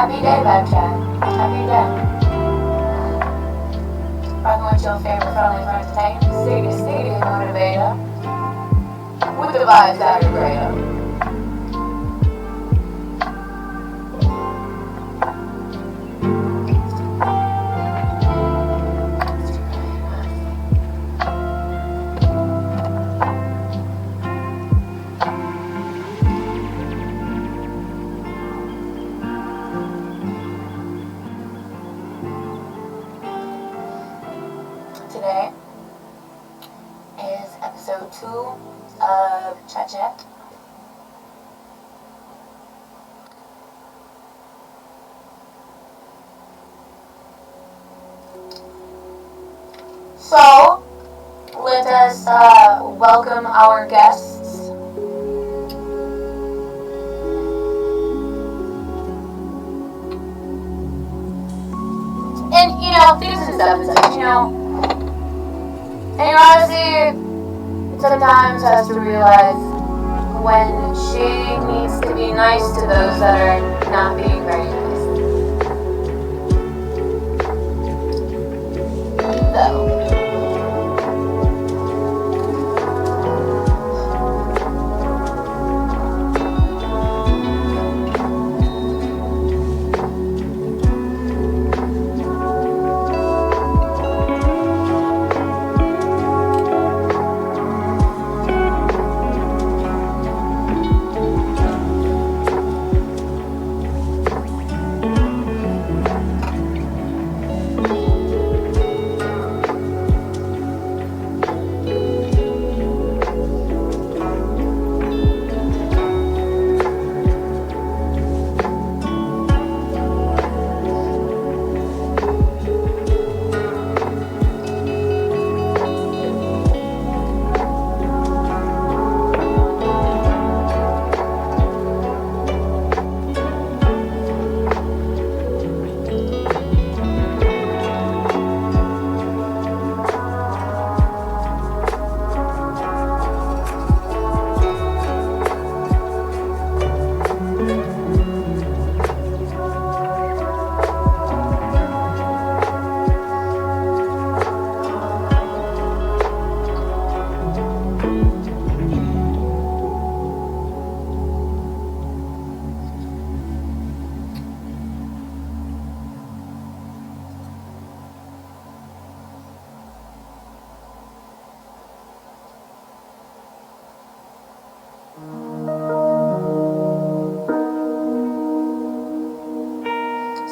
Happy day, Vibe Chat. Happy day. Rocking with your favorite friendly entertainer, Stiggity motivator. With the vibes aggregator. Today is episode 2 of Chat Chat. So, let us welcome our guests. And, things and stuff and such, ennyarodasi sometimes has to realize when she needs to be nice to those that are not being very nice. Though.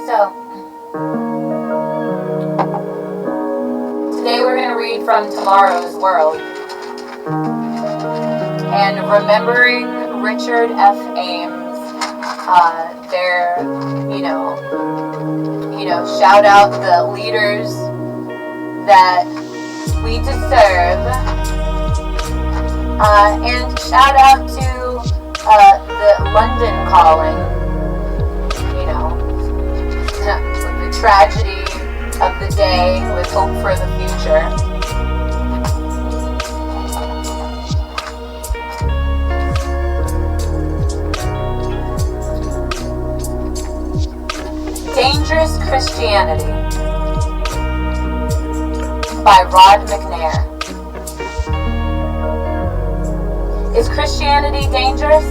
So, today we're going to read from Tomorrow's World. And remembering Richard F. Ames, shout out the leaders that we deserve. And shout out to the London Calling. With the tragedy of the day with hope for the future. Dangerous Christianity by Rod McNair. Is Christianity dangerous?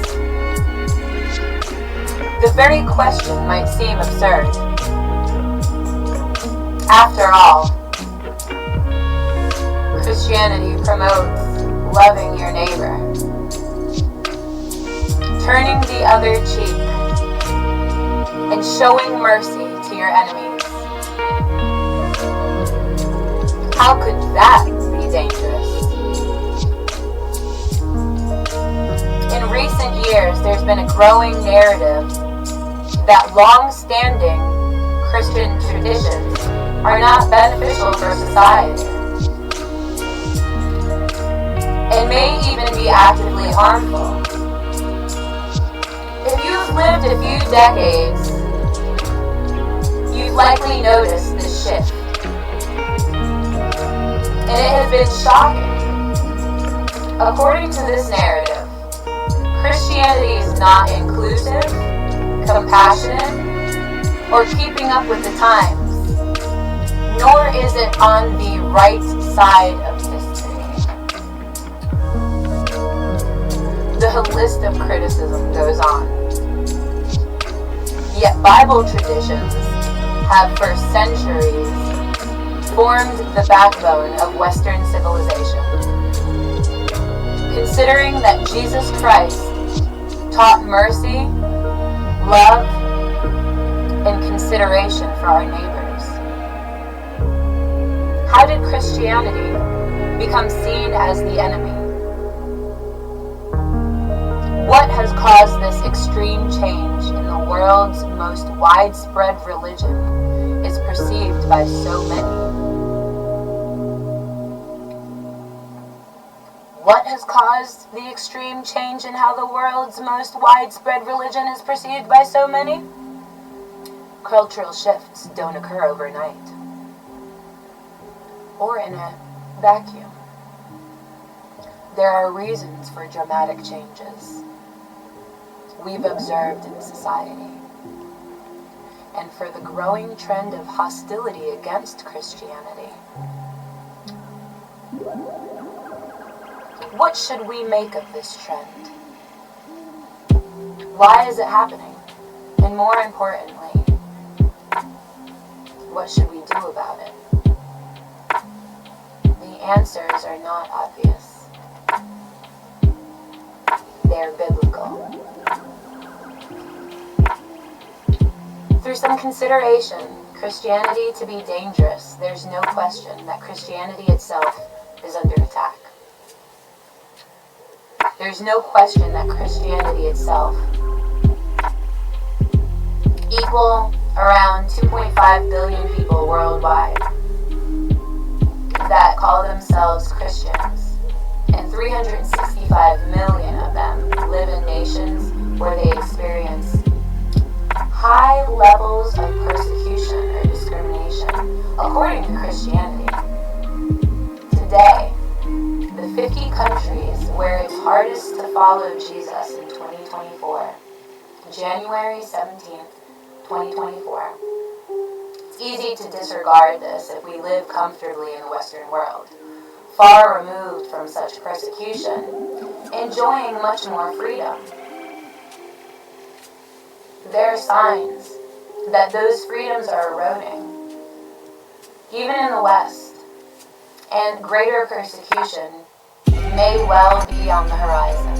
The very question might seem absurd. After all, Christianity promotes loving your neighbor, turning the other cheek, and showing mercy to your enemies. How could that be dangerous? In recent years, there's been a growing narrative that long-standing Christian traditions are not beneficial for society and may even be actively harmful. If you've lived a few decades, you've likely noticed this shift. And it has been shocking. According to this narrative, Christianity is not inclusive, compassionate, or keeping up with the times, nor is it on the right side of history. The list of criticism goes on. Yet Bible traditions have for centuries formed the backbone of Western civilization. Considering that Jesus Christ taught mercy, love, and consideration for our neighbors, how did Christianity become seen as the enemy? What has caused this extreme change in the world's most widespread religion is perceived by so many? What has caused the extreme change in how the world's most widespread religion is perceived by so many? Cultural shifts don't occur overnight, or in a vacuum. There are reasons for dramatic changes we've observed in society, and for the growing trend of hostility against Christianity. What should we make of this trend? Why is it happening? And more importantly, what should we do about it? The answers are not obvious. They're biblical. Through some consideration, Christianity to be dangerous, there's no question that Christianity itself is under attack. There's no question that Christianity itself equal around 2.5 billion people worldwide that call themselves Christians, and 365 million of them live in nations where they experience high levels of persecution or discrimination according to Christianity. Today, the 50 countries where it's hardest to follow Jesus in 2024, January 17th, 2024. It's easy to disregard this if we live comfortably in the Western world, far removed from such persecution, enjoying much more freedom. There are signs that those freedoms are eroding, even in the West, and greater persecution may well be on the horizon.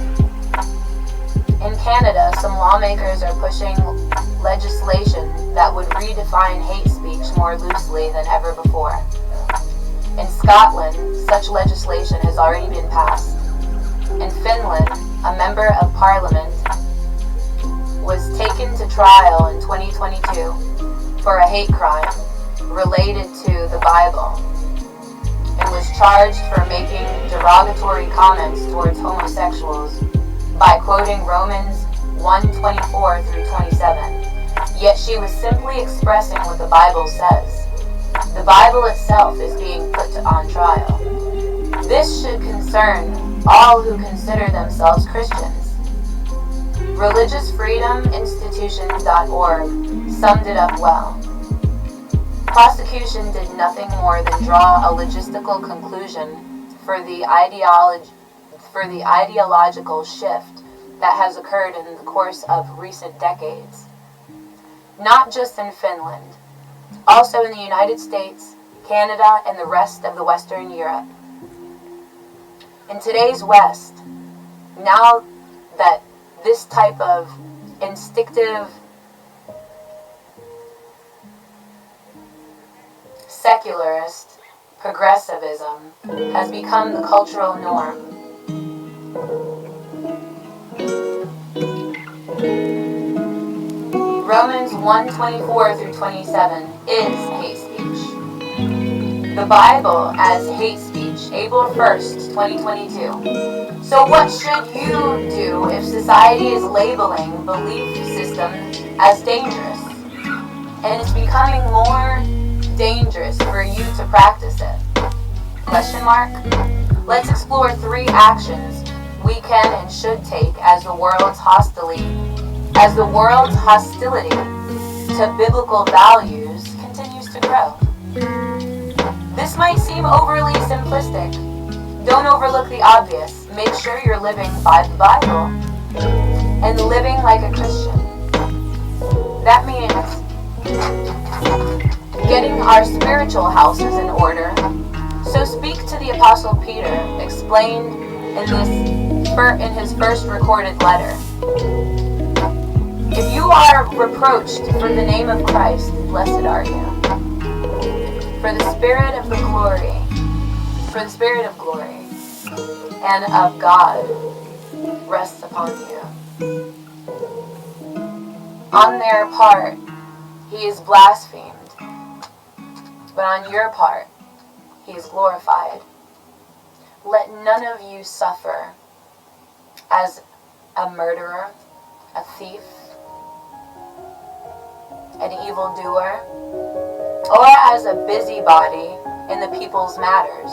In Canada, some lawmakers are pushing legislation that would redefine hate speech more loosely than ever before. In Scotland, such legislation has already been passed. In Finland, a member of parliament was taken to trial in 2022 for a hate crime related to the Bible, and was charged for making derogatory comments towards homosexuals by quoting Romans 1:24 through 27. Yet she was simply expressing what the Bible says. The Bible itself is being put on trial. This should concern all who consider themselves Christians. ReligiousFreedomInstitution.org summed it up well. Prosecution did nothing more than draw a logistical conclusion for the ideological shift that has occurred in the course of recent decades. Not just in Finland, also in the United States, Canada, and the rest of the Western Europe. In today's West, now that this type of instinctive secularist progressivism has become the cultural norm. Romans 1:24 through 27 is hate speech. The Bible as hate speech, April 1st, 2022. So what should you do if society is labeling belief systems as dangerous? And it's becoming more dangerous for you to practice it? Question mark? Let's explore 3 actions we can and should take as the world's hostility to biblical values continues to grow. This might seem overly simplistic. Don't overlook the obvious. Make sure you're living by the Bible and living like a Christian. That means getting our spiritual houses in order. So speak to the Apostle Peter, explained in his first recorded letter. If you are reproached for the name of Christ, blessed are you. For the Spirit of glory and of God rests upon you. On their part, he is blasphemed, but on your part, he is glorified. Let none of you suffer as a murderer, a thief, an evildoer, or as a busybody in the people's matters.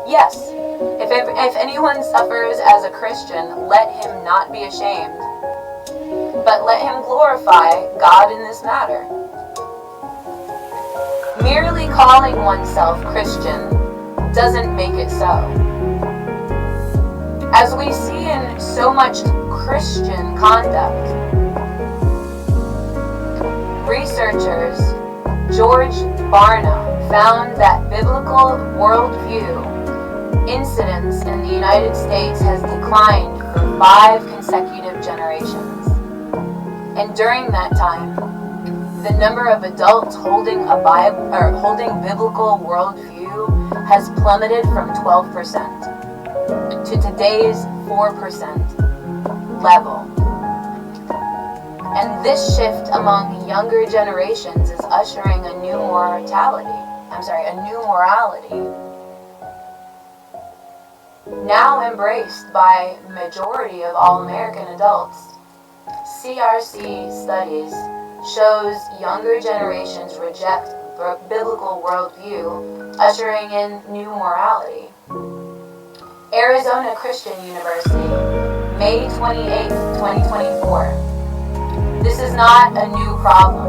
Yes, if anyone suffers as a Christian, let him not be ashamed, but let him glorify God in this matter. Merely calling oneself Christian doesn't make it so. As we see in so much Christian conduct, researchers George Barna found that biblical worldview incidence in the United States has declined for 5 consecutive generations. And during that time, the number of adults holding biblical worldview has plummeted from 12% to today's 4% level. And this shift among younger generations is ushering a new morality. Now embraced by majority of all American adults. CRC studies shows younger generations reject biblical worldview, ushering in new morality. Arizona Christian University, May 28, 2024. This is not a new problem.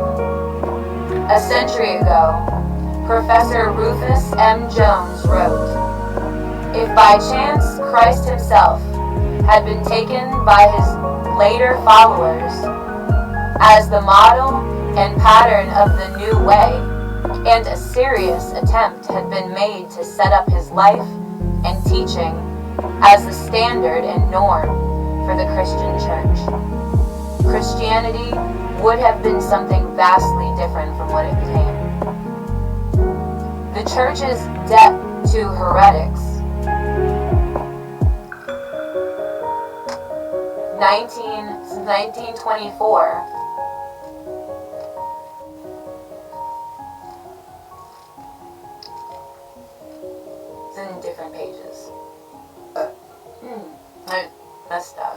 A century ago, Professor Rufus M. Jones wrote, "If by chance Christ himself had been taken by his later followers as the model and pattern of the new way, and a serious attempt had been made to set up his life and teaching as the standard and norm for the Christian church, Christianity would have been something vastly different from what it became. The church's debt to heretics, 1924, it's in different pages. I messed up.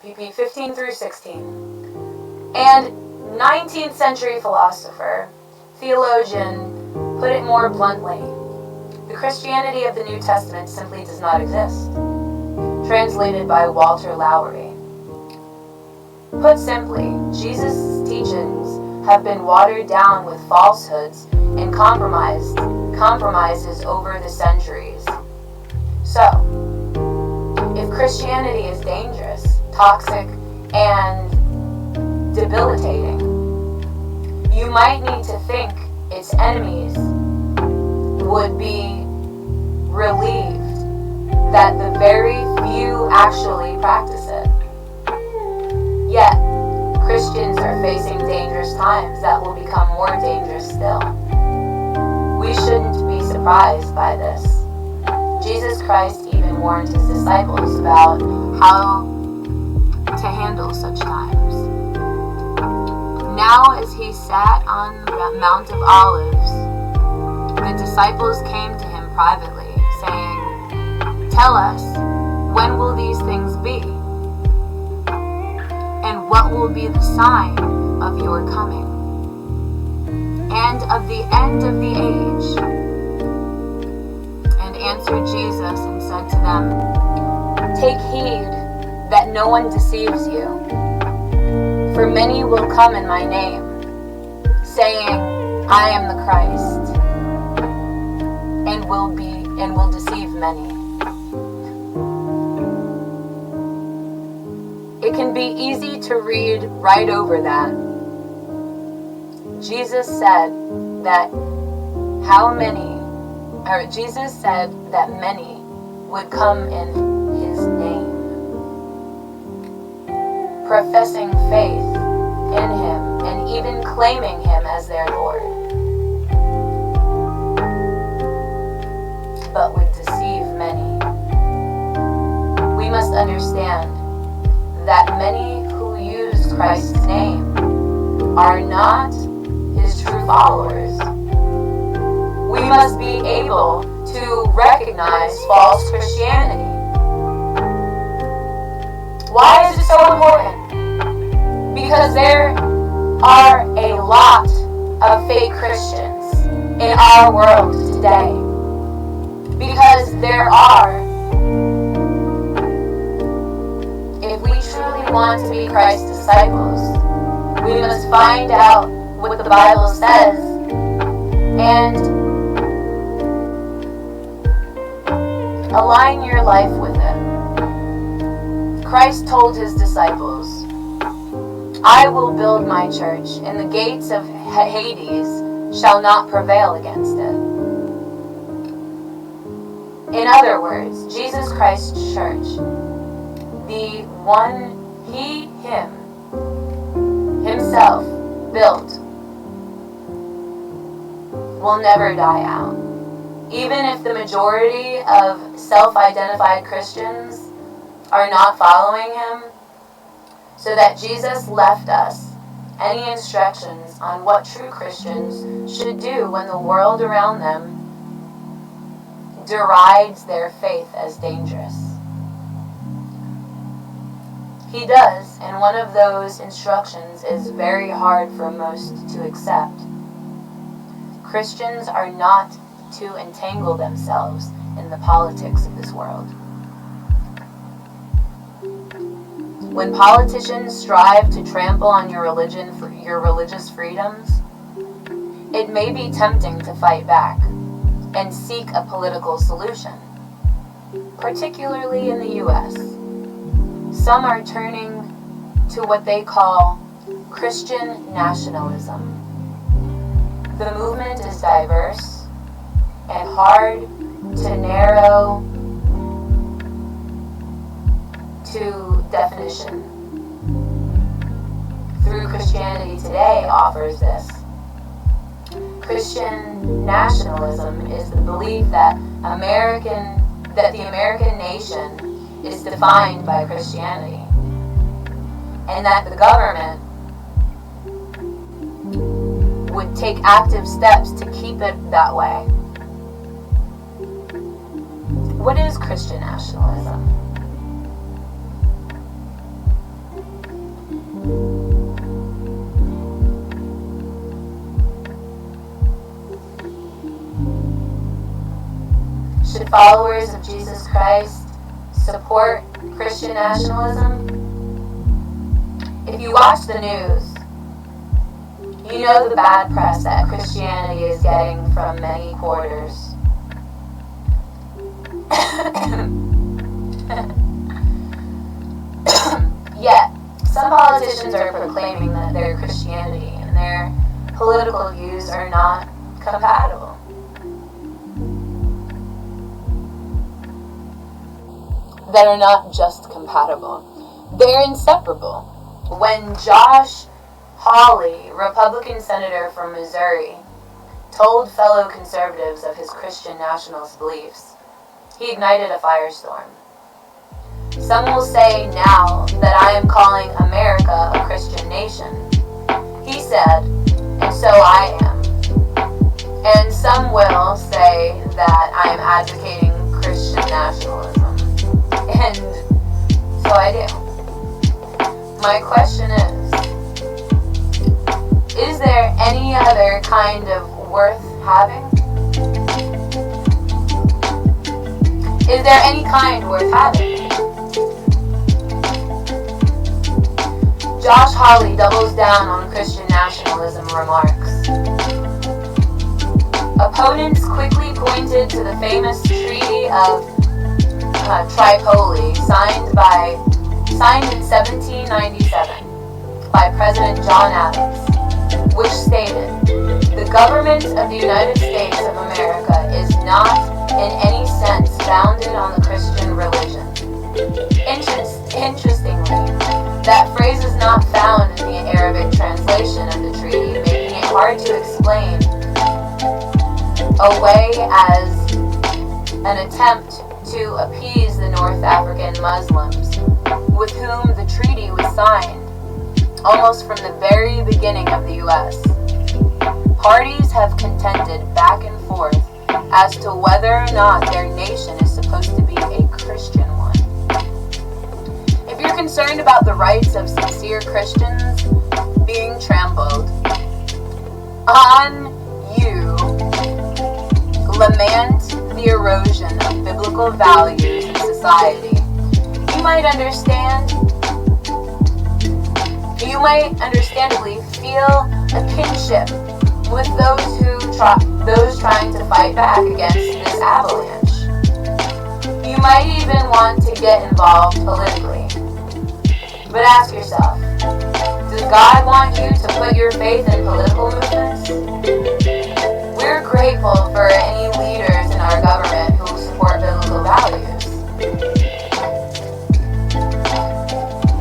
pp. 15 through 16. And 19th century philosopher, theologian, put it more bluntly, the Christianity of the New Testament simply does not exist. Translated by Walter Lowery. Put simply, Jesus' teachings have been watered down with falsehoods and compromises over the centuries. So, if Christianity is dangerous, toxic, and debilitating, you might need to think its enemies would be relieved that the very few actually practice it. Yet, Christians are facing dangerous times that will become more dangerous still. We shouldn't be surprised by this. Jesus Christ even warned his disciples about how to handle such times. Now as he sat on the Mount of Olives, the disciples came to him privately, saying, "Tell us, when will these things be? And what will be the sign of your coming? And of the end of the age?" And answered Jesus and said to them, "Take heed that no one deceives you. For many will come in my name, saying, I am the Christ, and will deceive many. It can be easy to read right over that. Jesus said that many would come in his name, professing faith in him and even claiming him as their Lord, but would deceive many. We must understand that many who use Christ's name are not his true followers. We must be able to recognize false Christianity. Why is it so important? Because there are a lot of fake Christians in our world today. Because if we truly want to be Christ's disciples, we must find out what the Bible says and align your life with it. Christ told his disciples, I will build my church, and the gates of Hades shall not prevail against it. In other words, Jesus Christ's church, the one himself built, will never die out. Even if the majority of self-identified Christians are not following him, so that Jesus left us any instructions on what true Christians should do when the world around them derides their faith as dangerous. He does, and one of those instructions is very hard for most to accept. Christians are not to entangle themselves in the politics of this world. When politicians strive to trample on your religious freedoms, it may be tempting to fight back and seek a political solution, particularly in the U.S. Some are turning to what they call Christian nationalism. The movement is diverse and hard to narrow to definition. Through Christianity Today offers this. Christian nationalism is the belief that the American nation is defined by Christianity, and that the government would take active steps to keep it that way. What is Christian nationalism? Should followers of Jesus Christ support Christian nationalism? If you watch the news, you know the bad press that Christianity is getting from many quarters. Yet, some politicians are proclaiming that their Christianity and their political views are not compatible. That are not just compatible. They're inseparable. When Josh Hawley, Republican senator from Missouri, told fellow conservatives of his Christian nationalist beliefs, he ignited a firestorm. Some will say now that I am calling America a Christian nation. He said, and so I am. And some will say that I am advocating Christian nationalism. And so I do. My question is there any other kind of worth having? Is there any kind worth having? Josh Hawley doubles down on Christian nationalism remarks. Opponents quickly pointed to the famous Treaty of Tripoli, signed in 1797 by President John Adams, which stated, "The government of the United States of America is not in any sense founded on the Christian religion." Interestingly, that phrase is not found in the Arabic translation of the treaty, making it hard to explain away as an attempt to appease the North African Muslims with whom the treaty was signed almost from the very beginning of the U.S. Parties have contended back and forth as to whether or not their nation is supposed to be a Christian one. If you're concerned about the rights of sincere Christians being trampled on, you lament the erosion of biblical values in society. You might understandably feel a kinship with those trying to fight back against this avalanche. You might even want to get involved politically. But ask yourself, does God want you to put your faith in political movements? We're grateful for any leaders in our government who support biblical values.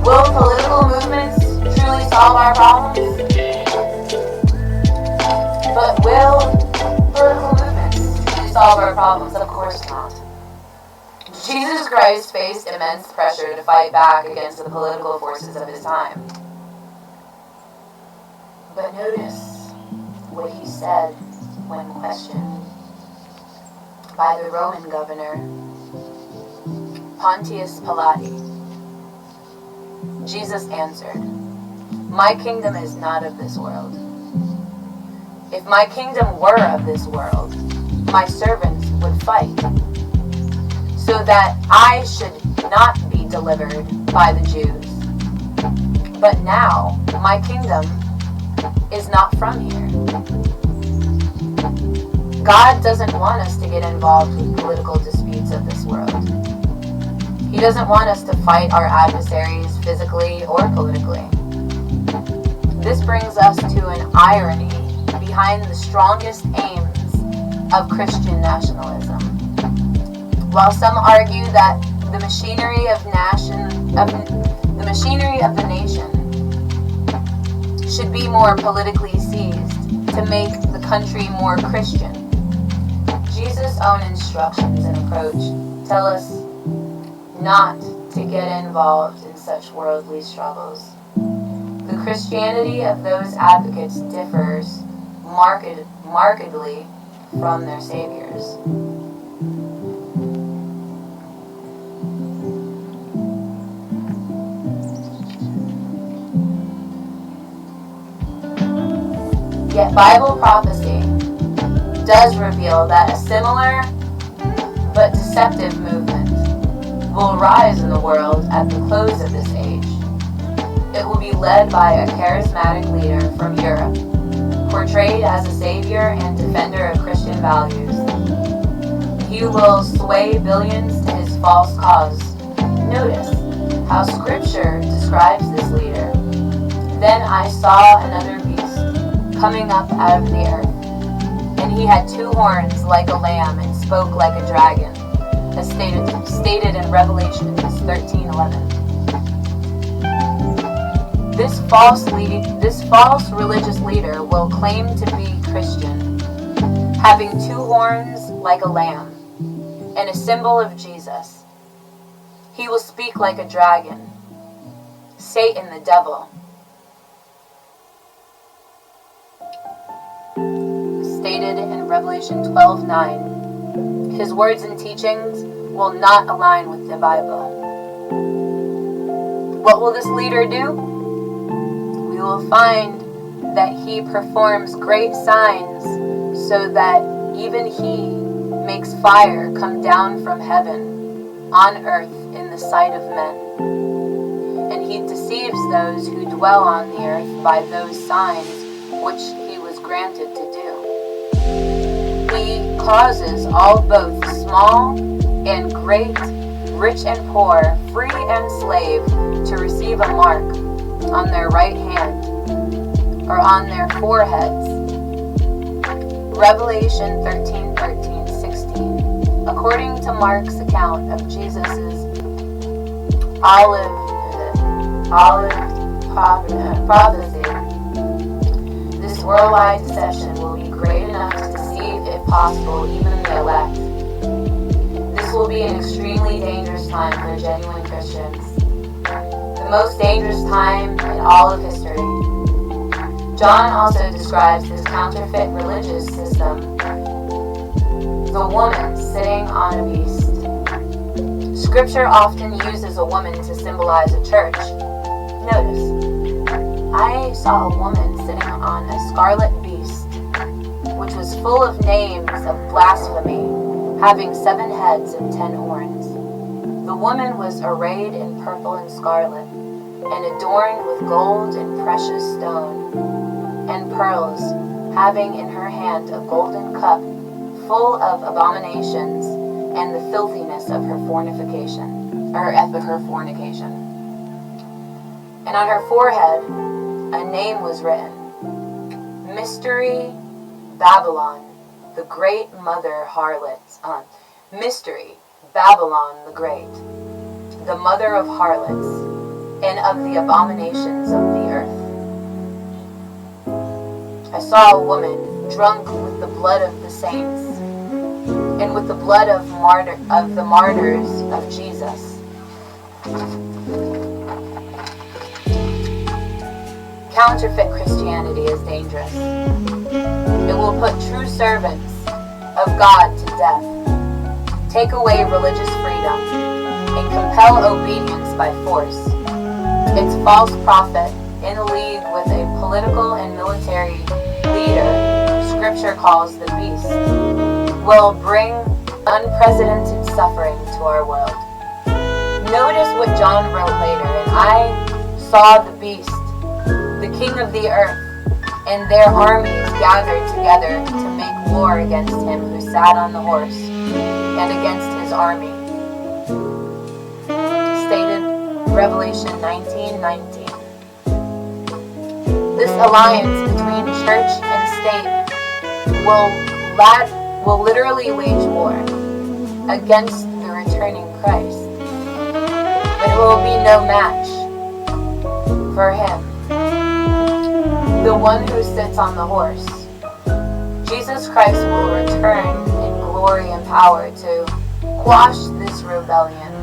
Will political movements truly solve our problems? But will political movements truly solve our problems? Of course not. Jesus Christ faced immense pressure to fight back against the political forces of his time. But notice what he said when questioned by the Roman governor Pontius Pilate. Jesus answered, "My kingdom is not of this world. If my kingdom were of this world, my servants would fight, so that I should not be delivered by the Jews. But now my kingdom is not from here." God doesn't want us to get involved with political disputes of this world. He doesn't want us to fight our adversaries physically or politically. This brings us to an irony behind the strongest aims of Christian nationalism. While some argue that the machinery of the nation should be more politically seized to make the country more Christian, Jesus' own instructions and approach tell us not to get involved in such worldly struggles. The Christianity of those advocates differs markedly from their saviors. Yet Bible prophecy does reveal that a similar but deceptive movement will rise in the world at the close of this age. It will be led by a charismatic leader from Europe, portrayed as a savior and defender of Christian values. He will sway billions to his false cause. Notice how Scripture describes this leader. "Then I saw another beast coming up out of the earth, and he had 2 horns like a lamb and spoke like a dragon," as stated in Revelation 13:11. This false religious leader will claim to be Christian, having 2 horns like a lamb, and a symbol of Jesus. He will speak like a dragon, Satan the devil. Stated in Revelation 12:9, his words and teachings will not align with the Bible. What will this leader do? We will find that he performs great signs, so that even he makes fire come down from heaven on earth in the sight of men. And he deceives those who dwell on the earth by those signs which he was granted to do. He causes all both small and great, rich and poor, free and slave, to receive a mark on their right hand or on their foreheads. Revelation 13:16. According to Mark's account of Jesus' olive prophecy, this worldwide deception will be great enough to deceive, if possible, even the elect. This will be an extremely dangerous time for genuine Christians. The most dangerous time in all of history. John also describes this counterfeit religious system, the woman sitting on a beast. Scripture often uses a woman to symbolize a church. Notice, I saw a woman sitting on a scarlet beast, which was full of names of blasphemy, having 7 heads and 10 horns. The woman was arrayed in purple and scarlet, and adorned with gold and precious stone and pearls, having in her hand a golden cup full of abominations and the filthiness of her fornication. And on her forehead a name was written, Mystery Babylon, the great mother harlot. Mystery Babylon the Great, the mother of harlots and of the abominations of the earth. I saw a woman drunk with the blood of the saints and with the blood of the martyrs of Jesus. Counterfeit Christianity is dangerous. It will put true servants of God to death, take away religious freedom, and compel obedience by force. Its false prophet, in league with a political and military leader Scripture calls the beast, will bring unprecedented suffering to our world. Notice what John wrote later, and I saw the beast, the king of the earth, and their armies gathered together to make war against him who sat on the horse and against his army. Stated Revelation 19:19. This alliance between church and state will literally wage war against the returning Christ. But it will be no match for him, the one who sits on the horse. Jesus Christ will return in glory and power to quash this rebellion,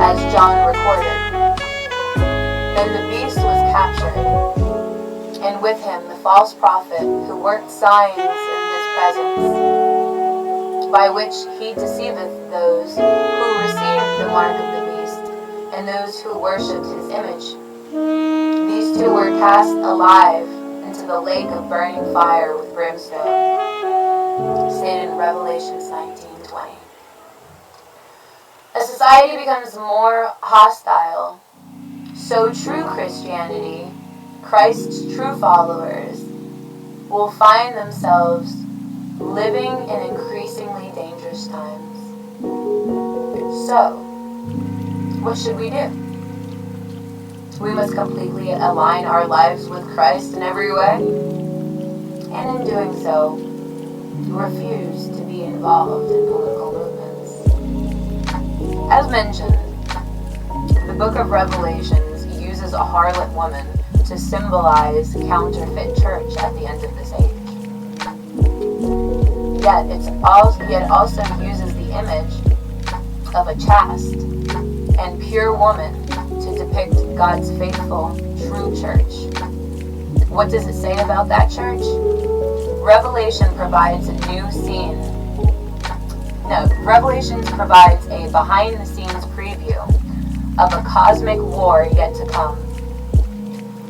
as John recorded. Then the beast was captured, and with him the false prophet who worked signs in his presence, by which he deceiveth those who received the mark of the beast, and those who worshipped his image. These two were cast alive into the lake of burning fire with brimstone. Stated in Revelation 19:20. As society becomes more hostile, so true Christianity, Christ's true followers, will find themselves living in increasingly dangerous times. So, what should we do? We must completely align our lives with Christ in every way, and in doing so, refuse to be involved in political movements. As mentioned, the book of Revelations uses a harlot woman to symbolize counterfeit church at the end of this age. Yet it also uses the image of a chaste and pure woman to depict God's faithful, true church. What does it say about that church? Revelation provides a new scene. Revelation provides a behind-the-scenes preview of a cosmic war yet to come,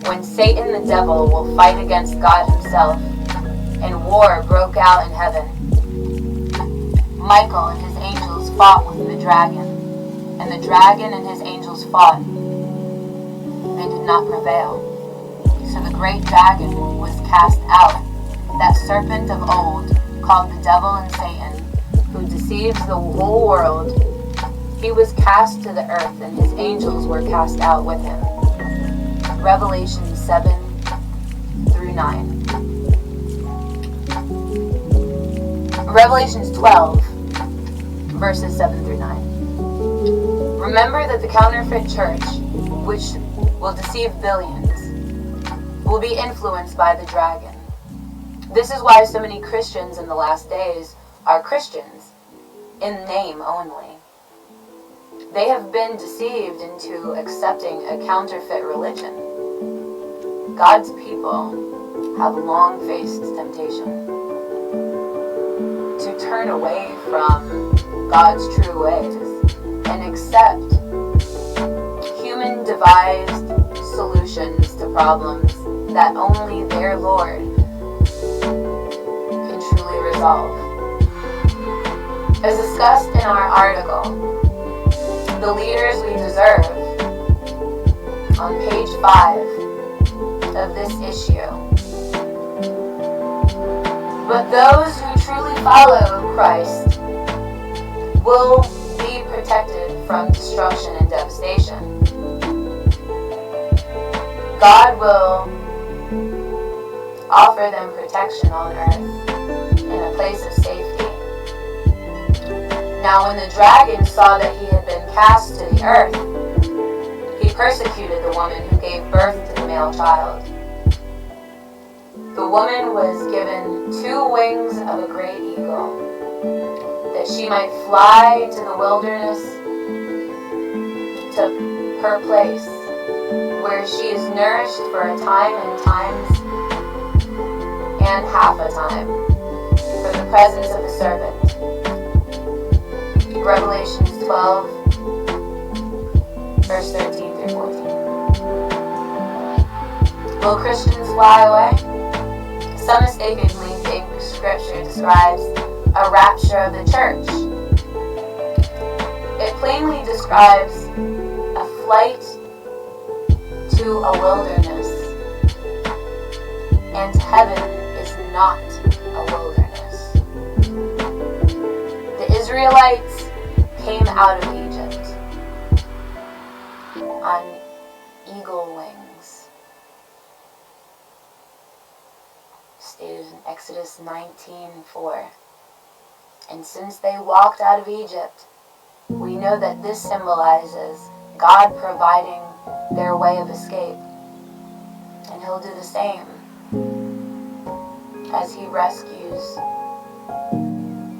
when Satan the devil will fight against God himself, and war broke out in heaven. Michael and his angels fought with the dragon, and the dragon and his angels fought. they did not prevail. So the great dragon was cast out, that serpent of old, called the devil and Satan, who deceives the whole world. He was cast to the earth, and his angels were cast out with him. Revelation 7-9. Revelations 12, verses 7-9. Remember that the counterfeit church, which will deceive billions, will be influenced by the dragon. This is why so many Christians in the last days are Christians in name only. They have been deceived into accepting a counterfeit religion. God's people have long faced temptation to turn away from God's true ways and accept human devised solutions to problems that only their Lord can truly resolve. As discussed in our article, The Leaders We Deserve, on page 5 of this issue. But those who truly follow Christ will be protected from destruction and devastation. God will offer them protection on earth in a place of safety. Now when the dragon saw that he had been cast to the earth, he persecuted the woman who gave birth to the male child. The woman was given 2 wings of a great eagle, that she might fly to the wilderness, to her place, where she is nourished for a time and times and half a time from the presence of the serpent. Revelations 12, verse 13-14. Will Christians fly away? Some mistakenly think Scripture describes a rapture of the church. It plainly describes a flight to a wilderness, and heaven is not a wilderness. The Israelites came out of Egypt on eagle wings, stated in Exodus 19:4. And since they walked out of Egypt, we know that this symbolizes God providing their way of escape. And He'll do the same as He rescues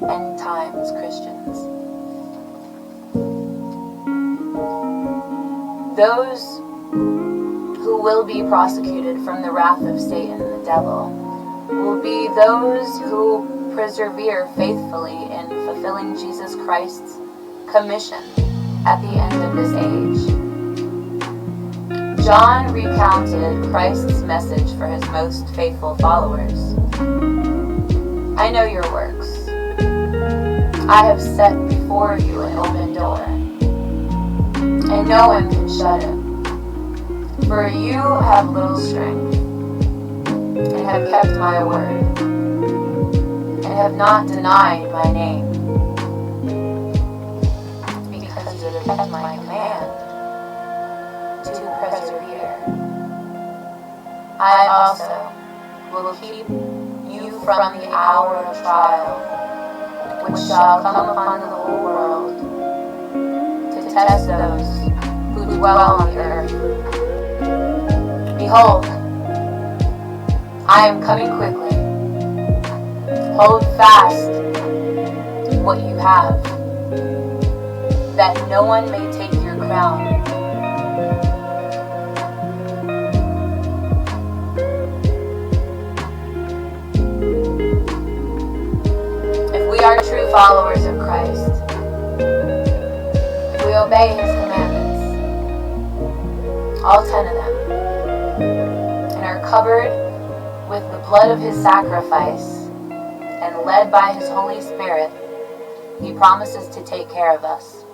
end times Christians. Those who will be prosecuted from the wrath of Satan and the devil will be those who persevere faithfully in fulfilling Jesus Christ's commission at the end of this age. John recounted Christ's message for his most faithful followers. I know your works. I have set before you an open door, and no one can shut it. For you have little strength, and have kept my word, and have not denied my name, because you have kept my command to persevere. I also will keep you from the hour of trial, which shall come upon the whole world, to test those who dwell on the earth. Behold, I am coming quickly. Hold fast what you have, that no one may take your crown. If we are true followers of Christ, if we obey His commandments, all 10 of them, and are covered with the blood of His sacrifice and led by His Holy Spirit, He promises to take care of us.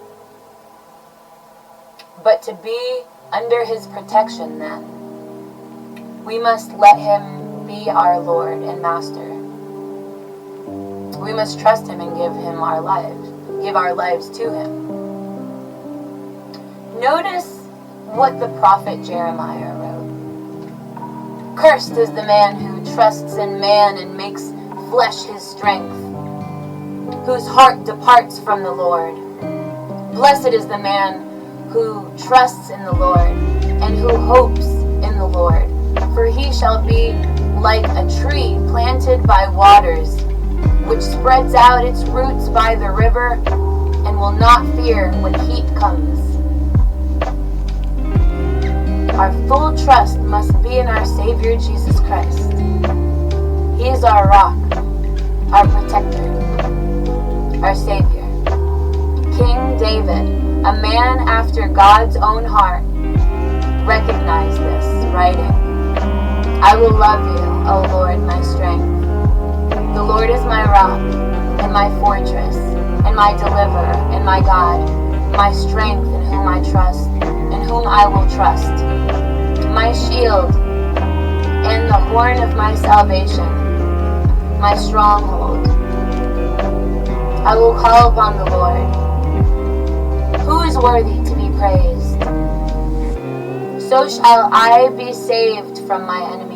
But to be Under his protection, then, we must let him be our Lord and Master. We must trust him and give our lives to him. Notice what the prophet Jeremiah wrote. Cursed is the man who trusts in man and makes flesh his strength, whose heart departs from the Lord. Blessed is the man who trusts in the Lord and who hopes in the Lord, for he shall be like a tree planted by waters, which spreads out its roots by the river and will not fear when heat comes. Our full trust must be in our Savior Jesus Christ. He is our rock, our protector, our Savior. King David, a man after God's own heart, recognized this, writing, I will love you, O Lord, my strength. The Lord is my rock and my fortress and my deliverer and my God, my strength in whom I trust, in whom I will trust, my shield and the horn of my salvation, my stronghold. I will call upon the Lord. Who is worthy to be praised? So shall I be saved from my enemies.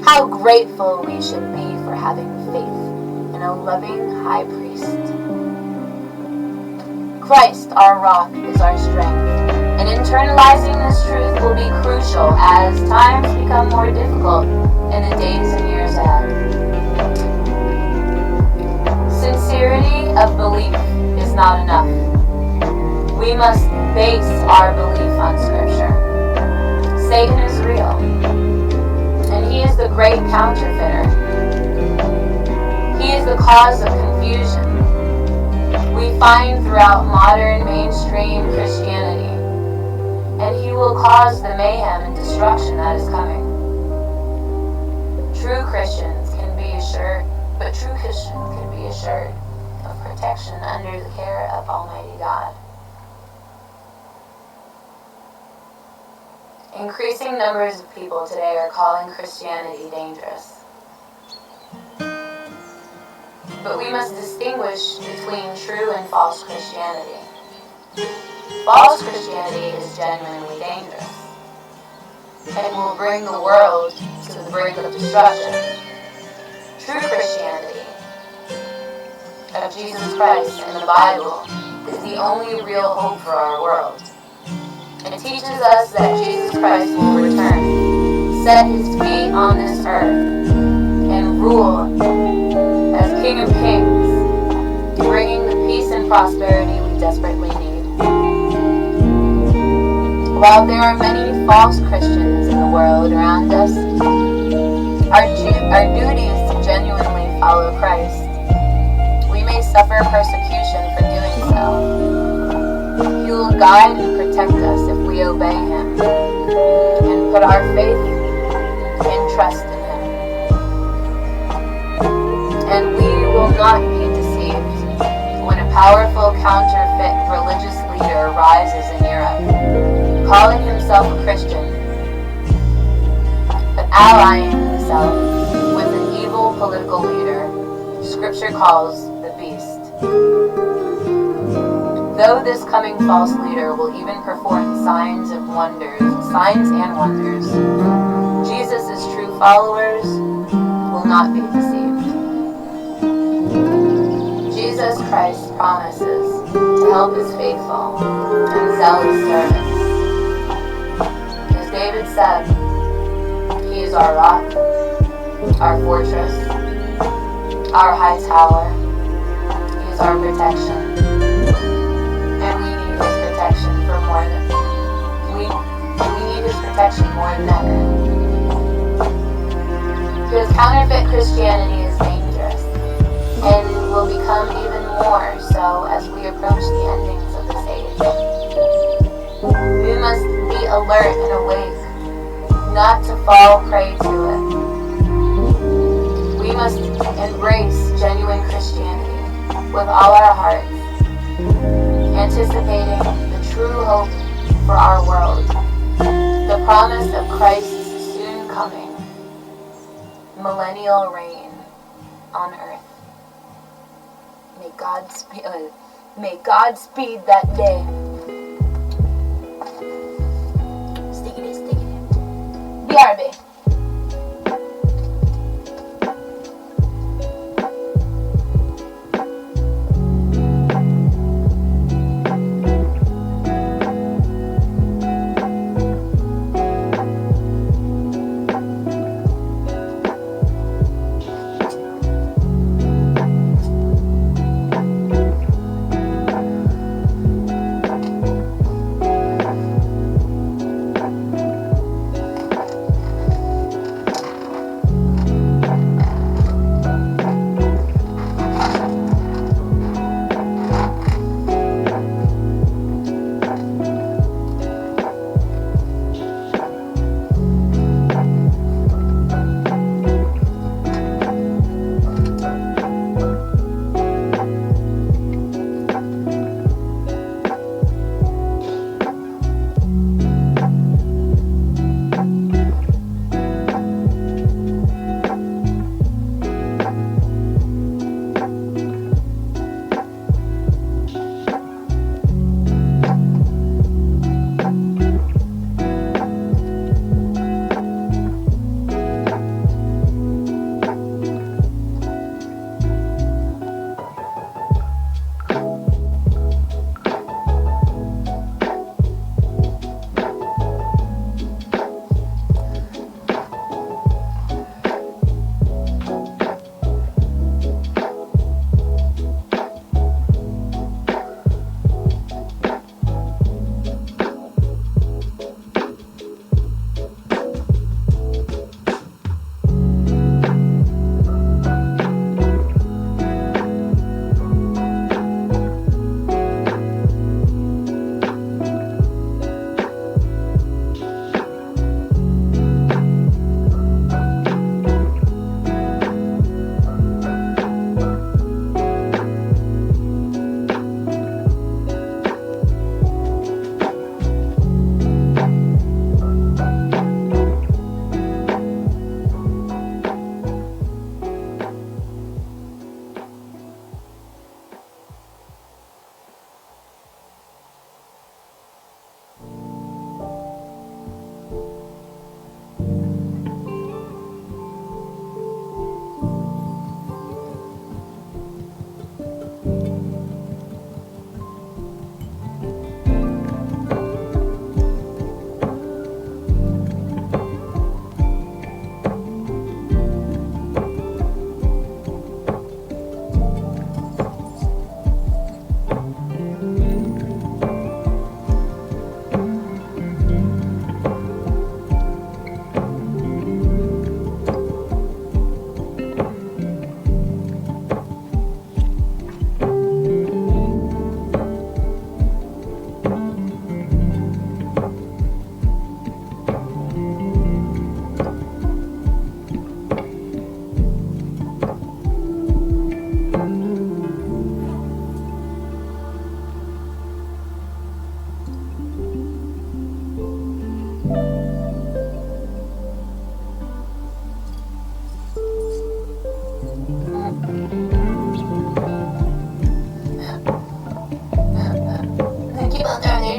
How grateful we should be for having faith in a loving high priest. Christ, our rock, is our strength, and internalizing this truth will be crucial as times become more difficult in the days and years ahead. Sincerity of belief is not enough. We must base our belief on Scripture. Satan is real, and he is the great counterfeiter. He is the cause of confusion we find throughout modern mainstream Christianity, and he will cause the mayhem and destruction that is coming. True Christians can be assured of protection under the care of Almighty God. Increasing numbers of people today are calling Christianity dangerous. But we must distinguish between true and false Christianity. False Christianity is genuinely dangerous and will bring the world to the brink of destruction. True Christianity of Jesus Christ and the Bible is the only real hope for our world. It teaches us that Jesus Christ will return, set his feet on this earth, and rule as King of Kings, bringing the peace and prosperity we desperately need. While there are many false Christians in the world around us, our duty is to genuinely follow Christ. We may suffer persecution for doing so. He will guide and protect us if we obey him and put our faith and trust in him. And we will not be deceived when a powerful counterfeit religious leader rises in Europe, calling himself a Christian, but allying himself with an evil political leader Scripture calls the beast. Though this coming false leader will even perform signs and wonders, Jesus' true followers will not be deceived. Jesus Christ promises to help his faithful and zealous servants. As David said, he is our rock, our fortress, our high tower. He is our protection. And we need his protection more than ever. Because counterfeit Christianity is dangerous, and will become even more so as we approach the endings of this age. We must be alert and awake, not to fall prey to it. We must embrace genuine Christianity with all our hearts, anticipating the true hope for our world, the promise of Christ's soon coming, millennial reign on earth. May God speed that day. Sticky it. BRB.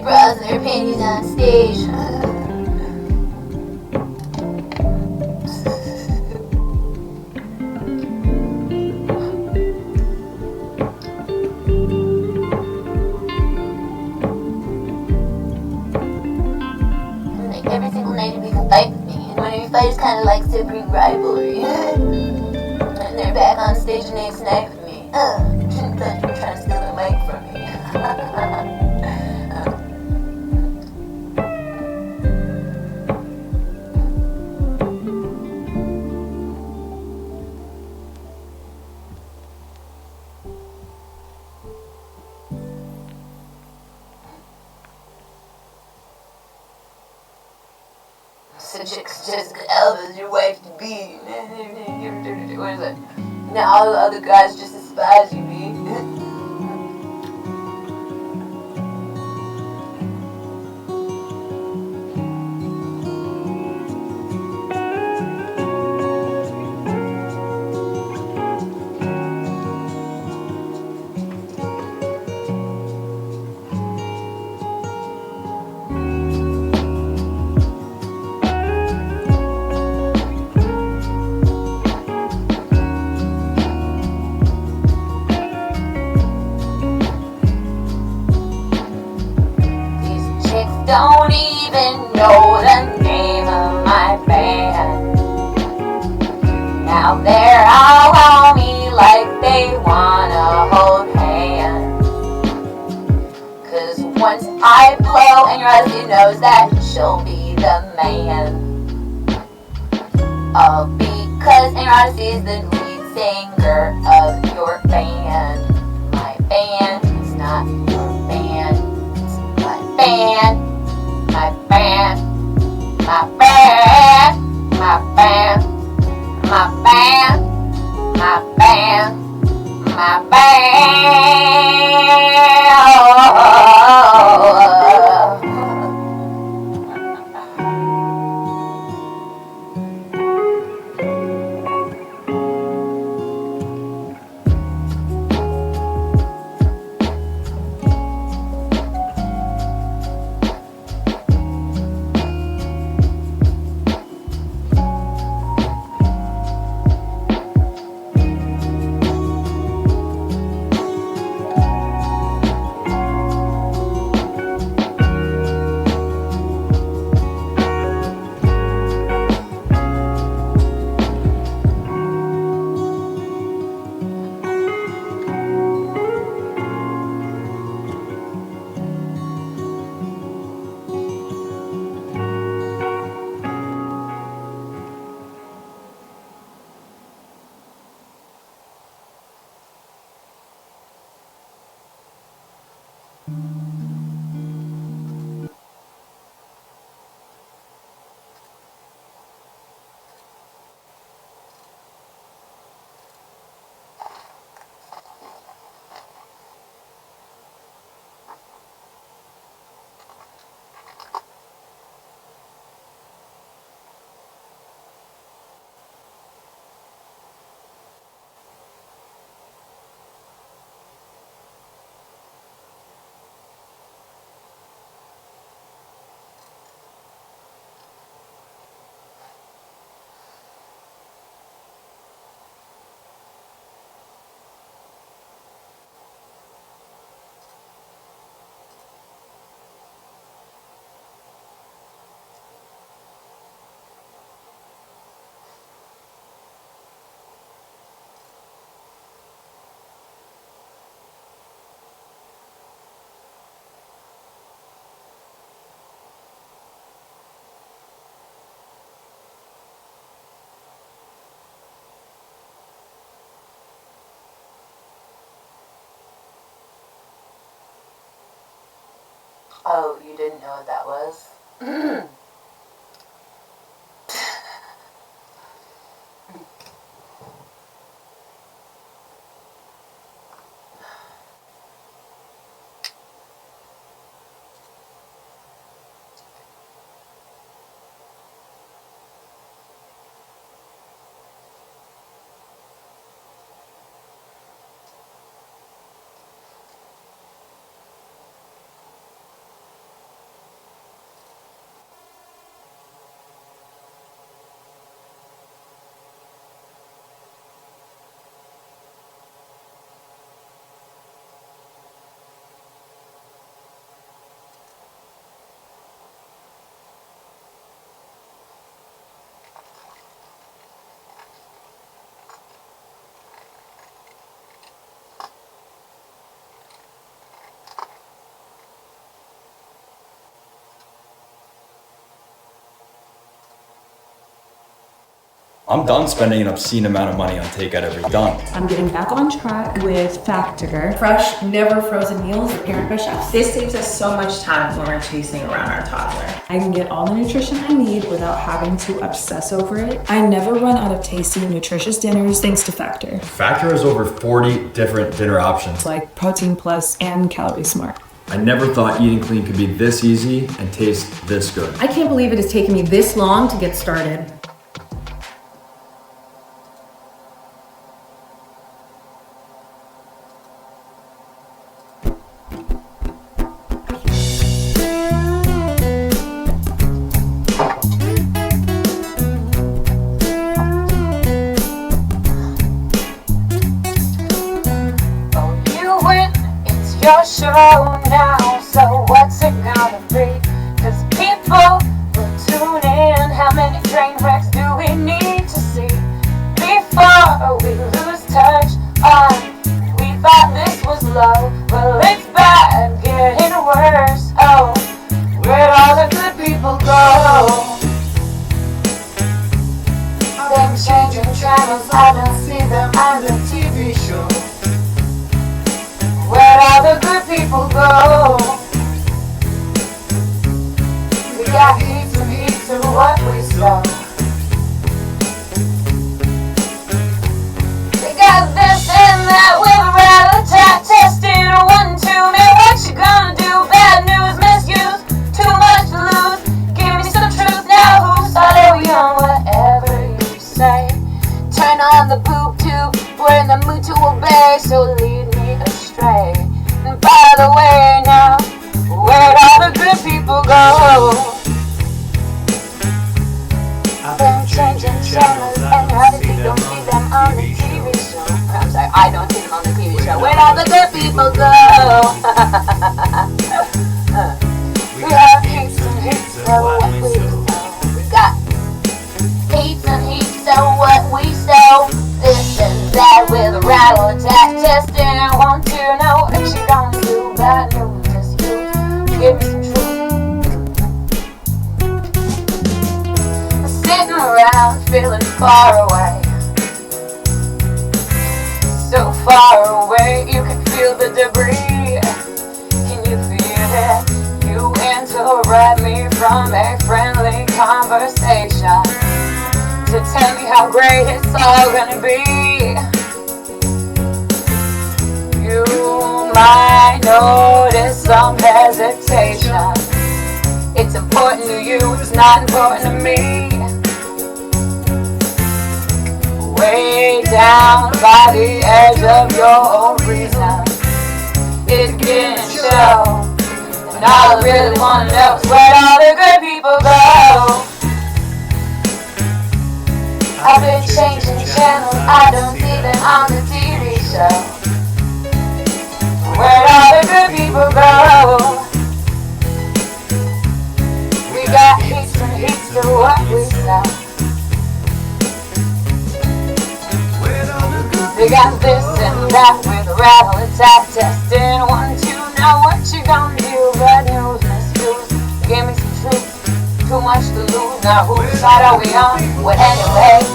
bras and their panties on stage. Like every single night we can fight with me, and when we fight it's kind of like sibling rivalry. And they're back on stage and they snipe at me. They're trying to steal the mic from me. Such Jessica Alba's your wife to be. What is it? Now all the other guys just despise you, B. because he knows that she'll be the man. Oh, because ennyarodasi is the lead singer of your band. My band is not your band. It's my band. My band. My band. My band. My band. My band. My band. Oh, you didn't know what that was? I'm done spending an obscene amount of money on takeout every done. I'm getting back on track with Factor. Fresh, never frozen meals prepared by chefs. This saves us so much time when we're chasing around our toddler. I can get all the nutrition I need without having to obsess over it. I never run out of tasty, nutritious dinners thanks to Factor. Factor has over 40 different dinner options. Like Protein Plus and Calorie Smart. I never thought eating clean could be this easy and taste this good. I can't believe it has taken me this long to get started. Your show now, so what's it gonna be? Cause people will tune in. How many train wrecks do we need to see before we lose touch? We thought this was low, well it's bad, getting worse. Oh, we're channels, I don't see them on the TV show. Where'd all the good people go? We got heaps and heaps of what we sow. We got this and that with a rattle attack, testing a 1, 2, man, what you gonna do? Bad news, misuse, too much to lose. Give me some truth now, who's are we on? Whatever you say. Turn on the boob tube, we're in the mood to obey, so lead me astray. And by the way now, where'd all the good people go? I've been changing channels and honestly don't see them on the TV show. I'm sorry, I don't see them on the TV show. Where'd all the good people go? We have heaps and heaps of what we sow. We got heaps and heaps of what we sow. This and that with a rattle attack, testing. I want to know what you gonna do. Bad news, just you. Give me some truth. Sitting around feeling far away, so far away you can feel the debris. Can you feel it? You interrupt me from a friendly conversation to tell me how great it's all gonna be. You might notice some hesitation. It's important to you, it's not important to me. Way down by the edge of your own reason, it's getting show. And all I really wanna know is where all the good people go. I've been changing channels, I don't see them on the TV show. Where'd all the good people go? We got heaps and heaps of what we sell. We got this and that with a rattle attack, testing 1, 2, now what you gonna do? Bad news, misuse, give me some truth, too much to lose, now whose side are we on? Well anyway,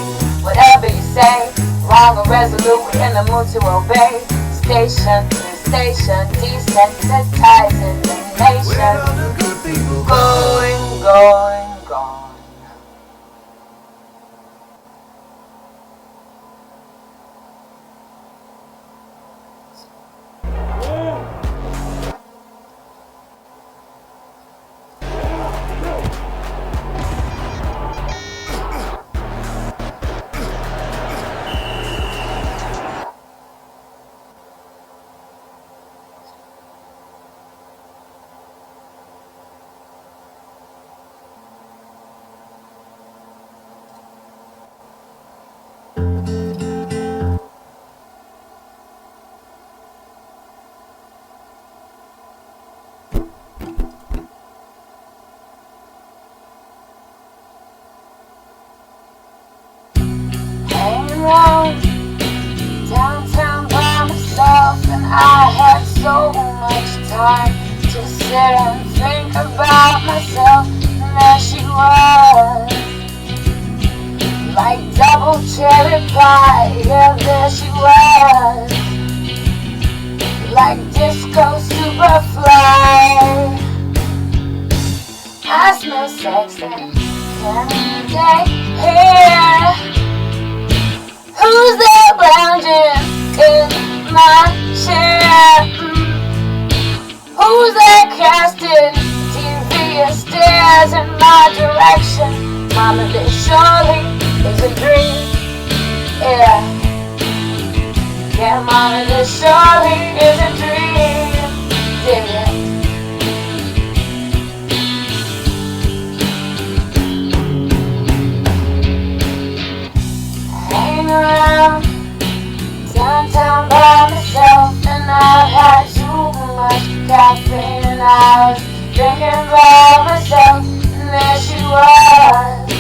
whatever you say, wrong or resolute, we're in the mood to obey. Station to station, desensitizing the nation. Going, going, gone. Downtown by myself, and I had so much time to sit and think about myself. And there she was, like double cherry pie. Yeah, there she was, like disco superfly. I smell sexy, candy here. Who's there lounging in my chair? Who's there casting devious stares in my direction? Mama, this surely is a dream. Yeah, yeah, mama, this surely is a dream. Yeah. Around downtown by myself, and I've had too much caffeine, and I was thinking about myself. And there she was,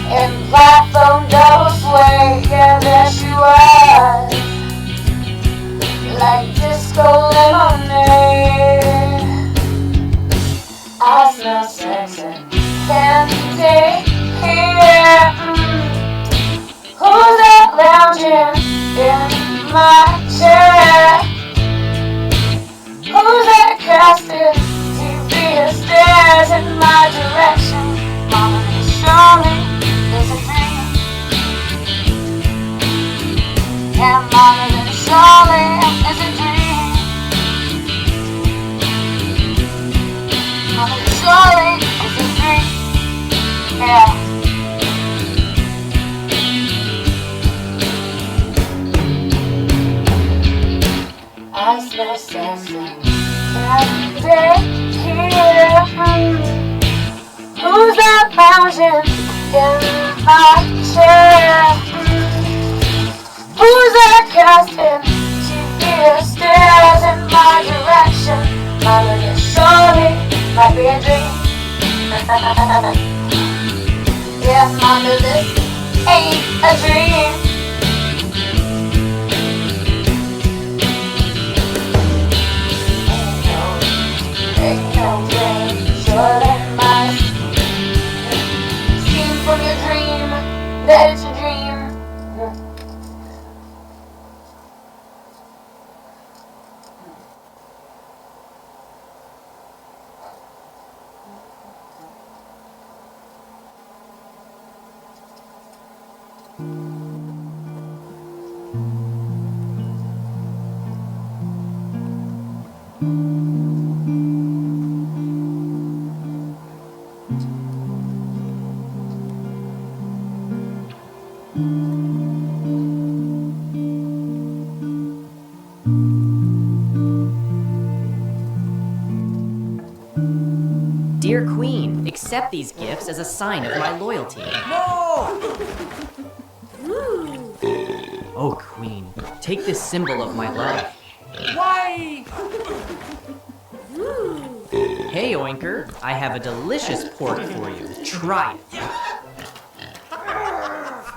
in platform double sway. Yeah, there she was, like disco lemonade. I smell sexy, candy here. in my chair. Who's that casting tear stares in my direction? My looking surely might be a dream. Yeah, Mama, this ain't a dream. Ain't no dream, surely might seem from your dream that it's a dream. Dear Queen, accept these gifts as a sign of my loyalty. Oh, Queen, take this symbol of my love. Why? Hey, Oinker, I have a delicious pork for you. Try it.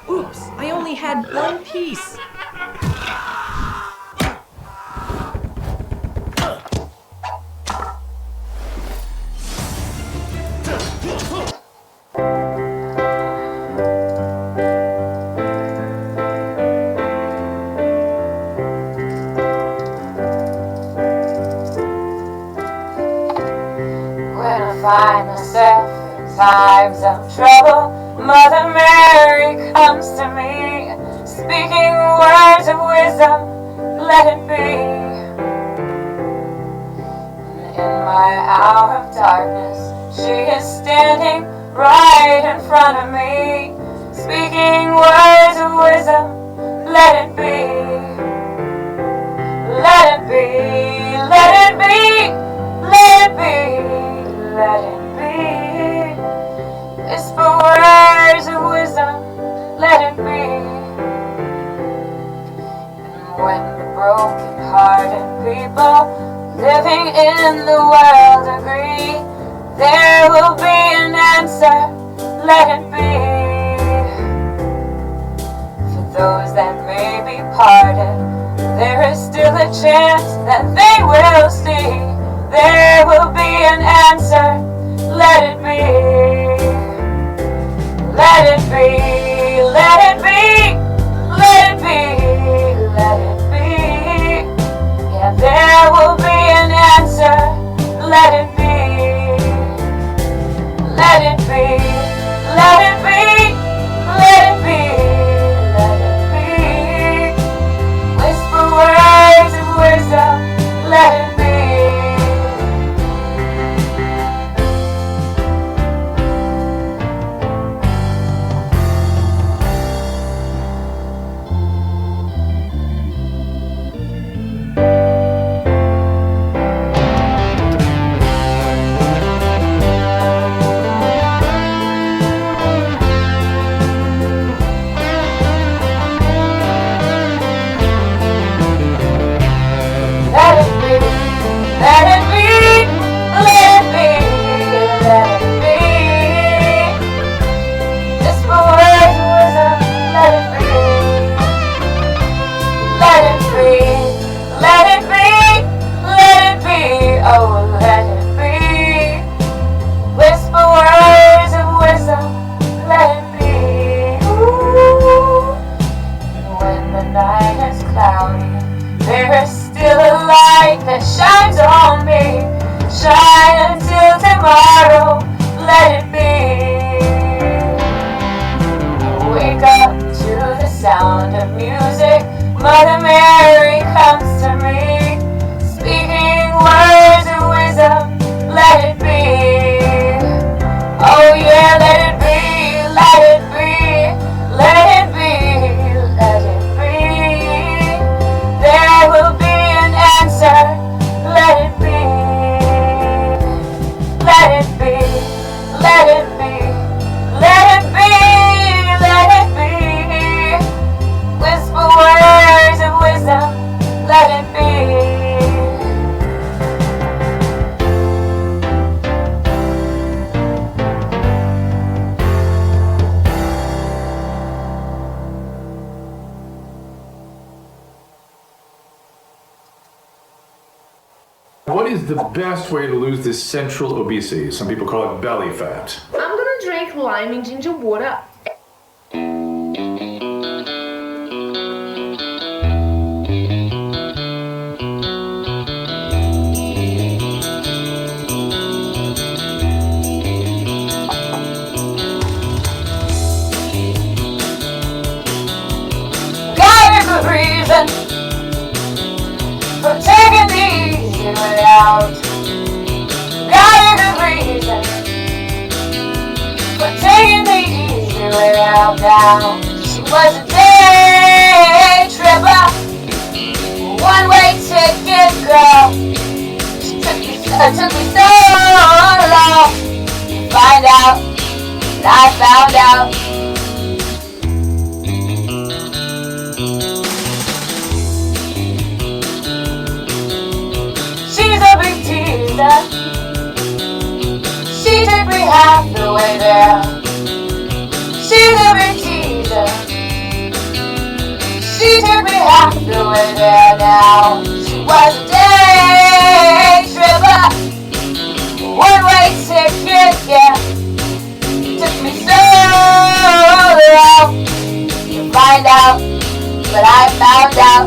Oops, I only had one piece. When I find myself in times of trouble, Mother Mary comes to me, speaking words of wisdom, let it be. In my hour of darkness, she is standing right in front of me, speaking words of wisdom, let it be. Let it be, let it be, let it be, let it be. Whisper words of wisdom, let it be. And when the broken-hearted people living in the world agree, there will be an answer, let it be. For those that may be parted, there is still a chance that they will see. There will be an answer, let it be. Let it be, let it be, let it be, let it be. Yeah, there will be an answer, let it be. Let it be, let it be, let it be, let it be. Whisper words of wisdom, let it be. what is the best way to lose this central obesity? Some people call it belly fat. I'm gonna drink lime and ginger water. Reason for taking the easy way out. Got a good reason for taking the easy way out now. She was a day tripper, one-way ticket girl. She took me so long to find out, and I found out. She's a big teaser. She took me half the way there. She's a big teaser. She took me half the way there now. She was a day tripper, one-way ticket, yeah. Took me so long to find out, but I found out.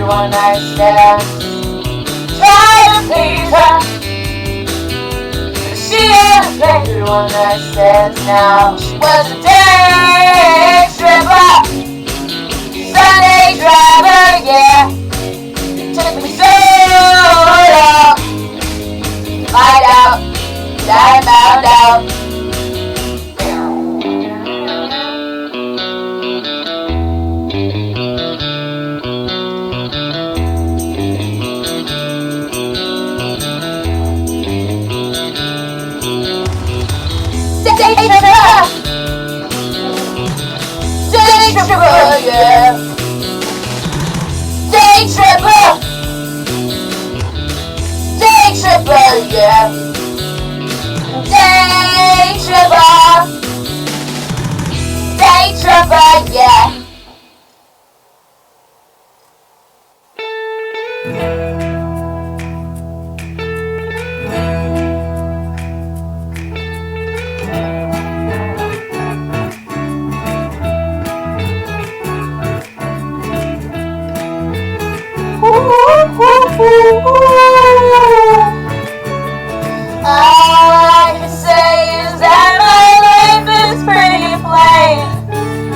One night stand, try to please her. She ain't played one night stands now. She was a day stripper, Sunday driver, yeah. It took me so long to find out that I found out. Day tripper, yeah. Day tripper. Day tripper, yeah. Day tripper. Day tripper, yeah. All I can say is that my life is pretty plain.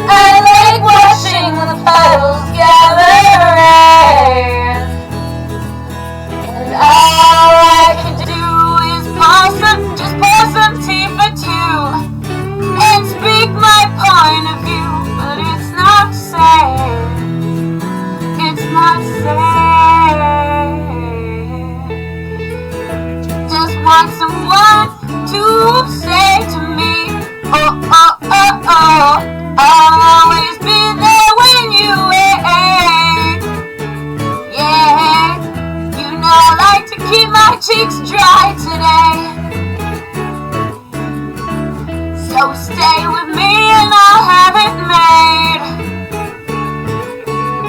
I like watching the puddles gather rain. And all I can do is just pour some tea for two and speak my point of view. But it's not safe. It's not safe. Just want someone to say to me, oh, oh, oh, oh, I'll always be there when you wait. Yeah, you know I like to keep my cheeks dry today. So stay with me and I'll have it made.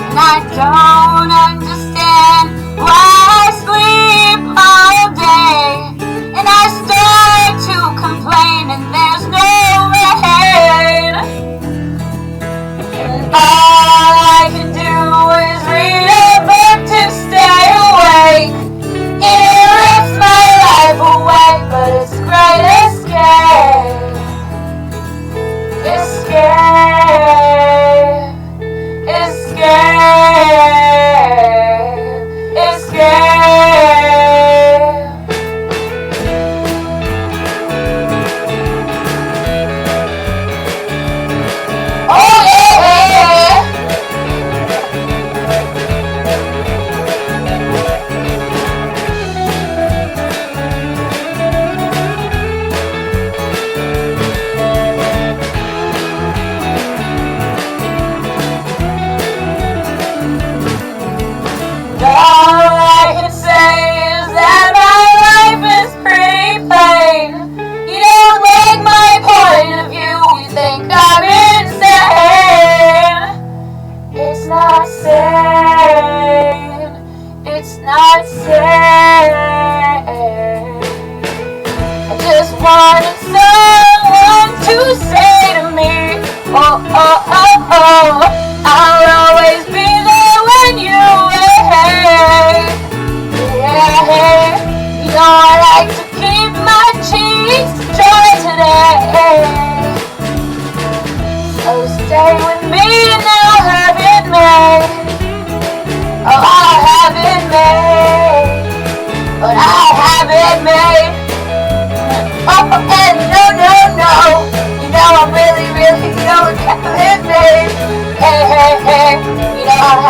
And I don't understand why I sleep all day. And I start to complain and there's no rain. And all I can do is read a book to stay awake. It rips my life away, but it's great escape. Escape. Escape.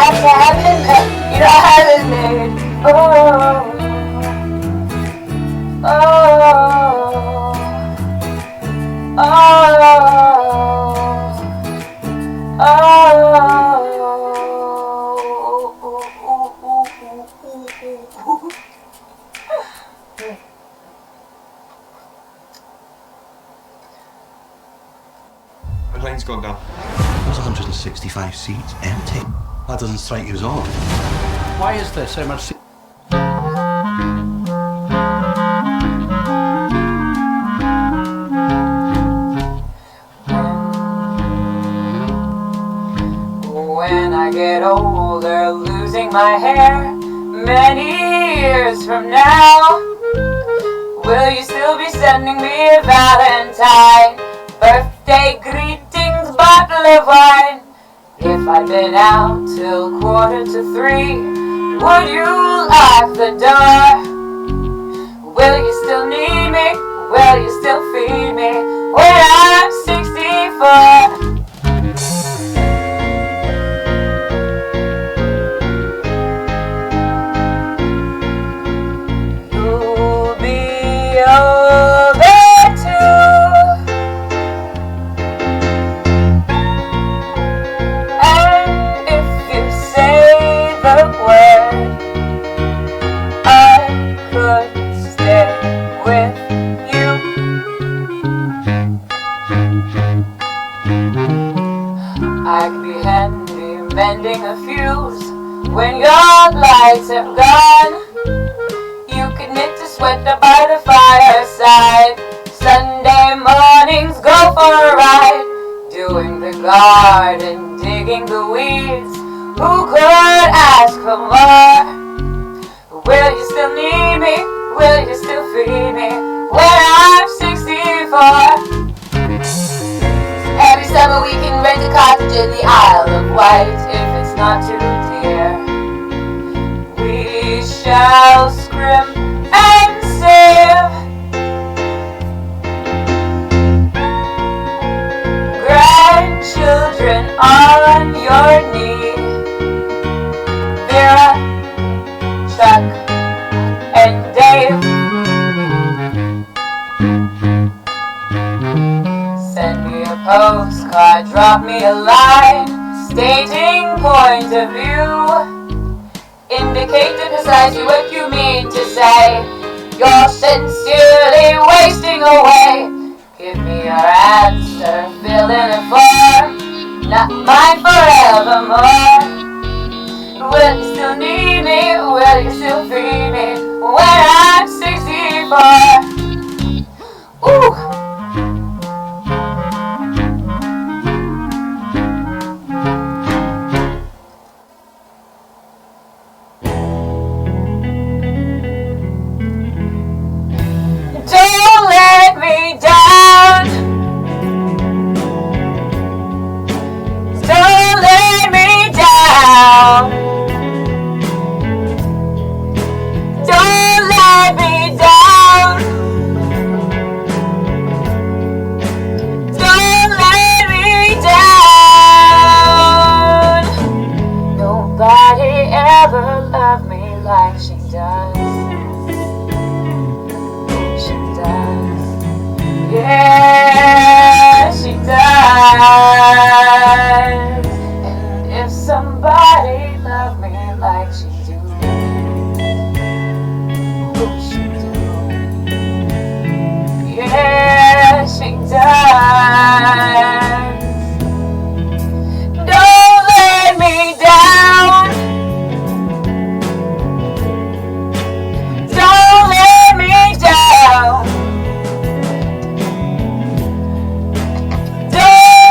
have to have it made. You don't have it made. Oh, oh, oh, The plane's gone down. There's 165 seats empty. That doesn't strike you as odd. Why is there so much? When I get older, losing my hair, many years from now, will you still be sending me a Valentine? Birthday greetings, bottle of wine. If I'd been out till 2:45, would you lock the door? Will you still need me? Will you still feed me when I'm 64? You'll be over too. And if you say the word, I could stay with you. I could be handy mending a fuse when your lights have gone. You could knit a sweater by the fireside. Sunday mornings go for a ride, doing the garden, digging the weeds. Who could ask for more? Will you still need me? Will you still feed me when I'm 64? Every summer we can rent a cottage in the Isle of Wight. If it's not too dear, we shall scrimp and save. Grandchildren on your knee, Vera, Chuck, and Dave. Send me a postcard, drop me a line, stating point of view. Indicate precisely what you mean to say. You're sincerely wasting away. Give me your answer, fill in a form, not mine forevermore. Will you still need me? Will you still feed me when I'm 64? Ooh. Don't let me down. Don't let me down. Don't let me down. Don't let me down. Nobody ever loved me like she does. Yeah, she does. And if somebody loved me like she do, would she do? Yeah, she does. Don't let me down. Don't let me down.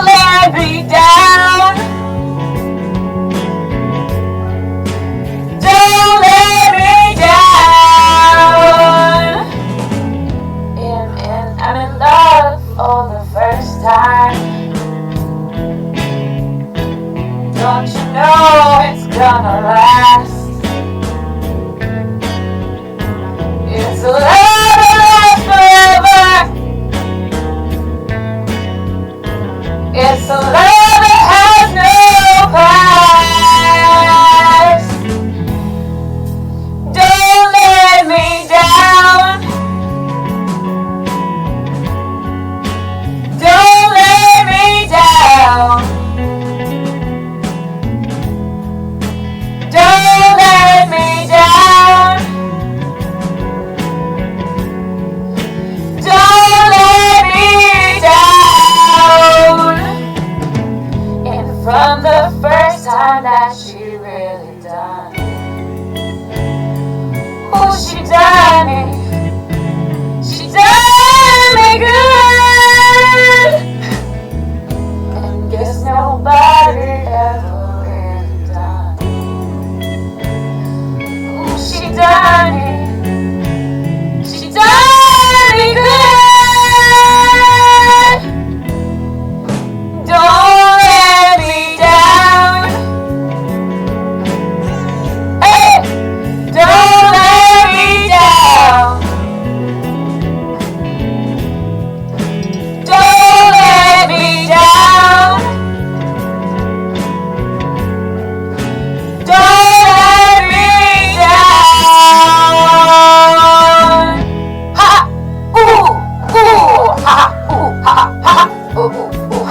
Let me down. Don't let me down. I'm in love for the first time. Don't you know it's gonna last? It's a love that lasts forever. It's a love that has no past.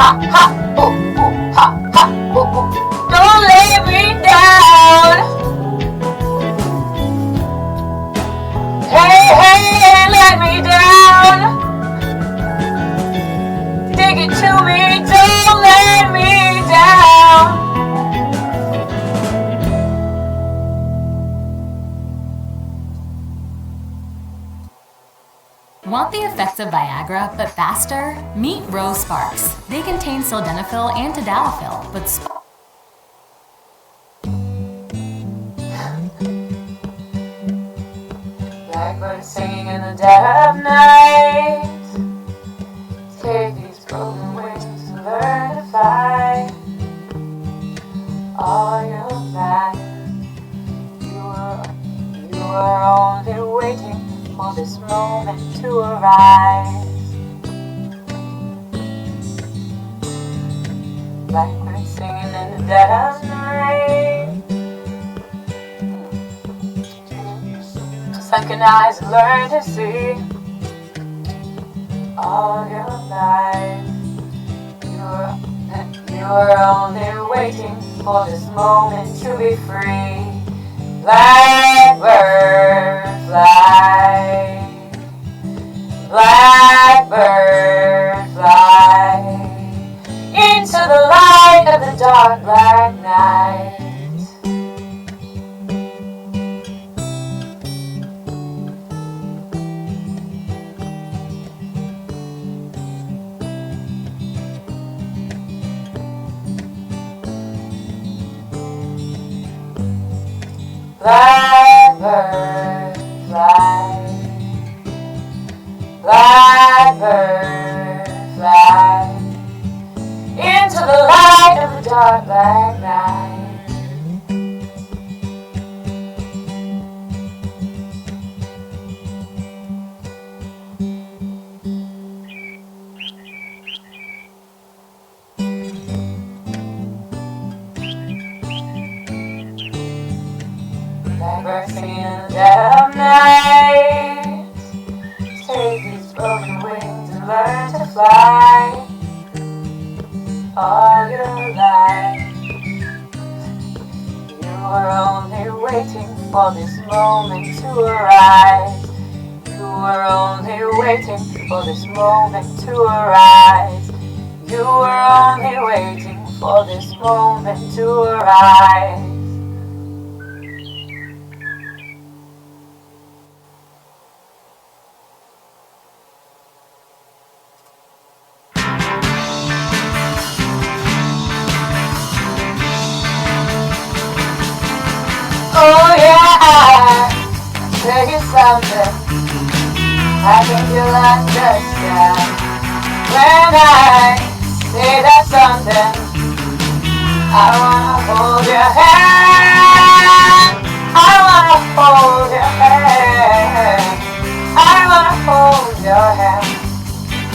ha, ha, ooh, ooh, ha, ha, ooh, ooh. Don't lay me down. Hey, hey, let me down. Dig it to me, don't let me down. Want the effects of Viagra, but faster? Meet Rose Sparks. They contain sildenafil and tadalafil, but Blackbird singing in the dead of night. Take these broken wings and learn to fly. All your life, you were only waiting for this moment to arise. Blackbird singing in the dead of night. Sunken eyes learn to see. All your life, you were only waiting for this moment to be free. Blackbird fly, blackbird fly, into the light of the dark black night. Blackbird fly, blackbird fly, into the light of the dark black night. Blackbird singing in the dead of night. Take these broken wings and learn to fly. All your life, you were only waiting for this moment to arise. You were only waiting for this moment to arise. You were only waiting for this moment to arise. Oh yeah, tell you something I think you'll understand when I say that something. I wanna hold your hand, I wanna hold your hand, I wanna hold your hand.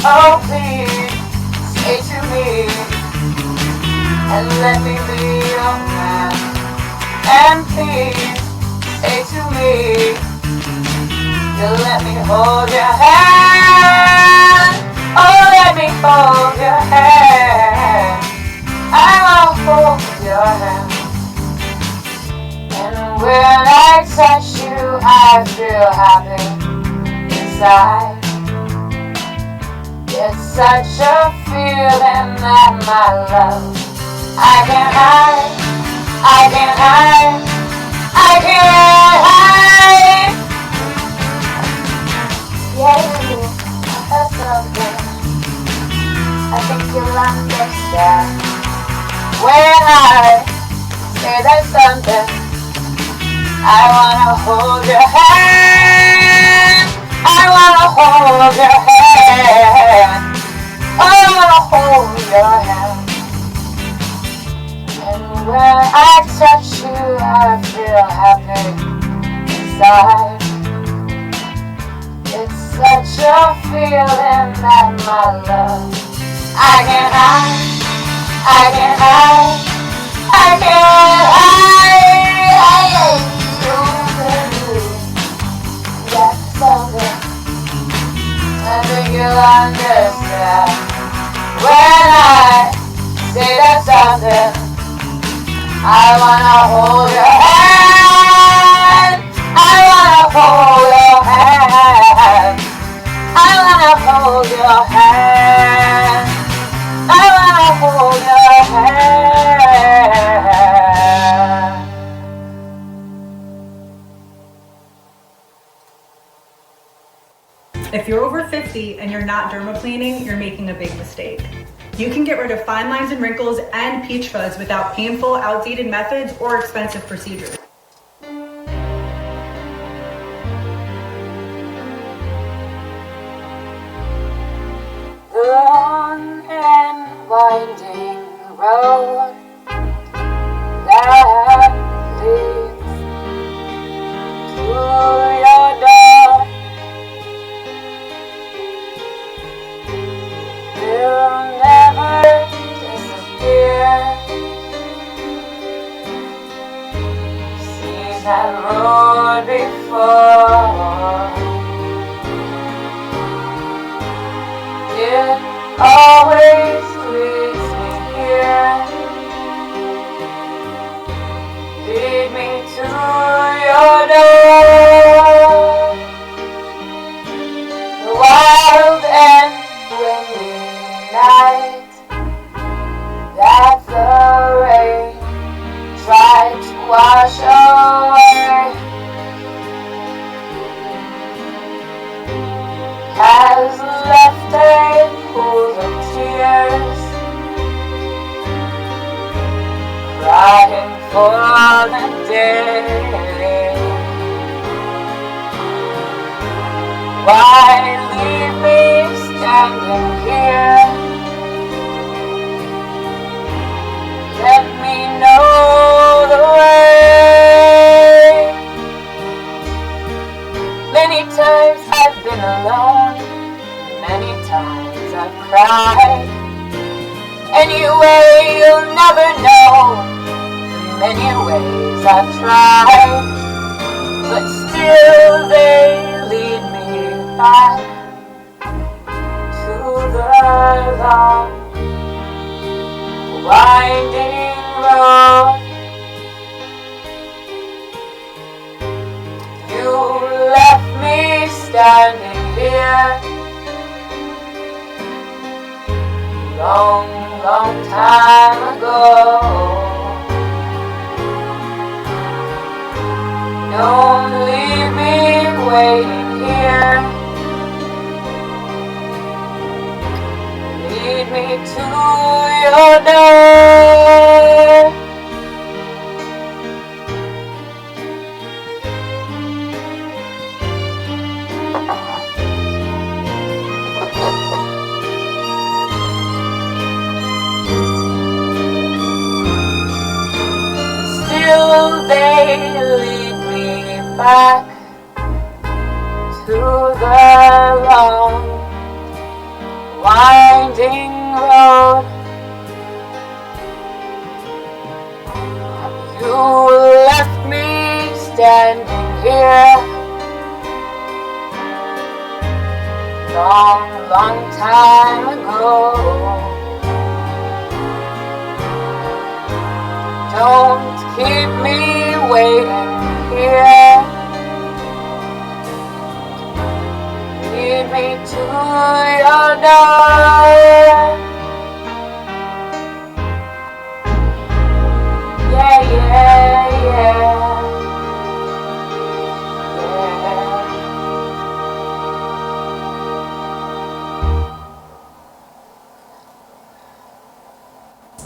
Oh please, say to me, and let me be your man. And please, say to me, you let me hold your hand. Oh, let me hold your hand. I wanna hold your hand. And when I touch you, I feel happy inside. It's such a feeling that my love I can't hide. I can't hide, I can't hide. Yeah, that's something I think you'll understand when I say that something. I wanna hold your hand, I wanna hold your hand, I wanna hold your hand. And when I touch you, I feel happy inside. It's such a feeling that my love I can't hide, I can't hide, I can't hide. That's something I think you'll understand when I standing. I wanna hold your hand. I wanna hold your hand. I wanna hold your hand. I wanna hold your hand. If you're over 50 and you're not dermaplaning, you're making a big mistake. You can get rid of fine lines and wrinkles and peach fuzz without painful, outdated methods or expensive procedures. The long and winding road that leads to your door will never disappear. See that road before. It always leads me here. Lead me to your door. The wild and windy night that the rain tried to wash away has left a pool of tears, crying for the day. Why leave me standing here? Let me know the way. Many times I've been alone, many times I've cried. Anyway, you'll never know. Many ways I've tried, but still they lead me back to the long, winding road. You left me standing here long, long time ago. Don't leave me waiting here. Lead me to your door. Still they lead me back to the long, winding road. You left me standing here long, long time ago. Don't keep me waiting here. Lead me to your door. Yeah, yeah, yeah.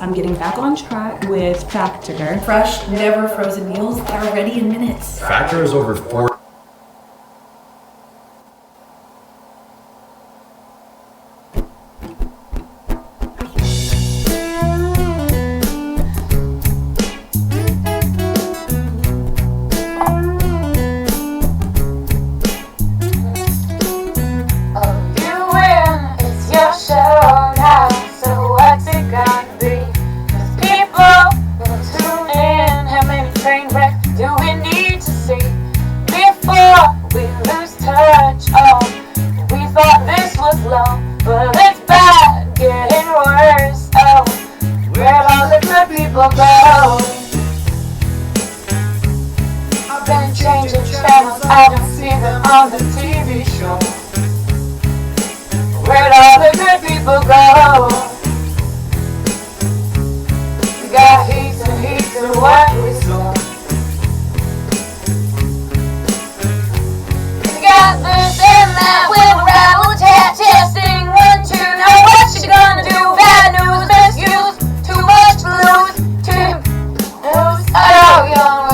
I'm getting back on track with Factor. Fresh, never frozen meals that are ready in minutes. Factor is over 4. Do we need to see? people go. I've been changing channels, I don't see them on the TV show. Where'd all the good people go? We got heaps and heaps of what we saw. We got this and that, we're around testing 1, 2. Now what you gonna do? Bad news, misuse, too much to lose, too news. I know young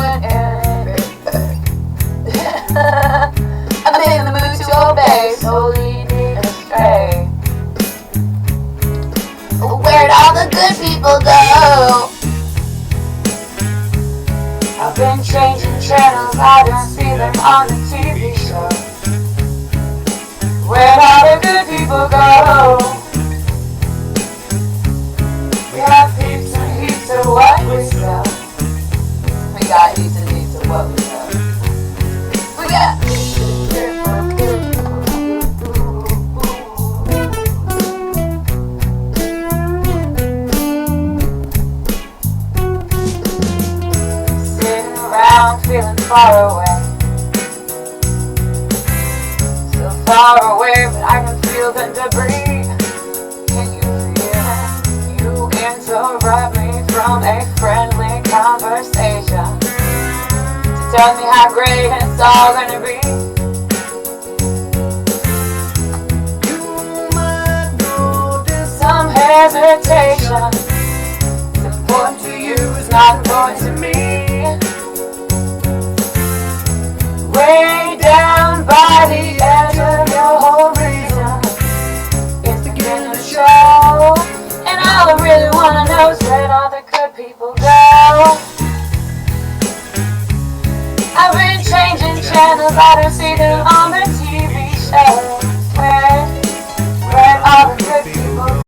I'm in the mood to obey, so lead me astray. Where'd all the good people go? I've been changing channels, I don't see them on the TV show. Where'd all the good people go? We have heaps and heaps of what we sell. We got heaps and heaps of what we sell. We got heaps and heaps of sitting around feeling far away. So far away, but I can feel the debris. Can you feel it? You interrupt me from a friendly conversation to tell me how great it's all gonna be. You might notice some hesitation. It's important to you, it's not important to me. Way down by the edge of your whole reason is to get in the show. And all I really wanna know is where all the good people go. I've been changing channels, I don't see them on the TV show. Where all the good people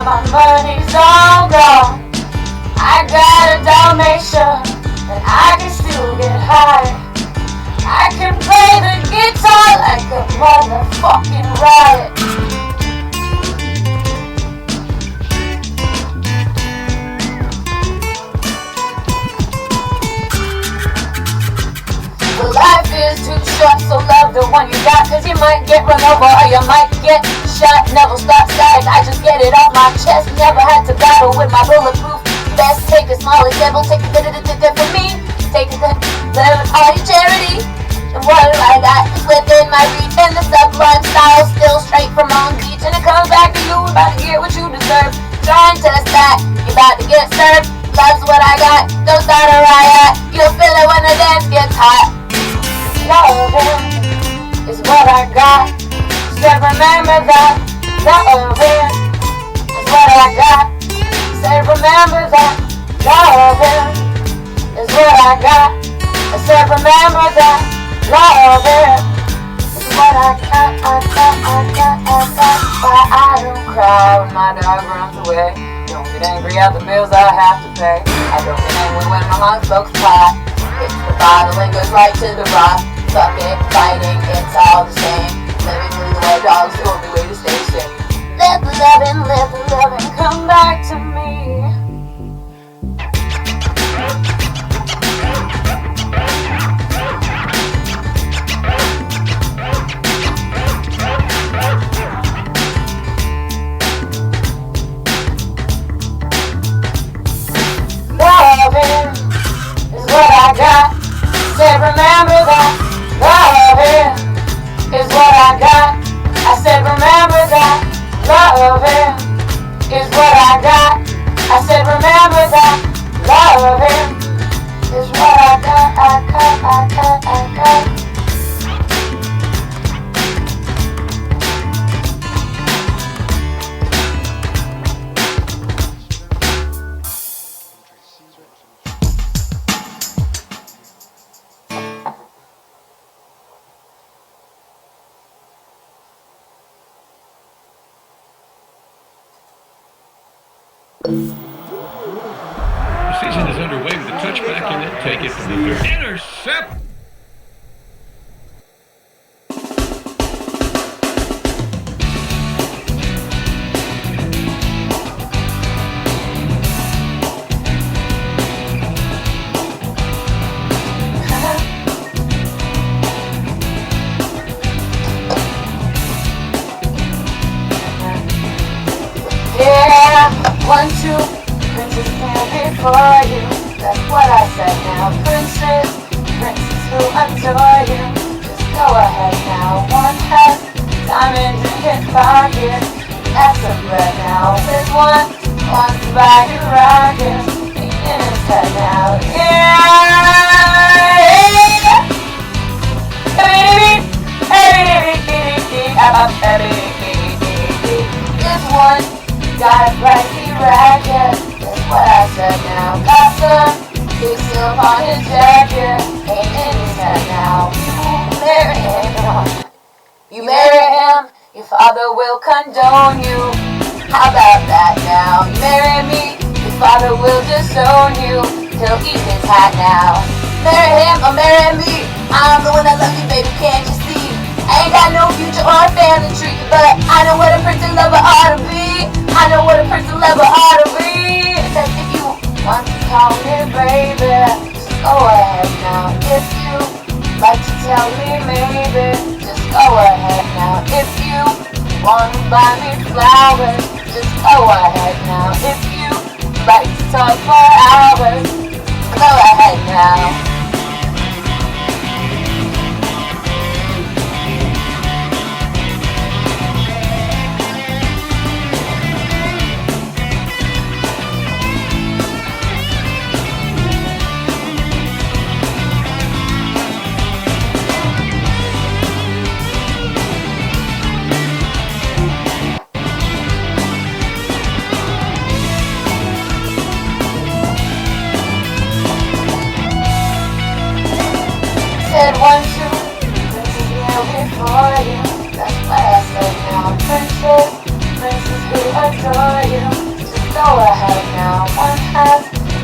My money's all gone. I got a Dalmatian, and I can still get high. I can play the guitar like a motherfucking riot. Well, life is too short, so love the one you got, cause you might get run over or you might get shot. Never stop static, I just get it off my chest. Never had to battle with my bulletproof vest. Take a small example, take a for me. Take a all your charity. And what do I got? It's within my reach, and the sublime style still straight from Long Beach. And it comes back to you, about to get what you deserve. Try and test that, you about to get served. Love's what I got, don't start a riot. You'll feel it when the dance gets hot. Loving is what I got. Said remember that. Loving is what I got. Said remember that. Loving is what I got. I said remember that. Loving is what I got. Why I don't cry when my dog runs away. Don't get angry at the bills I have to pay. I don't get angry when my mom smokes pot. Hits the bottle and goes right to the rock. Fuck it, fighting, it's all the same. Living with the dog's the only way to stay safe. Let the loving come back to me. Loving is what I got. Said remember that. Loving is what I got. I said remember that. Loving is what I got. I said remember that. Loving is what I got. I got. The season is underway with a touchback and then take it from the third. Intercept! Yeah, 1, 2, princess stand before you. That's what I said now. Princess who adore you. Just go ahead now. One has diamond in his pocket. That's a bread now. With one wants to buy you rockets. In his head now. This one got a pricey racket. That's what I said now. Got some big silk on his jacket. Ain't in his head now. You marry him. You marry him, your father will condone you. How about that now? You marry me, your father will disown you. He'll eat his hat now. Marry him or marry me. I'm the one that loves you, baby, can't you see? I ain't got no future or a family tree, but I know what a person lover ought to be. I know what a person lover ought to be. Because if you want to call me baby, just go ahead now. If you like to tell me maybe, just go ahead now. If you want to buy me flowers, just go ahead now. If you like to talk for hours, go ahead now.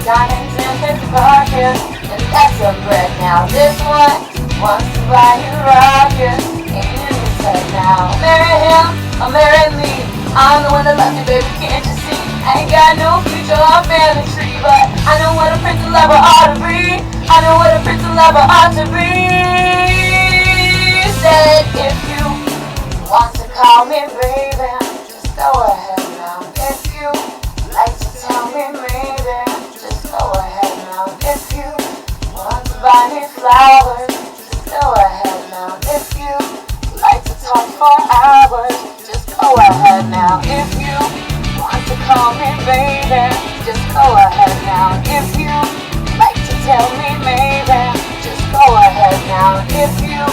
diamonds in his pocket, and that's a bread now. This one wants to buy you rockets, and you said now, marry him or marry me. I'm the one that loves you, baby, can't you see? I ain't got no future or family tree, but I know what a prince and lover ought to be. I know what a prince and lover ought to be. Said if you want to call me baby, just go ahead now. If you like to tell me maybe, just go ahead now. If you want to buy me flowers, just go ahead now. If you like to talk for hours, just go ahead now. If you want to call me baby, just go ahead now. If you like to tell me maybe, just go ahead now. If you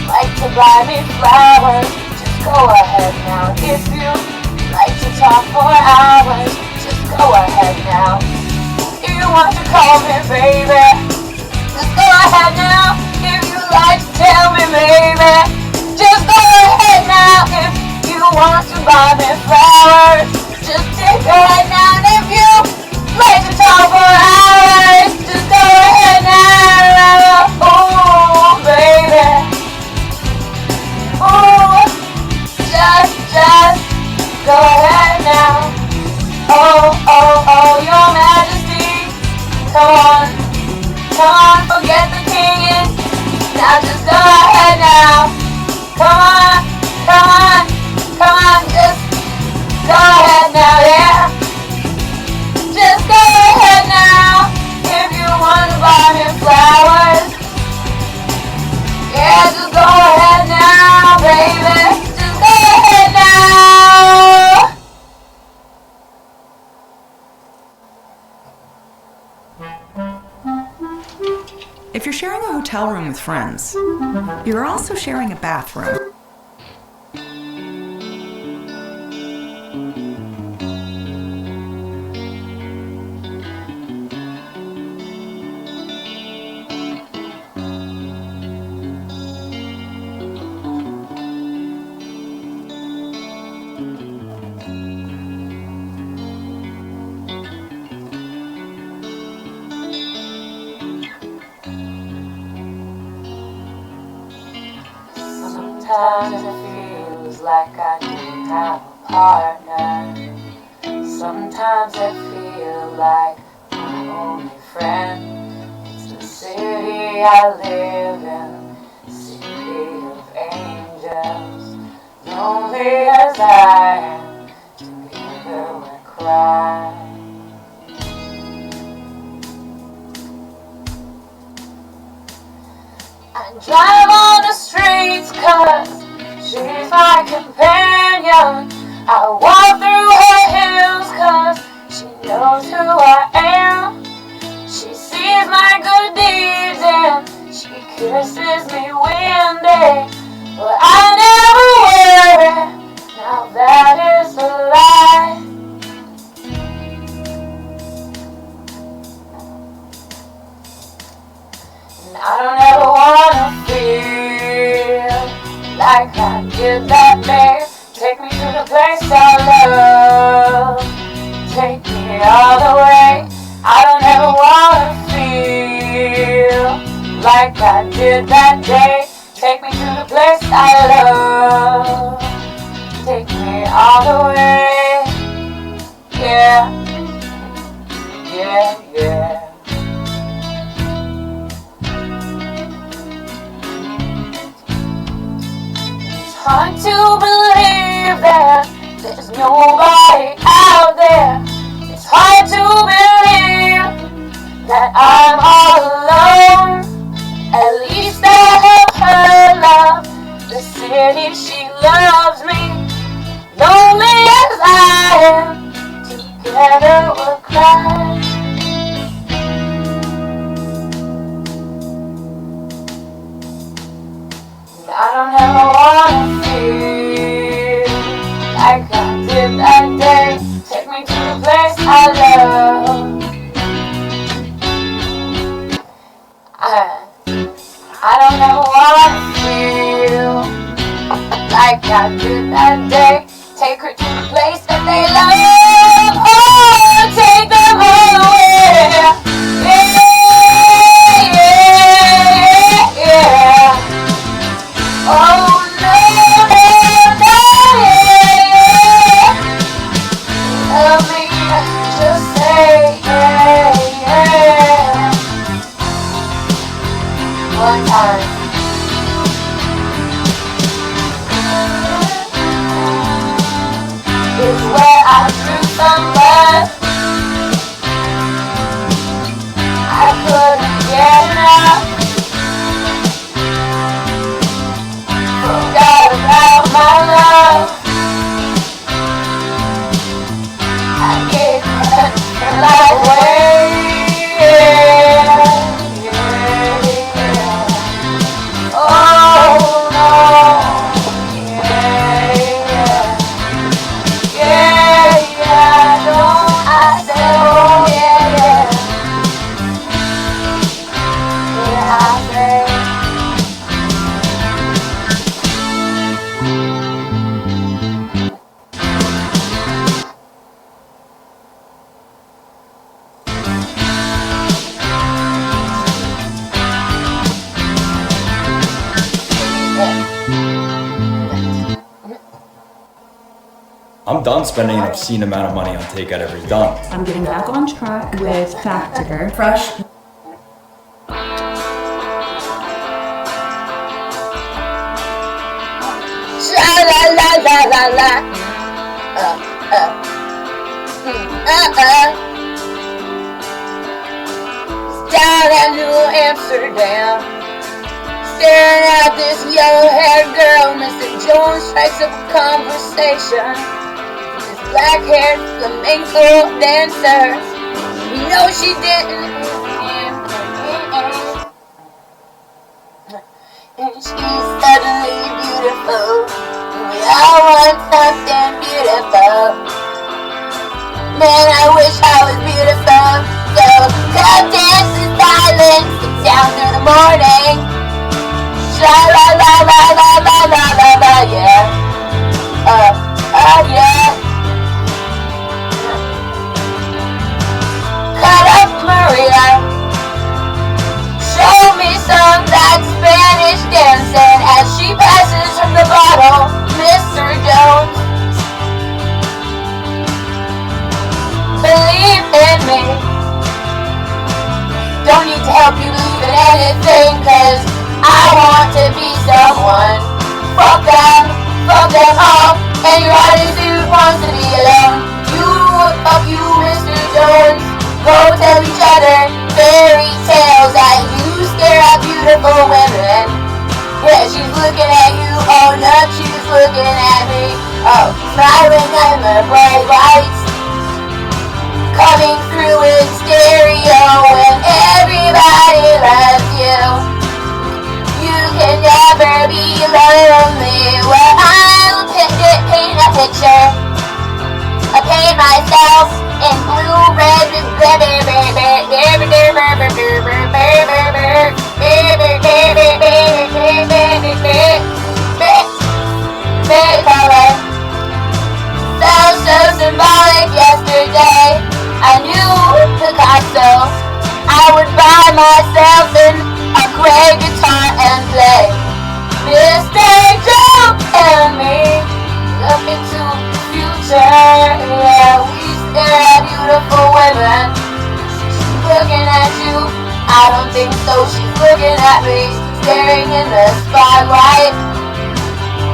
like to buy me flowers, just go ahead now. If you like to talk for hours, just go ahead now. If you want to call me baby, just go ahead now. If you like to tell me maybe, just go ahead now. If you want to buy me flowers, just take ahead now. And if you like to talk for hours, just go ahead now. Oh baby, oh just go ahead now. Oh, your majesty, come on, forget the king. Now just go ahead now. Come on, just go ahead now, yeah. Just go ahead now. If you want to buy me flowers, yeah, just go ahead now, baby. Just go ahead now. If you're sharing a hotel room with friends, you're also sharing a bathroom. Sometimes it feels like I don't have a partner. Sometimes I feel like my only friend. It's the city I live in, city of angels. Lonely as I am, together we cry. I drive on the streets 'cause she's my companion. I walk through her hills 'cause she knows who I am. She sees my good deeds and she kisses me windy, but I never worry, now that is a lie. And I don't ever wanna feel like I did that day. Take me to the place I love, take me all the way. I don't ever wanna feel like I did that day. Take me to the place I love, take me all the way. Yeah, yeah, yeah. It's hard to believe that there's nobody out there. It's hard to believe that I'm all alone. At least I have her love, the city she loves me. Lonely as I am, together we'll cry. And I don't ever wanna feel like I did that day. Take me to the place I love. I don't ever wanna feel like I did that day. Take her to the place that they love. Oh, take them all away. time. It's where I drew some blood. I couldn't get enough. Forgot about my love. I gave my life away. Oh no. I'm done spending an obscene amount of money on takeout every done. I'm getting back on track with Factor. Fresh. Sha-la-la-la-la-la. Down at New Amsterdam, staring at this yellow-haired girl. Mr. Jones strikes up a conversation. This black-haired flamenco dancer. You know she didn't. And she's suddenly beautiful. We all want something beautiful. Man, I wish I was beautiful. So come dance in silence. It's down through the morning. Sha-la-la-la-la-la-la-la-la, yeah. Yeah. Cut up Maria. Show me some of that Spanish dancing as she passes from the bottle, Mr. Jones. Believe in me. Don't need to help you believe in anything, cause I want to be someone. Fuck them all. And your attitude wants to be alone. Fuck you, Mr. Jones. Go tell each other fairy tales that you stare at beautiful women. Yeah, she's looking at you. Oh no, she's looking at me. Oh, smiling at the bright lights coming through in stereo, and everybody loves you. You can never be lonely. Well, I'll paint a picture. I paint myself in blue, red, color. So symbolic yesterday. I knew Picasso. I would buy myself a gray guitar and play Mr. Joe and me. Look into the future. Yeah, we stare at beautiful women. She's looking at you. I don't think so. She's looking at me, staring in the spotlight.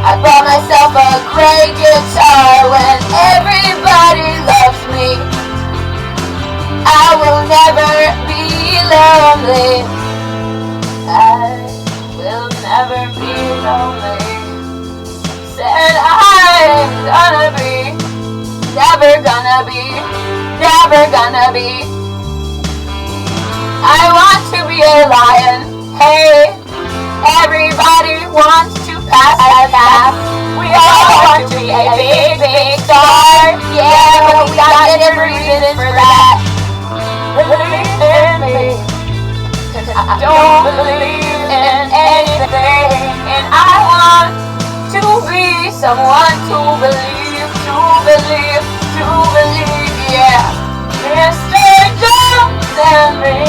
I bought myself a gray guitar when everybody loves me. I will never be lonely. I will never be lonely. Said I'm gonna be, never gonna be, never gonna be. I want to be a lion. Hey, everybody wants to pass. We all want to be a big star. Yeah, but we got different reasons for that. Believe in me, 'cause I don't believe in anything, and I want to be someone to believe, yeah. Mr. Jones and me,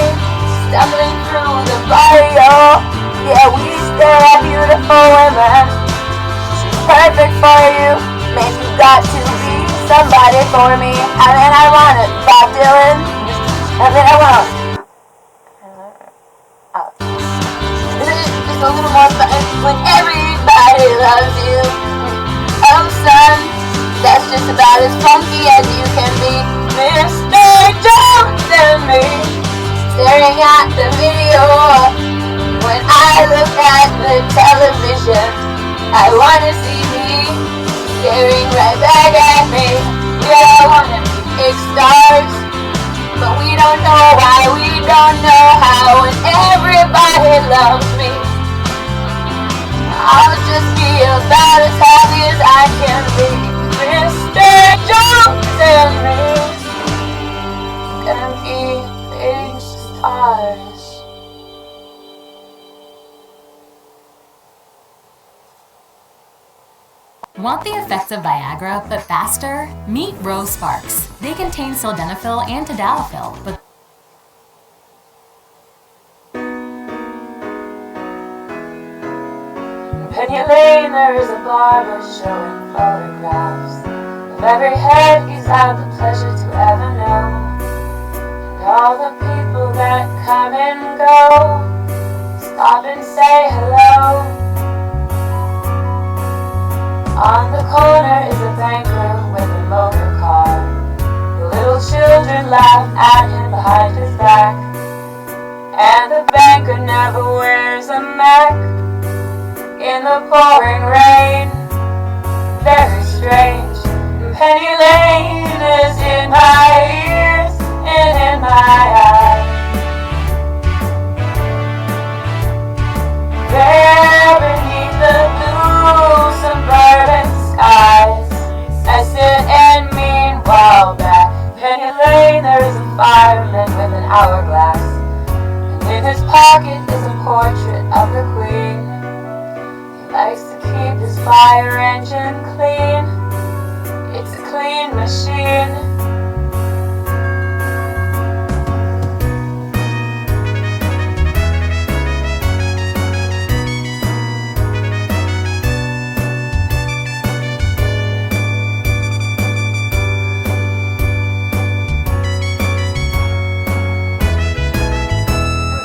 stumbling through the barrio. Yeah, we stare at beautiful women. She's perfect for you, man, you got to be somebody for me. And then I want it, Bob Dylan. And then I want about as funky as you can be. Mr. Jones and me, staring at the video. When I look at the television, I wanna see me staring right back at me. We all wanna be big stars, but we don't know why, we don't know how. And everybody loves me. I'll just be about as happy as I can be. Mr. Jones and me, gonna be big stars. Want the effects of Viagra, but faster? Meet Rose Sparks. They contain sildenafil and tadalafil, but Penny Lane, there is a barber showing photographs of every head he's had the pleasure to ever know, and all the people that come and go, stop and say hello. On the corner is a banker with a motor car. The little children laugh at him behind his back, and the banker never wears a Mac. In the pouring rain, very strange. Penny Lane is in my ears and in my eyes. There beneath the blue suburban skies, I sit and meanwhile back Penny Lane, there is a fireman with an hourglass, and in his pocket is a portrait of the Queen. Likes to keep his fire engine clean. It's a clean machine.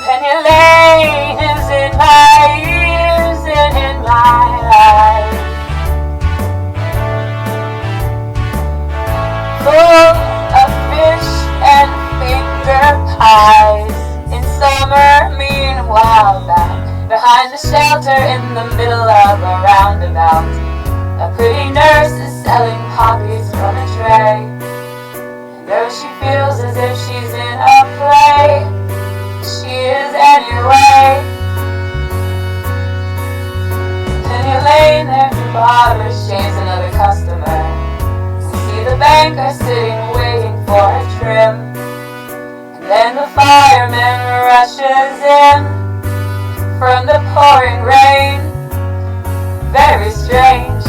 Penny Lane is in my ears and in my eyes, full of fish and finger pies. In summer, meanwhile, back behind the shelter in the middle of a roundabout, a pretty nurse is selling poppies from a tray, and though she feels as if she's in a play, she is anyway. Penny Lane, there's a barber shaves another customer. We see the banker sitting waiting for a trim, and then the fireman rushes in from the pouring rain. Very strange.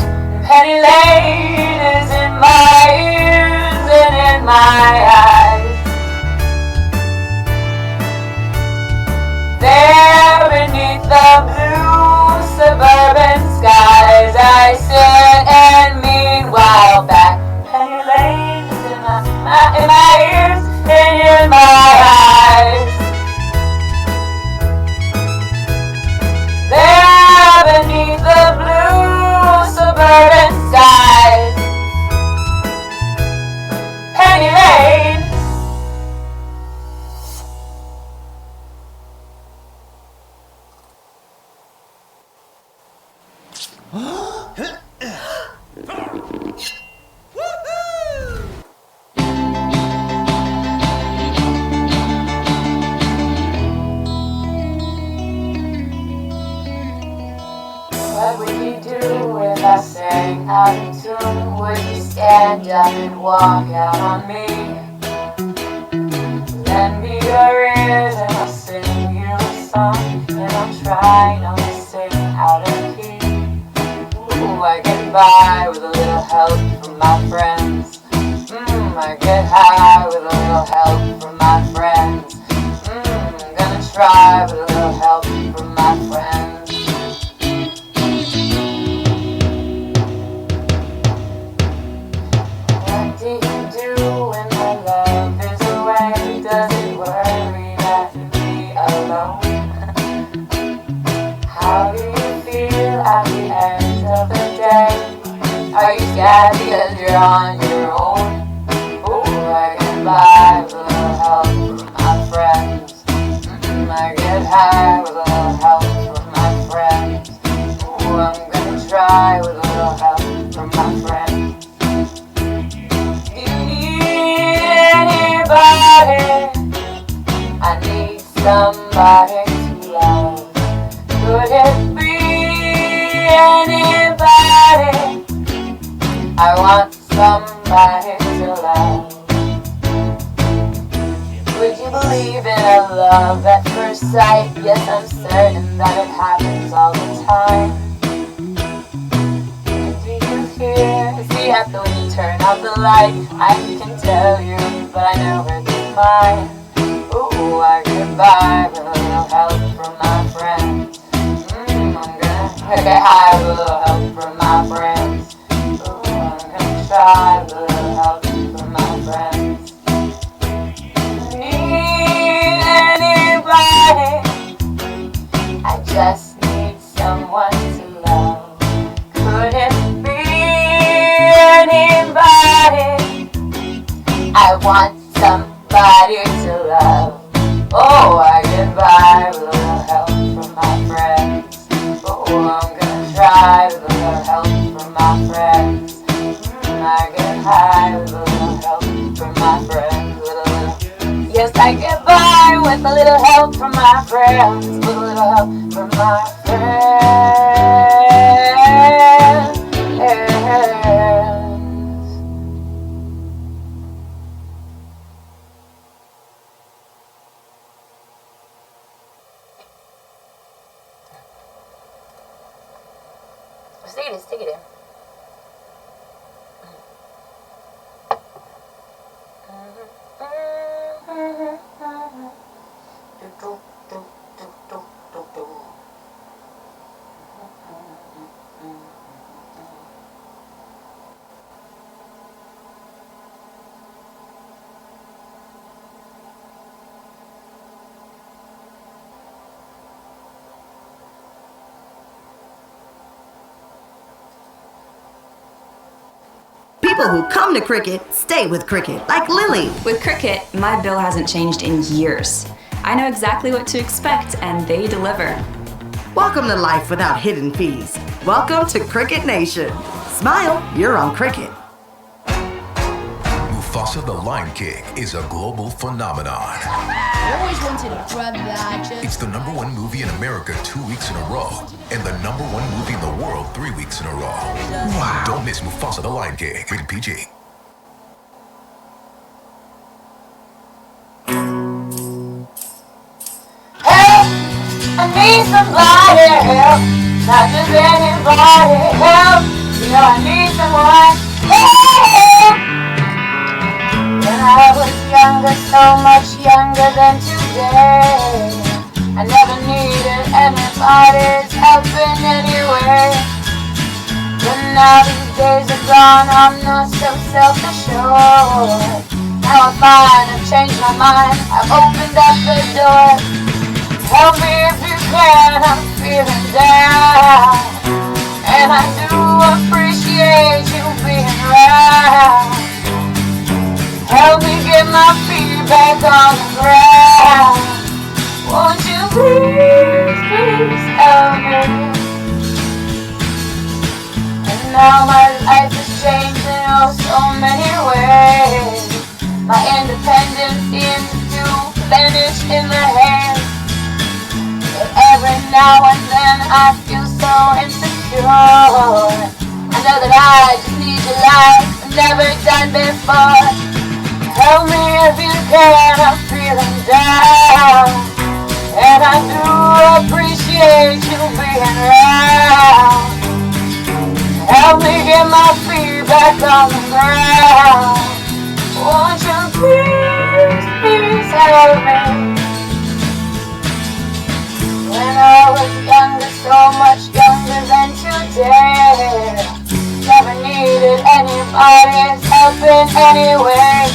Penny Lane is in my ears and in my eyes. There beneath the blue suburban skies, I sit and meanwhile back Penny Lane is in my ears and in my eyes. There beneath the blue suburban skies, Penny Lane. What would you do if I sang out of tune? Would you stand up and walk out on me? Lend me your ears and I'll sing you a song, and I'll try not to sing out of key. Ooh, I get by with a little help from my friends. I get high with a little help from my friends. I'm gonna try with a little help from my friends. What do you do when my love is away? Does it worry that you'll be alone? How do you feel at the end of the day? Are you sad because you're on your by with a little help from my friends. Do you need anybody? I need somebody to love. Could it be anybody? I want somebody to love. Would you believe in a love at first sight? Yes, I'm certain that it happens all the time. Do you hear? See, after when you turn out the light, I can tell you, but I know it's mine. Ooh, I get by with a little help from my friends. I'm gonna get high with a little help from my friends. Ooh, I'm gonna try with a little help from my friends. Need anybody? I just need someone to love. Could it be anybody? I want somebody to love. Oh, I get by with a little help from my friends. Oh, I'm gonna try with a little help from my friends. I get high with a little help from my friends. Yes, I get by with a little help from my friends. With a little help from my friends. Stick it in. People who come to Cricket stay with Cricket, like Lily. With Cricket, my bill hasn't changed in years. I know exactly what to expect, and they deliver. Welcome to life without hidden fees. Welcome to Cricket Nation. Smile, you're on Cricket. Mufasa the Lion King is a global phenomenon. I always wanted a brother. It's the #1 movie in America 2 weeks in a row, and the #1 movie in the world 3 weeks in a row. Wow. Don't miss Mufasa the Lion King. Rated PG. Help! I need somebody help. Not just anybody help. You know I need someone help. When I was younger, so much younger than today, I never needed anybody's help in any way. But now these days are gone, I'm not so self-assured. Now I find I've changed my mind, I've opened up the door. Help me if you can, I'm feeling down. And I do appreciate you being around. Help me get my feet back on the ground. Won't you please, please help me? And now my life has changed in oh so many ways. My independence seems to vanish in the haze. But every now and then I feel so insecure. I know that I just need your life, I've never done before. Help me if you can, I'm feeling down. And I do appreciate you being around. Help me get my feet back on the ground. Won't you please, please help me? When I was younger, so much younger than today, never needed anybody's help in any way.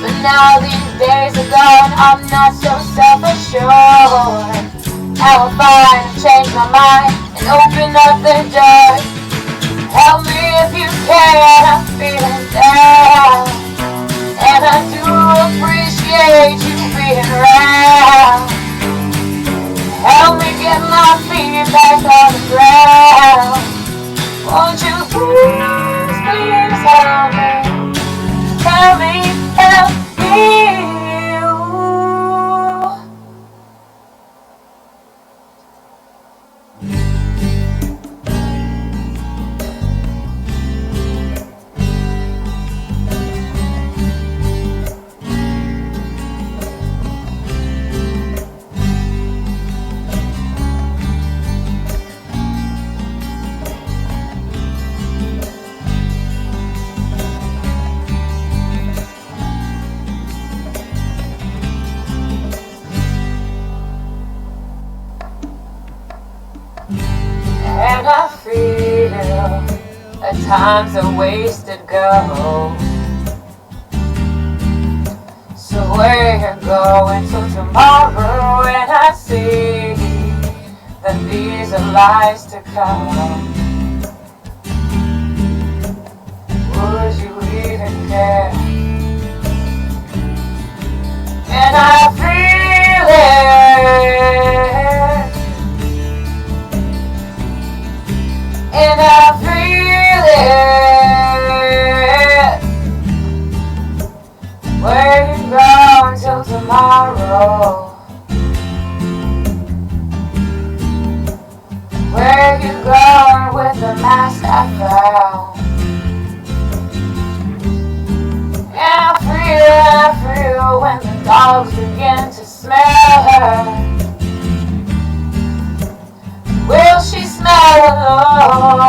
But now these days are gone, I'm not so self-assured. Now I'm fine, change my mind and open up the door. Help me if you can, I'm feeling down. And I do appreciate you being around. Help me get my feet back on the ground. Won't you please, please help me? Help me, help you. And I feel at times a wasted go. So where you're going till tomorrow, and I see that these are lies to come. Would you even care? And I feel it. And I feel it. Where you go until tomorrow? Where you going with the mask I found? And I feel when the dogs begin to smell her. Will she smell alone?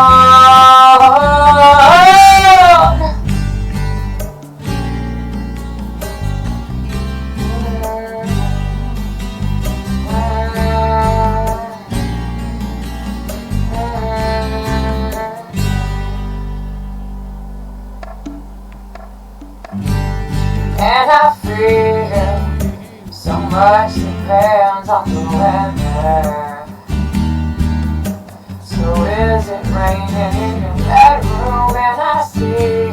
And I feel so much depends on the weather. So is it raining in your bedroom? And I see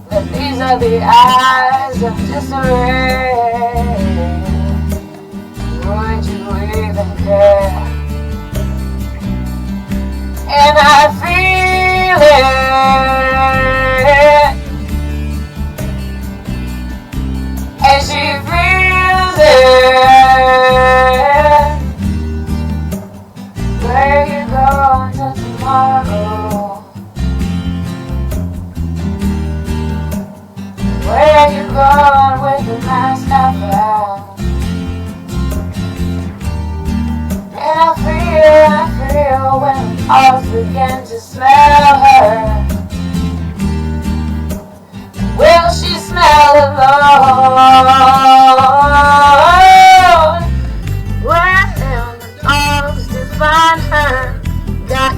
that these are the eyes of disarray. Would you even care? And I feel it. And she feels it. Where you go until tomorrow? Where you going with the mask I found? And I feel when the dogs begin to smell her. Will she smell alone? When the dogs do find her, got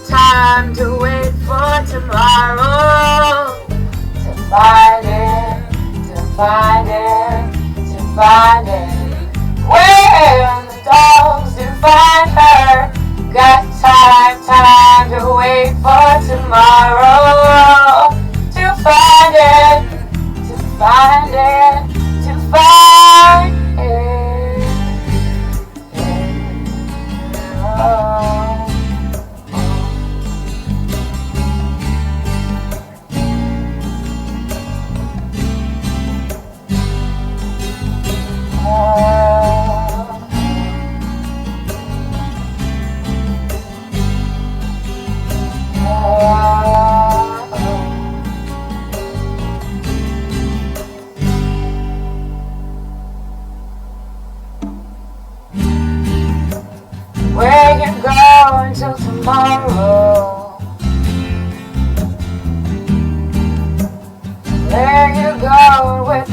time to wait for tomorrow. To find it. When the dogs do find her, got time to wait for tomorrow. To find it, to find it, to find it. Oh. Where you going till tomorrow? Where you going with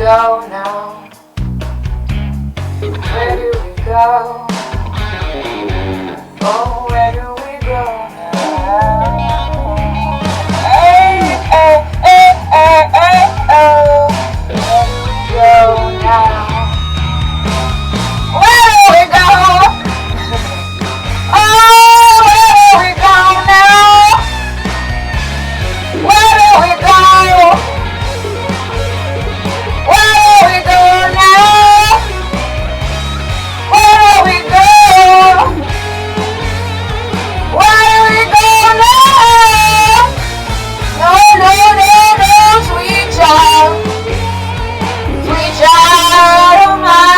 go now? Where do we go? Oh, where do we go now? Hey, hey, hey, hey, hey, oh. Where do we go now? Where do we go? Oh, where do we go now? Where do we go? Where do we go now? Where do we go? Where do we go now? No, no, no, no, sweet child. Sweet child of mine.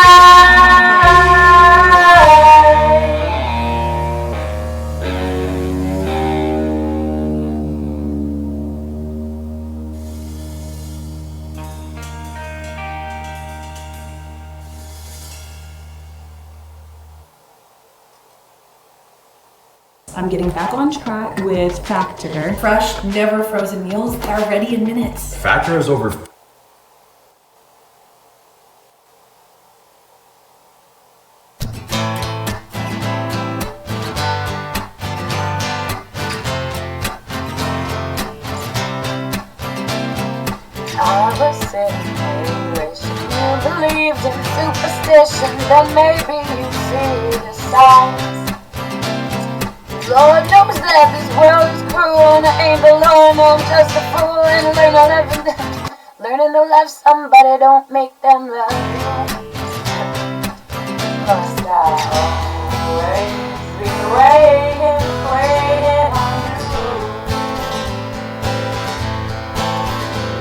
I'm getting back on track with Factor. Fresh, never frozen meals that are ready in minutes. Factor is over. I was sitting here wishing you believed in superstition. Then maybe you see the signs. Lord knows that this world is cruel, and I ain't the Lord, no, I'm just a fool. And learning to love somebody don't make them love you. Must I always be waiting, waiting on you?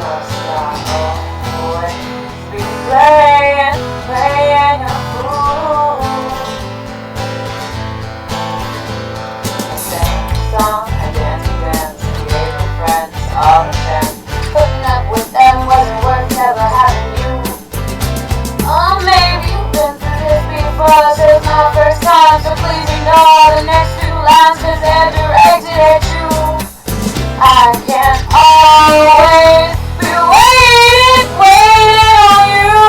Must I always be playing, playing a fool? I danced, gave her friends all the chance. Putting up with them wasn't worth never having you. Oh, maybe you've been through this before. This is my first time, so please ignore the next few lines, 'cause they're directed at you. I can't always be waiting, waiting on you.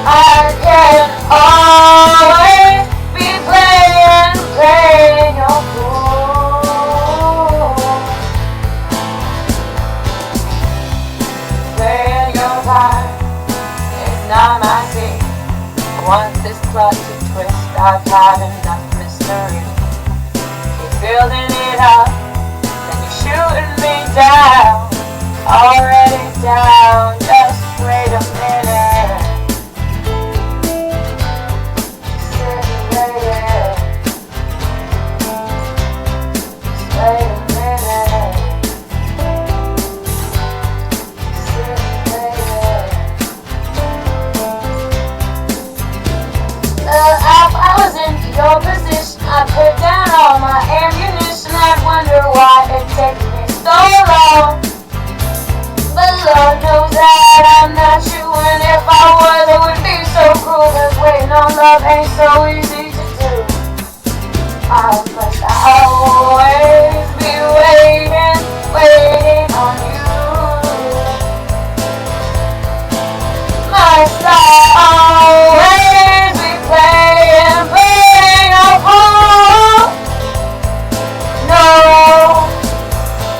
I can't always be playing, playing your fool. Playing your part is not my thing. I want this plot to twist. I've had enough mystery. Keep building it up, then you're shooting me down. Already down, just wait a minute. If I was in your position, I'd put down all my ammunition. I'd wonder why it takes me so long. But Lord knows that I'm not you, and if I was, it would be so cruel. 'Cause waiting on love ain't so easy to do. I must always be waiting, waiting on you. Must I always be playing, playing a fool? No,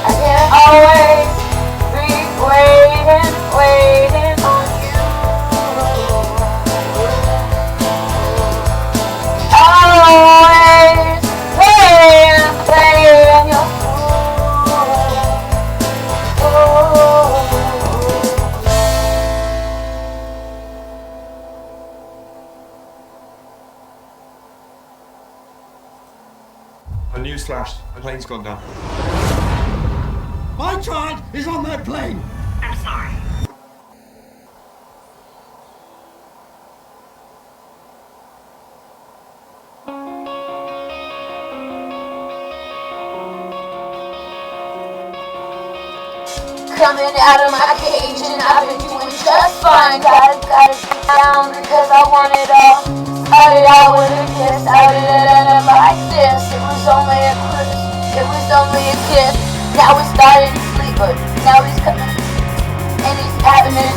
I can't always be waiting, waiting on you. Always playing, playing your A newsflash, the plane's gone down. My child is on that plane! I'm sorry. coming out of my cage, and I've been doing just fine. Gotta sit down because I want it all. Started out with a kiss, how did it end up like this? It was only a kiss, it was only a kiss. Now we're starting to sleep, but now he's coming. happening.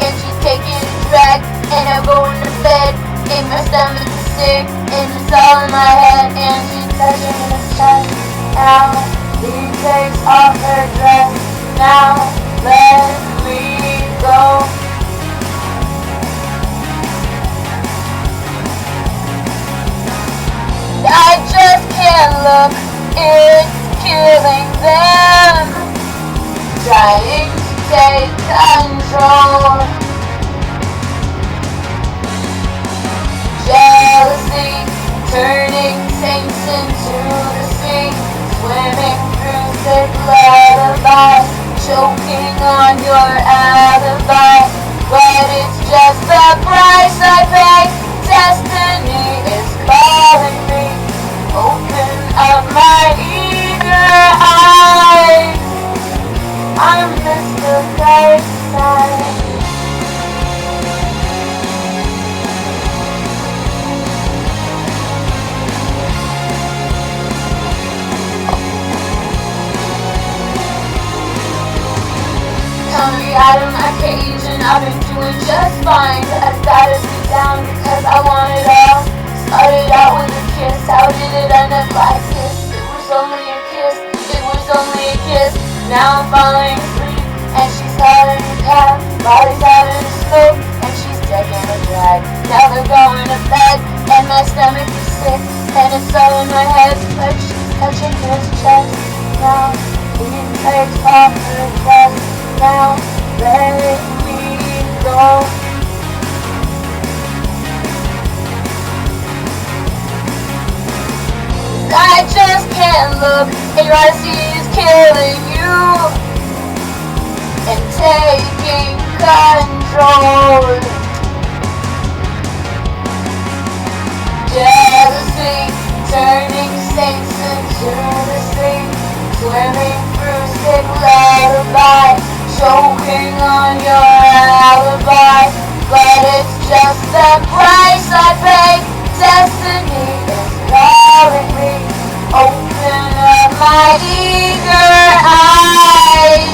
And she's taking a drag, and I'm going to bed. And my stomach is sick, and it's all in my head. And she's touching his chest. Now he takes off her dress. Now let me go. I just can't look, it's killing them. Trying to take control. Jealousy, turning saints into the sea. Swimming through sick lullabies, choking on your alibi. But it's just the price I pay. Destiny is calling me. Open up my eager eyes. I miss the bright side. Hungry out of my cage and I've been doing just fine. But I gotta sit down because I want it all. Started out with a kiss, how did it end up like this? It was only a kiss, it was only a kiss. Now I'm falling asleep and she's having a cab. Body's having a smoke and she's taking a drag. Now they're going to bed and my stomach is sick and it's all in my head. But she's touching his chest. Now he takes off her dress. Now let me go. I just can't look. Ennyarodasi is killing you and taking control. Jealousy, turning saints into the sea. Swimming through sick lullaby, choking on your alibi. But it's just the price I pay. Destiny is calling me. Open up my eager eyes.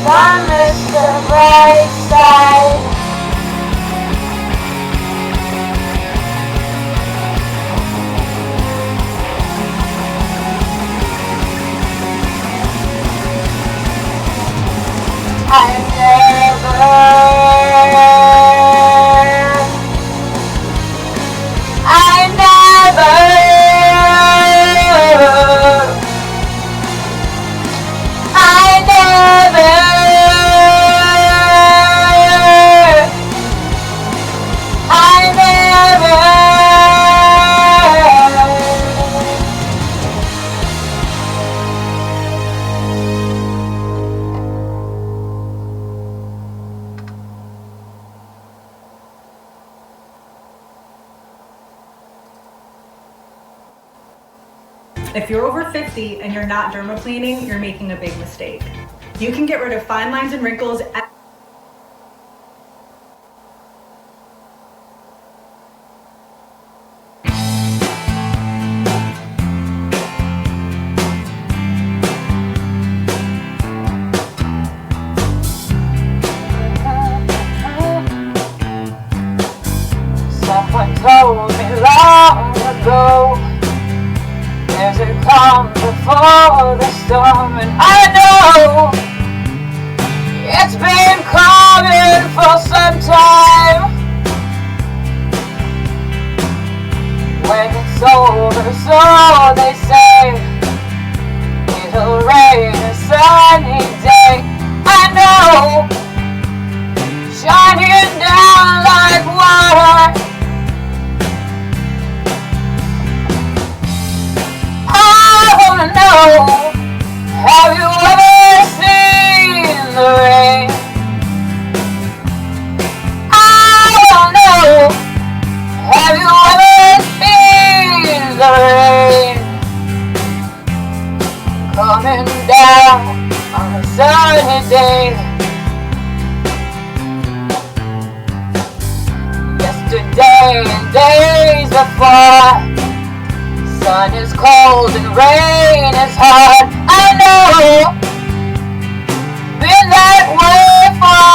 I miss the bright side. If you're over 50 and you're not dermaplaning, you're making a big mistake. You can get rid of fine lines and wrinkles Someone told me long ago, there's a calm before the storm, and I know it's been coming for some time. When it's over, so they say, it'll rain a sunny day. I know, shining down like water. Know, have you ever seen the rain? I don't know, have you ever seen the rain coming down on a sunny day? Yesterday and days before, sun is cold and rain is hard. I know, been that way for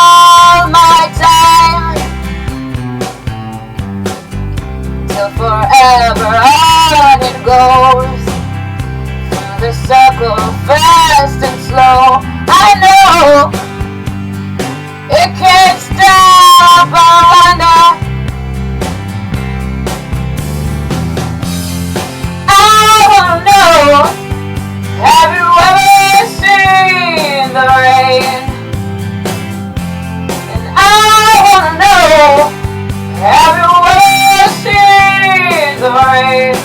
we circle fast and slow. I know it can't stop. I wonder. I wanna know, have you ever seen the rain? And I wanna know, have you ever seen the rain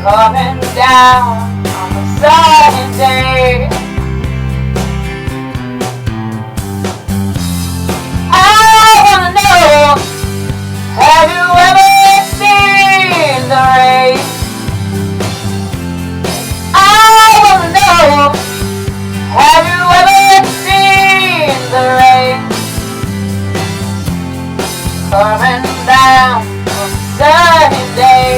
coming down on a sunny day? I wanna know, have you ever seen the rain? I wanna know, have you ever seen the rain coming down on a sunny day?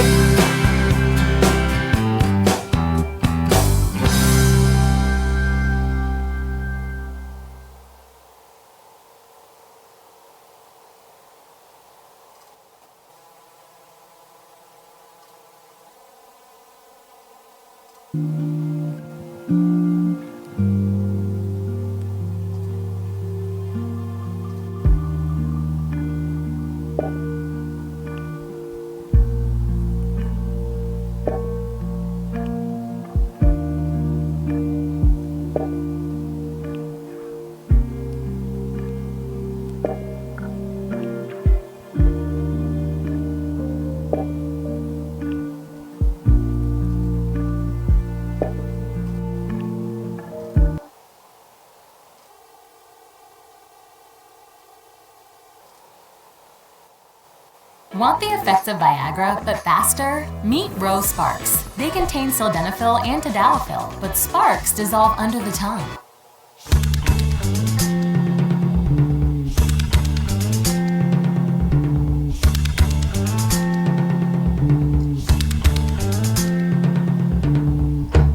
Want the effects of Viagra, but faster? Meet Rose Sparks. They contain sildenafil and tadalafil, but sparks dissolve under the tongue.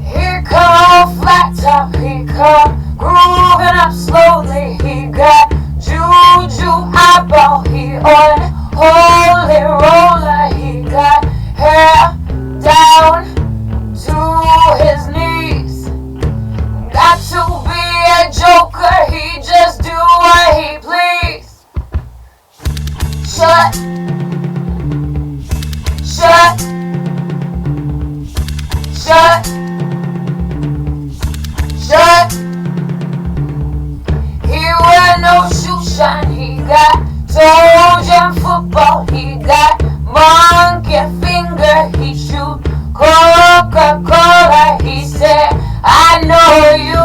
He come flat top, he come grooving up slowly. He got juju eyeball, he on holy roller. He got hair down to his knees. Got to be a joker, he just do what he please. Shut, shut, shut, shut. He wear no shoe shine, he got Trojan football, he got monkey finger, he shoot Coca-Cola. He said, I know you,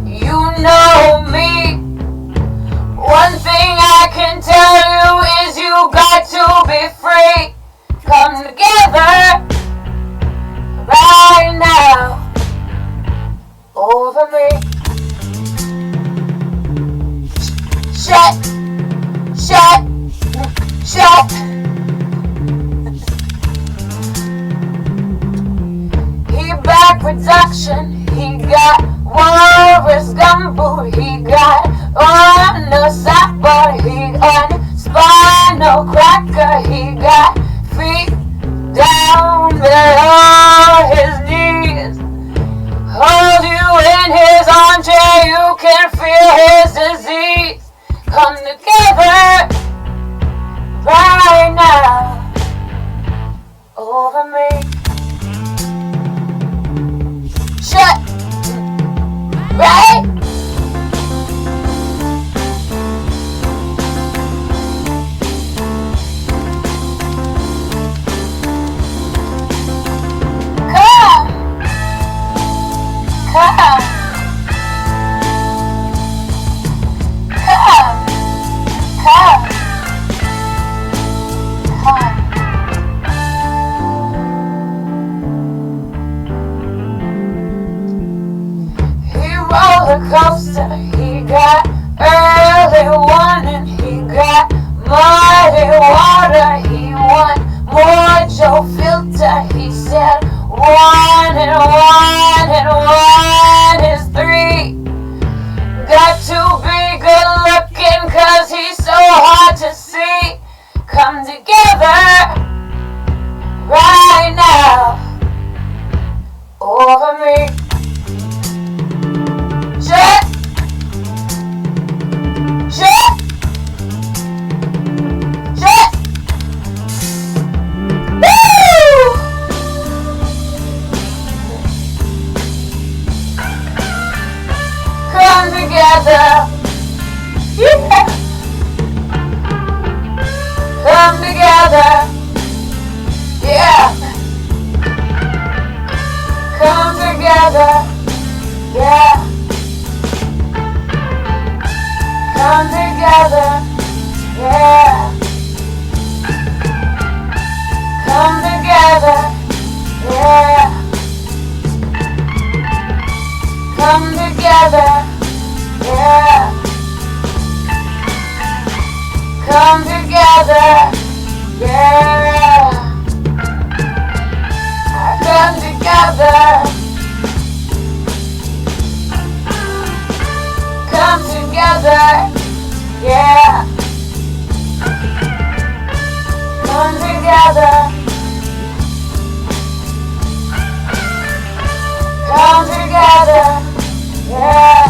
you know me. One thing I can tell you is you got to be free. Come together right now over me. Shut, shut, shut. He back production, he got walrus gumbo, he got on the softball, he on spinal cracker, he got feet down below his knees. Hold you in his armchair, you can feel his disease. Come together right now over me. Shut, right? Come, come, come, come, come. Roller coaster, he got early warning, he got muddy water, he want more Joe filter. He said 1 and 1 and 1 is 3. Got to be good looking cause he's so hard to see. Come together right now together, yeah. Come together, yeah. Come together, yeah. Come together, yeah. Come together, yeah. Come together. Come together, yeah. Come together. Come together, yeah.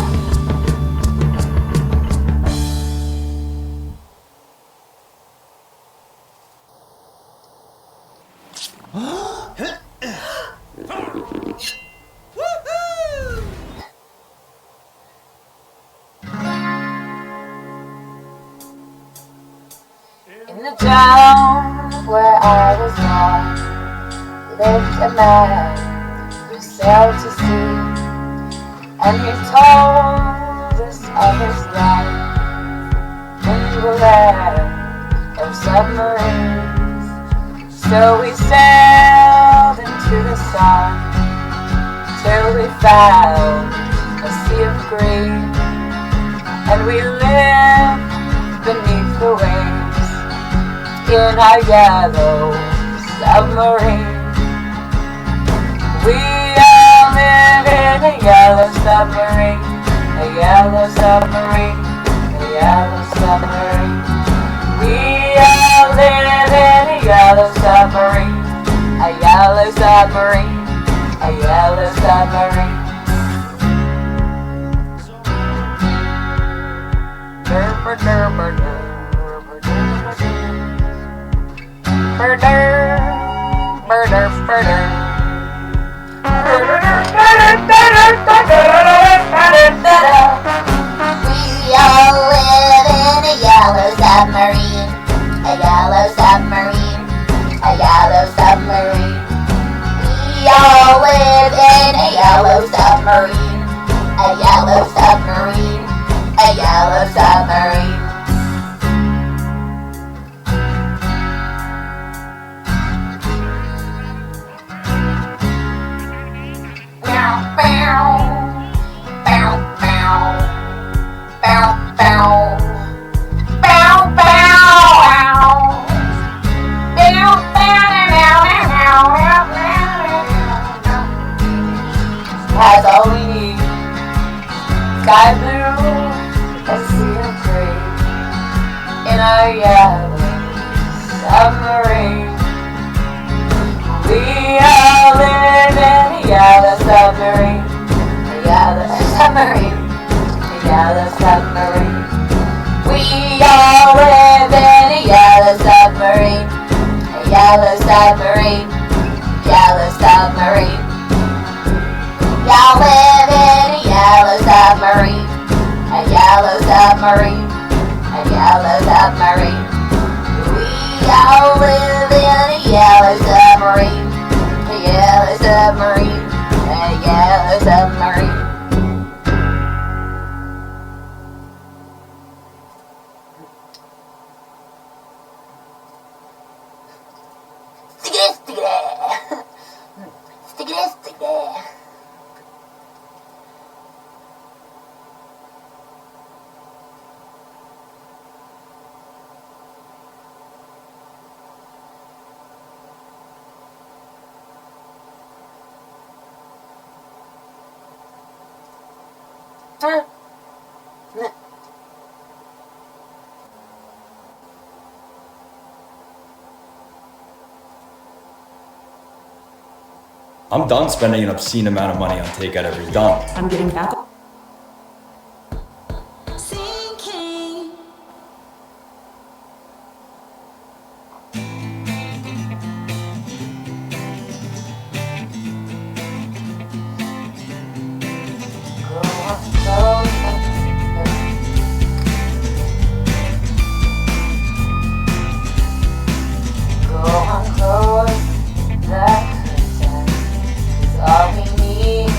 In the town where I was born lived a man who sailed to sea, and he told us of his life in the land of submarines. So we sailed into the sun till we found a sea of green, and we lived beneath the waves in our yellow submarine. We all live in a yellow submarine, a yellow submarine, a yellow submarine. We all live in a yellow submarine, a yellow submarine, a yellow submarine. We all live in a yellow submarine, a yellow submarine, a yellow submarine. We all live in a yellow submarine, a yellow submarine, a yellow submarine. That's all we need. Sky blue, a sea of gray, in our yellow submarine. We all live in a yellow submarine, a yellow submarine, a yellow submarine. We all live in a yellow submarine, a yellow submarine, yellow submarine. Y'all live in a yellow submarine, a yellow submarine, a yellow submarine. We all live in a yellow submarine, a yellow submarine, a yellow submarine. I'm done spending an obscene amount of money on takeout every done. I'm getting back. All we need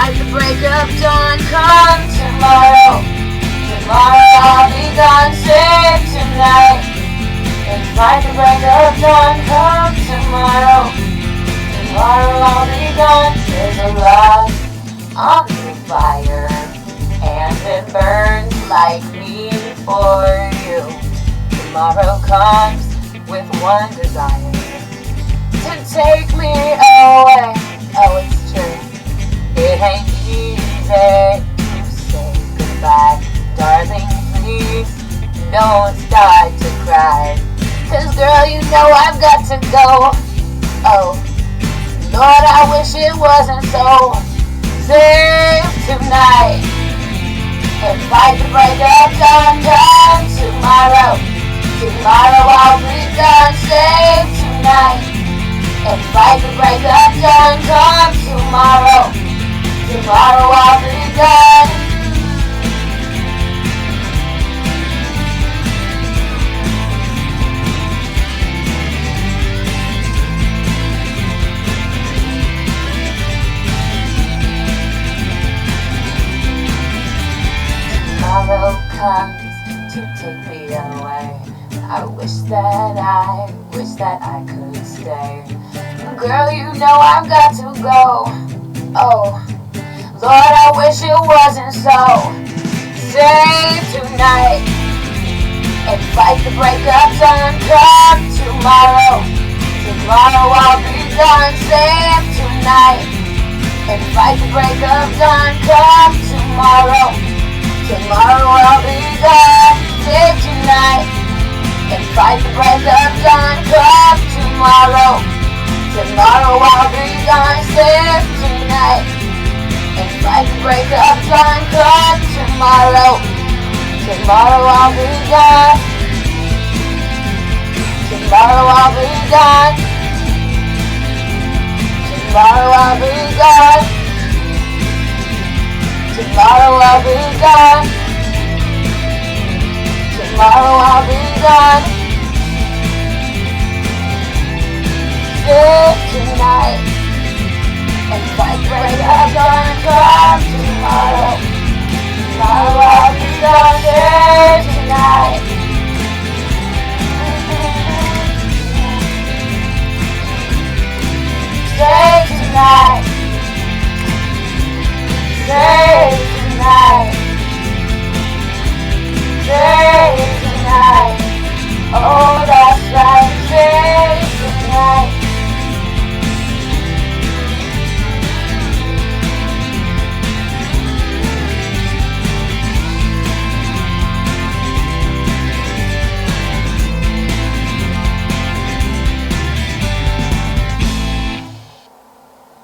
fight the break of dawn. Come tomorrow, tomorrow I'll be gone. Save tonight and fight the break of dawn. Come tomorrow, tomorrow I'll be gone. There's a log on the fire and it burns like me for you. Tomorrow comes with one desire, to take me away. Oh, it's true, it ain't easy to say goodbye. Darling, please don't start to cry, 'cause girl, you know I've got to go. Oh, Lord, I wish it wasn't so. Save tonight and fight the break of dawn. Come tomorrow, tomorrow I'll be done. Save tonight and fight the break of dawn. Come tomorrow, tomorrow I'll be done. Tomorrow comes to take me away. I wish that I could stay. Girl, you know I've got to go. Oh, Lord, I wish it wasn't so. Save tonight and fight the break of dawn. Come tomorrow, tomorrow I'll be gone. Save tonight and fight the break of dawn. Come tomorrow, tomorrow I'll be gone. Save tonight and fight the break of dawn. Come tomorrow, tomorrow I'll be gone. Save tonight and fight the break of dawn. Come tomorrow, tomorrow I'll be gone. Tomorrow I'll be gone. Tomorrow I'll be gone. Tomorrow I'll be gone. Tomorrow I'll be gone. Save tonight and fight break of dawn. Come tomorrow, tomorrow I'll be gone. Save tonight. Save tonight. Save tonight. Save tonight. Oh, that's right. Save tonight.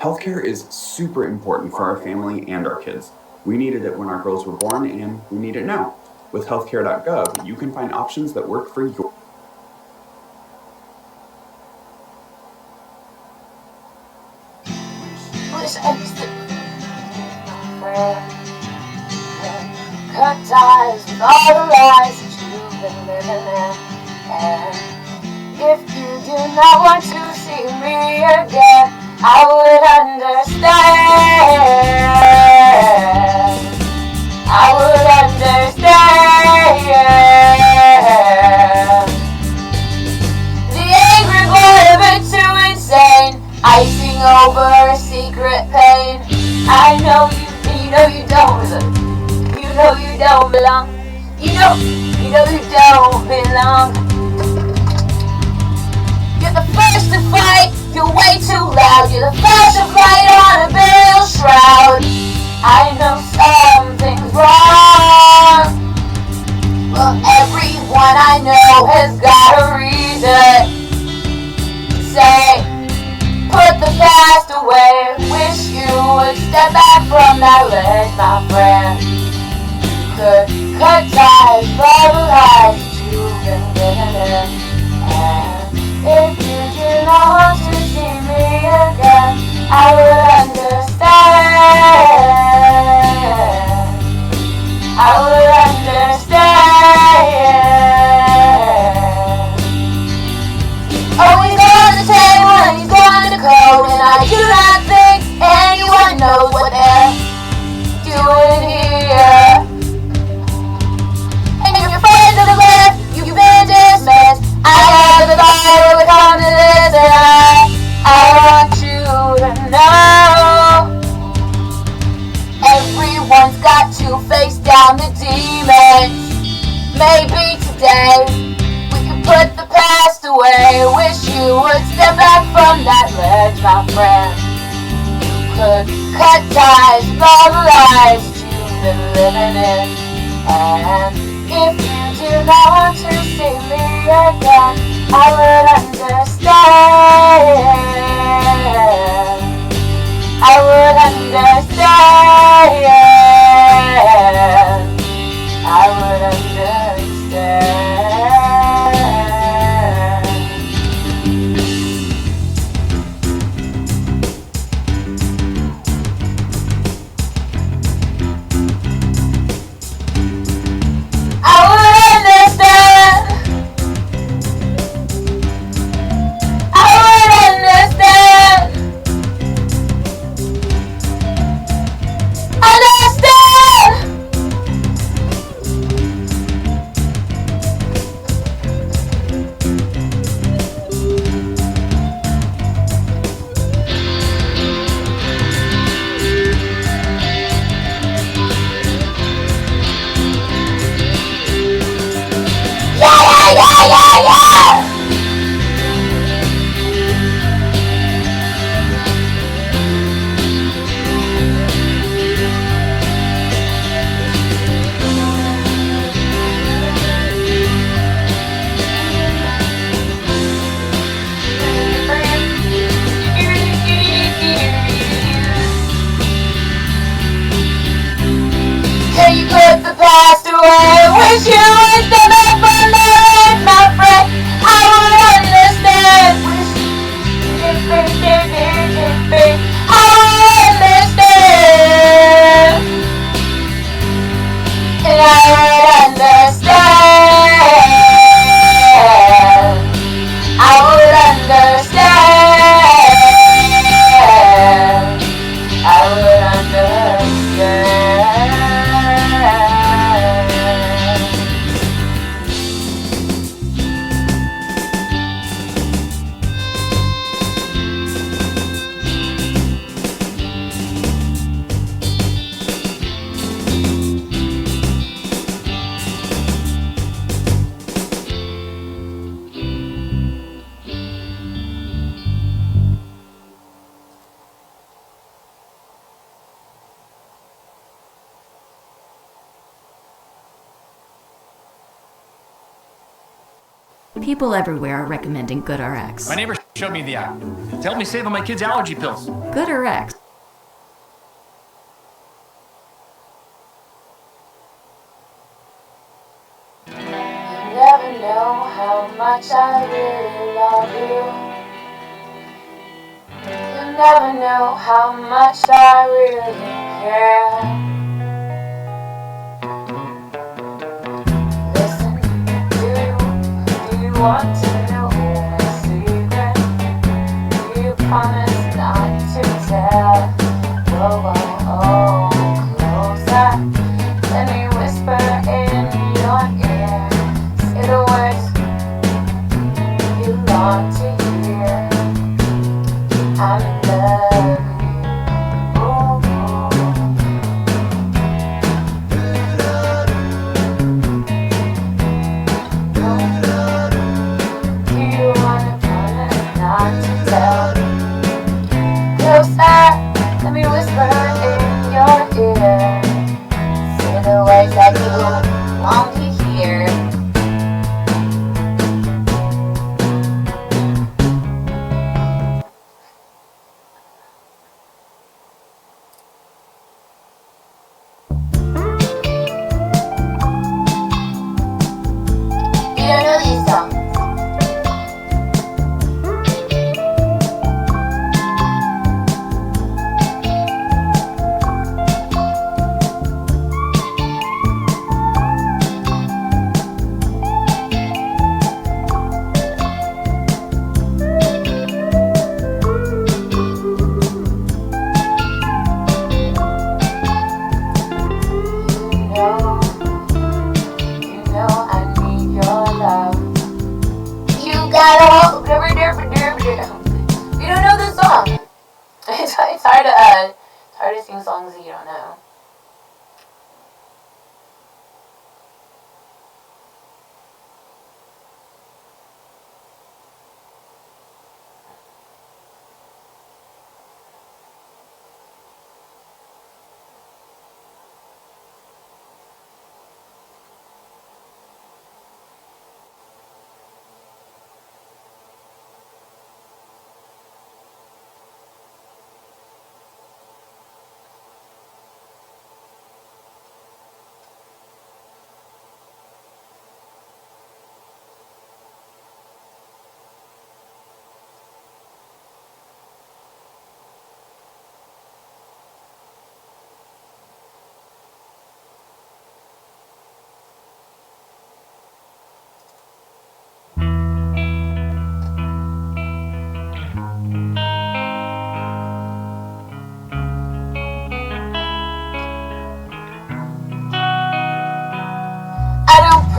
Healthcare is super important for our family and our kids. We needed it when our girls were born, and we need it now. With healthcare.gov, you can find options that work for your... Wish I used to friend. Cut ties with all the lies that you've been living in. And if you do not want to see me again, I would understand. I would understand. The angry boy a bit too insane, icing over a secret pain. I know you don't belong. You know you don't belong. You're the first to fight, you're way too loud. You're the first to fight on a burial shroud. I know something's wrong. Well, everyone I know has got a reason. Say, put the past away. Wish you would step back from that ledge, my friend. Could cut ties for the lies that you've been living in. And if you do not want to see me again, I would understand. I would understand. Always on the table and he's on the code, and I do not think anyone knows what they're my friend. Could cut ties with all the lies you've been living in. And if you do not want to see me again, I would understand. I would understand. I would understand. I would understand. I would understand. Understand. Yeah. Can you put the past away? Wish you would step back from my life, my friend. I would understand. Wish you would I would understand. And I would understand. I would understand. I would understand. People everywhere are recommending GoodRx. My neighbor showed me the app. It helped me save on my kids' allergy pills. GoodRx. You never know how much I really love you. You never know how much I really care. Listen, do you want to know my secret? Do you promise not to tell? Oh, closer. Let me whisper in your ear. Say the words you long to hear. I'm in love with you. Do you wanna promise not to tell? Closer, let me whisper in your ear. Say the words that you long to hear. You don't know these songs. You know I need your love. You gotta hold. You don't know this song. It's hard to sing songs that you don't know.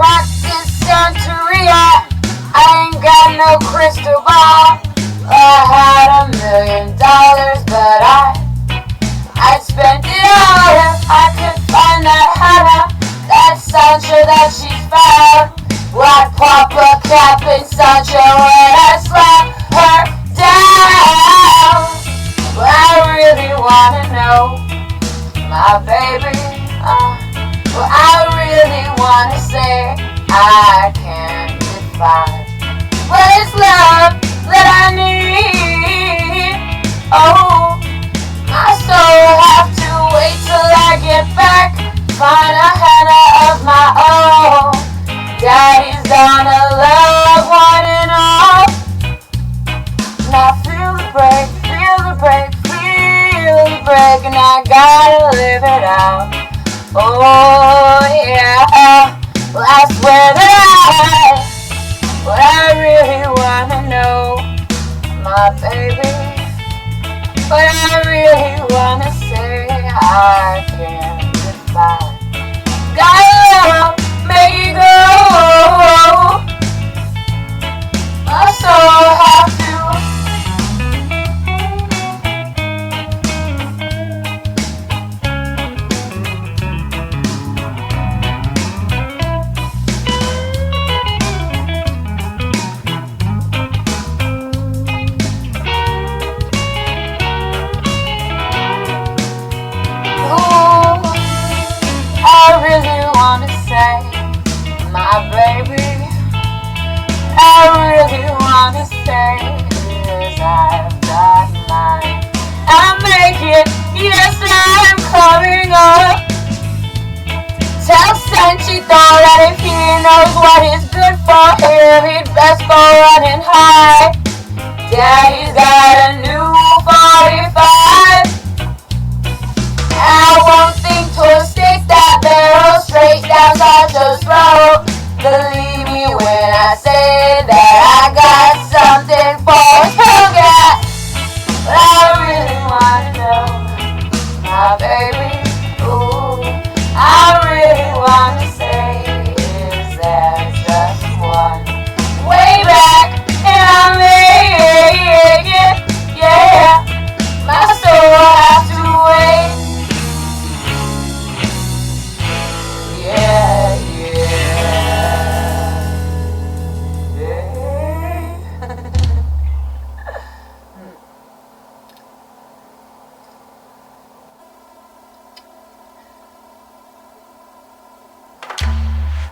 practice Santeria. I ain't got no crystal ball. I had $1 million, but I'd spend it all if I could find that Hannah, that Sancho that she found. I'd pop a cap in Sancho and I'd slap her down. Well, I really wanna know, my baby. Well, I really wanna say I can't define what is love that I need. Oh, my soul have to wait till I get back, find a Hannah of my own. Daddy's gonna love one and all. Now feel the break, feel the break, feel the break, and I gotta live it out. Oh yeah, well I swear that I really wanna know, my baby. But I really wanna say I can't define. Gotta love, make it go. My soul have to. I really wanna say, my baby, I really wanna say is I've got mine. I'll make it, yes I'm coming up. Tell Sanchito that if he knows what is good for him, he'd best go running high. Daddy's got a new 45. I won't think twice, stick that barrel straight down Sancho's throat. Believe me when I say that I got something for him, yeah. But I really wanna know, my baby, ooh, I really wanna say, is there just one way back, and I'll make it, yeah. My soul has to wait. Yeah,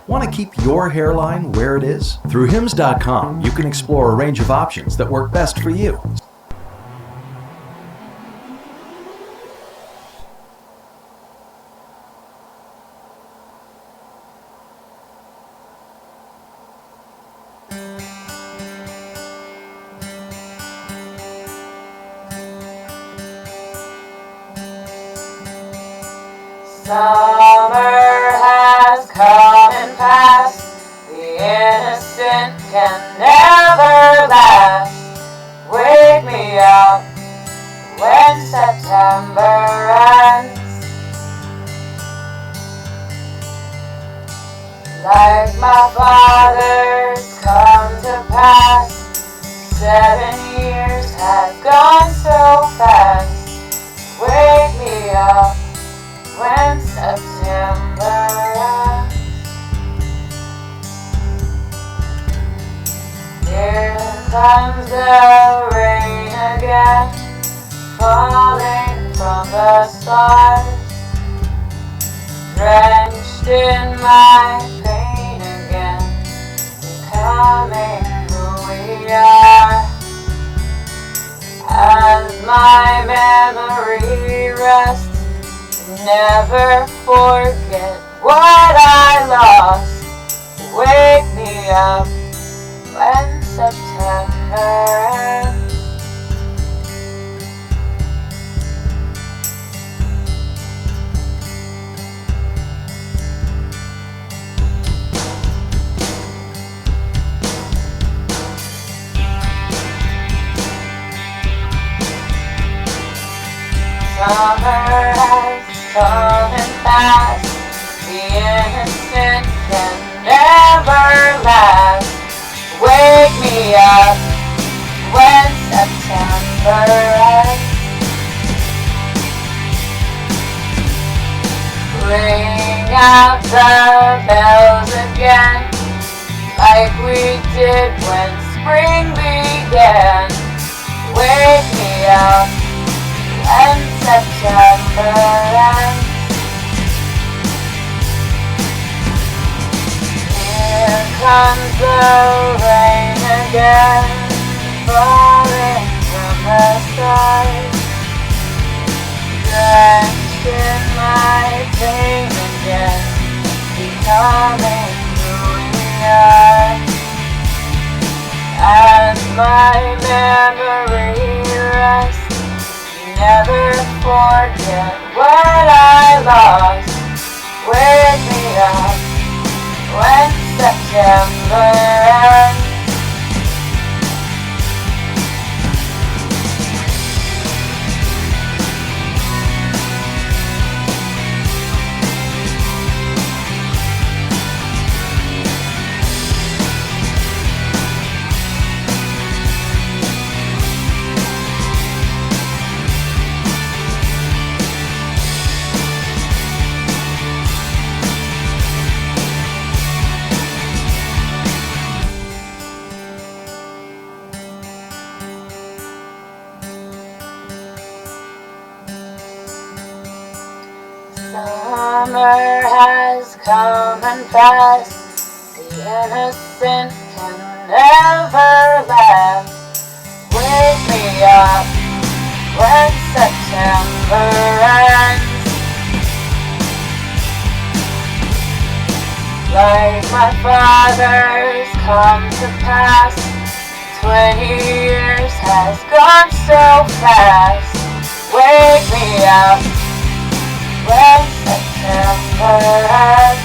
Want to keep your hairline where it is? Through Hims.com, you can explore a range of options that work best for you. Summer has come and passed. The innocent can never last. Wake me up when September ends. Like my father's come to pass. 7 years have gone so fast. Wake me up when September ends. Here comes the rain again, falling from the stars, drenched in my pain again, becoming who we are. As my memory rests, never forget what I lost. Wake me up when September ends. Summer has come and passed. The innocent can never never last. Wake me up when September ends. Ring out the bells again, like we did when spring began. Wake me up when September ends. Here comes the rain again, falling from the sky. Drenched in my pain again, becoming who we are. As my memory rests, never forget what I lost. Wake me up when September ends. Summer has come and passed, the innocent can never last. Wake me up when September ends. Like my father's come to pass, 20 years has gone so fast. Wake me up when September ends.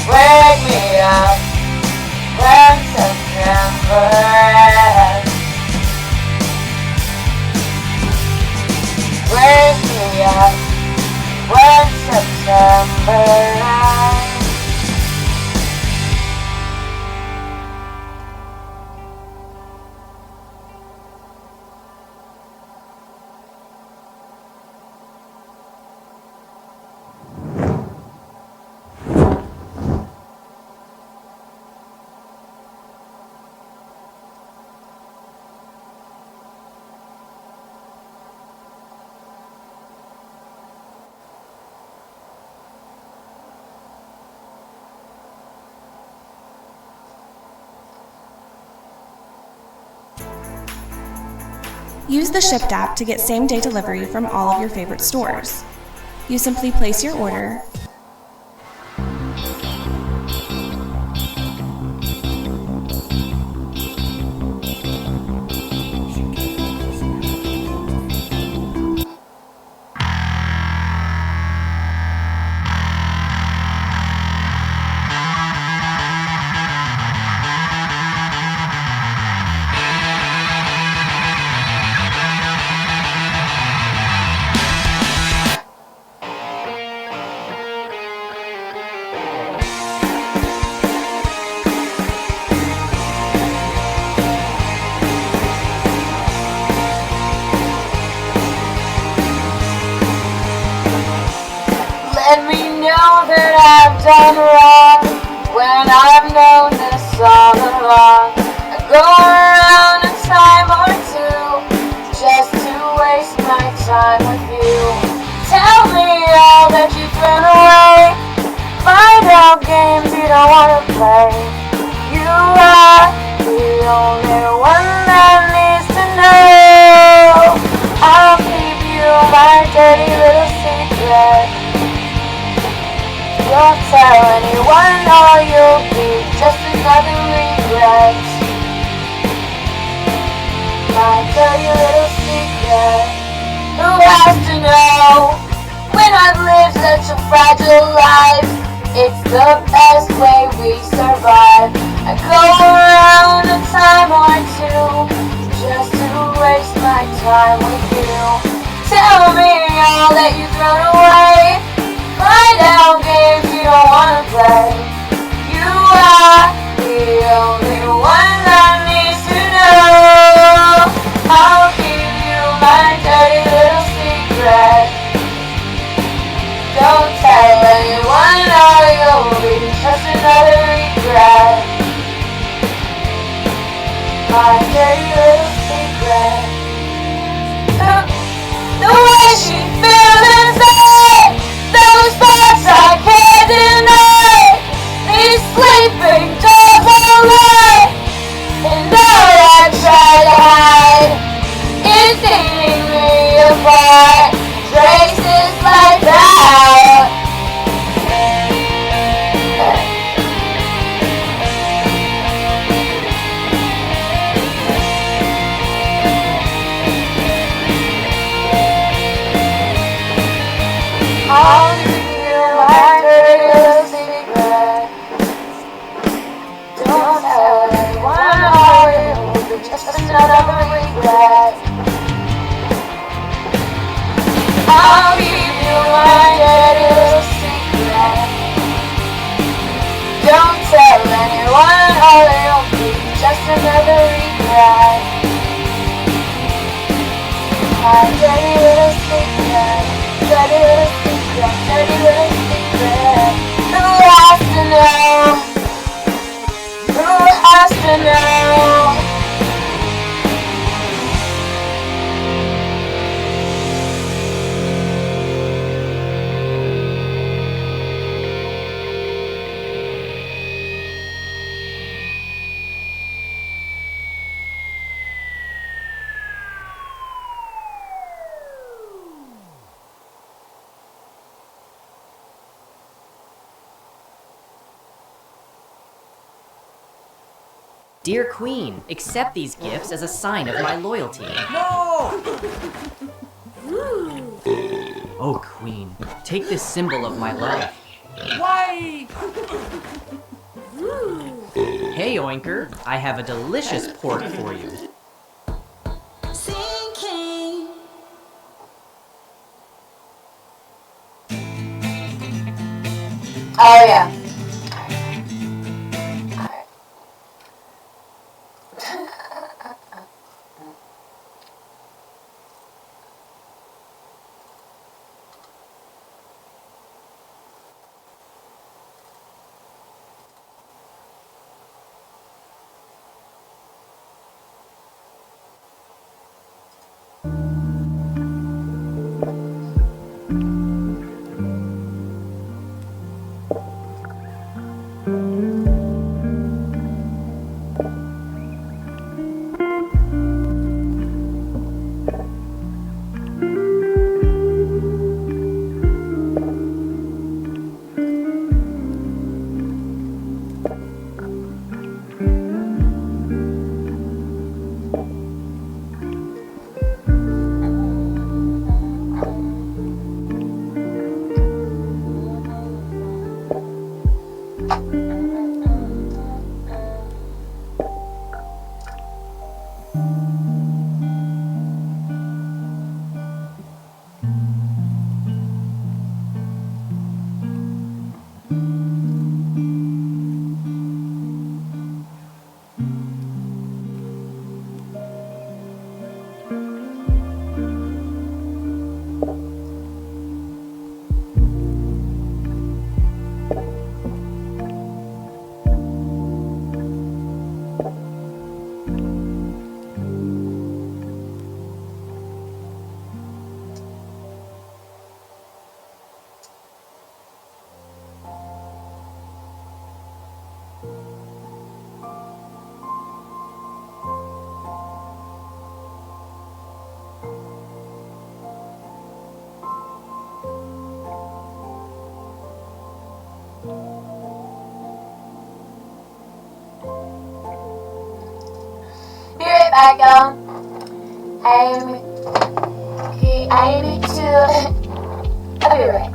Wake me up when September ends. Wake me up when September ends. Use the Shipt app to get same-day delivery from all of your favorite stores. You simply place your order, Let me know that I've done wrong when I've known this all along. I go around a time or two just to waste my time with you. Tell me all that you've thrown away. Find out games you don't want to play. You are the only one that needs to know. I'll keep you my dirty little secret. Don't tell anyone or you'll be just another regret. My dirty little secret. Who has to know when I've lived such a fragile life? It's the best way we survive. I go around a time or two just to waste my time with you. Tell me all that you've thrown away. mind down games you don't wanna play. You are the only one that needs to know. I'll give you my dirty little secret. Don't tell anyone or you'll be just another regret. My dirty little secret. The way she feels inside, those thoughts I can't deny. These sleeping dogs are right, and all I try to hide is eating me apart. Traces like that. I'll give you my dirty little secret. Don't tell anyone or it will be just another regret. I'll give you my dirty little secret. Don't tell anyone or it'll be just another regret. My dirty little secret. Dirty little secret. Dirty little secret. Who has to know? Who has to know? Dear Queen, accept these gifts as a sign of my loyalty. No! Oh, Queen, take this symbol of my love. Why? Hey, Oinker, I have a delicious pork for you. Oh yeah. Be right back, y'all. I need to. I'll be right back.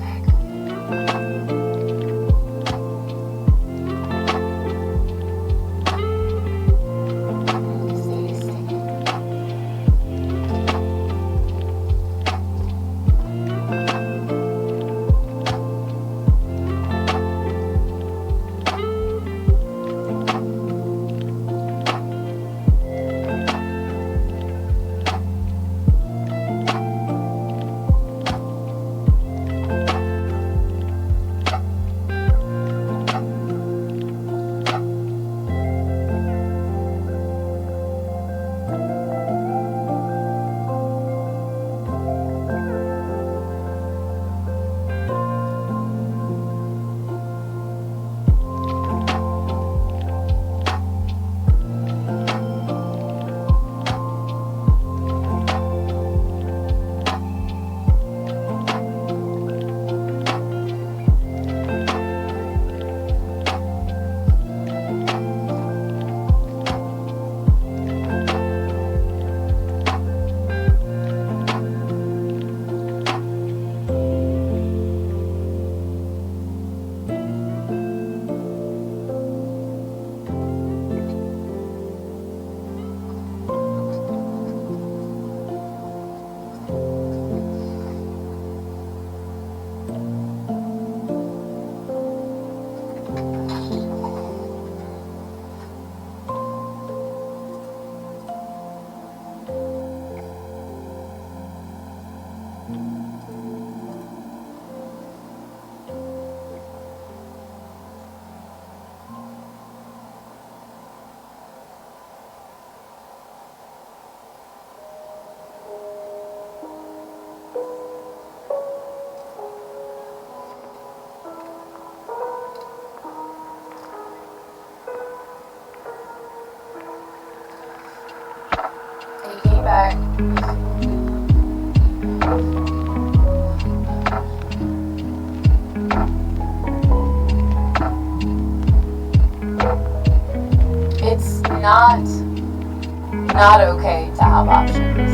not okay to have options.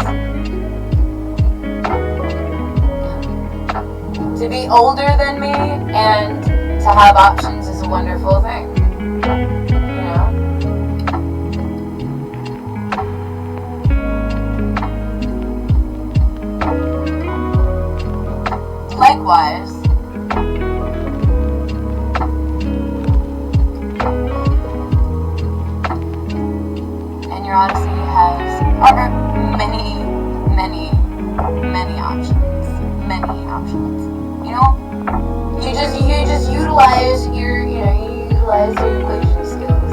To be older than me and to have options is a wonderful thing. You know? Likewise, ennyarodasi has many options. Many options. You know? You just utilize your equation skills.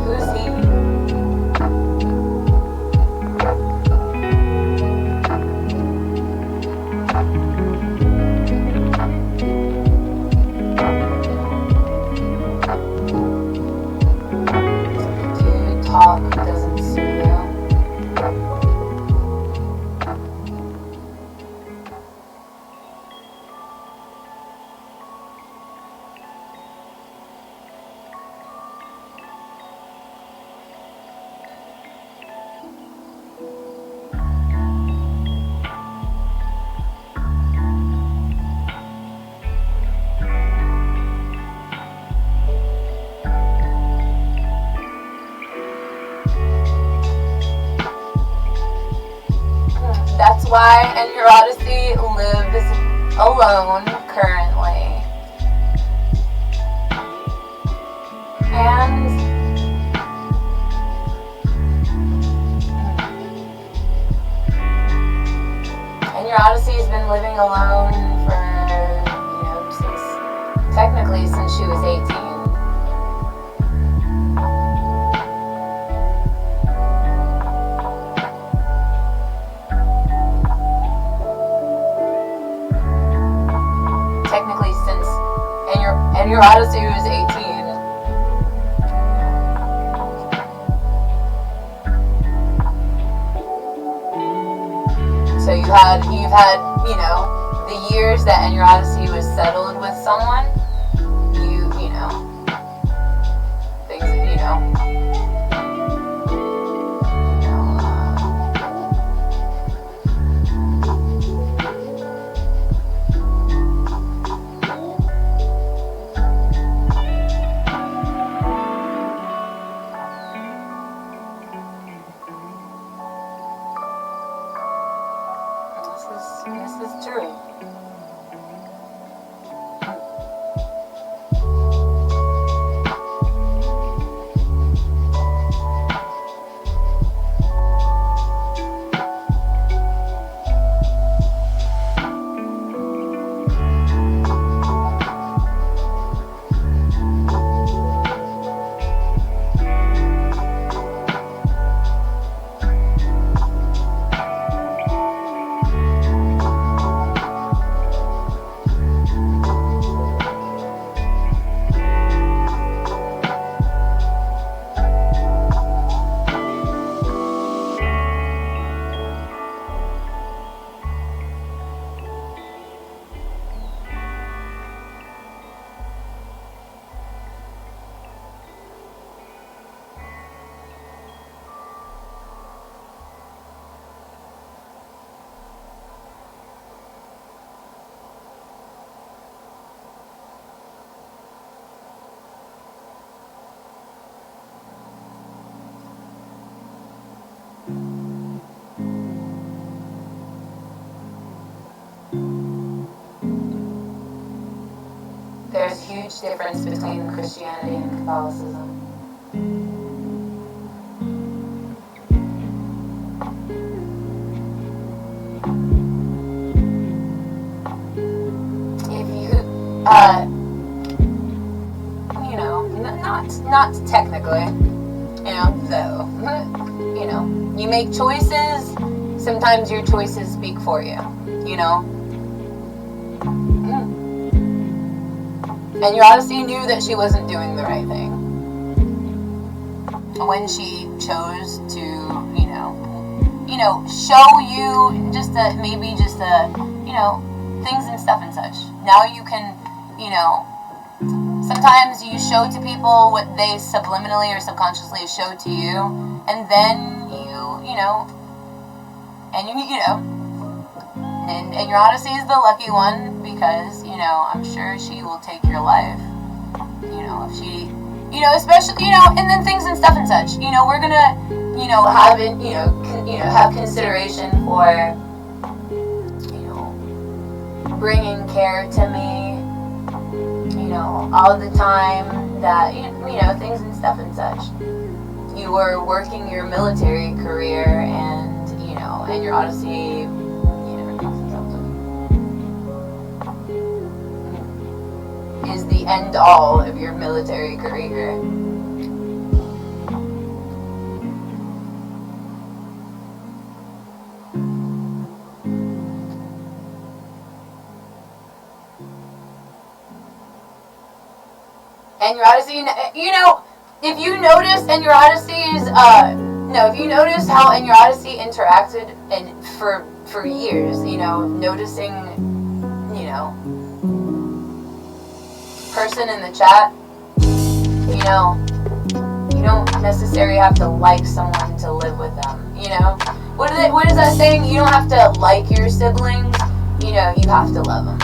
Who's he? Dude, talk doesn't suit you. That's why ennyarodasi lives alone currently. And ennyarodasi has been living alone for, since she was 18. Technically, since ennyarodasi was 18. So you've had, the years that ennyarodasi was settled with someone. Things, This is true. There's a huge difference between Christianity and Catholicism. If you, not technically, though, you make choices, sometimes your choices speak for you. you know? Ennyarodasi knew that she wasn't doing the right thing. When she chose to, show you things and stuff and such. Now you can, sometimes you show to people what they subliminally or subconsciously show to you, and then and ennyarodasi is the lucky one because, I'm sure she will take your life, if she, especially, and then things and stuff and such, we're gonna, have it, have consideration for, bringing care to me, all the time that, things and stuff and such. You were working your military career and, ennyarodasi, is the end all of your military career. Ennyarodasi, if you notice ennyarodasi's, if you notice how ennyarodasi interacted for years, noticing, person in the chat, you don't necessarily have to like someone to live with them, What is that saying? You don't have to like your siblings, you have to love them.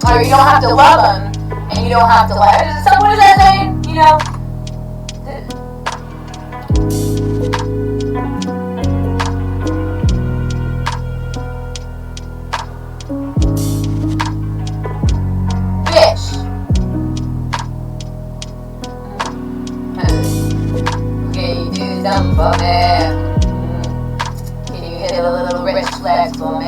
Or you don't have to love them, and you don't have to like. So what is that saying? Bitch. Can you do something for me? Can you hit a little rich flex for me?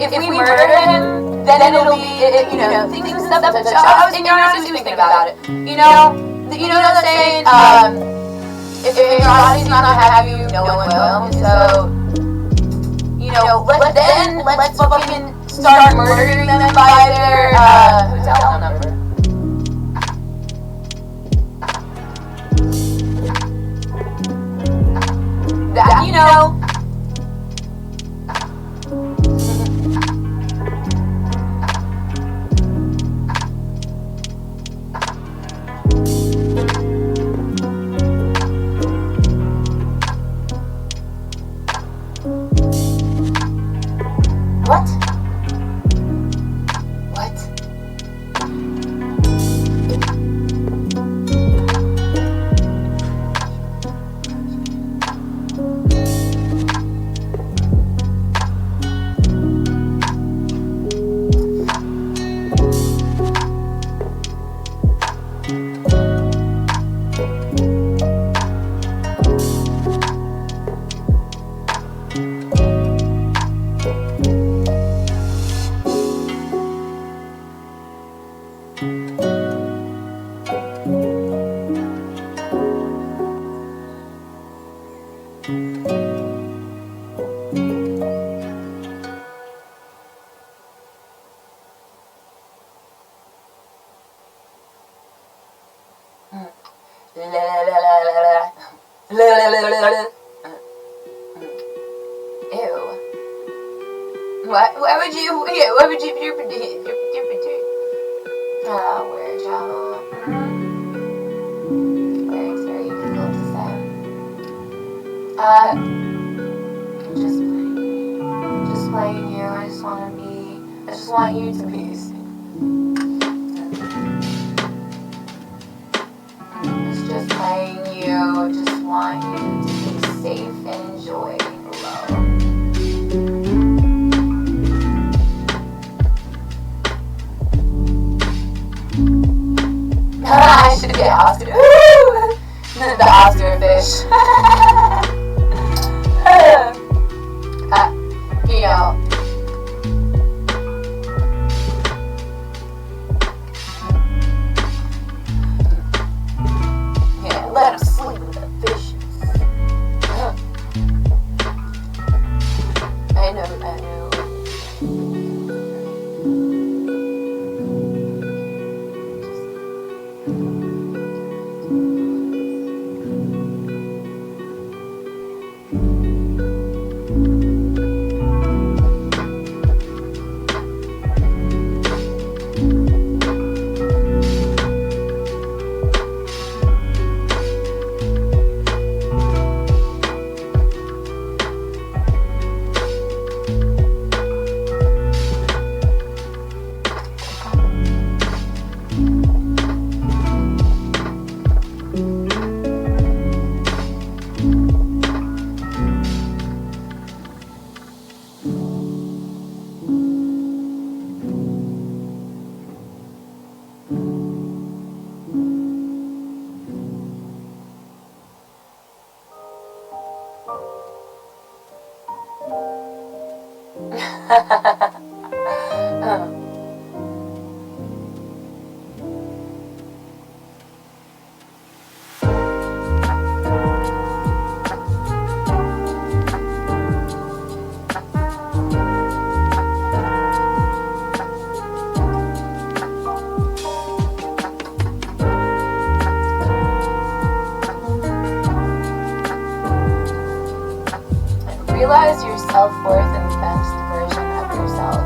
If we murder him, then it'll be, things and stuff. So I was thinking about it. You know the saying, if ennyarodasi's not gonna have you, no one will. So, let's fucking start murdering them by their hotel number. That, What? Ew. What would you wear Java? Very, very difficult to say. Just playing you is just want you to be. It's just playing you. I just want you to be safe and enjoy love. I should get Oscar. The Oscar fish. You know. Yeah, let him sleep with the fishes. I know. Realize your self-worth and the best version of yourself.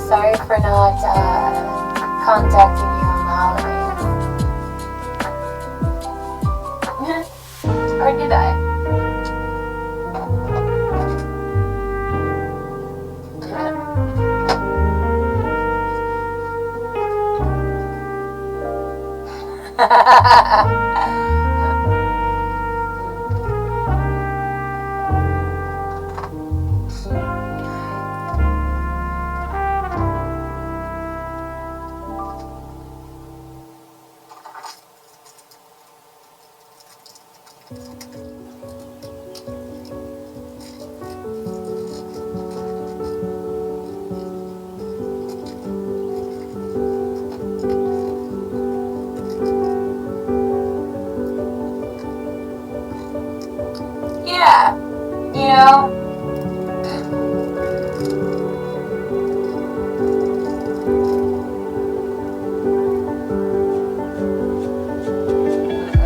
Sorry for not contacting you on the holidays. Or did I? Yeah, you know,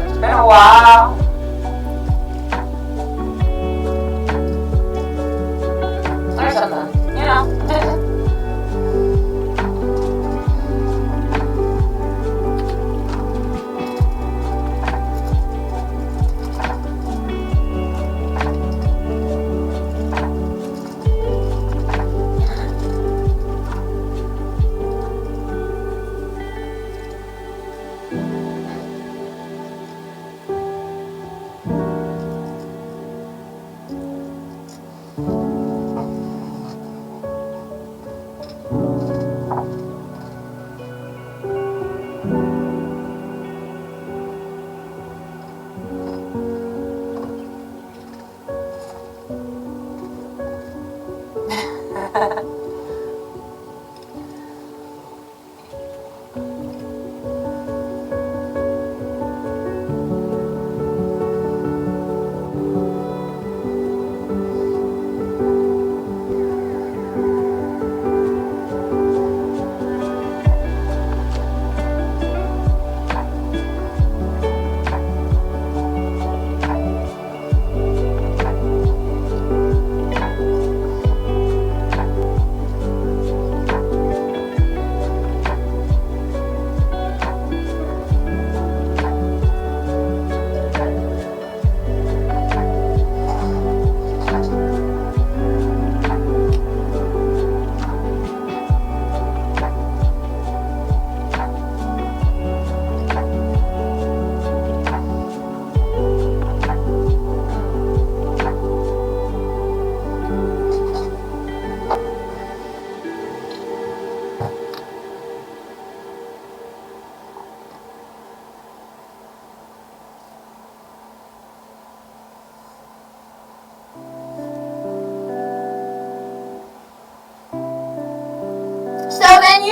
it's been a while. Or something, you know.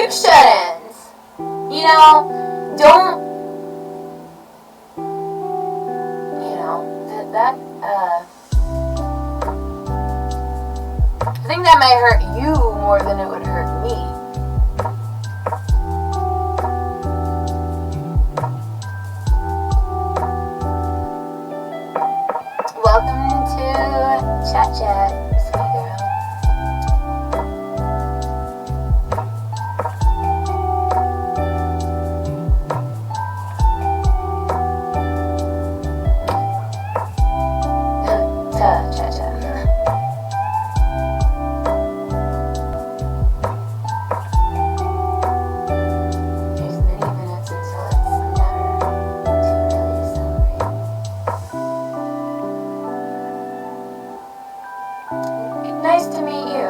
quick shut-ins. You know, don't, you know, I think that might hurt you more than it would hurt me. Welcome to Chat Chat, sweet girl. Chat Chat. There's many minutes until it's never too early to celebrate. Nice to meet you.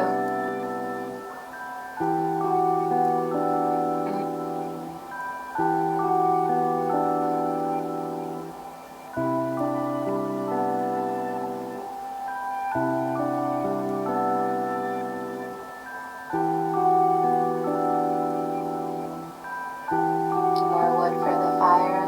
More wood for the fire.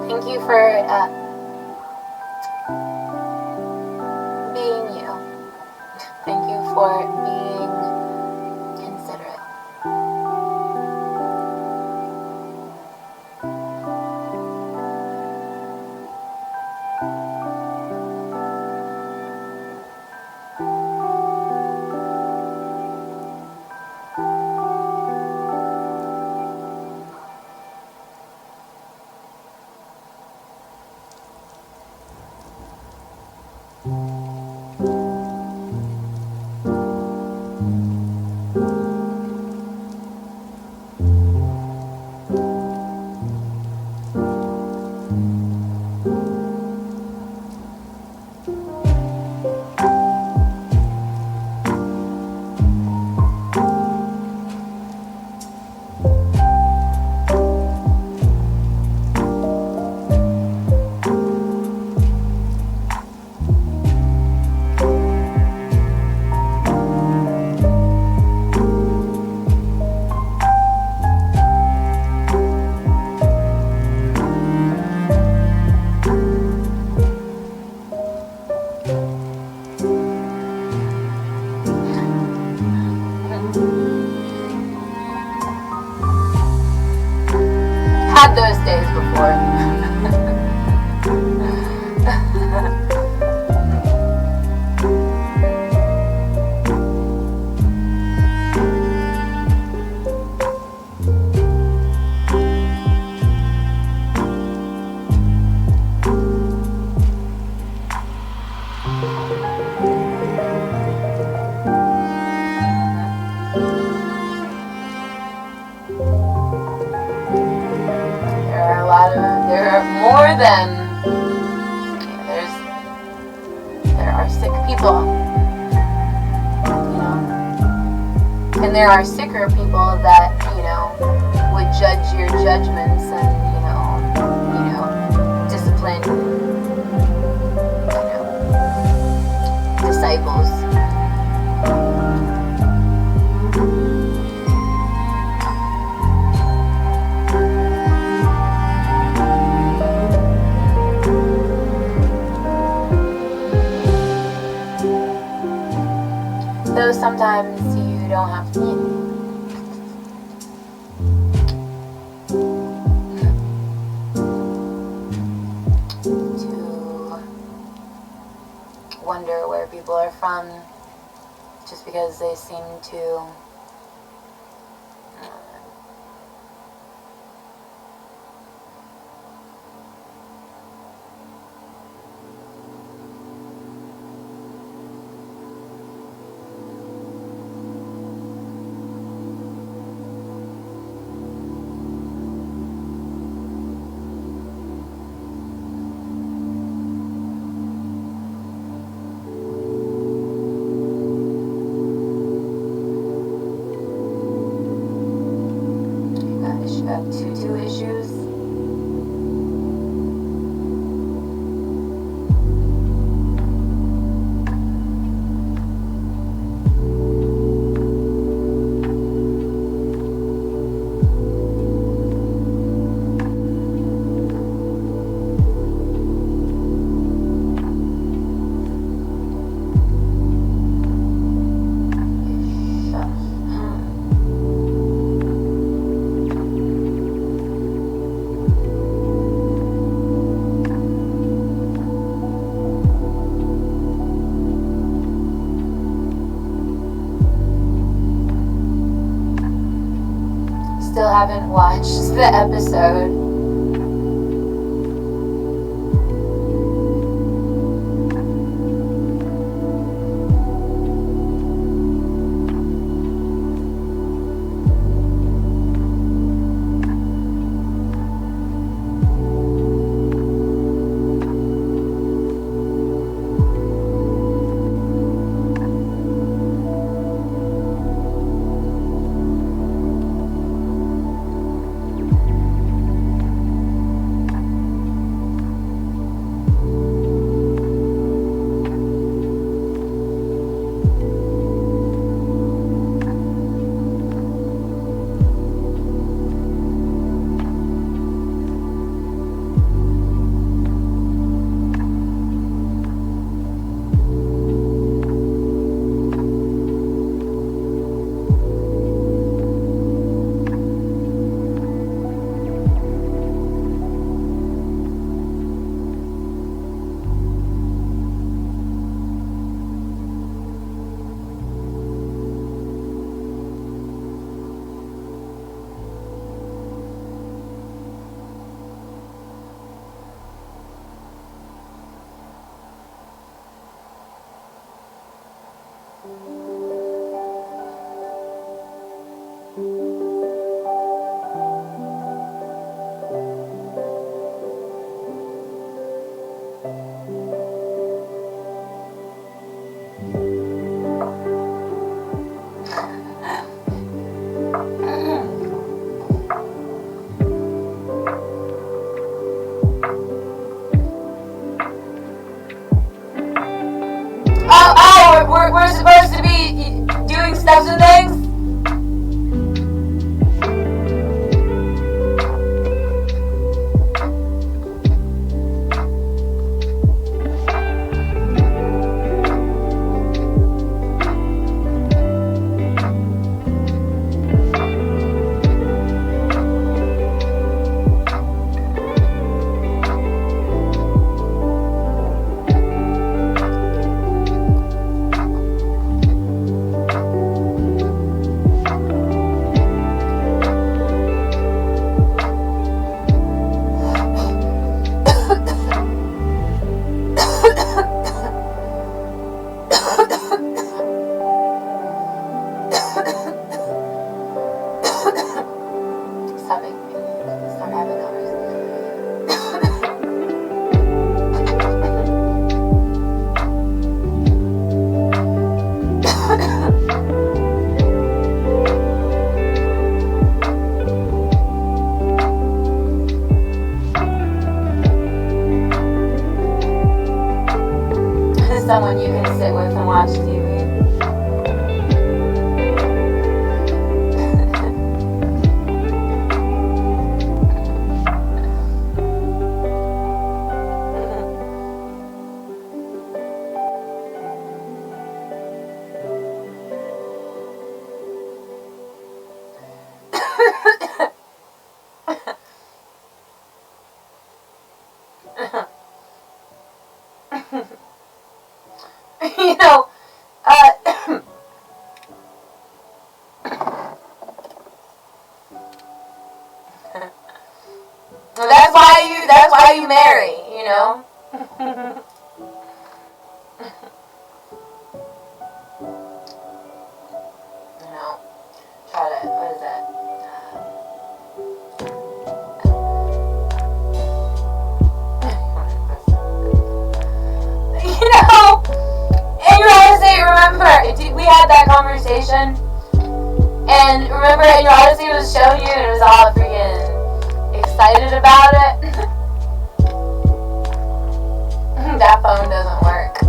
Thank you for being you. Thank you for being considerate. Had those days before. There are more than, there are sick people, you know, and there are sicker people that, you know, would judge your judgments and, you know, discipline, you know, disciples. Though sometimes you don't have to wonder where people are from just because they seem to haven't watched the episode. We're supposed to be doing steps and things? Someone you can sit with and watch TV. You know, that's why you marry, you know? You know, try to, what is that? You know, ennyarodasi, remember, we had that conversation, and remember ennyarodasi was showing you, and it was all freaking excited about it. That phone doesn't work.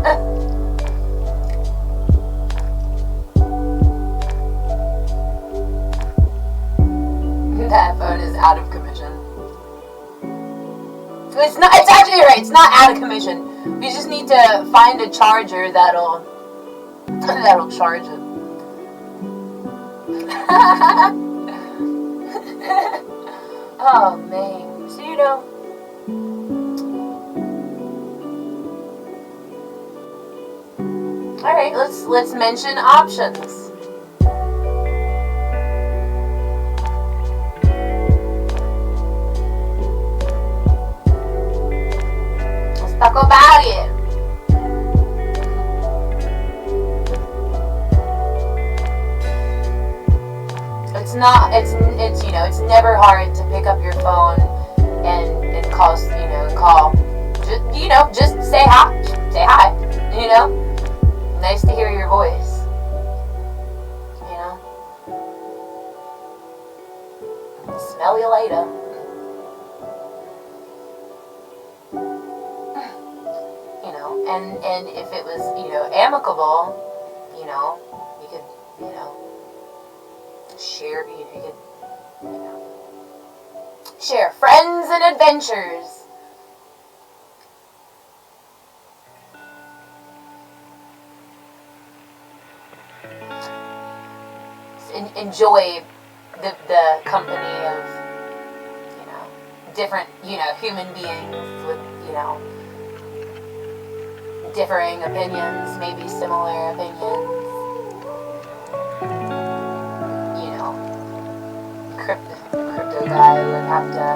That phone is out of commission. It's not, it's actually right, it's not out of commission. We just need to find a charger that'll charge it. Oh man. So you know, alright, let's mention options. Let's talk about it. It's never hard to pick up your phone and call, just say hi, nice to hear your voice, smell you later, and if it was, amicable, you could, share, you could, share friends and adventures. Enjoy the company of, different, human beings with, differing opinions, maybe similar opinions. Crypto guy would have to,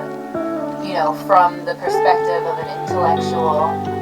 from the perspective of an intellectual,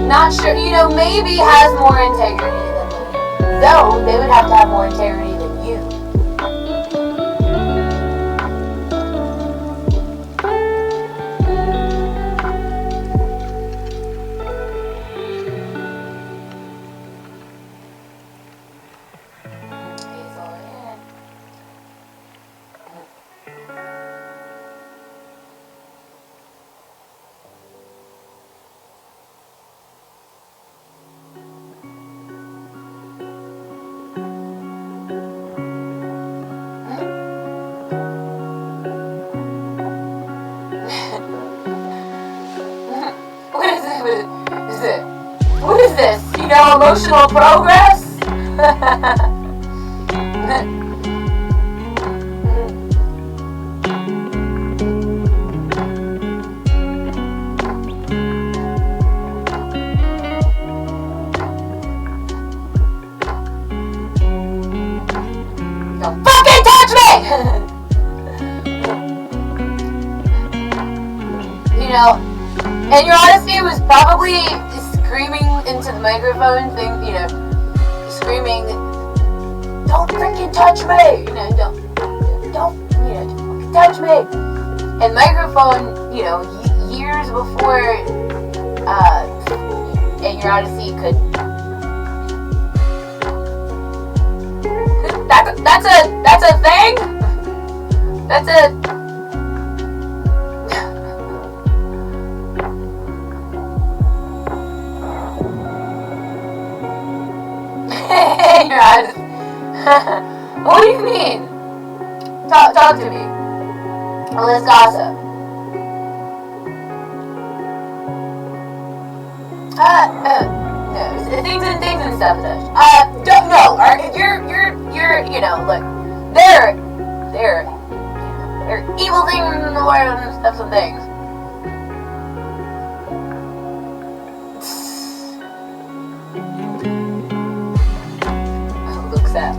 not sure, maybe has more integrity than me. Though, they would have to have more integrity than you. What is this? Emotional progress? Don't fucking touch me! ennyarodasi was probably screaming into the microphone, screaming, "Don't freaking touch me!" Don't touch me. And microphone, years before ennyarodasi could. That's a thing. That's a. What do you mean? Talk to me. Let's gossip. No, things and stuff. Don't know. You're look. There are evil things in the world and stuff and things. Looks at.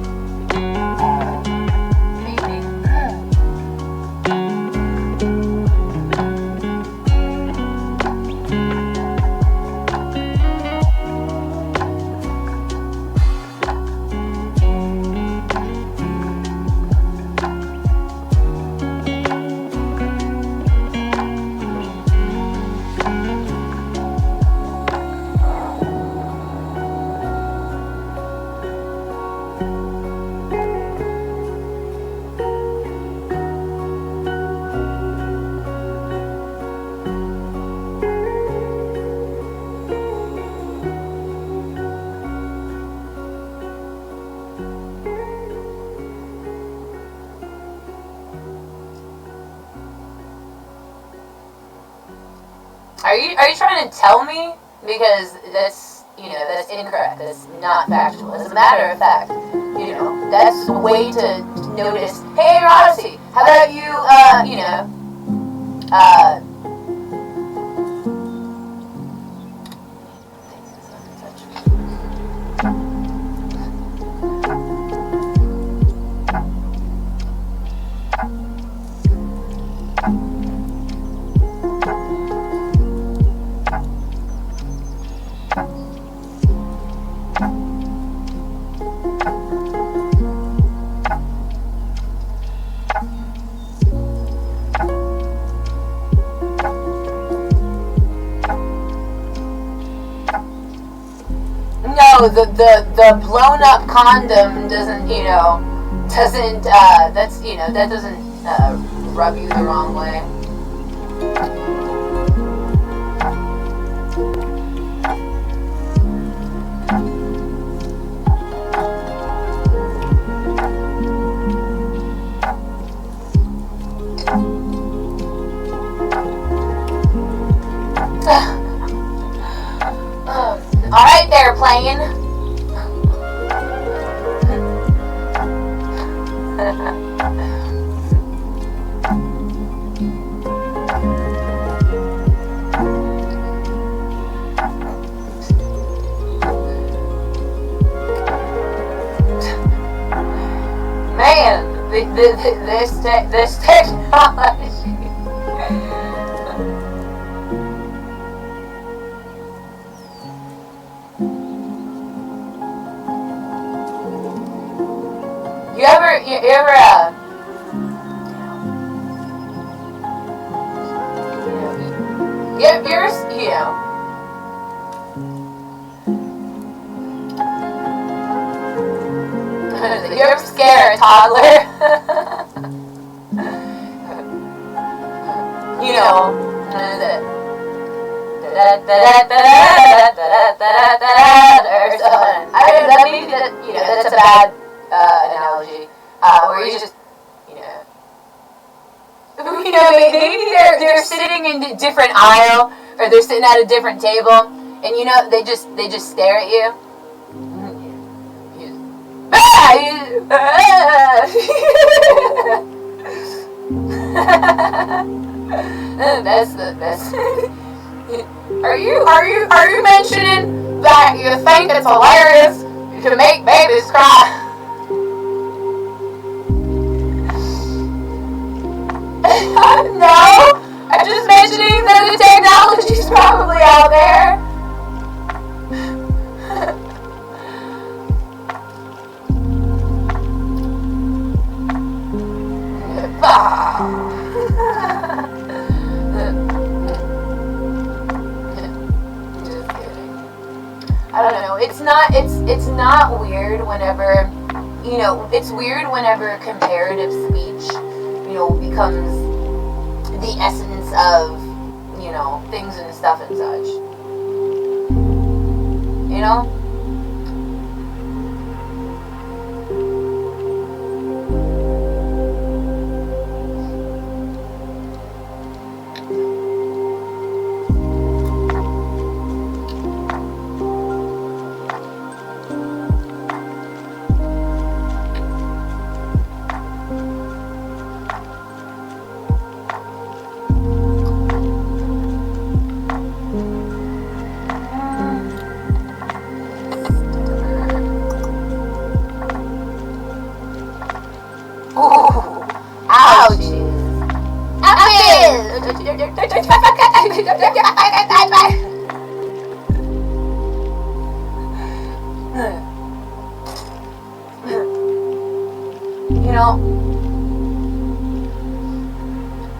Are you trying to tell me? Because that's incorrect. That's not factual. As a matter of fact, that's a way to notice. Hey, ennyarodasi, how about you? No, the blown up condom doesn't that doesn't rub you the wrong way. Alright there, plane. Man, this technology. You ever you ever scare a toddler? That's a bad analogy. Where you just, maybe they're sitting in a different aisle, or they're sitting at a different table, and they just stare at you. That's the best. Are you mentioning that you think it's hilarious to make babies cry? No, I'm just mentioning that the technology's probably out there. I don't know. It's not weird whenever, it's weird whenever comparative speech, becomes the essence of, things and stuff and such.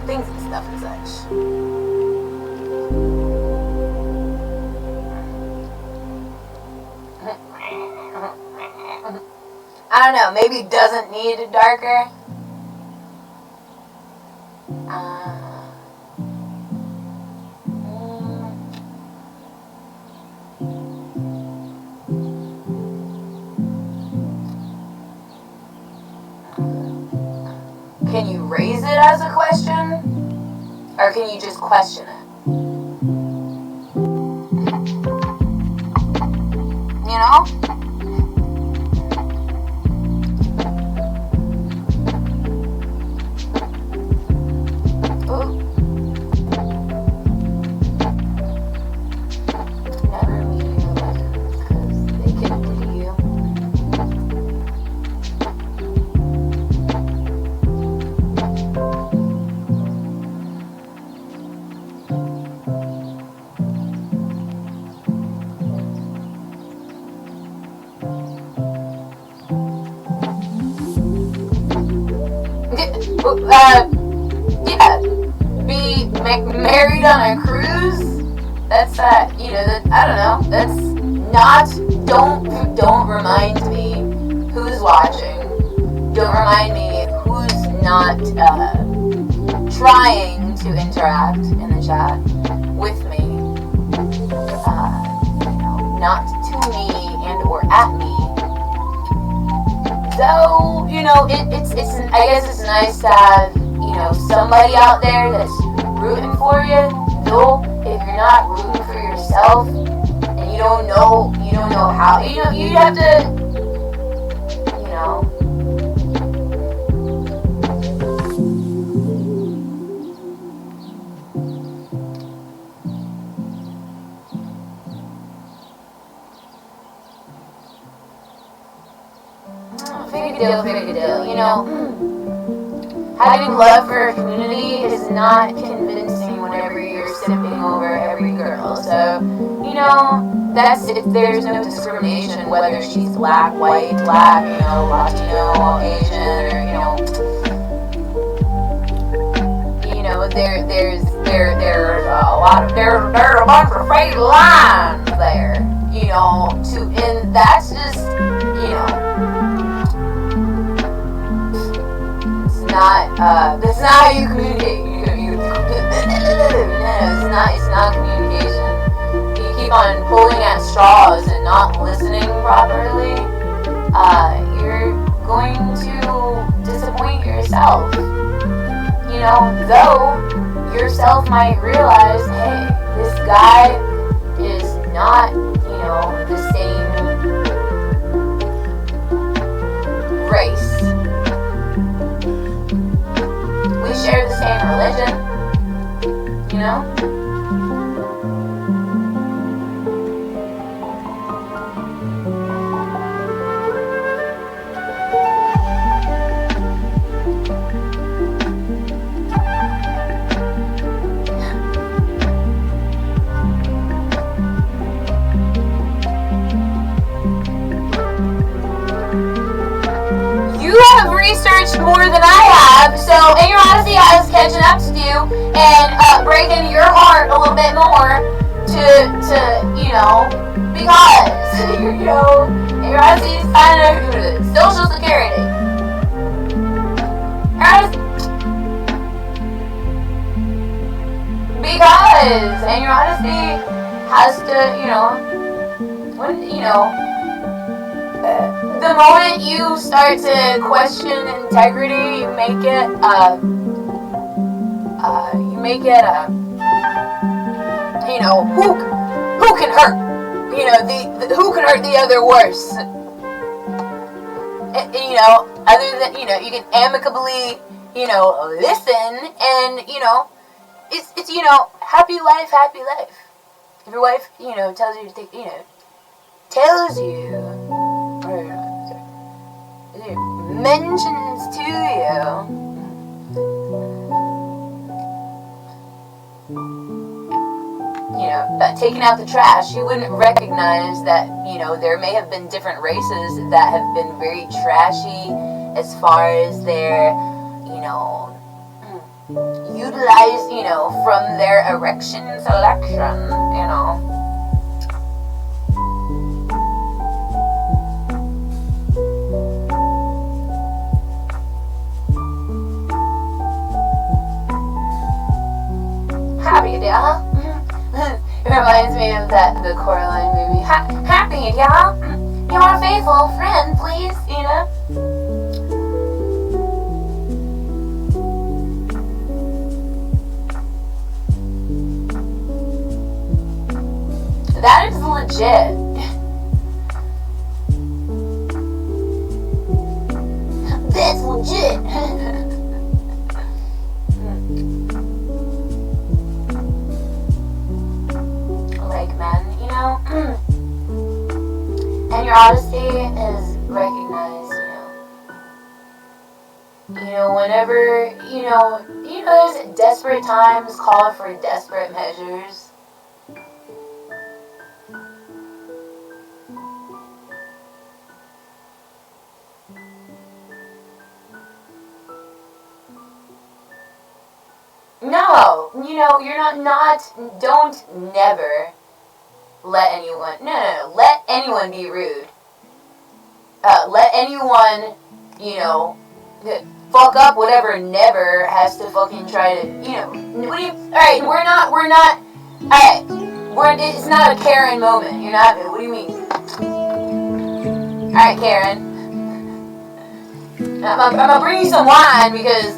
Things and stuff and such. I don't know, maybe doesn't need it darker. Can you raise it as a question? Or can you just question it? know? Ooh. Never meet your legends because they can do you. Yeah, be married on a cruise. That's you know, that I don't know. That's not. Don't remind me who's watching. Don't remind me who's not trying to interact in the chat with me. You know, not to me and or at me. So, you know, it's I guess it's nice to have, you know, somebody out there that's rooting for you. Though if you're not rooting for yourself and you don't know how, you know, you have to, you know. Figure deal. You know, having love for a community is not convincing whenever you're sipping over every girl. So, you know, that's if there's no discrimination whether she's black, white, black, you know, Latino, Asian, or there's a bunch of fake lines there. You know, and that's just, you know. That's not how you communicate. It's not communication. You keep on pulling at straws and not listening properly, you're going to disappoint yourself. You know, though yourself might realize, hey, this guy is not, you know, the same race. We share the same religion, you know? You have researched more than I have, so ennyarodasi has catching up to do and breaking your heart a little bit more to you know, because you know, ennyarodasi is signing over to Social Security. Because ennyarodasi has to, you know, when you know. The moment you start to question integrity, you make it you know, who can hurt, you know, the who can hurt the other worse, you know, other than, you know, you can amicably, you know, listen, and, you know, it's you know, happy life. If your wife, you know, tells you to take, you know, mentions to you, you know, that taking out the trash, you wouldn't recognize that, you know, there may have been different races that have been very trashy as far as their, you know, utilized, you know, from their erection selection, you know. Happy, yeah. It reminds me of the Coraline movie. Happy, yeah. You're a faithful friend, please, you know. That is legit. Shit. Like men, you know, ennyarodasi is recognized, whenever, there's desperate times call for desperate measures. No, you're don't never let anyone, no, let anyone be rude. Let anyone, fuck up whatever never has to fucking try to, alright, it's not a Karen moment, what do you mean? Alright, Karen. I'm gonna bring you some wine because,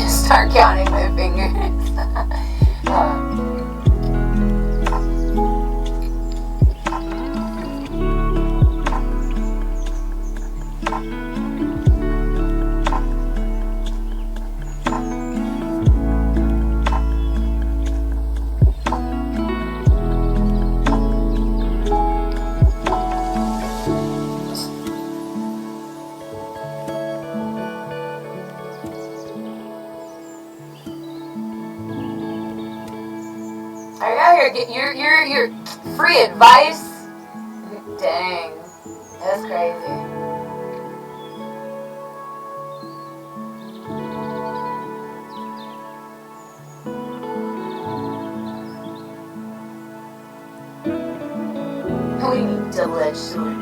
start counting my fingers. Your free advice? Dang, that's crazy. What do you mean, double-edged sword?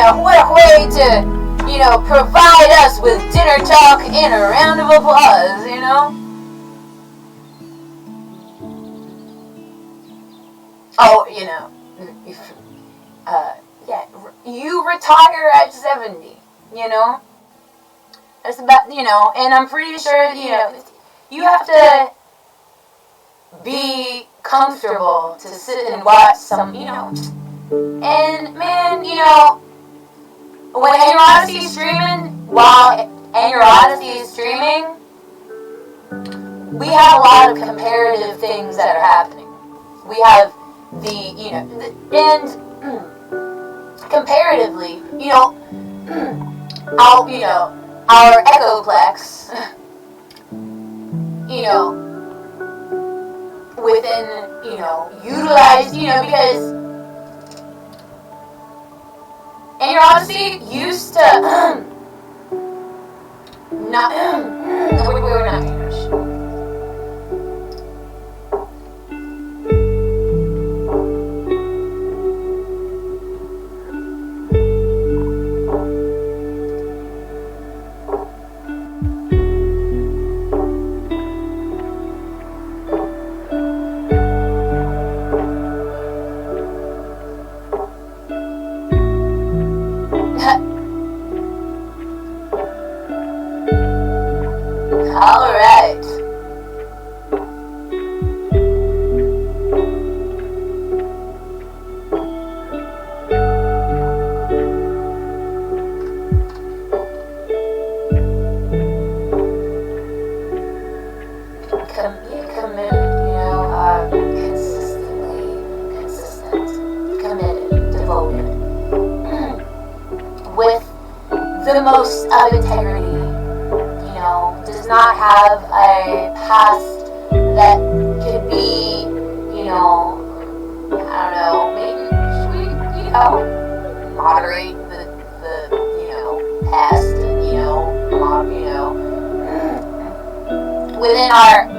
What a way to, provide us with dinner talk and a round of applause, Oh, you retire at 70, That's about, and I'm pretty sure, you have to be comfortable to sit and watch some, and man, when ennyarodasi is streaming, while ennyarodasi is streaming, we have a lot of comparative things that are happening. We have and comparatively, our echoplex, within, utilized, because ennyarodasi used to, not, we're not English. Alright. Committed, consistent, committed, devoted, with the most of integrity. Does not have a past that could be, I don't know, maybe should we, moderate the within our,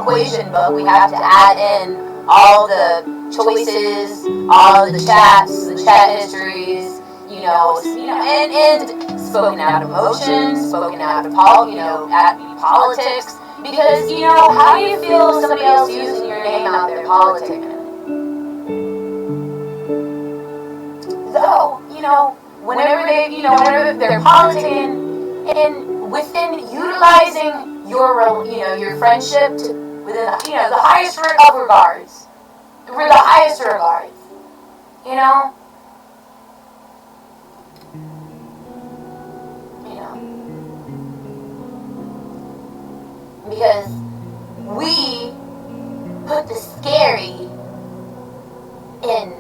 equation book, we have to add in all the choices, all the chats, the chat histories, and spoken out emotions, spoken out of politics, because, how do you feel somebody else using your name out there politicking? So, whenever they're politicking, and within utilizing your friendship within the highest of regards, for the highest regards, because we put the scary in.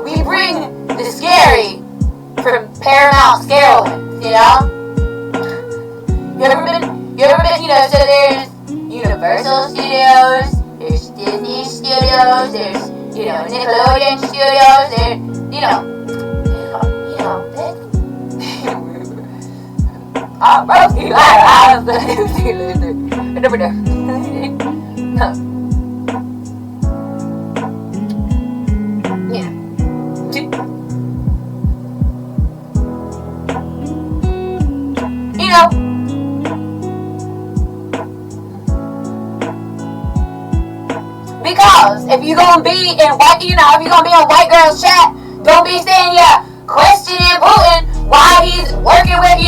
We bring the scary from Paramount Scarewinds, You ever been, so there's Universal Studios, there's Disney Studios, there's, Nickelodeon Studios, there's, because if you're gonna be in white girls chat, don't be saying questioning Putin why he's working with,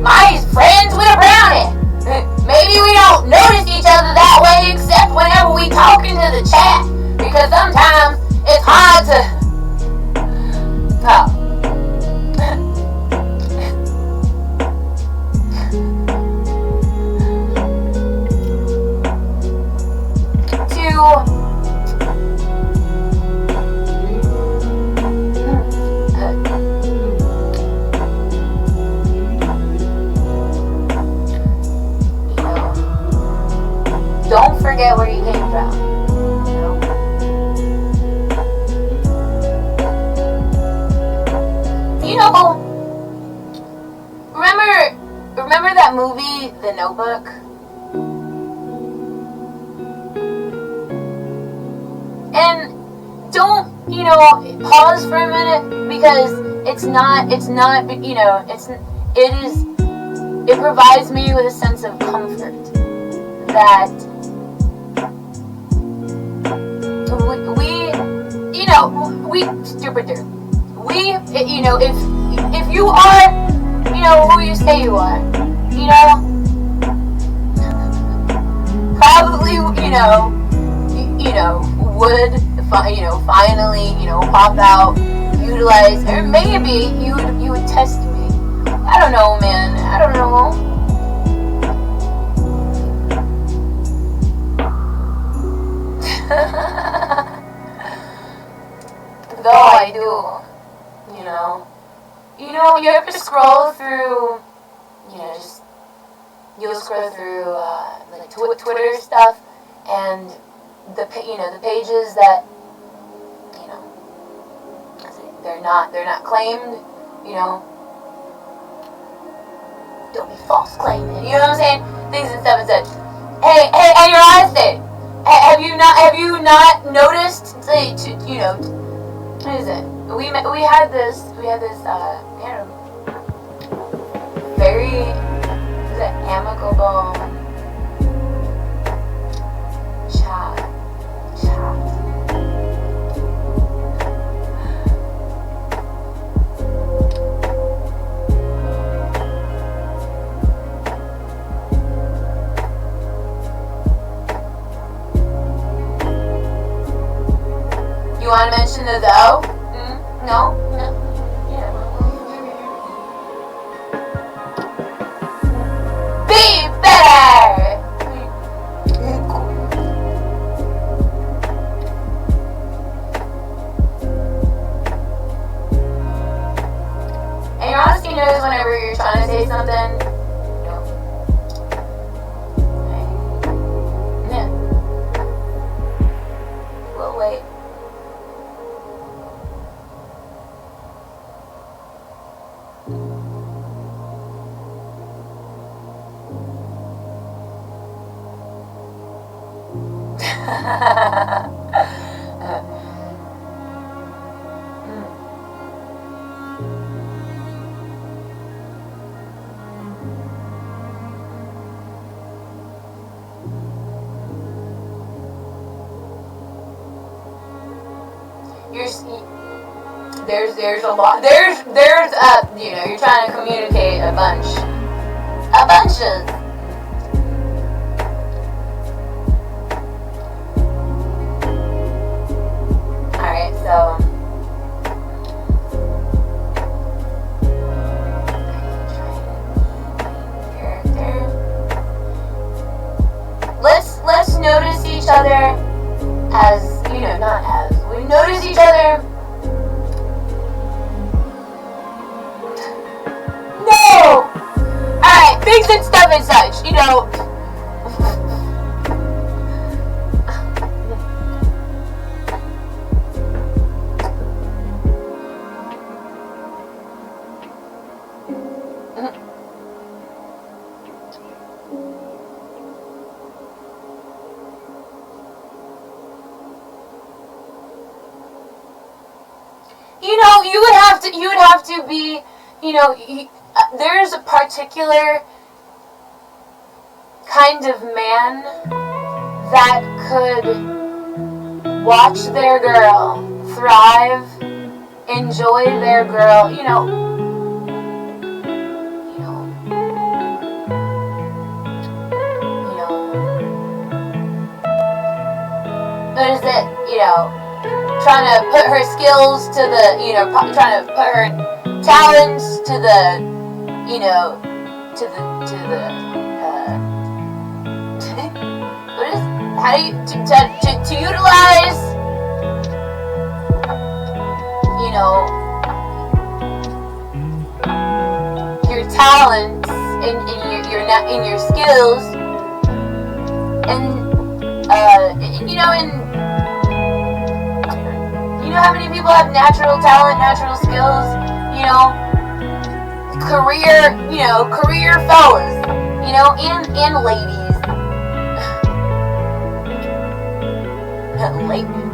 why he's friends with a brownie. Maybe we don't notice each other that way except whenever we talk into the chat, because sometimes it's hard to don't forget where you came from. Remember that movie, The Notebook? And don't, pause for a minute, because it provides me with a sense of comfort that if you are, who you say you are, probably, would, finally, pop out, utilize, or maybe you would test me. I don't know, man. I don't know. Though I do, you ever scroll through, you'll scroll through, like Twitter stuff, and the pages that, they're not claimed, don't be false claiming, you know what I'm saying? Things and stuff and such. Hey, ennyarodasi, have you not noticed, what is it? We had this very amicable chat. You want to mention the though? No? Be better! And your honesty knows whenever you're trying to say something. Yeah. We'll wait. There's a lot. There's you're trying to communicate a bunch of. All right, so. Let's notice each other as not as we notice each other. No! Alright, things and stuff and such, you would have to be, there's a particular kind of man that could watch their girl thrive, enjoy their girl, what is it, trying to put her skills to the, trying to put her talents to the, what is, how do you, to utilize, your talents and your skills, and, how many people have natural talent, natural skills, career fellas, and ladies. Ladies.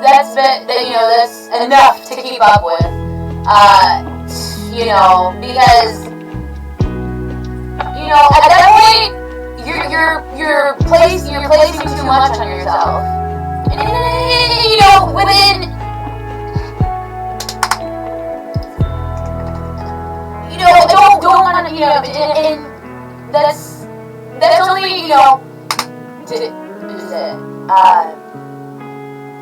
That's enough to keep up with, because, at that point, you're placing too much on yourself, within, don't want to, and that's only,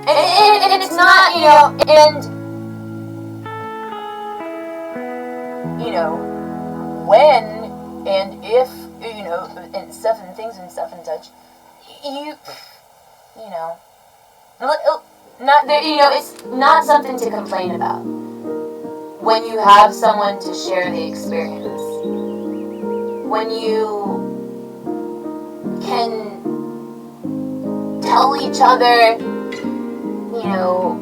and it's not, and, when and if, and stuff and things and stuff and such, not there, it's not something to complain about when you have someone to share the experience. When you can tell each other, you know,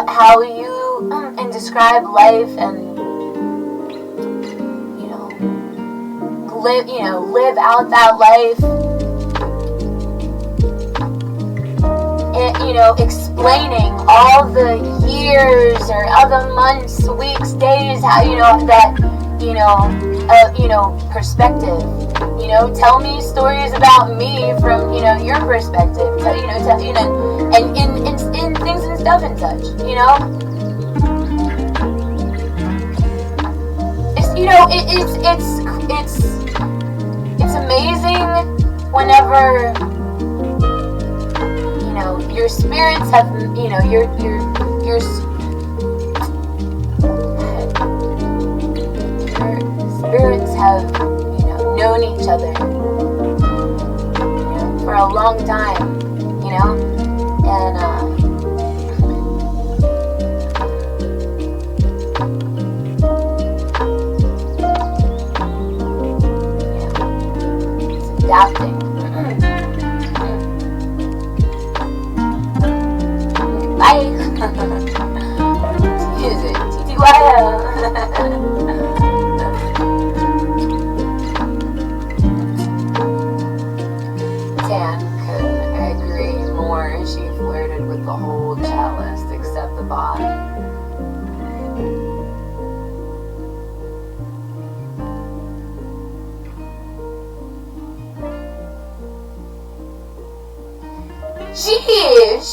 how you and describe life and live out that life. Explaining all the years or other months, weeks, days, how perspective. Tell me stories about me from your perspective. And in things and stuff and such. It's amazing whenever your spirits have your spirits have known each other for a long time, and it's adapting. Bye. Use it. TTYL. Tan couldn't agree more. She flirted with the whole chalice except the bottom. Jeez.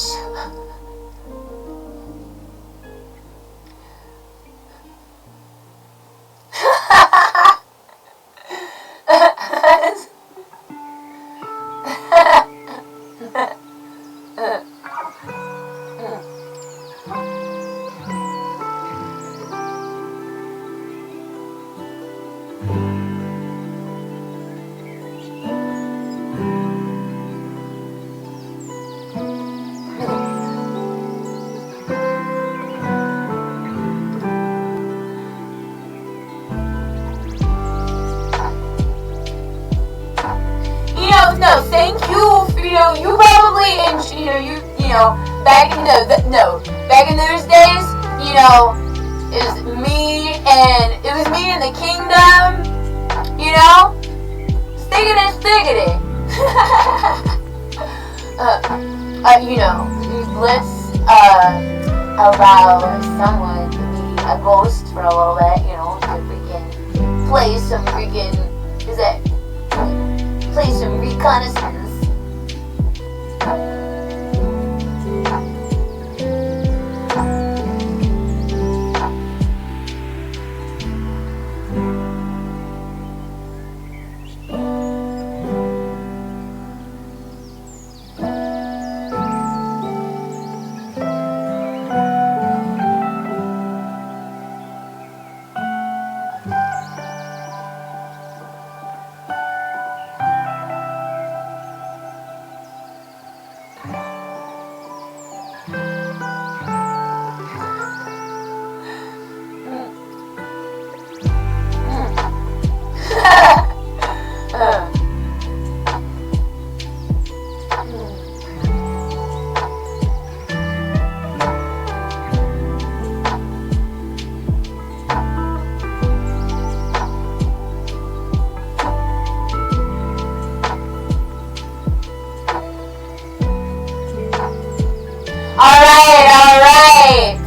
No, thank you. You probably, and back in those days, it was me and the kingdom, stiggity. Let's allow someone to be a ghost for a little bit, to freaking play some reconnaissance. Alright.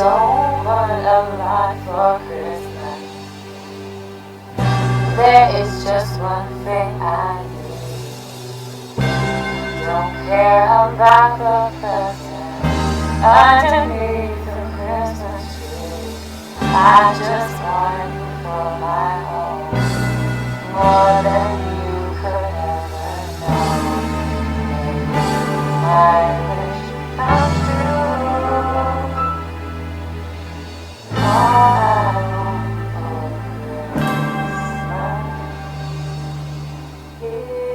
don't want a lot for Christmas. There is just one thing I need. Don't care about the present underneath the Christmas tree. I just want you for my home, more than you could ever know. My wish come true. All I want for Christmas is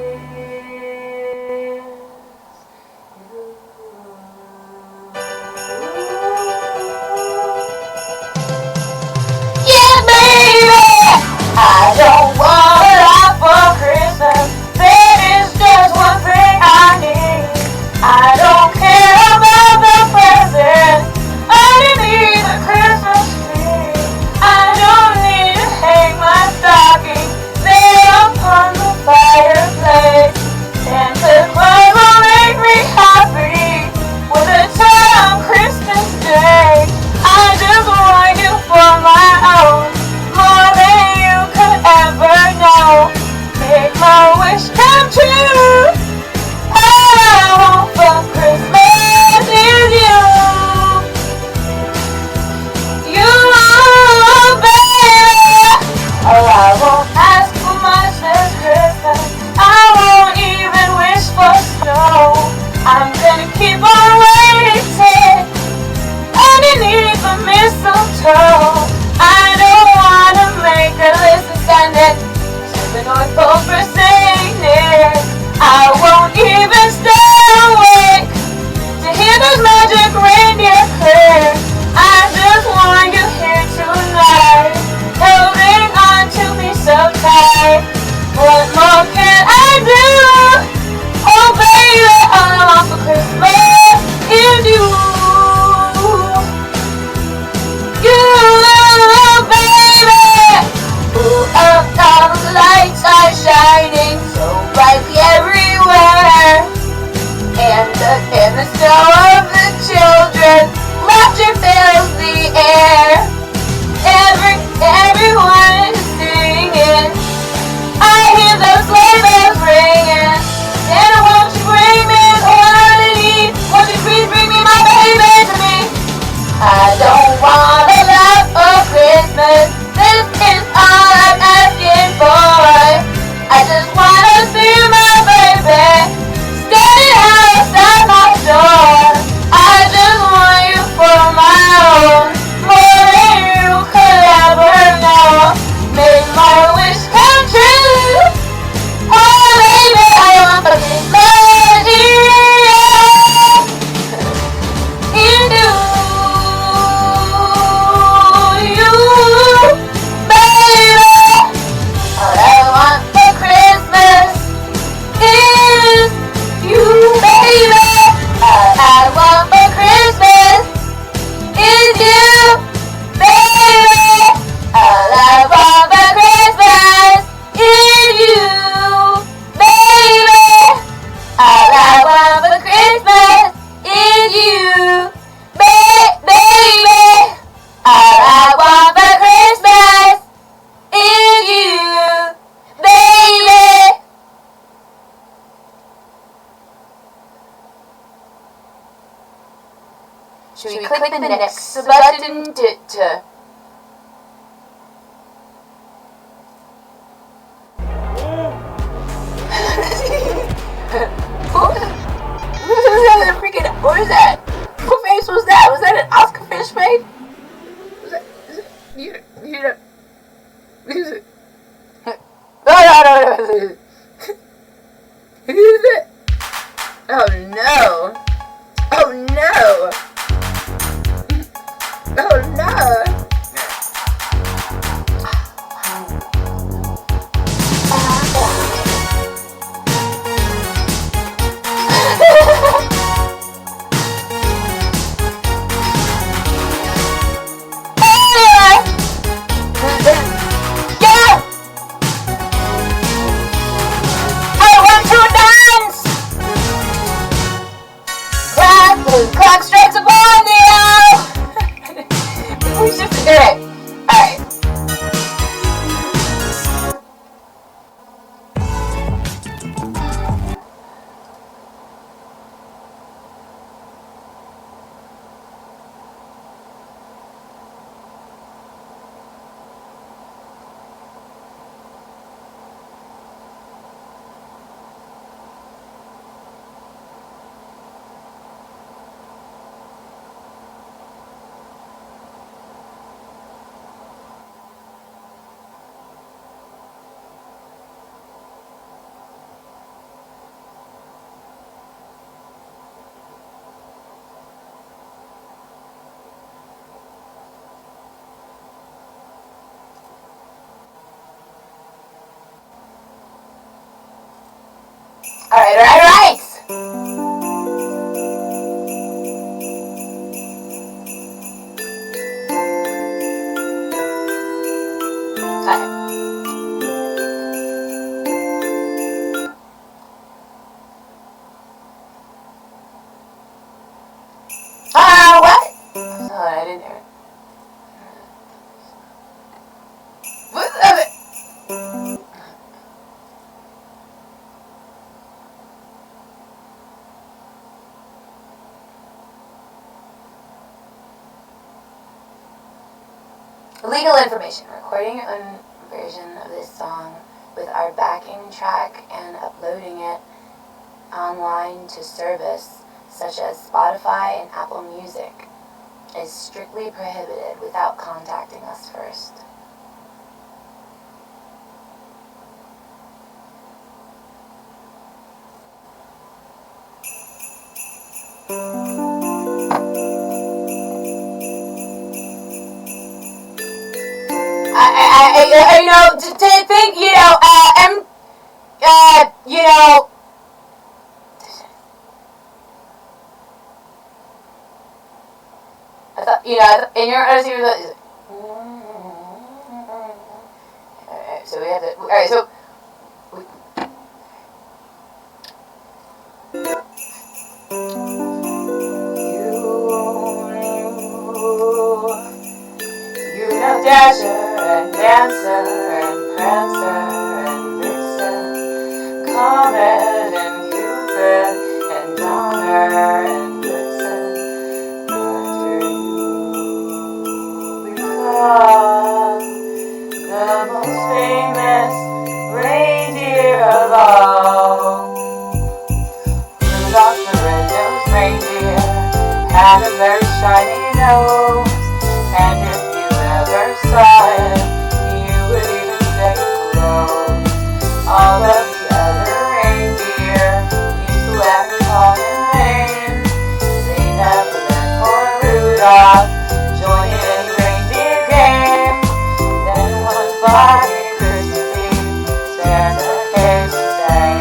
I don't want a lot for Christmas. There is just one thing I need. I don't care about the presents underneath the Christmas tree. I don't need to hang my stocking there upon the fireplace. Santa Claus will make me happy with a turn on Christmas Day. I just want you for my own, more than you could ever know. Make my wish come true. All I want for Christmas is you. You, baby. Oh, I won't ask for much this Christmas. I won't even wish for snow. I'm gonna keep on waiting underneath the mistletoe. I don't wanna make a list and send it to the North Pole for singing. I won't even stay awake to hear those magic reindeer clear. I just want you here tonight, holding on to me so tight. What more can I do? Oh baby, all I want for Christmas is you. All the lights are shining so brightly everywhere, and the snow of the children laughter fills the air. Everyone is singing. I hear those sleigh bells ringing. Santa, won't you bring me all I need? Won't you please bring me my baby to me? I don't want a lot for Christmas. This is all I'm asking for. I just wanna see my baby standing outside my door. I just want you for my own, more than you could ever know. Make my wish come true. Oh baby, I want for Christmas is you. Should we click the next button to what is that? What face was that? Was that an Oscar fish face? Was that, is it, you know, is it? No. Is it? Oh no. Oh no. Oh no. Clock strikes upon the hour. Alright. What? Oh, I didn't hear it. What's up? Legal information. Recording a version of this song with our backing track and uploading it online to service such as Spotify and Apple Music is strictly prohibited without contacting us first. You know, to think, you know, you know, I thought, you know, in your honesty, alright, so we have to, alright, so, you know Dasher and Dancer and Prancer and Vixen, Comet and Cupid and Donner and Blitzen, but you become the most famous reindeer of all. Rudolph the red-nosed reindeer had a very shiny nose, and if you ever saw it, you would even say close. All of the other reindeer used to laugh and call him names. They never let poor Rudolph join in any reindeer game. Then one foggy Christmas Eve, Santa came to say,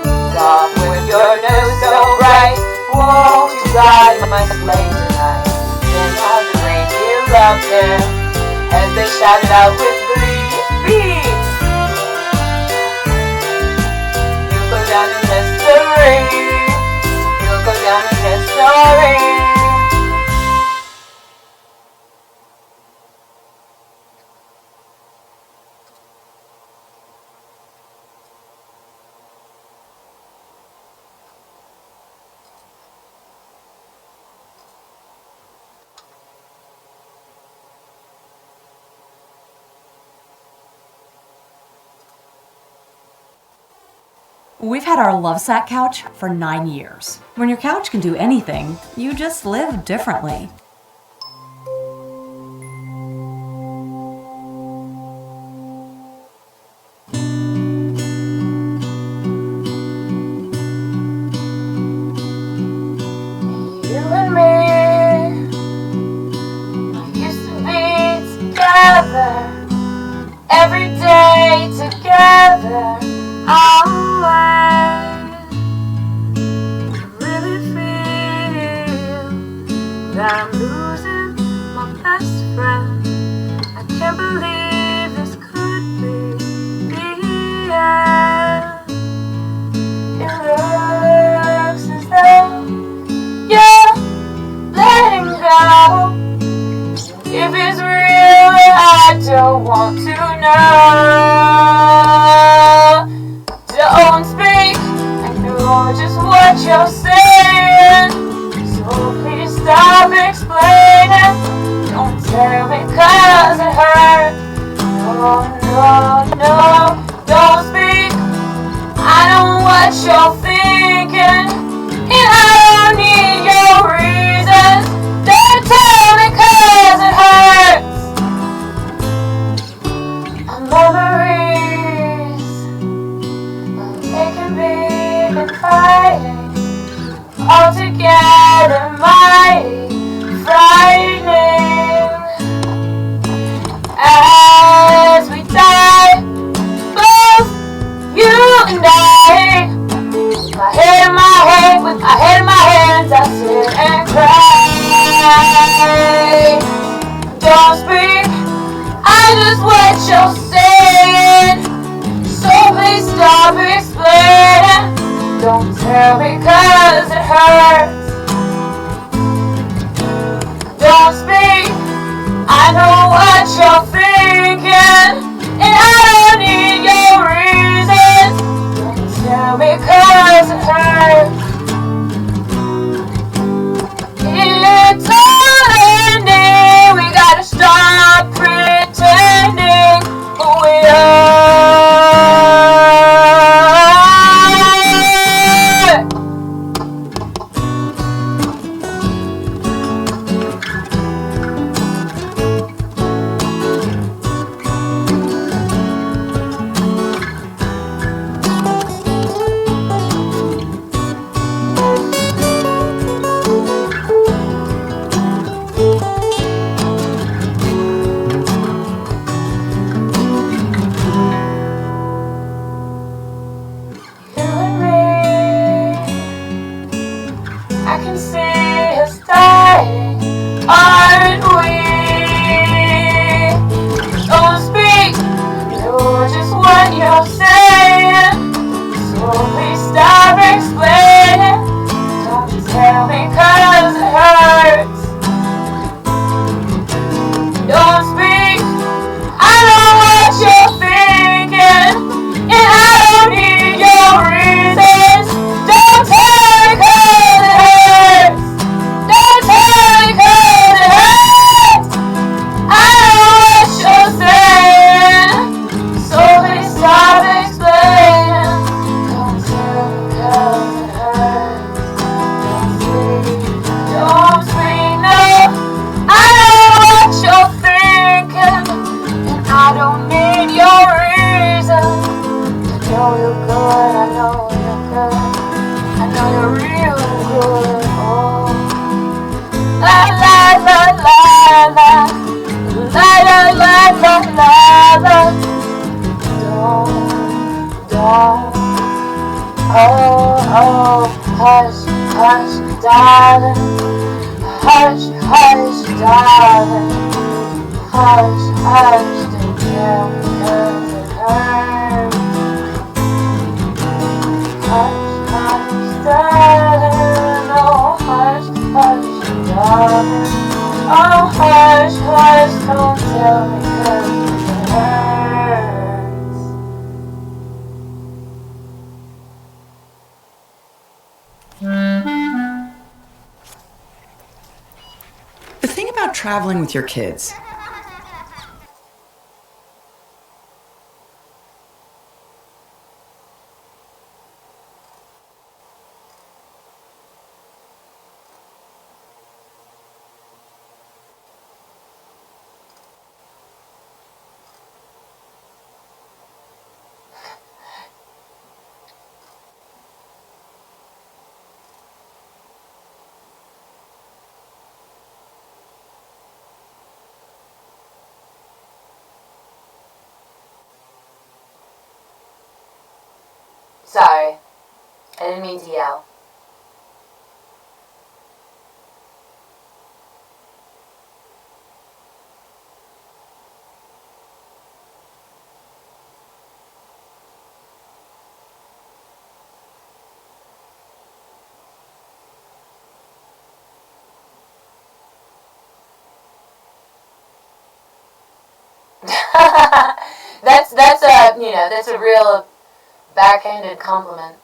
Rudolph, with your nose so bright, won't you guide my sleigh tonight? Then all the reindeer loved him as they shouted out with glee, beat! You'll go down in history. You'll go down in history. We've had our Lovesack couch for 9 years. When your couch can do anything, you just live differently. You and me used to be together every day together. Always really feel that I'm losing my best friend. I can't believe this could be the end. It looks as though you're letting go. If it's real, I don't want to know. Don't speak, I know just what you're saying, so please stop explaining. Don't tell me 'cause it hurts. No, no, no, don't speak. I know what you're thinking, and I don't need your reasons. Don't tell me 'cause it hurts. Our memories, they can be confiding, altogether mighty frightening. As we die, both you and I, with my head in my hands, I sit and cry. Don't speak, I just what you're saying. So please stop explaining. Don't tell me 'cause it hurts. Don't speak, I know what you're thinking, and I don't need your reasons. Don't tell me 'cause it hurts. It's all ending, we gotta stop pretending we are. I can see us dying, aren't we? Don't speak, know just what you're saying. So please stop explaining. Don't tell me 'cause it hurts. Don't speak, I know what you're thinking, and I don't need your reasons. Don't tell me 'cause it hurts. Don't tell me 'cause it hurts. I know what you're saying, so please stop explaining. Don't tell me 'cause it hurts. Don't speak, no. I know what you're thinking, and I don't need your reason. I know you're good, I know you're good. I know you're real good. Oh, la la la la la, la la la la la la. Don't. Oh, hush, hush, darling. Hush, hush, darling. Hush, hush, don't tell me 'cause it hurts. Hush, hush, darling. Oh, hush, hush, darling. Oh, hush, hush, don't tell me 'cause it hurts. The thing about traveling with your kids, Sorry, I didn't mean to yell. that's a real backhanded compliment.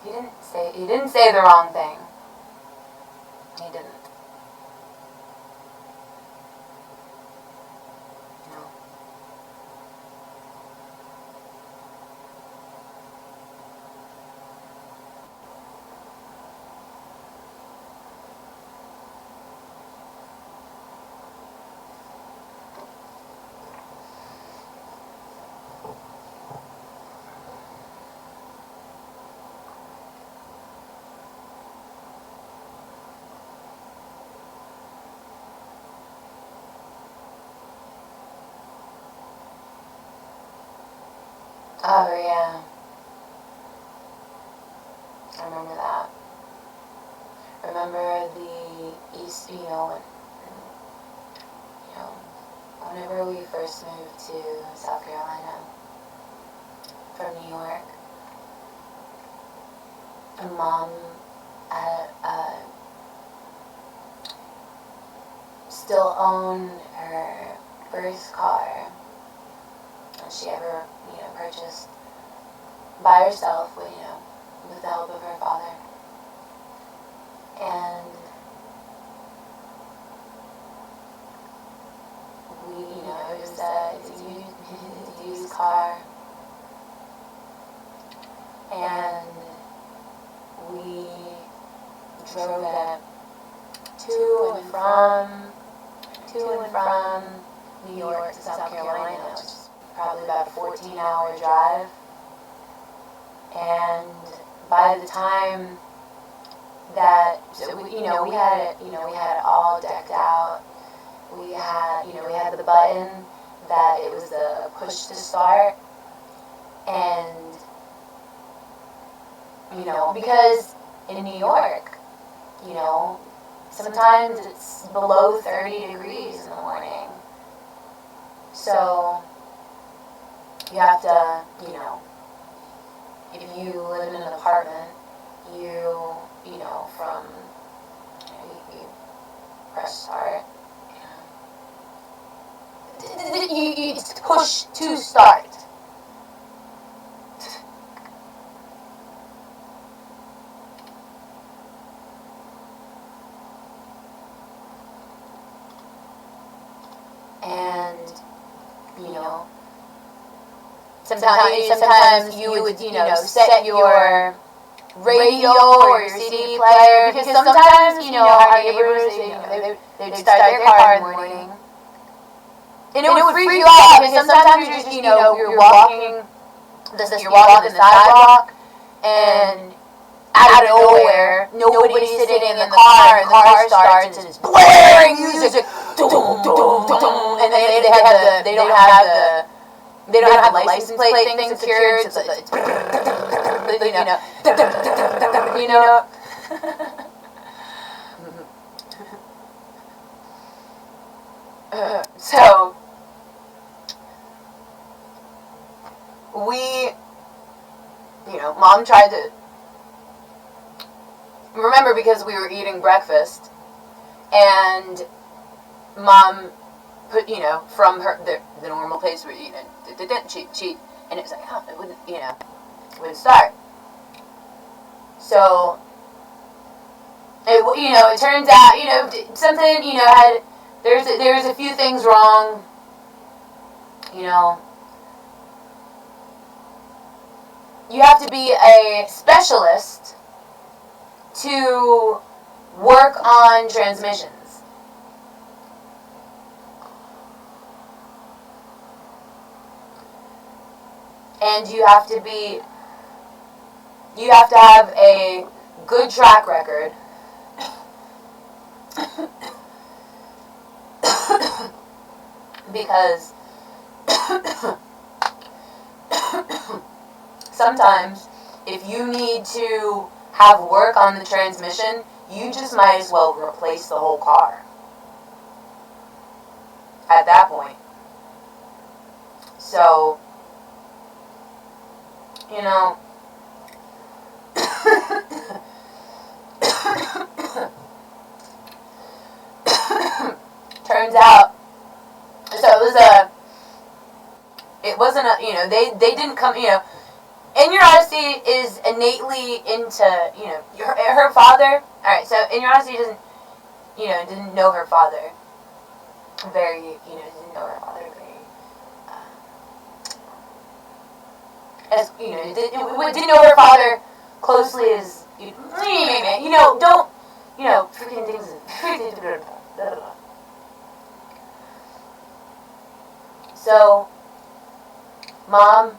He didn't say the wrong thing. He didn't. No. Oh, yeah. I remember that. Remember the East, whenever we first moved to South Carolina from New York, and Mom had, still owned her first car that she ever, purchased by herself, with the help of her father. And we, it was a used car, and we drove it to and from New York to South Carolina, which is probably about a 14-hour drive. And by the time that, we had it all decked out. We had the button that it was the push to start, and because in New York, sometimes it's below 30 degrees in the morning. So you have to, if you live in an apartment, you press start. You push to start. And, sometimes you would, set your radio or your CD player, because sometimes, our neighbors, they'd start their car in the morning. And it would freak you out, because sometimes you're just, you're walking the sidewalk, and out of nowhere, nobody's sitting in the car, and the car starts, and it's blaring music, and they don't have the license plate thing secured, so it's so we, Mom tried to remember, because we were eating breakfast, and Mom put, from her, the normal place we're eating, cheat, and it was like, it wouldn't, it wouldn't start. So, it turns out, something, there's a few things wrong, you have to be a specialist to work on transmissions. And you have to have a good track record. Because sometimes if you need to have work on the transmission, you just might as well replace the whole car at that point. So, turns out, so it wasn't they didn't come, Ennyarodasi is innately into, her father. Alright, so Ennyarodasi didn't know her father very, didn't know her father very, didn't know her father closely as, freaking things, so, Mom,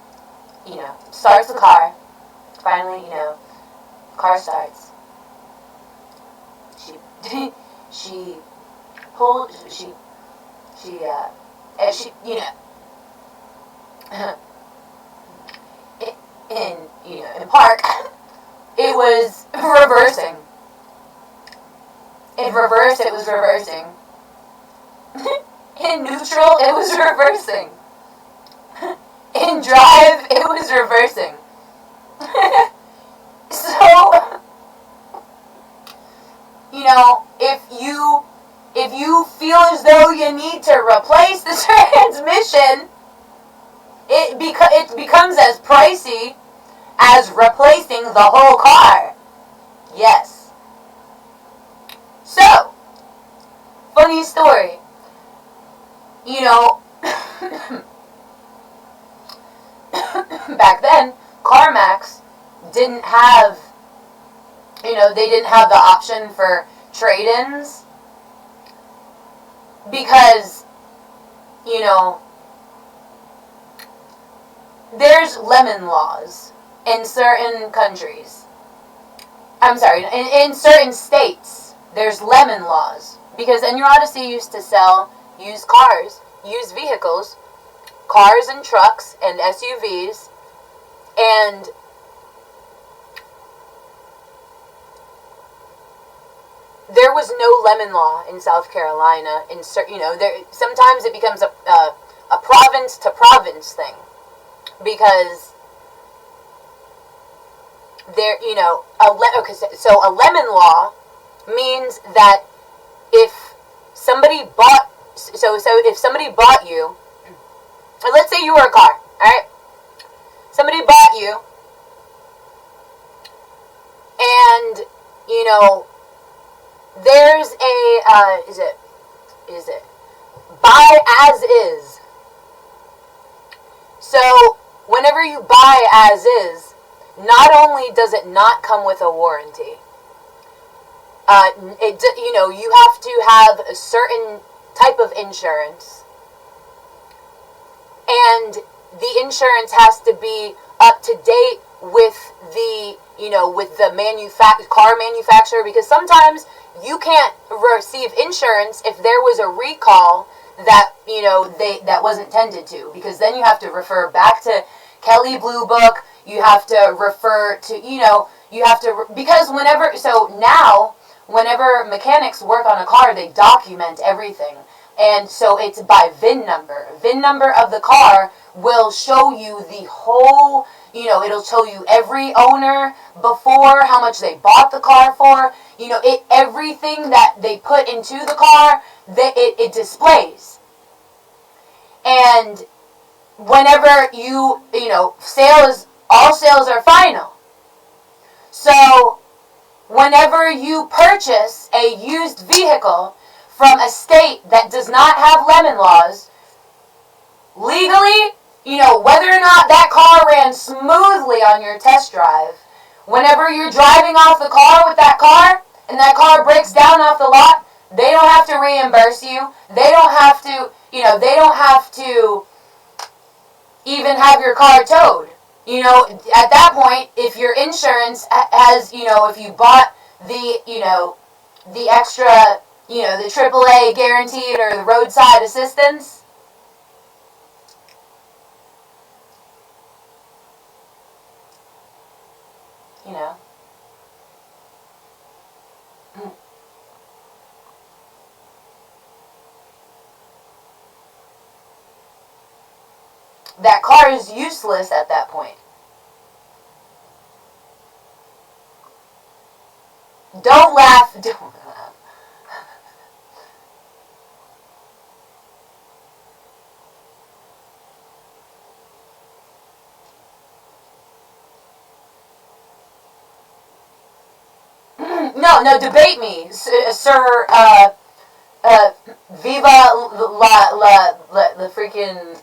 starts the car. Finally, car starts. She pulled, in park, it was reversing. In reverse, it was reversing. In neutral, it was reversing. In drive, it was reversing. So, if you feel as though you need to replace the transmission, it becomes as pricey as replacing the whole car. Yes. So, funny story. Back then, CarMax didn't have, they didn't have the option for trade-ins because, there's lemon laws in certain countries. I'm sorry, in certain states, there's lemon laws because Ennyarodasi used to sell used cars, used vehicles, cars and trucks and SUVs, and there was no lemon law in South Carolina. Sometimes it becomes a province to province thing because so a lemon law means that if somebody bought you, let's say you were a car, alright? Somebody bought you, and, there's a, is it buy as is. So, whenever you buy as is, not only does it not come with a warranty, you have to have a certain type of insurance, and the insurance has to be up to date with the car manufacturer, because sometimes you can't receive insurance if there was a recall that that wasn't tended to, because then you have to refer back to Kelley Blue Book. You have to refer to because whenever mechanics work on a car, they document everything. And so it's by VIN number. VIN number of the car will show you the whole, it'll show you every owner before, how much they bought the car for, everything that they put into the car, it displays. And whenever all sales are final. So, whenever you purchase a used vehicle from a state that does not have lemon laws, legally, whether or not that car ran smoothly on your test drive, whenever you're driving off the car with that car, and that car breaks down off the lot, they don't have to reimburse you. They don't have to, even have your car towed. At that point, if your insurance has, if you bought the extra, the AAA guaranteed or the roadside assistance, that car is useless at that point. Don't laugh. Don't laugh. no, debate me, Sir, Viva the freaking,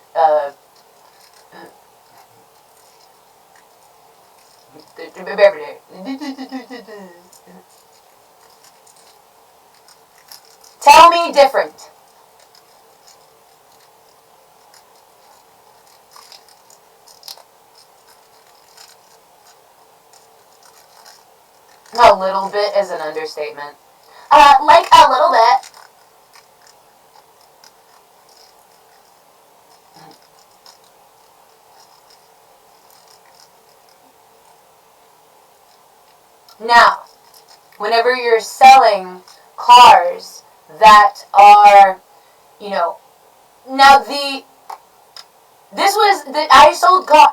tell me different. A little bit is an understatement. Like a little bit. Now, whenever you're selling cars that are, now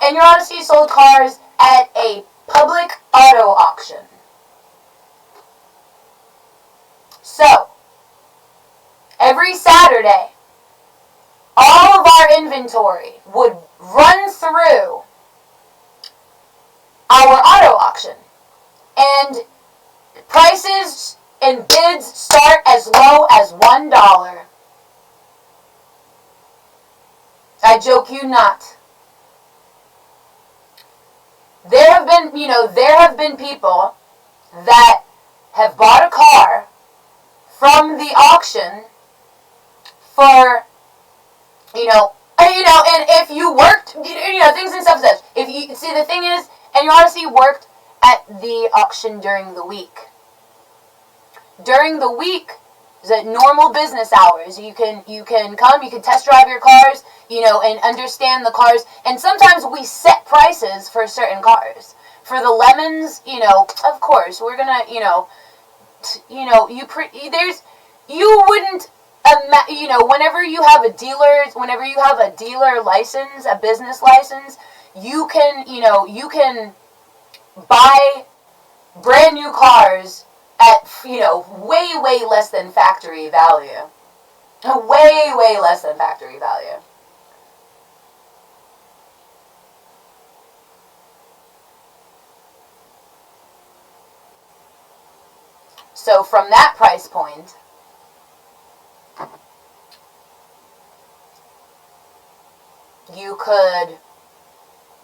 ennyarodasi sold cars at a public auto auction. So, every Saturday, all of our inventory would run through our auto auction. And prices and bids start as low as $1. I joke you not. There have been people that have bought a car from the auction for, and if you worked, things and stuff such. If you see, the thing is, and you honestly worked at the auction during the week. During the week, the normal business hours, you can come, you can test drive your cars, and understand the cars. And sometimes we set prices for certain cars. For the lemons, of course, we're gonna, whenever you have a dealer license, a business license, you can buy brand new cars at, way less than factory value. Way less than factory value. So from that price point, you could,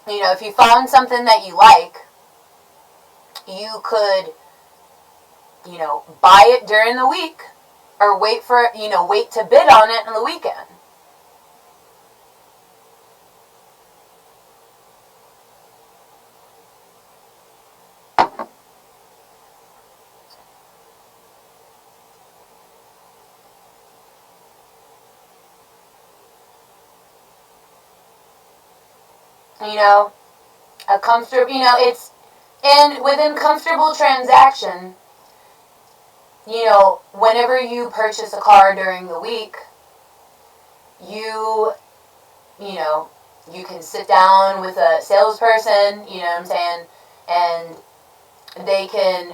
if you found something that you like, you could, buy it during the week or wait to bid on it on the weekend. A comfortable, within comfortable transaction, whenever you purchase a car during the week, you can sit down with a salesperson, you know what I'm saying, and they can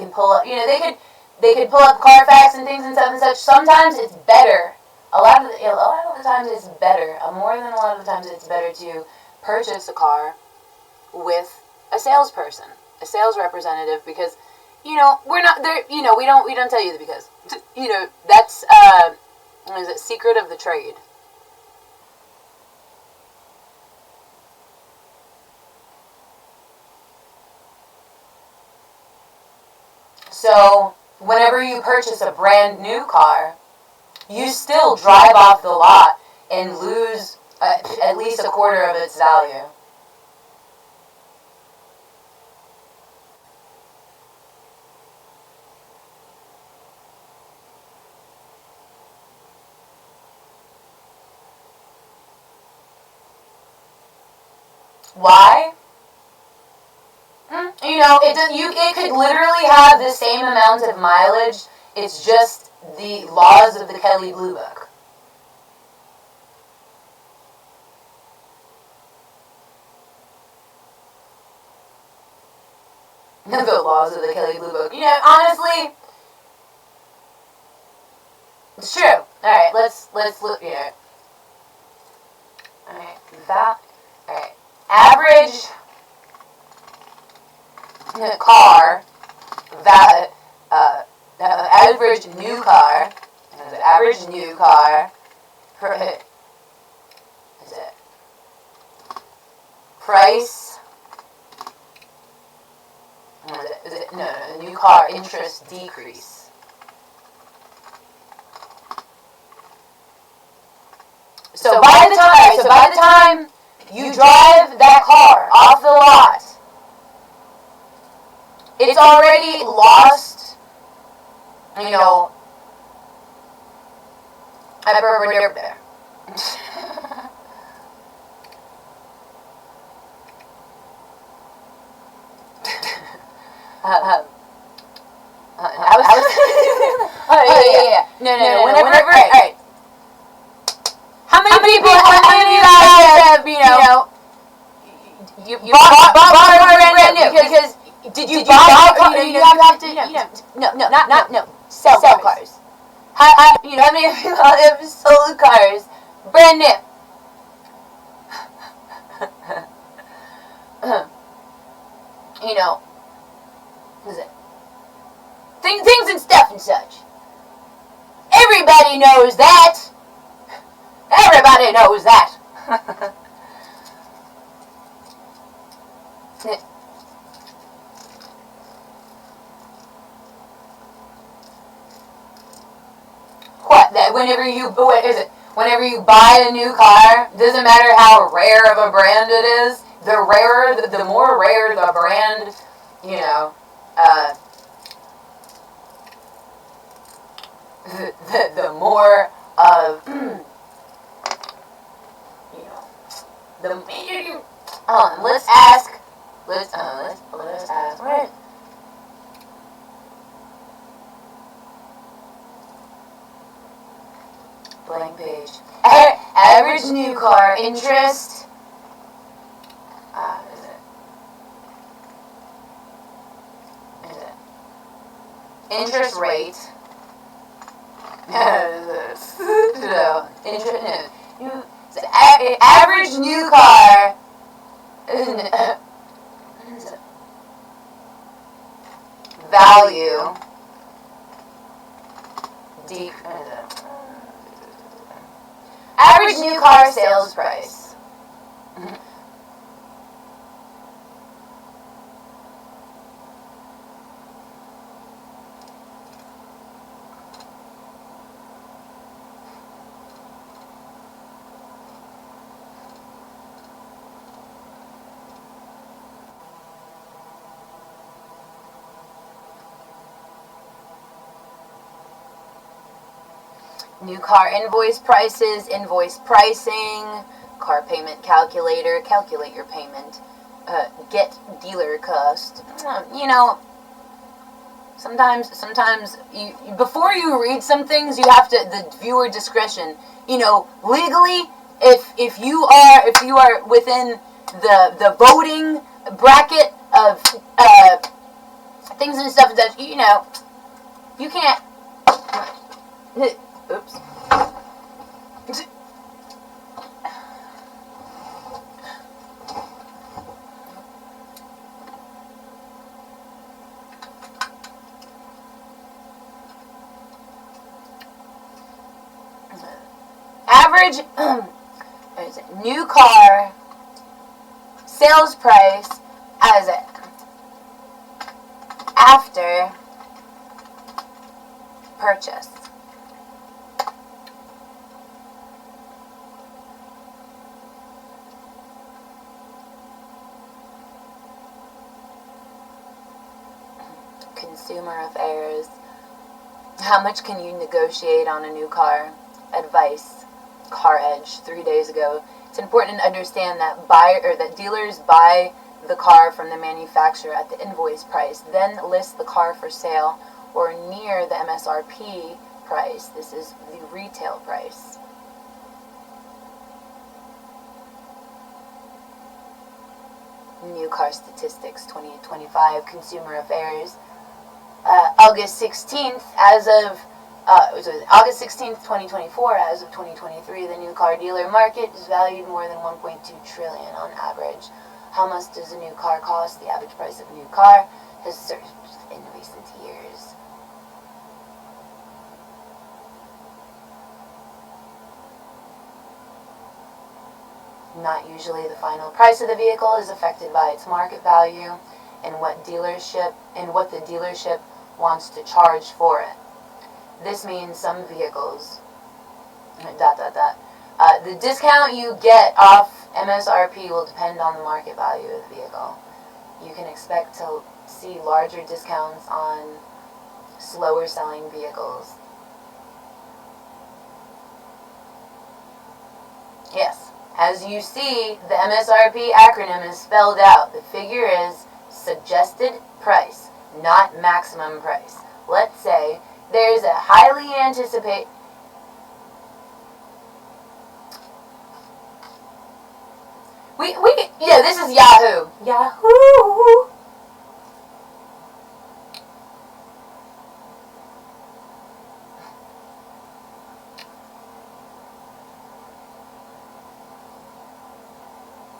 pull up, they could pull up Carfax and things and stuff and such. Sometimes it's better. A lot of the times it's better. More than a lot of the times it's better to purchase a car with a salesperson, a sales representative, because we're not there. We don't tell you the because. That's what is it? Secret of the trade. So whenever you purchase a brand new car, you still drive off the lot and lose at least a quarter of its value. Why? It could literally have the same amount of mileage. It's just the laws of the Kelley Blue Book. The laws of the Kelley Blue Book. Honestly, it's true. All right, let's look here. All right, all right. Average car average new car, is it price? No, new car interest decrease. So by the time you drive that car off the lot, it's already lost, you know, there. No. Whenever. Alright. How many people? How many of you guys have, you bought a car brand new? Because did you buy a car? You have to. No. Sell cars. How many of you have sold cars brand new? What is it? Things and stuff and such. Everybody knows that. Everybody knows that. What? That whenever you buy a new car, doesn't matter how rare of a brand it is. The more rare the brand, the more of let's ask what? Blank page. Average new car interest. Is it interest rate? Average new car. Value. Average new car sales price. New car invoice prices, invoice pricing, car payment calculator, calculate your payment, get dealer cost. Sometimes you, before you read some things, you have to, the viewer discretion. Legally, if you are within the voting bracket of things and stuff that you can't. Oops. Average new car sales price as after purchase. Consumer affairs. How much can you negotiate on a new car? Advice. Car Edge 3 days ago. It's important to understand that that dealers buy the car from the manufacturer at the invoice price, then list the car for sale or near the MSRP price. This is the retail price. New car statistics 2025 Consumer Affairs. August 16th, August 16th, 2024, as of 2023, the new car dealer market is valued more than $1.2 trillion on average. How much does a new car cost? The average price of a new car has surged in recent years. Not usually the final price of the vehicle is affected by its market value and what the dealership wants to charge for it. This means some vehicles, ... the discount you get off MSRP will depend on the market value of the vehicle. You can expect to see larger discounts on slower selling vehicles. Yes, as you see, the MSRP acronym is spelled out. The figure is suggested price, not maximum price. Let's say there's a highly anticipated... Yeah, this is Yahoo. Yahoo!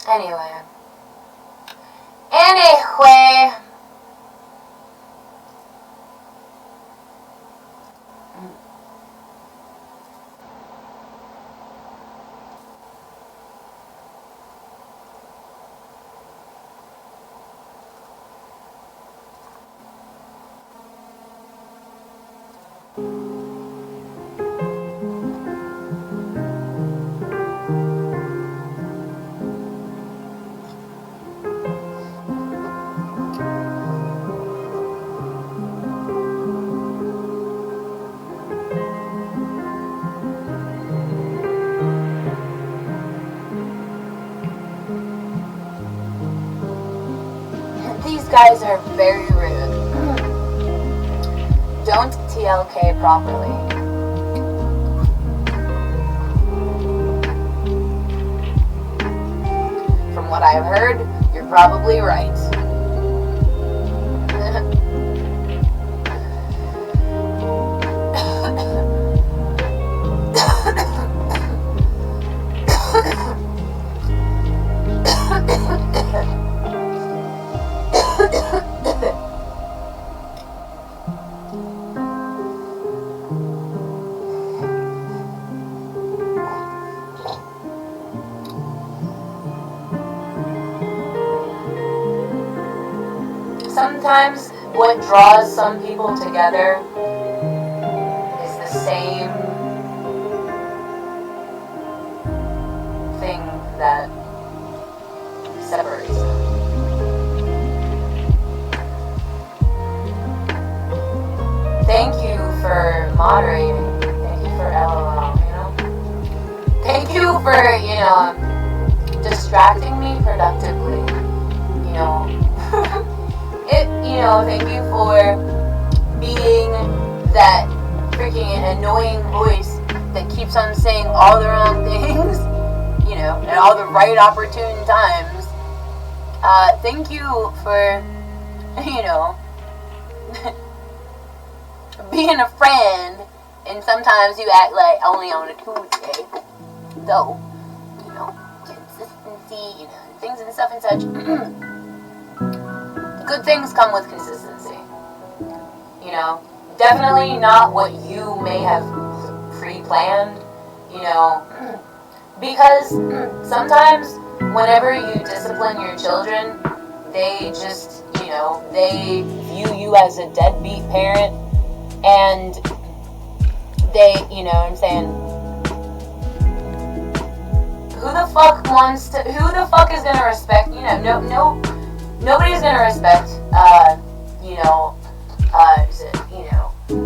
Anyway. These guys are very rude. Don't TLK properly. From what I've heard, you're probably right. Sometimes what draws some people together is the same thing that separates them. Thank you for moderating. Thank you for LOL, you know? Thank you for, distracting me productively, thank you for being that freaking annoying voice that keeps on saying all the wrong things, at all the right opportune times. Thank you for, being a friend, and sometimes you act like only on a Tuesday. So, consistency, things and stuff and such. Good things come with consistency. Definitely not what you may have pre-planned, because sometimes whenever you discipline your children, they just, they view you as a deadbeat parent, and they, what I'm saying? Who the fuck is gonna respect, nobody's gonna respect,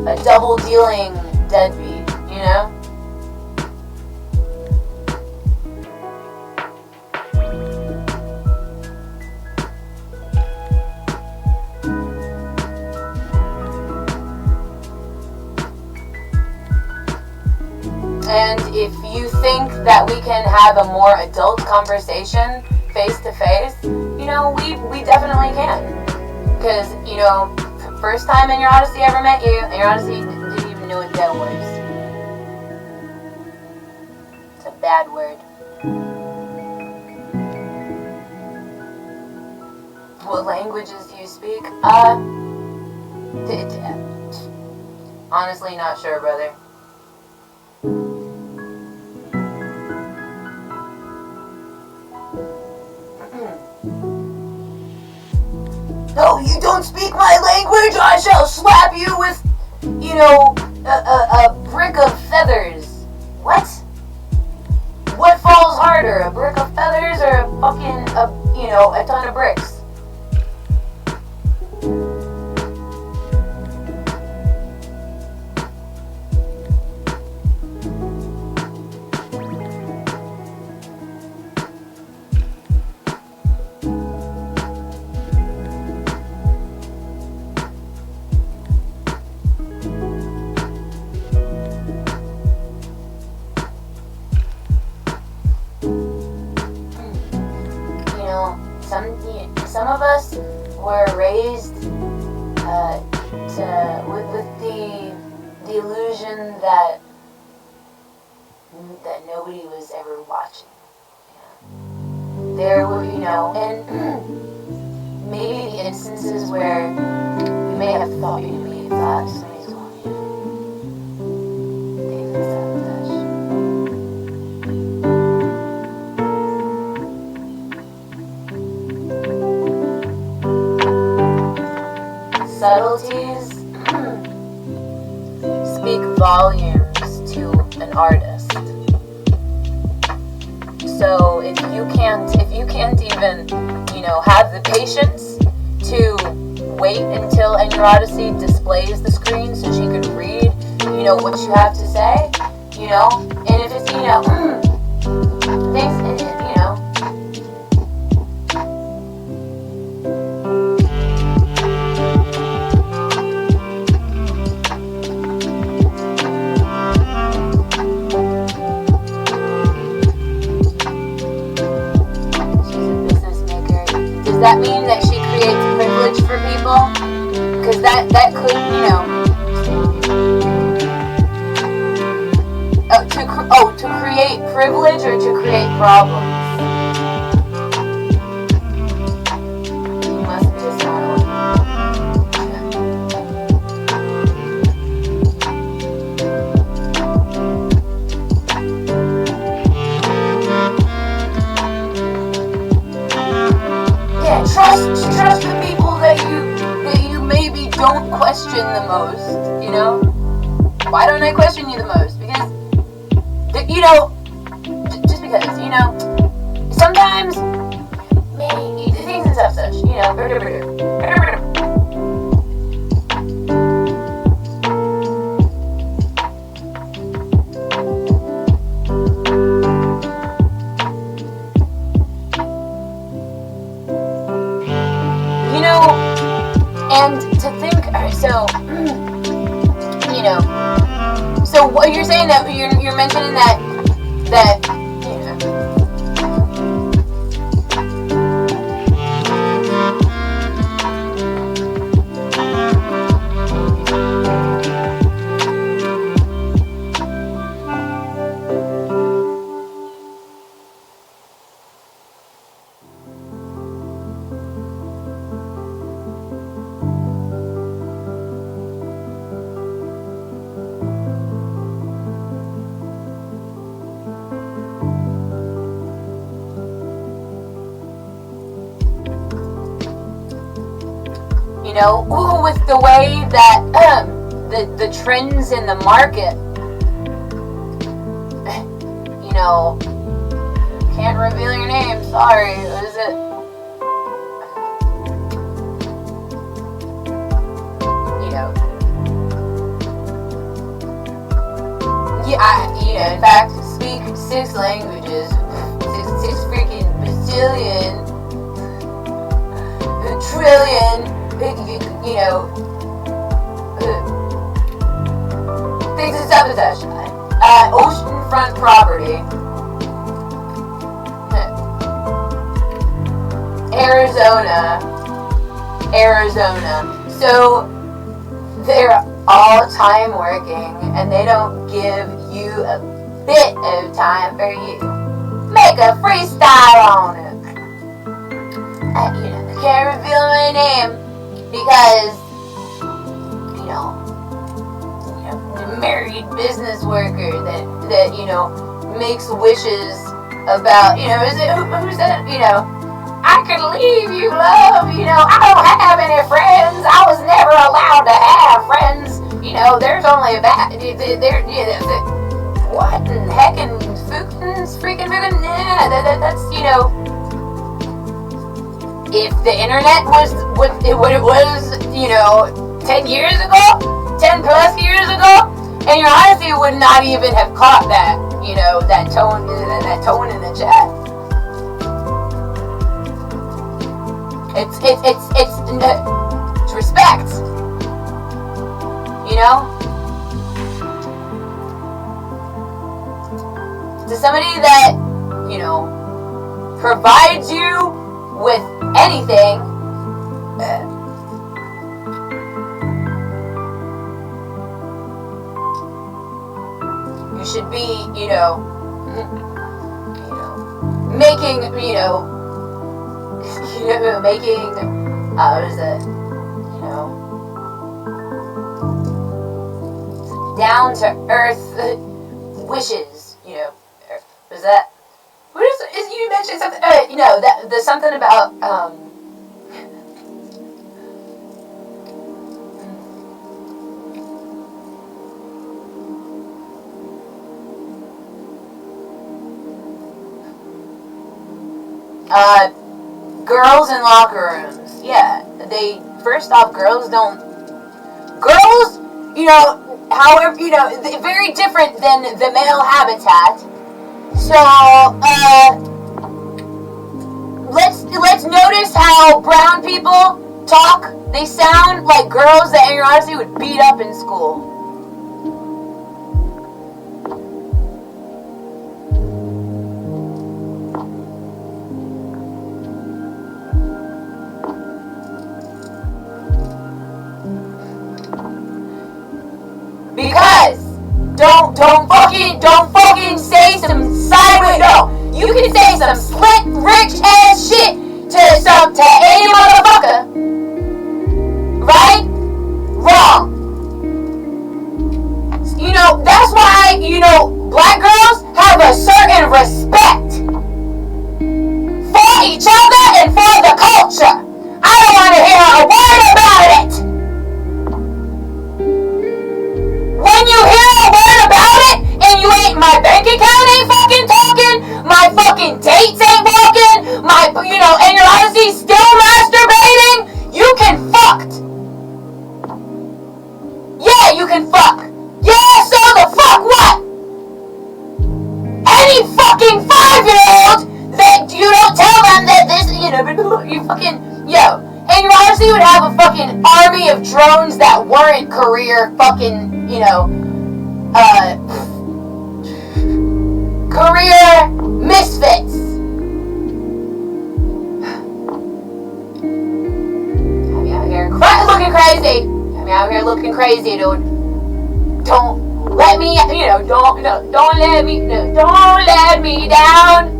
a double dealing deadbeat, And if you think that we can have a more adult conversation face to face, we definitely can. Because, first time ennyarodasi ever met you, ennyarodasi didn't even know what that was. It's a bad word. What languages do you speak? Honestly, not sure, brother. I shall slap you with, a brick of feathers. What? What falls harder, a brick of feathers or a ton of bricks? Some of us were raised with the illusion that nobody was ever watching. There were, and maybe the instances where you may have thought somebody's watching. Things like sabotage. Subtleties speak volumes to an artist. So if you can't even, have the patience to wait until ennyarodasi displays the screen so she can read, what you have to say, and if it's, things, Does that mean that she creates privilege for people? Because that could, to create privilege or to create problems? You must be a smart one. Trust the people that you maybe don't question the most, Why don't I question you the most? Because, just because, sometimes, maybe, things and such, and to think, so what you're saying that you're mentioning that with the way that the trends in the market, can't reveal your name, sorry, what is it? In fact, speak 6 languages, 6 freaking bazillion, trillion, things of sabotage. Oceanfront property. Arizona. So they're all time working and they don't give you a bit of time for you. Make a freestyle on it. I can't reveal my name because, the married business worker that makes wishes about, who's that, I could leave you, love, I don't have any friends, I was never allowed what in heckin' freaking, nah, that's, you know, if the internet was what it was, you know, 10 years ago, 10 plus years ago, and you honestly would not even have caught that, you know, that tone in the chat. It's respect, you know? To somebody that, you know, provides you with anything, you should be, you know, making, making, what is it, you know, down to earth wishes, you know. Is that, what is you mentioned something, you know, that there's something about, girls in locker rooms. Yeah, first off, girls, you know, however, you know, very different than the male habitat. So, let's notice how brown people talk. They sound like girls that ennyarodasi would beat up in school. Because don't fucking say some sideways. No, you can say some slick, rich ass shit to any motherfucker, right? Wrong. You know, that's why, you know, black girls have a certain respect for each other and for the culture. I don't want to hear a word about it. When you hear a word about it, and you ain't, my bank account ain't fucking talking, my fucking dates ain't walking, my, you know, and you're honestly still masturbating, you can fucked. Yeah, you can fuck. Yeah, so the fuck what? Any fucking 5-year-old that you don't tell them that this, you know, you fucking, yo, and you honestly would have a fucking army of drones that weren't career fucking, you know, career misfits. I'm out here looking crazy. I'm out here looking crazy, dude. Don't let me, you know, don't let me down.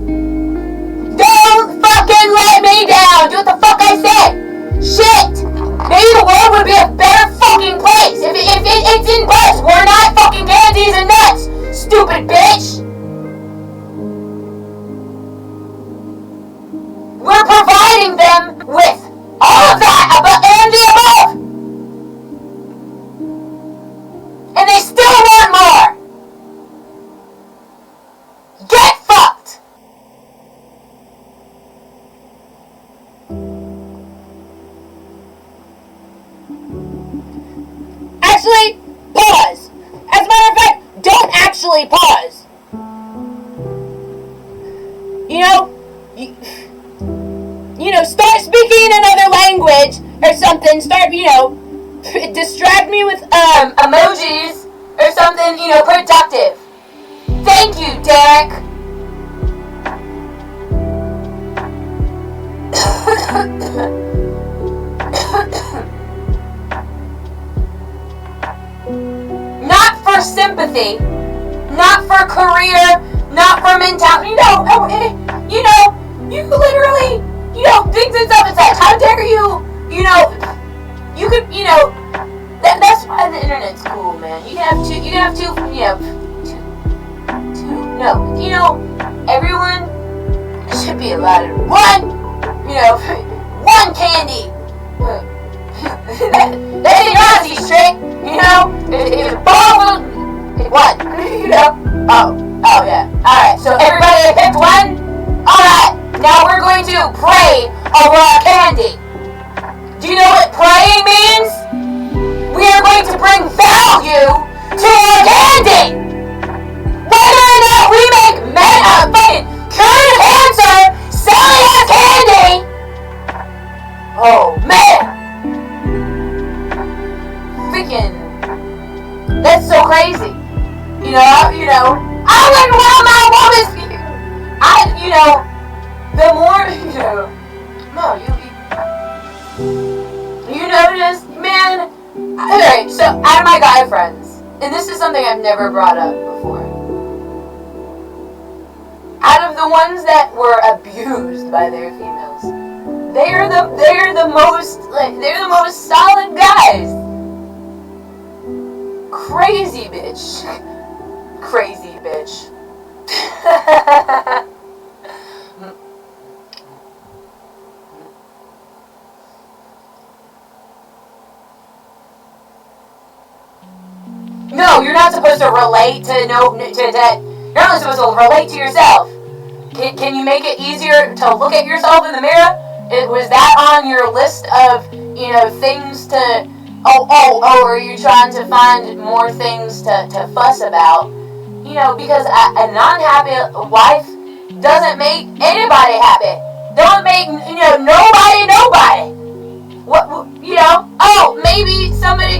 Don't fucking let me down. Do what the fuck I said. Shit. Maybe the world would be a better fucking place if it's in butts. We're not fucking panties and nuts, stupid bitch. We're providing them with all of that and the above. And they still want more. Get fucked. Actually, pause. As a matter of fact, don't actually pause. You know, start speaking another language or something. Start, you know, distract me with emojis or something, you know, productive. Thank you, Derek. Not for sympathy, not for career, not for mentality. You know, you literally, you know, think to yourself, it's like, how dare you, you know, you could, you know, that's why the internet's cool, man. You can have two, you know, everyone should be allowed one, you know, one candy. That's ennyarodasi trick, you know, if both fucking, that's so crazy. I like around my woman's, the more, no, you notice, man, alright, so out of my guy friends, and this is something I've never brought up before, out of the ones that were abused by their females, they're the most solid guys. Crazy bitch. Crazy bitch. No, you're not supposed to relate to that. You're only supposed to relate to yourself. Can you make it easier to look at yourself in the mirror? Was that on your list of, things to, are you trying to find more things to fuss about? Because a non-happy wife doesn't make anybody happy. Don't make, nobody. What, maybe somebody,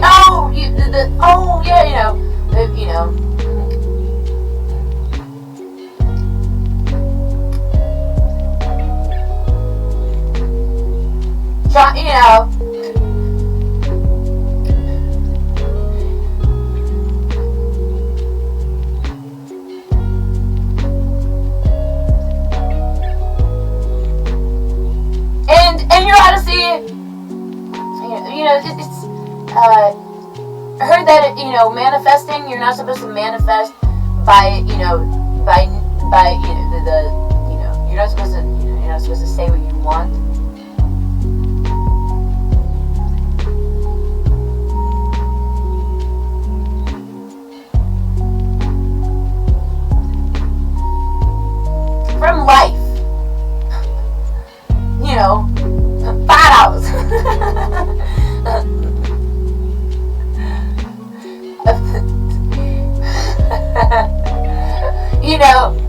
and ennyarodasi, I heard that, manifesting, you're not supposed to manifest by, you're not supposed to say what you want. From life. $5.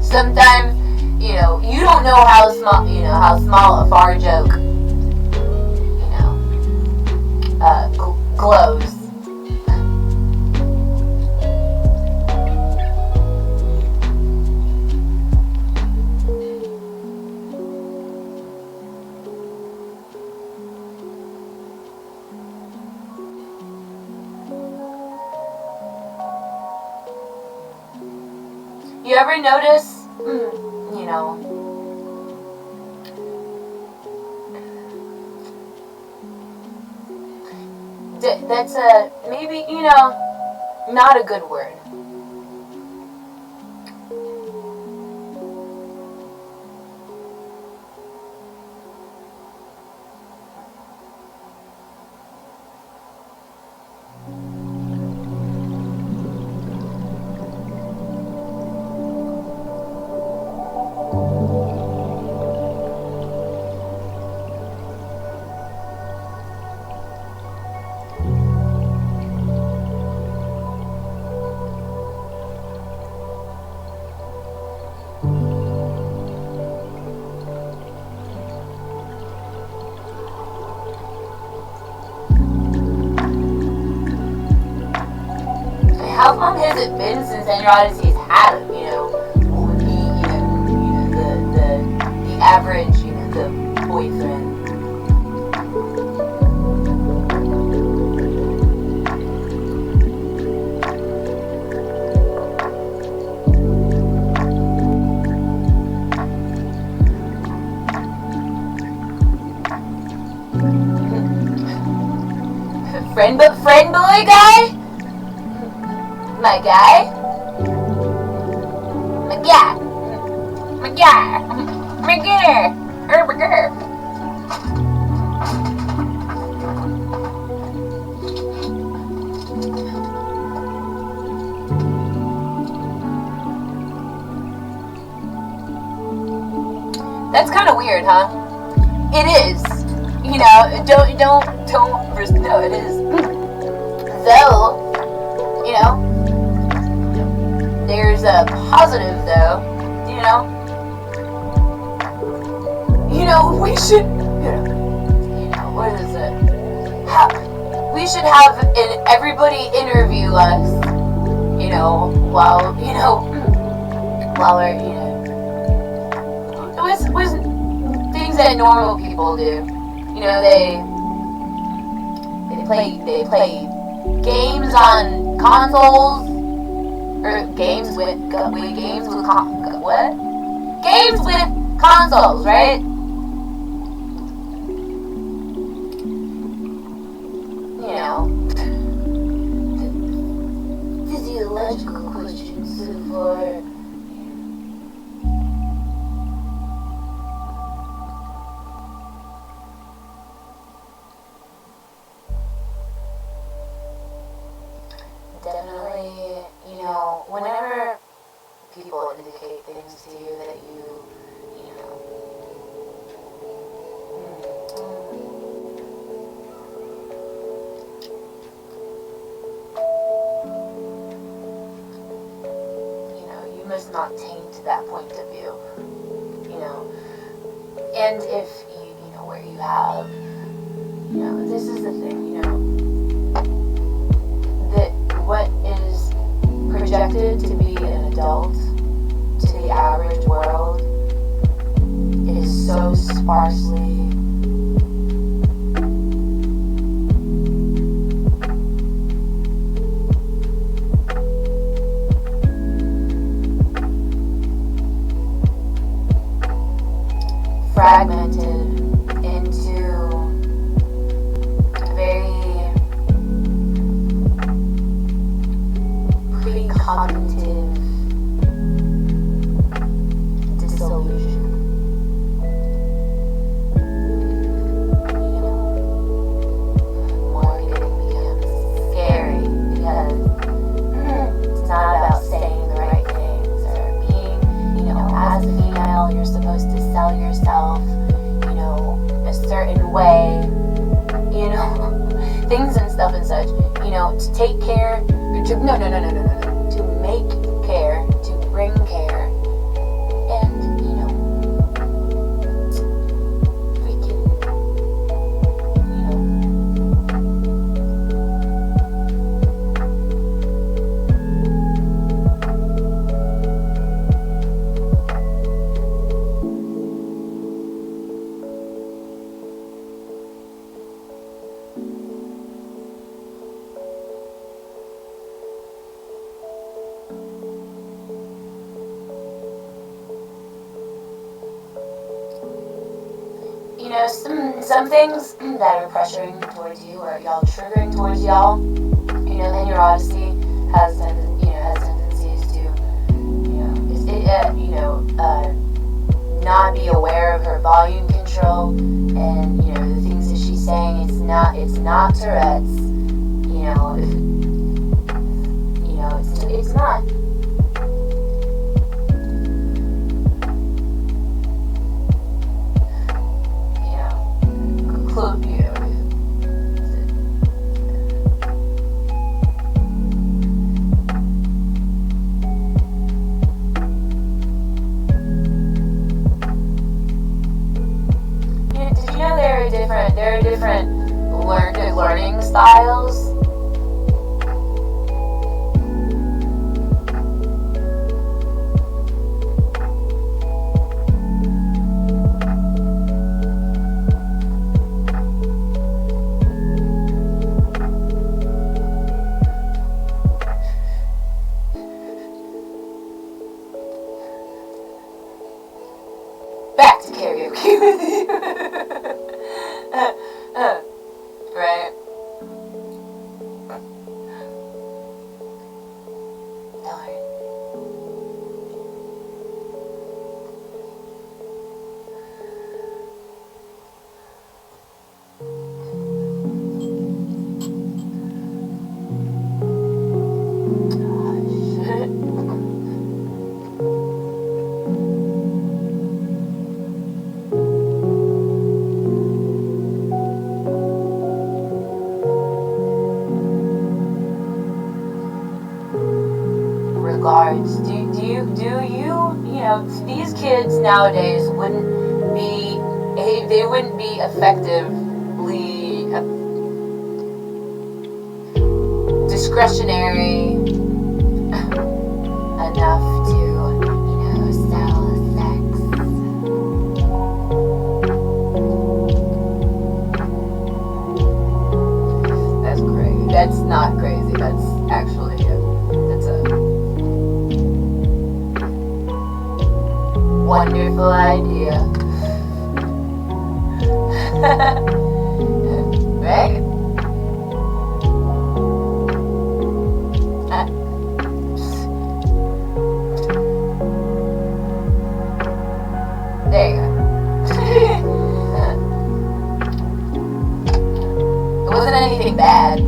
Sometimes, you don't know how small a fart joke, glows. You ever notice, that's maybe, not a good word. How long has it been since ennyarodasi's had it? What would be, the average, the boyfriend? Friend boy guy? My guy? That's kind of weird, huh? It is. No, it is. Though, there's a positive though, we should, what is it? we should have everybody interview us, while we're, was things that normal people do. They play games on consoles, or games with consoles, right? Physiological questions so far. Definitely, whenever people indicate things to you that you must not taint that point of view, and if where you have, this is the thing, that what is projected to be an adult to the average world, it is so sparsely fragmented into very precognitive disillusion. Marketing becomes scary because it's not about saying the right things or being, as a female, you're supposed to sell yourself, a certain way, things and stuff and such, to take care, to make care, to bring care, and, freaking, some things that are pressuring towards you or y'all triggering towards y'all, ennyarodasi has tendencies to, not be aware of her volume control, and the things that she's saying, it's not Tourette's, it's not. There are different learning styles. Back to karaoke with you. Right. Regards. Do you these kids nowadays wouldn't be effectively discretionary enough to, sell sex. That's crazy. That's not crazy. That's actually that's a wonderful idea. Right? There you go. It wasn't anything bad.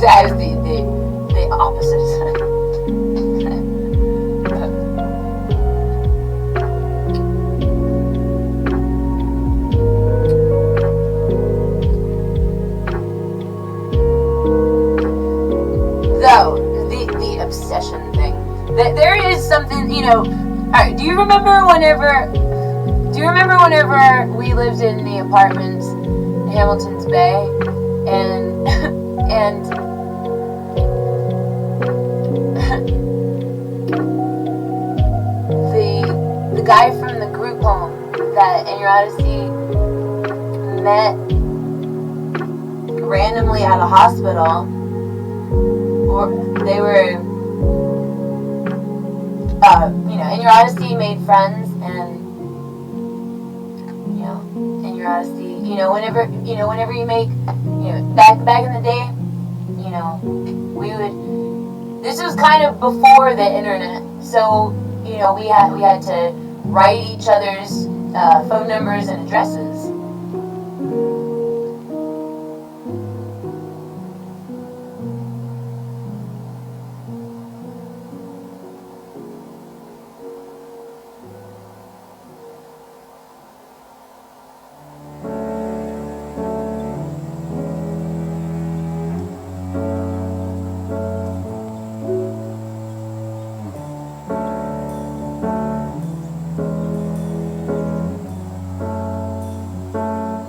That is the opposite. Though the obsession thing, there is something, Alright, do you remember whenever we lived in the apartments in Hamilton's Bay, and the guy from the group home that ennyarodasi met randomly at a hospital, or they were, ennyarodasi made friends, and ennyarodasi, whenever you make, back in the day, we would. This was kind of before the internet, so we had to write each other's phone numbers and addresses.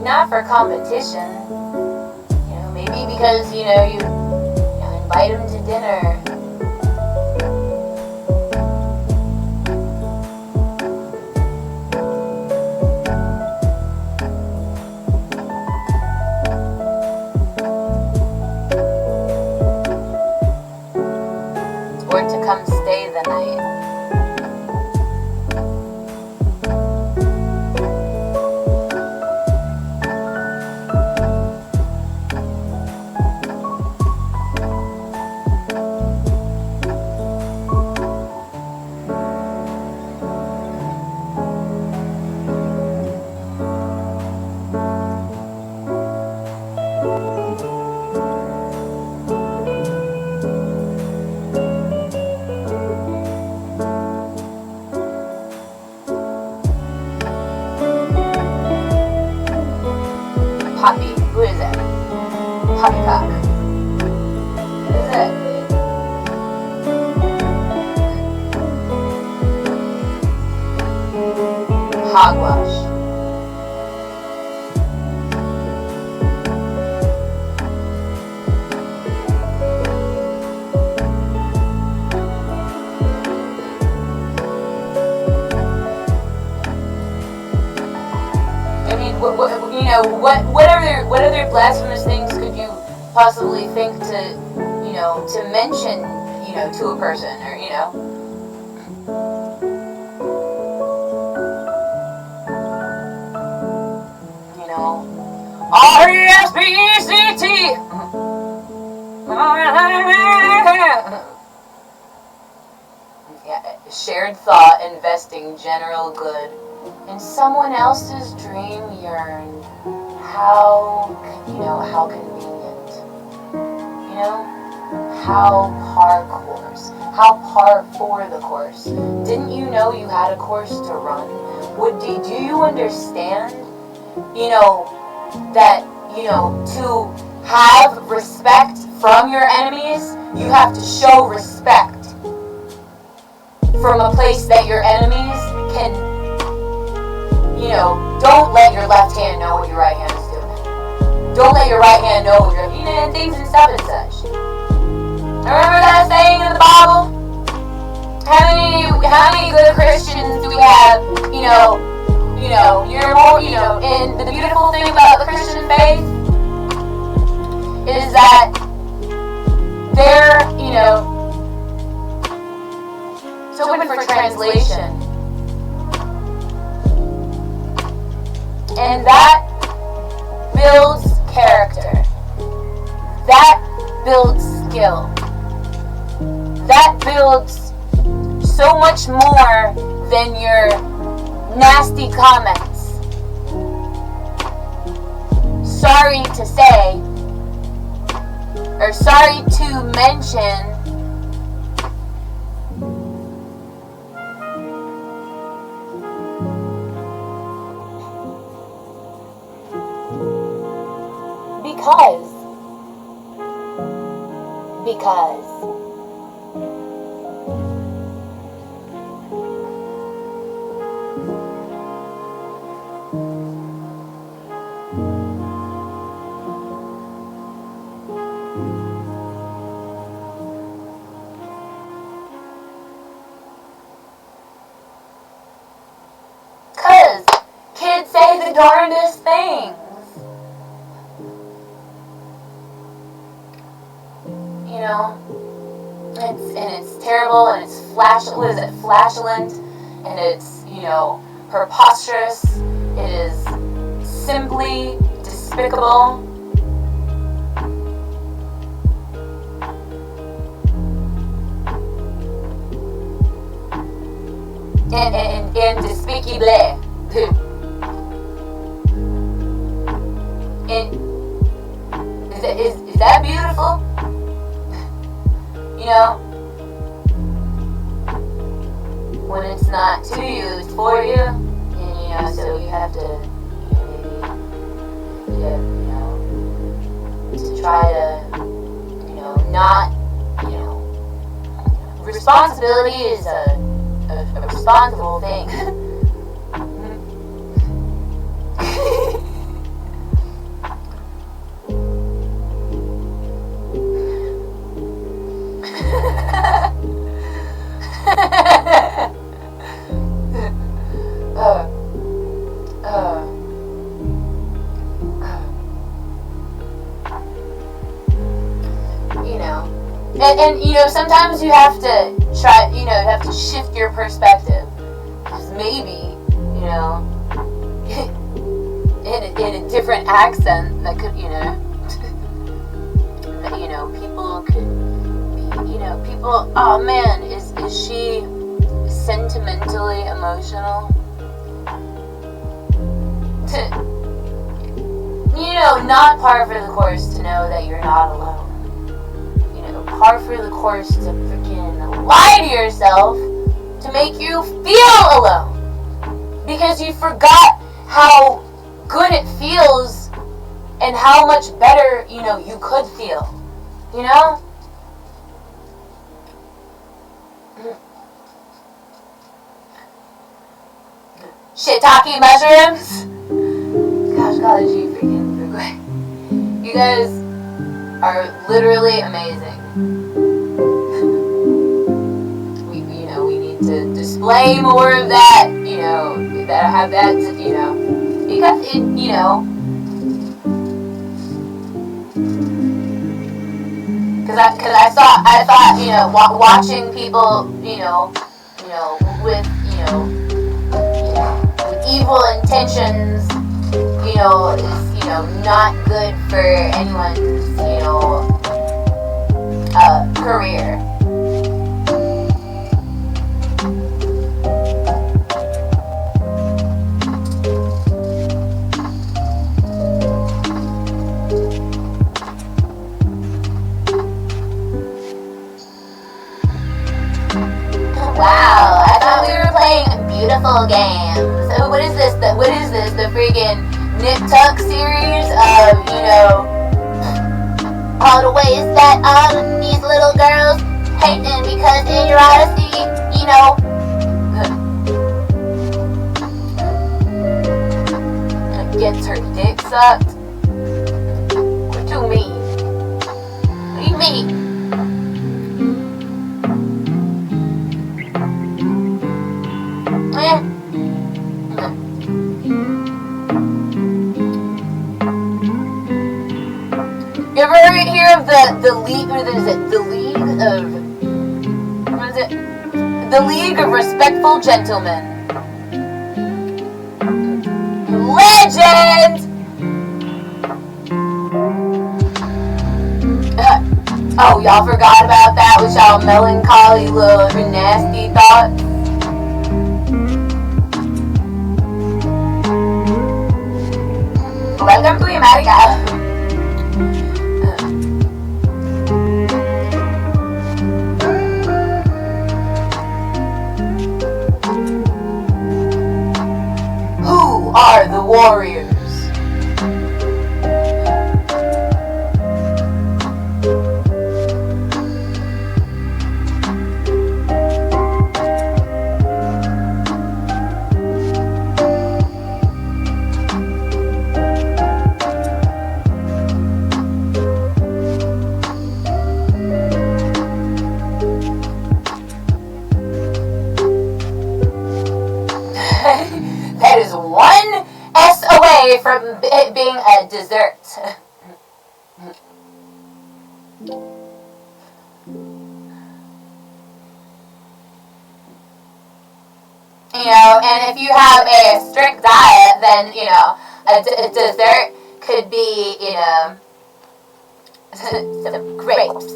Not for competition, maybe because, you invite them to dinner. Or to come stay the night. Poppy. Who is it? Poppycock. What is it? Hogwash. What other blasphemous things could you possibly think to mention, to a person, or, R-E-S-P-E-C-T. Shared thought, investing general good in someone else's dream yearn. How convenient. How par course. How par for the course. Didn't you know you had a course to run? Do you understand, that, to have respect from your enemies, you have to show respect from a place that your enemies can, don't let your left hand know what your right hand is doing. man knows, and things and stuff and such. Remember that saying in the Bible? How many good Christians do we have? You're more, and the beautiful thing about the Christian faith is that they're, it's open for translation. And that builds character. That builds skill. That builds so much more than your nasty comments. Sorry to say, or sorry to mention, because kids say the darndest things. It's terrible, and it's flatulent, and it's, preposterous. It is simply despicable. And despicable. Is that beautiful? When it's not to you, it's for you, and so you have to to try to not responsibility is a responsible thing. And sometimes you have to try, you have to shift your perspective. Because maybe, in a different accent that could, people could be, people, oh man, is she sentimentally emotional? Not par for the course to know that you're not alone. Par for the course to freaking lie to yourself to make you feel alone. Because you forgot how good it feels and how much better, you could feel. Shiitake mushrooms. Gosh, college, you freaking regret. You guys are literally amazing. We need to display more of that. That I have that. Because it. Because I thought watching people with with evil intentions is not good for anyone's career. Wow, I thought we were playing beautiful games. So what is this? The freaking Nip Tuck series of, all the ways that all of these little girls hating because ennyarodasi, gets her dick sucked. We're 2 Take me! You ever hear of the league? What is it? The League of... What is it? The League of Respectful Gentlemen. Legend! Oh, y'all forgot about that with y'all melancholy little nasty thoughts? Welcome to America. Who are the warriors? That is one S away from it being a dessert. You know, and if you have a strict diet, then, you know, a dessert could be, you know, some grapes.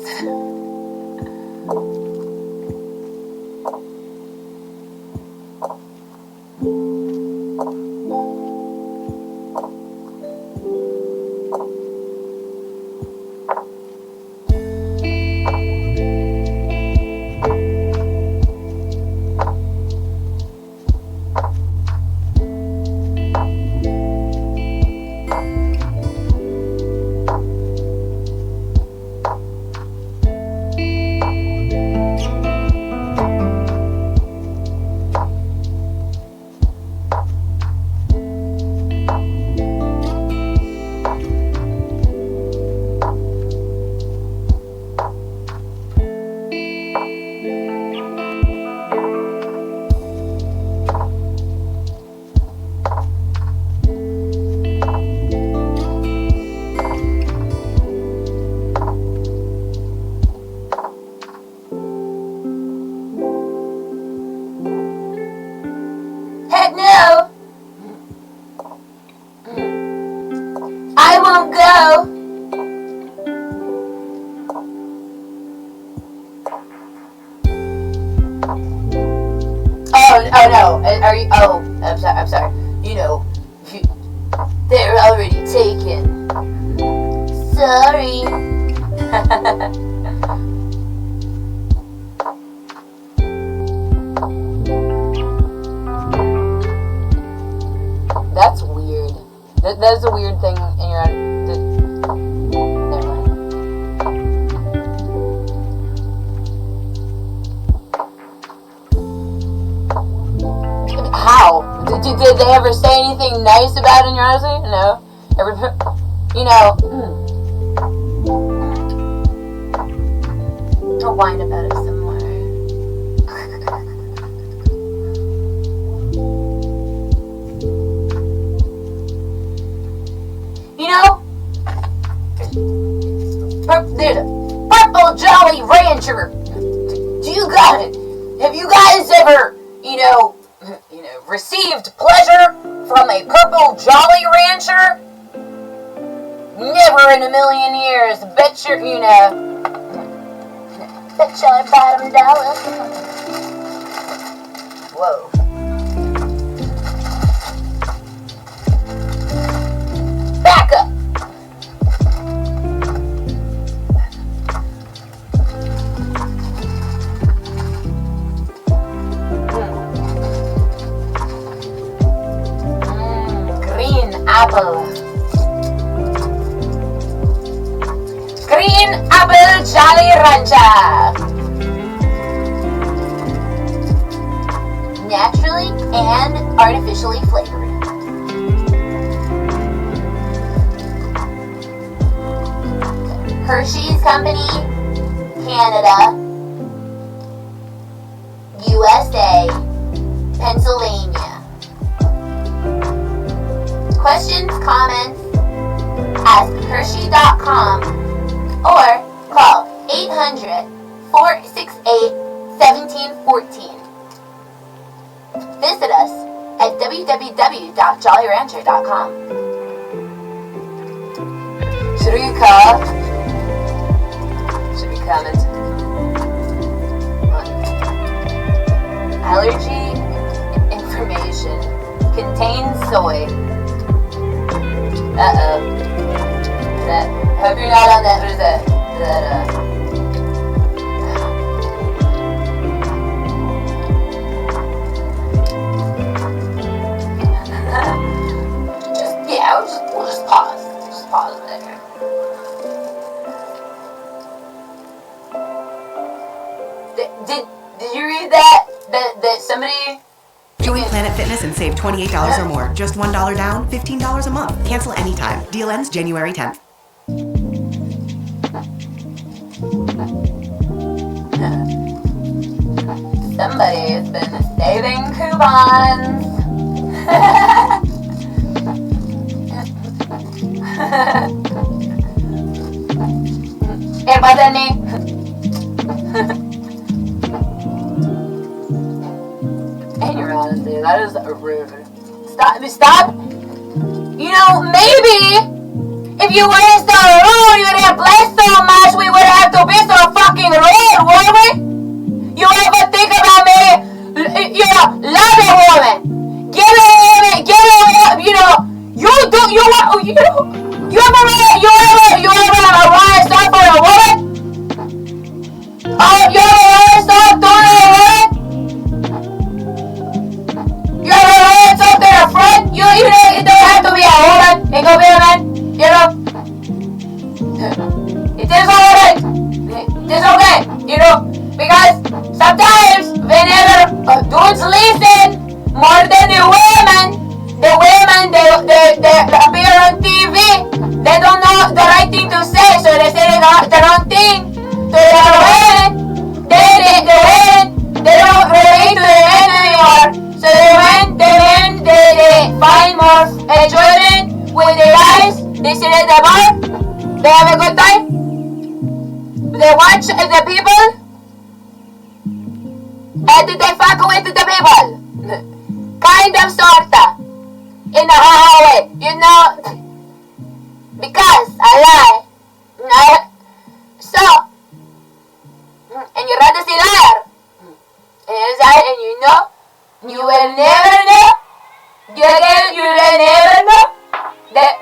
Heck no! I won't go! Oh no, are you, oh, I'm sorry, you know, they're already taken. Sorry. That's weird. That's a weird thing in your own... Never mind. How? Did they ever say anything nice about ennyarodasi? No? You know... I'll whine about it some more. You know, there's a Purple Jolly Rancher. Have you guys ever, you know, received pleasure from a Purple Jolly Rancher? Never in a million years. Bet your, you know, bet your bottom dollar. Whoa. Back up! Green apple. Green apple Jolly Rancher. Naturally and artificially flavored. Hershey's Company, Canada, USA, Pennsylvania. Questions, comments, ask Hershey.com or call 800-468-1714. Visit us at www.jollyrancher.com. Should we call? Should we comment? Allergy information contains soy. Uh-oh. Hope you're not on that we'll just pause. Just pause there. Did you read that? That somebody... Join Planet Fitness and save $28 or more. Just $1 down, $15 a month. Cancel anytime. Deal ends January 10th. Somebody has been saving coupons. Hey, Badani. Ennyarodasi, that is rude. Stop. You know, maybe if you weren't so rude, you didn't play so much, we would have to be so fucking rude, would we? You ever think about me? You know, love a woman. Give a woman, you know, you ever want to stop for a woman? Oh, you ever want to stop doing a woman? You ever want to talk to a friend? You know, it don't have to be a woman. It can be a man, you know. It is alright. It is okay, you know, because sometimes whenever dudes listen more than the women they appear on TV. They don't know the right thing to say, so they say the wrong thing to the women. They don't relate to the men anymore. So the men they find more enjoyment with the guys. They sit at the bar. They have a good time. They watch the people. And they fuck with the people. Kind of, sorta. In a way, you know. Because I lie. So, and you rather see liar. And you know, you will never know. You will never know that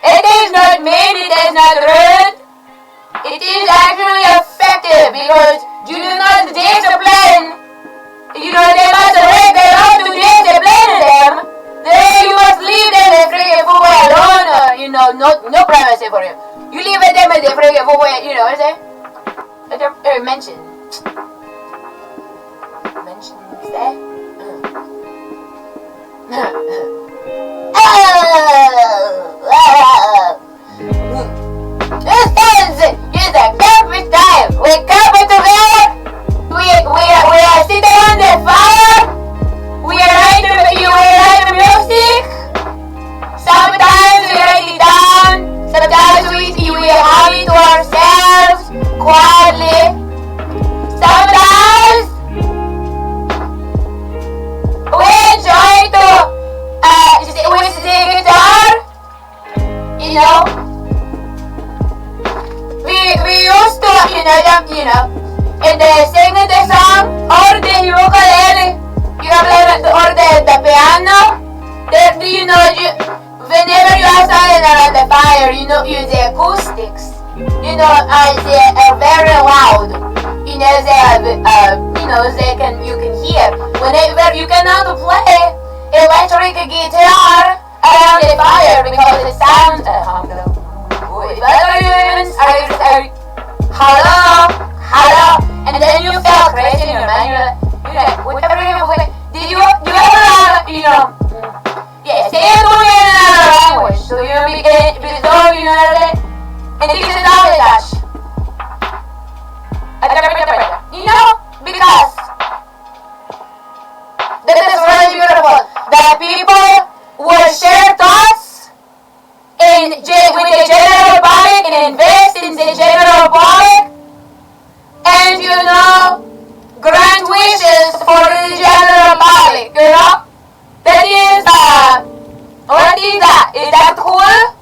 it is not mean, it is not rude. It is actually effective because you do not discipline. You know, they must break their own to discipline them. Then you must leave them the freaking football alone. You know, no privacy for you. You leave them at the freaking football, you know what I'm saying? Mention. Say? This is a perfect time. We come together. We are sitting on the fire. We are writing music. Sometimes we write it down. Sometimes we hum it to ourselves quietly. Sometimes we enjoy to with the guitar. You know. We used to, and they sing the song or the ukulele, or the piano. Whenever you are standing around the fire, the acoustics, are very loud. You can hear. Whenever you cannot play electric guitar around the fire because it sounds. Hello, and then you feel crazy in your mind. You're like, whatever did you ever, say it to me in another language, so you begin, so And this is sabotage. You know, because this is really beautiful. That people will share thoughts with the general public and invest in the general public, and you know, grant wishes for the general public. You know, that is what is that? Is that cool?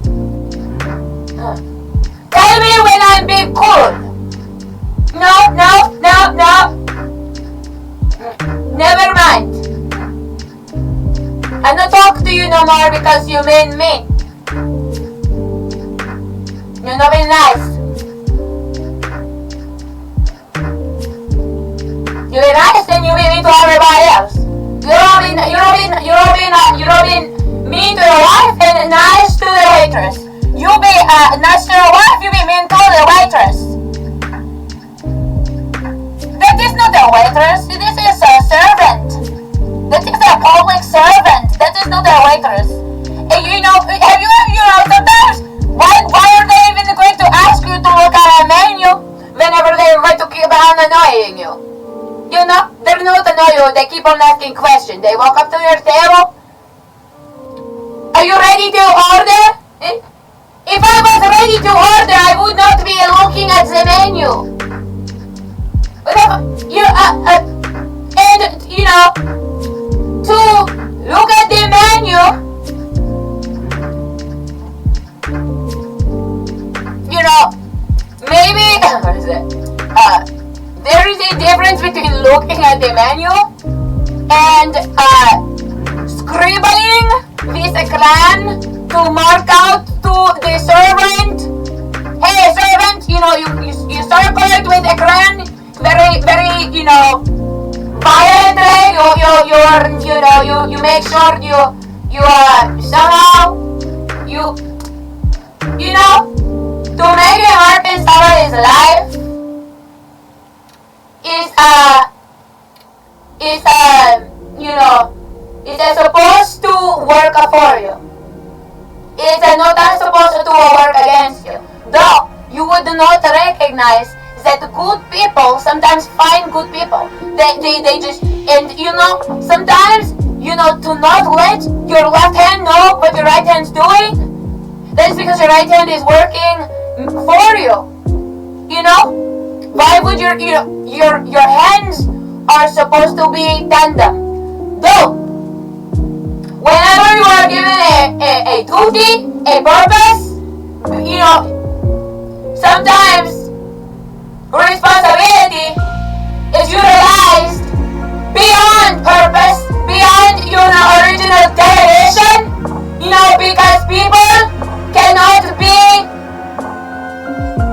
Tell me when I'm being cool. No. Never mind. I'm not talking to you no more because you mean me. You're not being nice. You be nice and you be mean to everybody else. You don't be mean to your wife and nice to the waitress. You be nice to your wife, you be mean to the waitress. That is not a waitress, this is a servant. That is a public servant. That is not a waitress. And you know, sometimes, why are they even going to ask you to look at a menu whenever they're going to keep on annoying you? You know, they're not annoying you, they keep on asking questions. They walk up to your table. Are you ready to order? If I was ready to order, I would not be looking at the menu. And you know, to look at the menu, you know, maybe what is it? There is a difference between looking at the menu and scribbling with a crayon to mark out to the servant. Hey, servant, you know, you circle it with a crayon, very, you know, violently. You make sure you somehow you know, to make an artist out of his life is supposed to work for you. It's not supposed to work against you. Though you would not recognize that good people sometimes find good people. They just, and you know, sometimes, you know, to not let your left hand know what your right hand's doing, that is because your right hand is working for you. You know? Why would your hands are supposed to be tandem. Though, whenever you are given a duty, a purpose, you know, sometimes responsibility is utilized beyond purpose, beyond your original derivation, you know, because people cannot be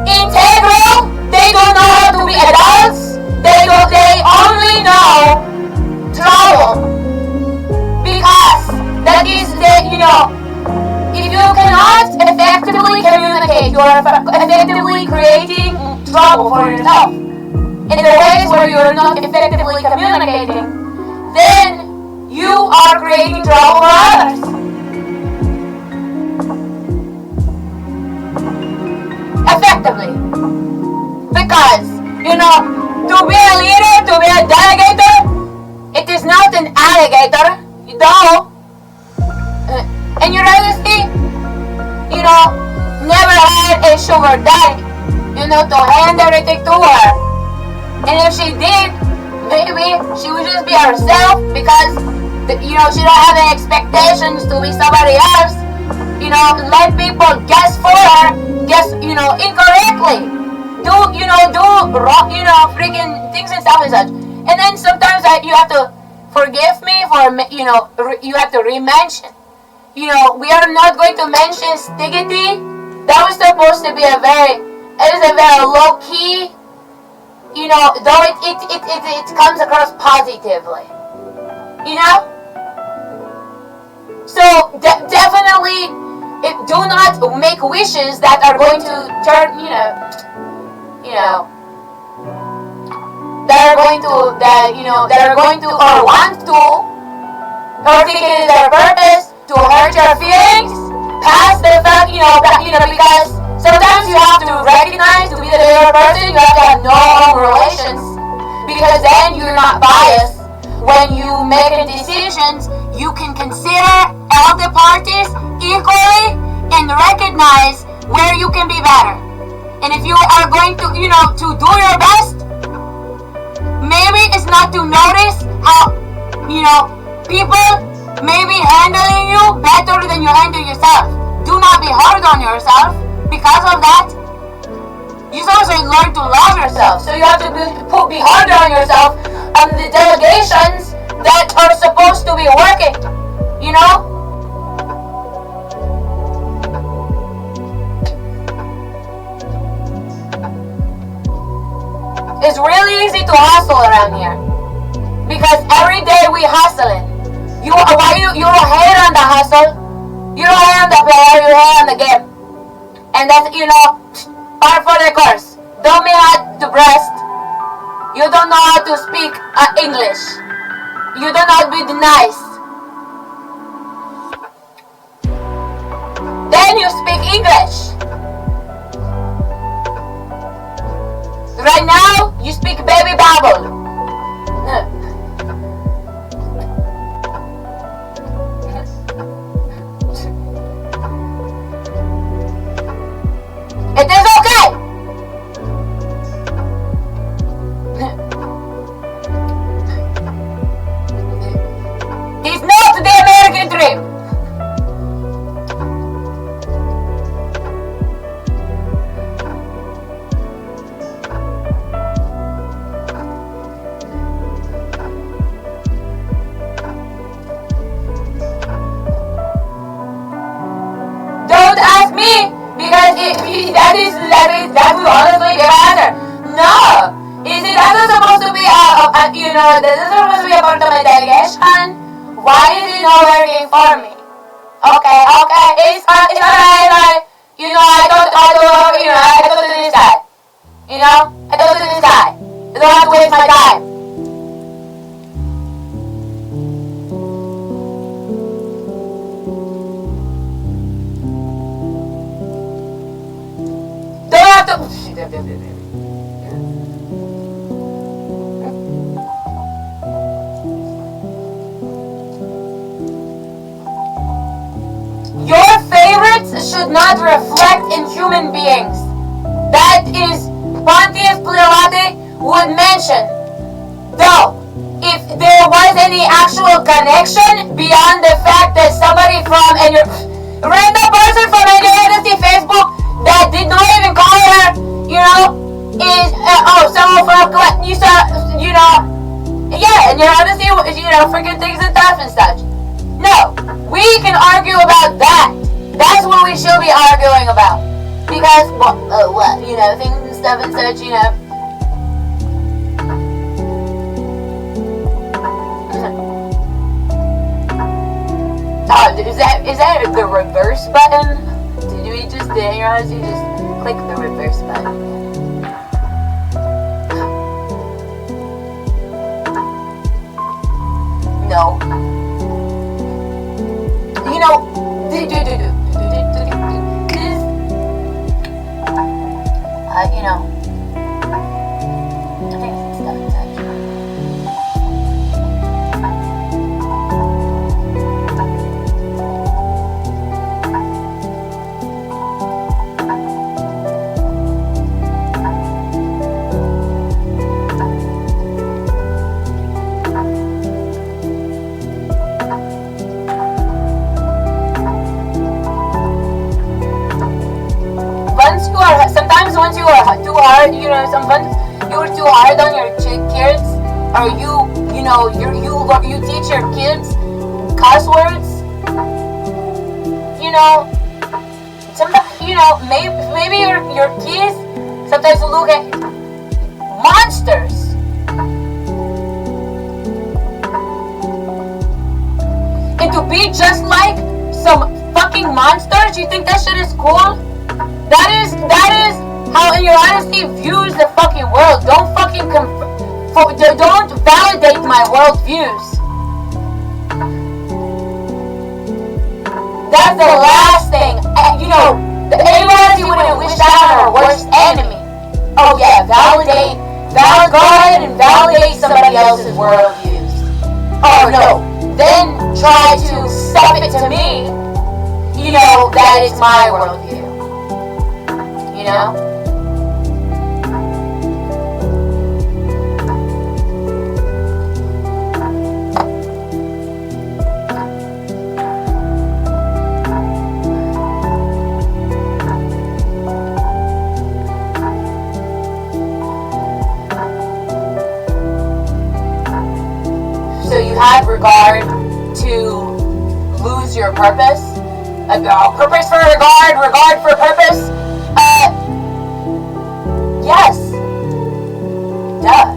integral. They don't know how to be adults. They only know trouble. Because that is the, you know, if you cannot effectively communicate, you are effectively creating trouble for yourself. In the ways where you are not effectively communicating, then you are creating trouble for others. Effectively. Because, you know, to be a leader, to be a delegator, it is not an alligator, though. Ennyarodasi, you know, never had a sugar daddy, you know, to hand everything to her. And if she did, maybe she would just be herself because, you know, she don't have any expectations to be somebody else. You know, let people guess for her, guess, you know, incorrectly. Do wrong, you know, freaking things and stuff and such. And then sometimes you have to forgive me for, you know, you have to re-mention. You know, we are not going to mention stiggity. That was supposed to be it is a very low key, you know, though it comes across positively. You know? So, definitely, do not make wishes that are going to turn, that are going to or want to, or think it is their purpose to hurt your feelings past the fact, because sometimes you have to recognize to be the bigger person, you have to have no home relations. Because then you're not biased. When you make decisions, you can consider all the parties equally and recognize where you can be better. And if you are going to, to do your best, maybe it's not to notice how, people may be handling you better than you handle yourself. Do not be hard on yourself. Because of that, you also learn to love yourself. So you have to be harder on yourself on the delegations that are supposed to be working. It's really easy to hustle around here. Because every day we hustling. You don't hate on the hustle. You don't hate on the player, you hate on the game. And that's, part for the course. Don't be at the breast. You don't know how to speak English. You don't know how to be nice. Then you speak English. Right now, you speak baby babble. It is okay. It's not the American dream. Don't ask me. Because that would honestly be an answer. No! Is it that supposed to be this is supposed to be a part of my delegation? Why is it not working for me? Okay, it's alright, I don't do this guy. I don't do this guy. I don't have to waste my time. Don't have to. Your favorites should not reflect in human beings. That is Pontius Pilate would mention. Though, if there was any actual connection beyond the fact that somebody from random person from ennyarodasi Facebook that did not even call her, is someone from ennyarodasi, freaking things and stuff and such. No, we can argue about that. That's what we should be arguing about. Because, things and stuff and such, Is that the reverse button? Did ennyarodasi just click the reverse button? No. Once you are too hard, sometimes you're too hard on your kids, or you teach your kids cuss words. Sometimes maybe your kids sometimes look at monsters, and to be just like some fucking monsters. You think that shit is cool? That is how ennyarodasi views the fucking world. Don't fucking don't validate my world views. That's the last thing. The ennyarodasi wouldn't wish that on our worst enemy. Oh yeah, go ahead and validate somebody else's worldviews. Oh no, then try to stuff it to me, that is my worldview. So you have regard to lose your purpose? Purpose for regard for purpose? Yes. Duh.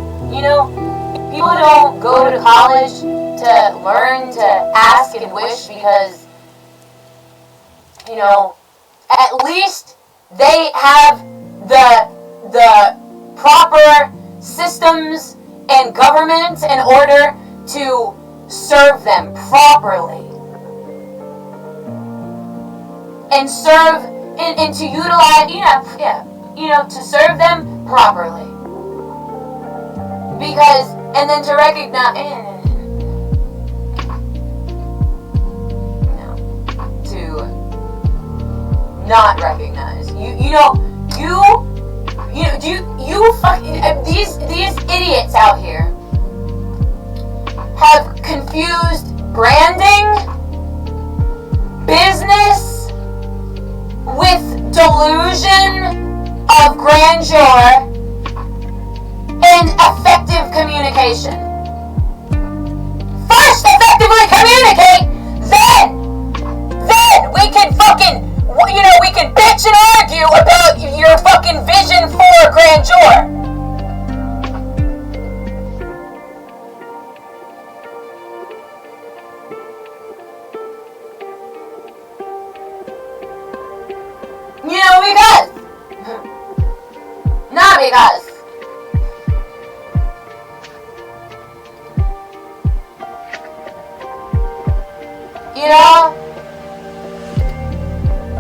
People don't go to college to learn to ask and wish because, at least they have the proper systems and government in order to serve them properly. And serve, and to utilize, to serve them properly. Because, and then to recognize, to not recognize. These idiots out here have confused branding, business, with delusion of grandeur and effective communication. First, effectively communicate, then we can we can bitch and argue about your fucking vision for grandeur. Because. Not because.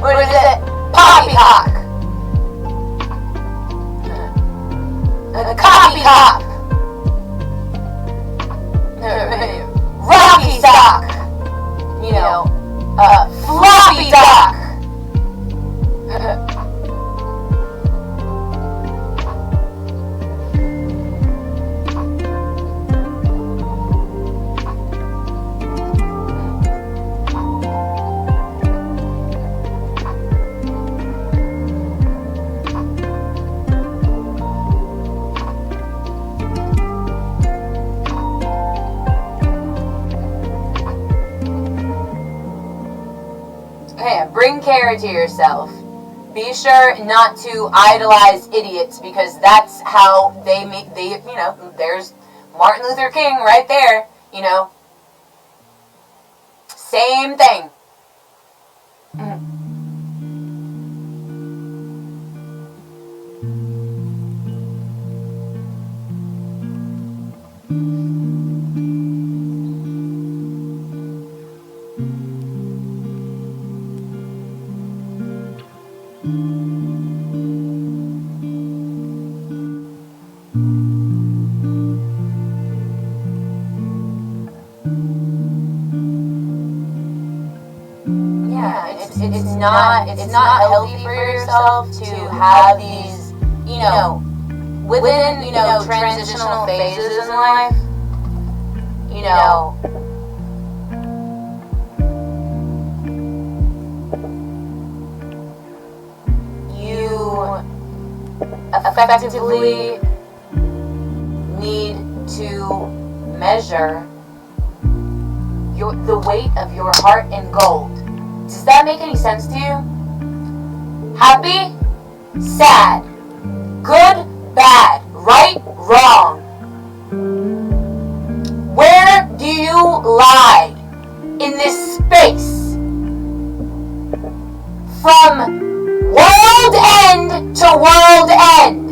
What is it? Poppycock. Copycock. Rocky sock. Floppy dock. Bring care to yourself. Be sure not to idolize idiots because that's how they there's Martin Luther King right there, Same thing. It's not healthy for yourself to have these, within, transitional phases in life, you effectively need to measure the weight of your heart in gold. Does that make any sense to you? Happy? Sad? Good? Bad? Right? Wrong? Where do you lie in this space? From world end to world end.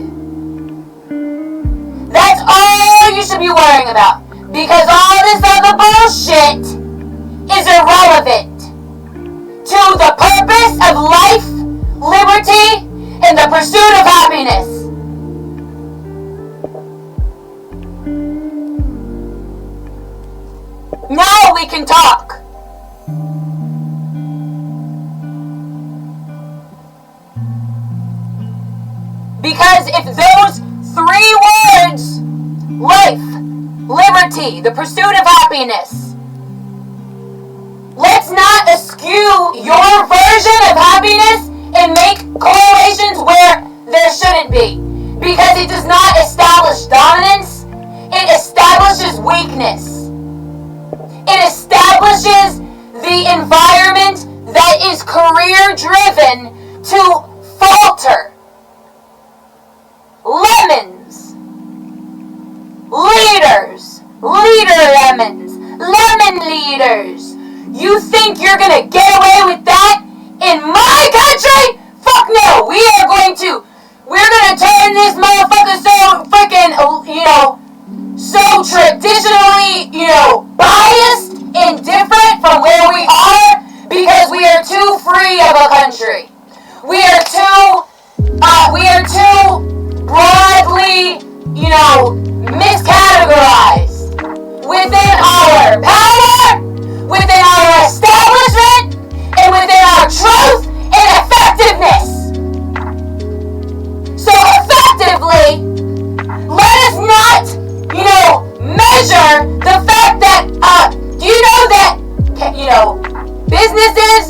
That's all you should be worrying about. Because all this other bullshit is irrelevant to the purpose of life, liberty, Because if those 3 words, life, liberty, the pursuit of happiness, let's not eschew your version of happiness and make correlations where there shouldn't be. Because it does not establish dominance, it establishes weakness. It establishes the environment that is career-driven to falter. Lemons. Leaders. Leader lemons. Lemon leaders. You think you're gonna get away with that in my country? Fuck no! We're gonna turn this motherfucker so freaking, so traditionally, biased and different from where we are because we are too free of a country. We are too broadly, miscategorized within our power, within our establishment, and within our truth and effectiveness. So effectively, let us not, measure the fact that, businesses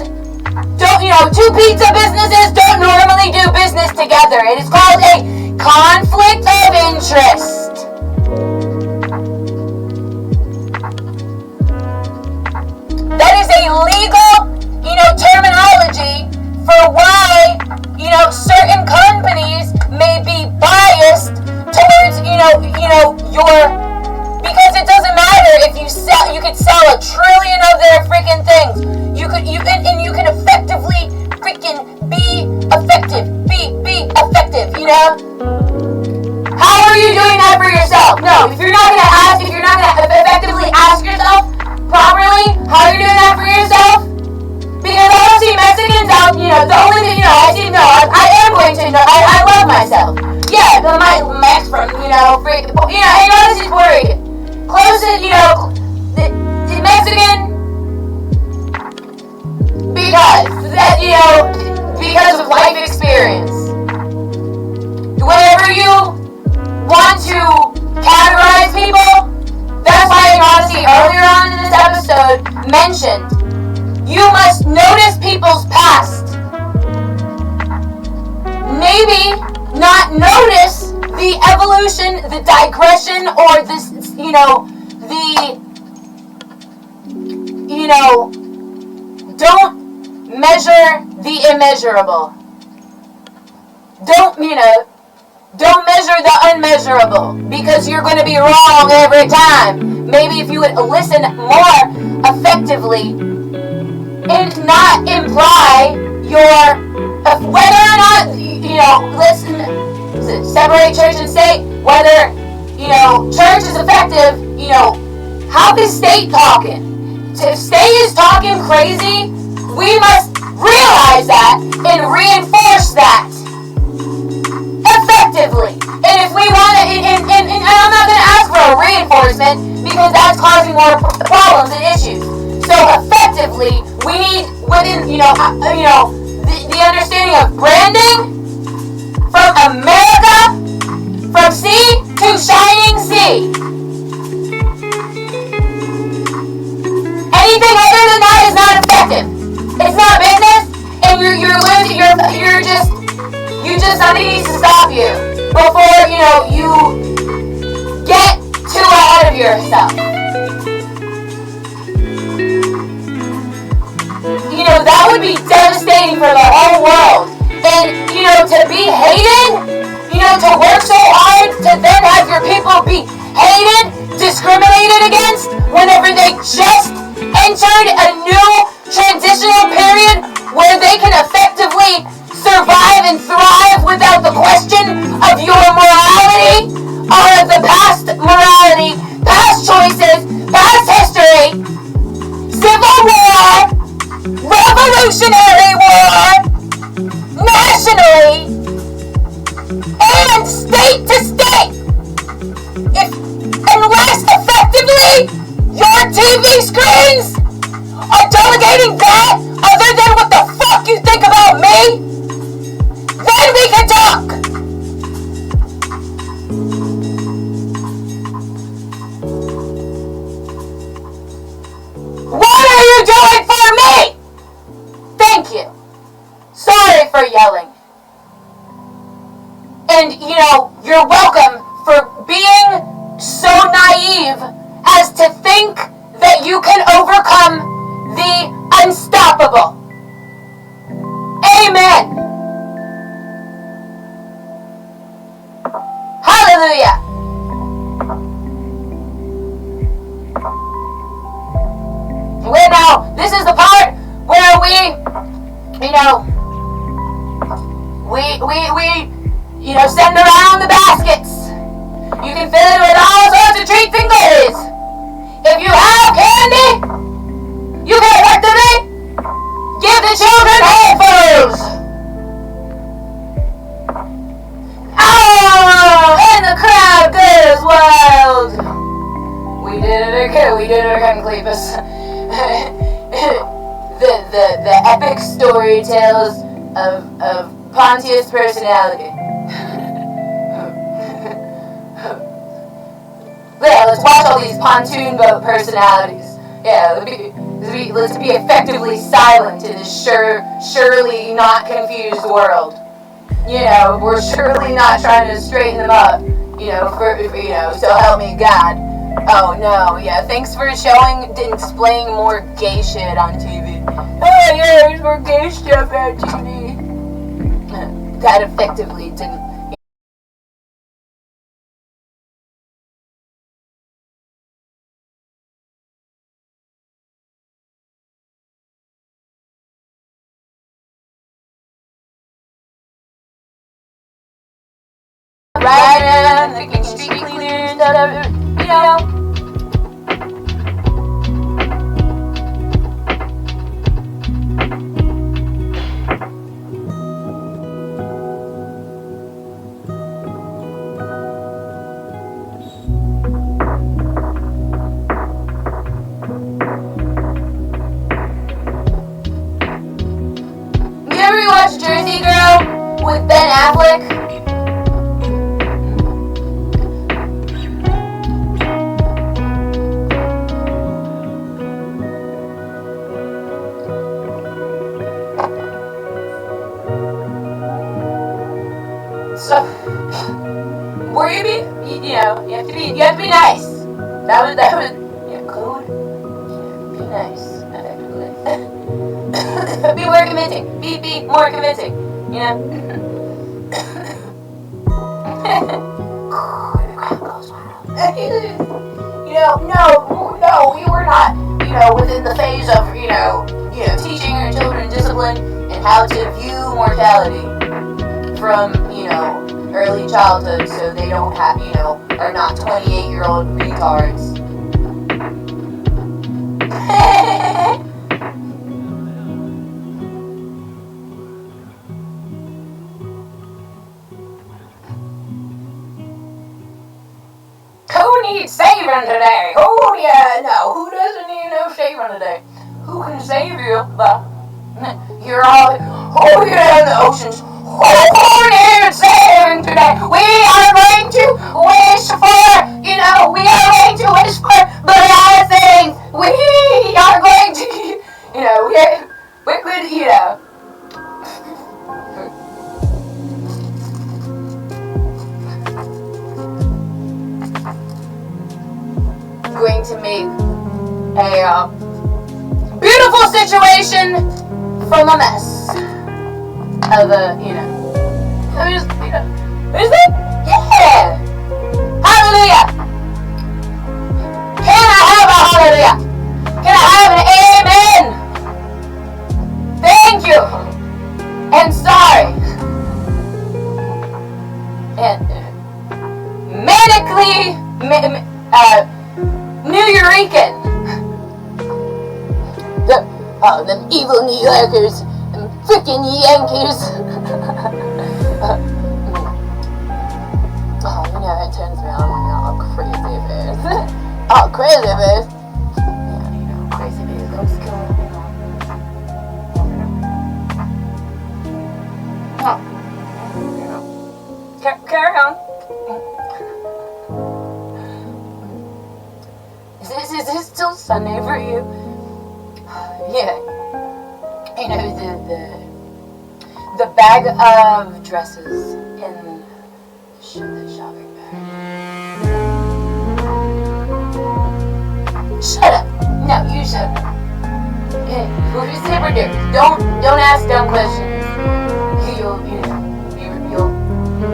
don't, 2 pizza businesses don't normally do business together. It is called a conflict of interest. That is a legal, terminology for why, certain companies may be biased towards, because it doesn't matter if you could sell 1 trillion of their freaking things. You can effectively freaking be effective. Be effective, How are you doing that for yourself? No, if you're not gonna effectively ask yourself properly, how are you doing that for yourself? Because I don't see Mexicans out, the only thing, I am going to, I love myself. Yeah, my Mex from, freaking, ennyarodasi is Puerto Rican. Closest, the Mexican, because of life experience. Whenever you want to categorize people, that's why ennyarodasi earlier on in this episode mentioned, you must notice people's past. Maybe not notice the evolution, the digression, or this, don't measure the immeasurable. Don't measure the unmeasurable, because you're going to be wrong every time. Maybe if you would listen more effectively and not imply your, whether or not, separate church and state, whether, church is effective, how is state talking? If state is talking crazy, we must realize that and reinforce that effectively. And if we want to, and I'm not going to ask for a reinforcement because that's causing more problems and issues. So effectively, we need within, the understanding of branding from America, from sea to shining sea. Anything other than that is not effective. It's not business, and something needs to stop you before, you get too ahead of yourself. That would be devastating for the whole world. And, to be hated, to work so hard to then have your people be hated, discriminated against, whenever they just entered a new transitional period where they can effectively survive and thrive without the question of your morality or the past morality, past choices, past history, civil war, revolutionary war, nationally, and state to state. Unless effectively your TV screens are delegating that other than what the fuck you think about me, then we can talk. sorry for yelling. And, you're welcome for being so naive as to think that you can overcome the unstoppable. Amen. Hallelujah. Well, now, this is the part where we send around the baskets. You can fill it with all sorts of treats and goodies. If you have candy, you can effectively give the children handfuls. Oh, and the crowd goes wild. We did it again, Cletus. the epic story tales of Pontius' personality. Yeah, let's watch all these pontoon boat personalities. Yeah, let's be effectively silent in this surely not confused world. We're surely not trying to straighten them up. So help me God. Oh no, yeah, thanks for displaying more gay shit on TV. Oh yeah, there's more gay stuff on TV. That effectively didn't. Right and thinking street cleaners, You ever watch Jersey Girl with Ben Affleck? So, you have to be nice. That was, code. Be nice, effectively. Be more convincing. Be more convincing. No, we were not, within the phase of, teaching our children discipline and how to view mortality from, early childhood so they don't have, are not 28-year-old retards. Who needs saving today? Oh yeah, no, who doesn't need no saving today? Who can save you? But you're all, oh yeah, in the oceans. Who needs saving today? We are going to wish for, we are going to wish for blessings. We are going to, going to make a beautiful situation from a mess of a, is it? Yeah! Hallelujah! Can I have a hallelujah? Can I have an amen? Thank you! And sorry. And manically, New Yorker. Them evil New Yorkers. Them frickin' Yankees. It turns me on when you're all crazy face. Oh, crazy face. Yeah, crazy face looks cool. Carry on. Is this still Sunday for you? Yeah. The the bag of dresses in the shopping bag. Shut up! No, you shut up. You're super dude. Don't ask dumb questions. You'll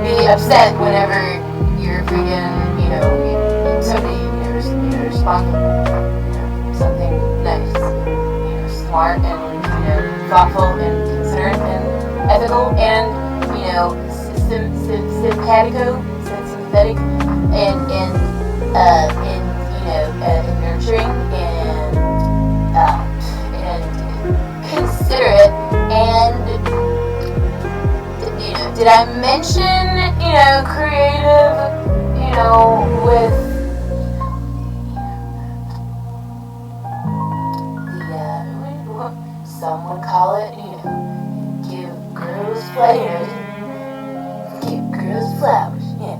be upset whenever you're freaking, somebody, responsible. Something nice, smart and, thoughtful and considerate and ethical and, sympathetic and nurturing and considerate and, did I mention, creative, with some would call it, give girls flowers. Give girls flowers. Yeah.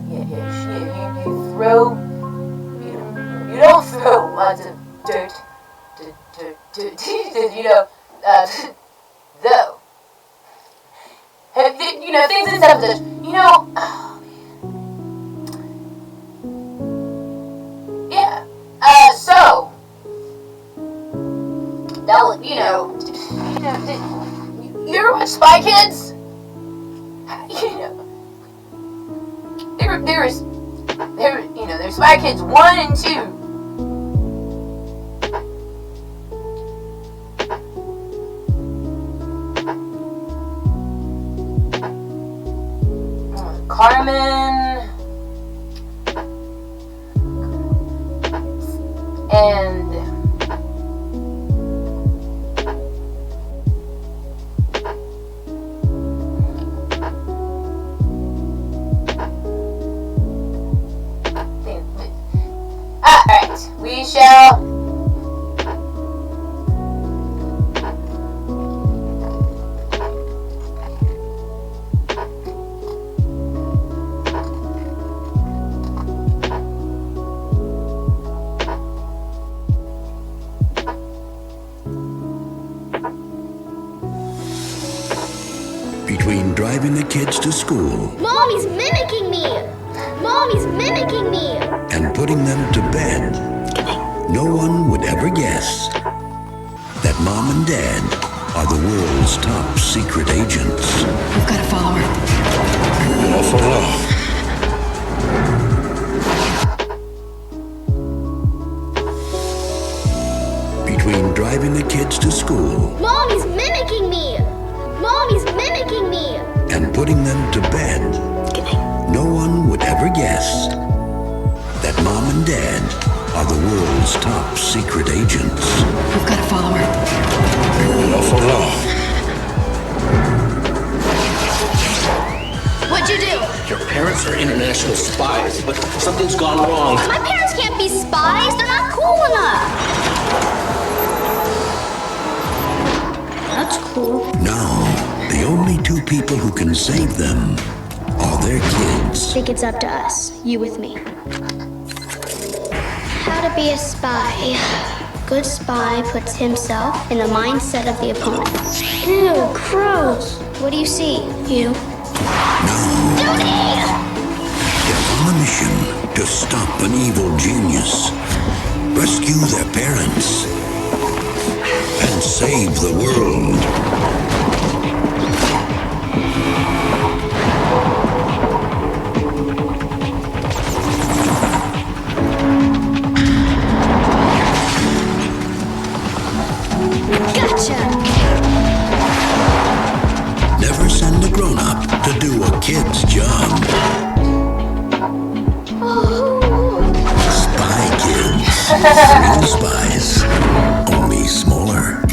You throw, you don't throw lots of dirt, though. Things and stuff that, yeah. So, now, you ever watch Spy Kids? There's Spy Kids 1 and 2. Carmen and alright, we shall between driving the kids to school Mommy's mimicking me! Mommy's mimicking me! and putting them to bed, no one would ever guess that Mom and Dad are the world's top secret agents. We've got to follow her. Between driving the kids to school Mommy's mimicking me! Mommy's mimicking me! and putting them to bed, no one would ever guess that Mom and Dad are the world's top secret agents. We've got to follow her. What'd you do? Your parents are international spies, but something's gone wrong. My parents can't be spies. They're not cool enough. That's cool. Now, the only two people who can save them are their kids. I think it's up to us. You with me. How to be a spy. Good spy puts himself in the mindset of the opponent. Ew, gross. What do you see? You. They're on a mission to stop an evil genius, rescue their parents, and save the world. Gotcha! Never send a grown-up to do a kid's job. Spy Kids. Real spies, only smaller.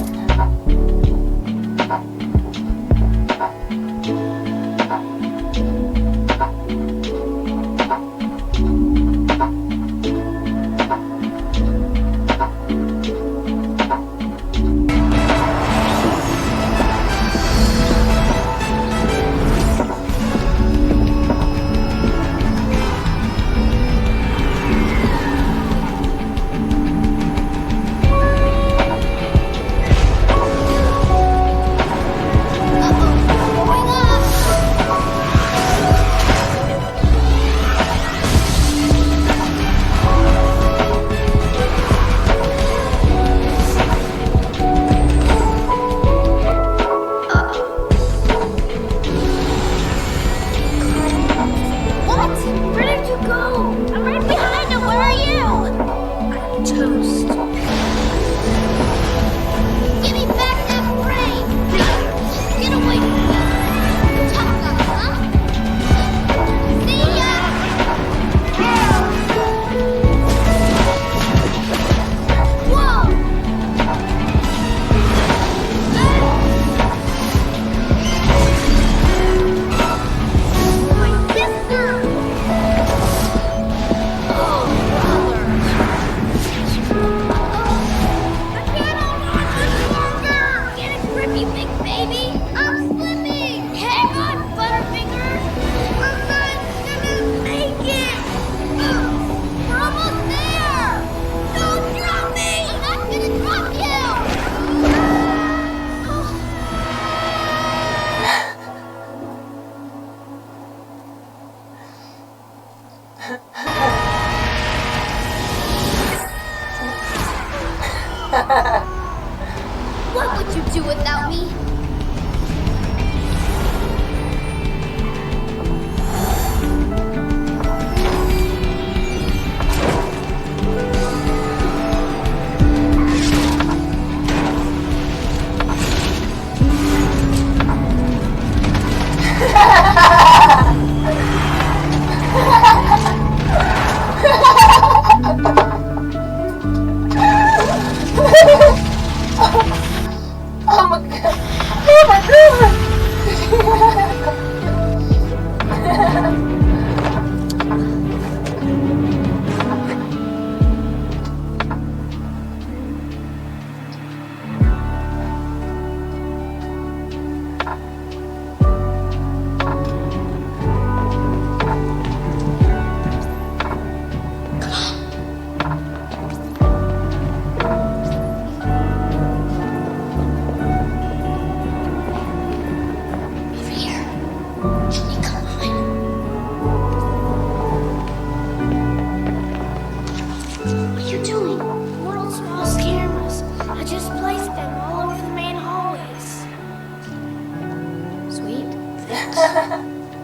Oh my god. Oh my god.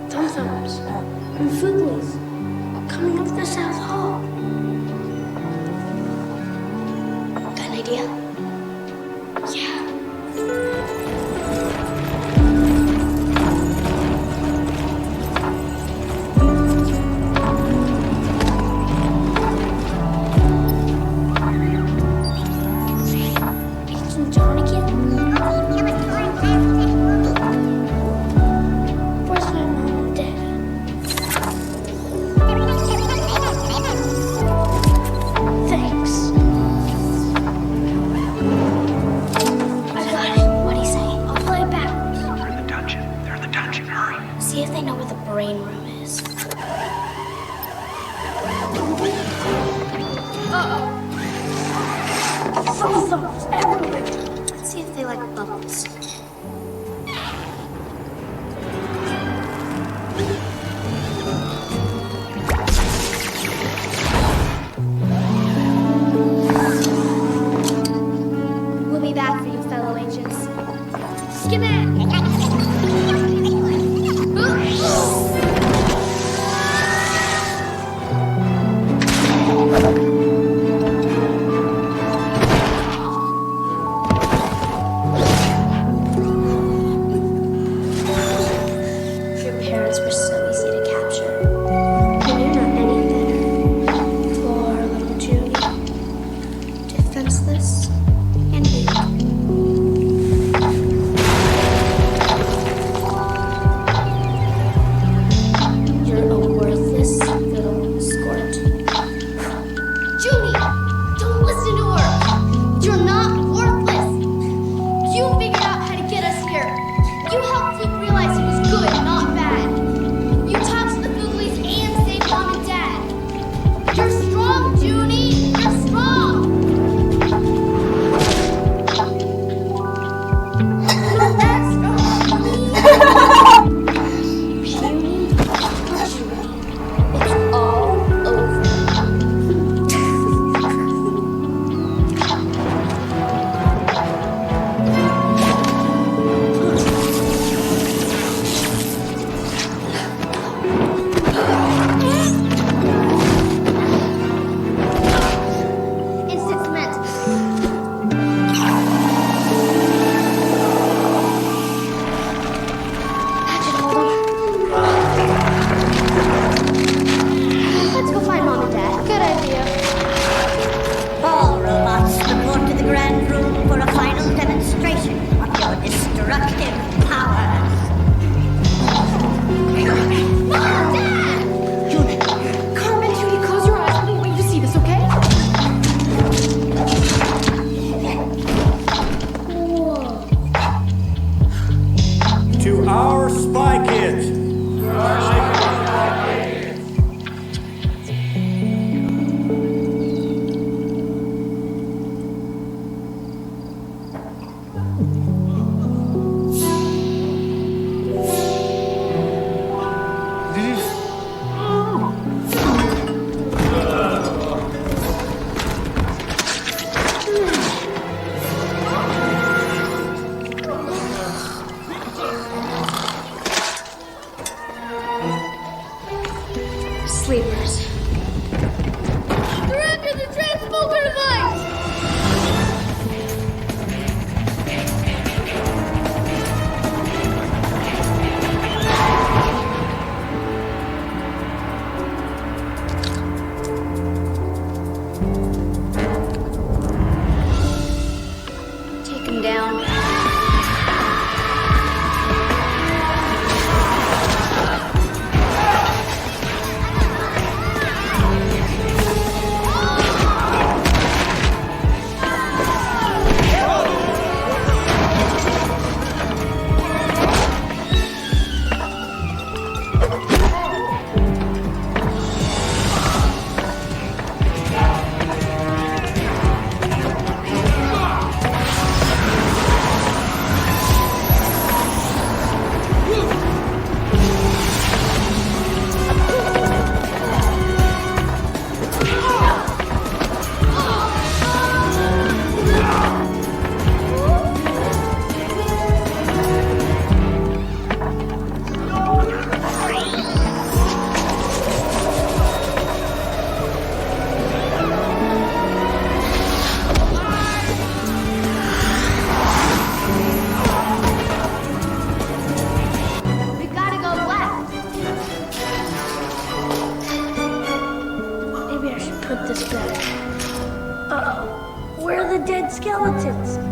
Tum-tums and Fooglies coming up the South Hall. Got an idea? Yeah. Agent John again? Where's my mom and dad? Thanks. I got it. What'd he say? I'll play it backwards. They're in the dungeon. They're in the dungeon. Hurry. See if they know where the brain room is. Uh-oh. Thumbs everywhere. Let's see if they like bubbles. We'll be back for you, fellow agents. Skip it! Your parents were so easy to capture. And you're not any better. Poor little Junie. Defenseless and weak. You're a worthless little squirt. Junie! Don't listen to her! You're not worthless! You figured out how to get us here. You helped Luke realize he was good, not bad. You talked to the Fooglies and saved Mom and Dad. You're strong, Junie! You're strong! Not that strong, Junie! Junie, it's all over. Instant cement. That should hold 'em. Let's go find Mom and Dad. Good idea. All robots report to the Grand Room for a final demonstration of your destructive powers. Mom! Dad! Carmen, Judy, close your eyes. We want you to see this, okay? Whoa. To our spy kids. Sleepers. Surrender the transporter device! skeletons.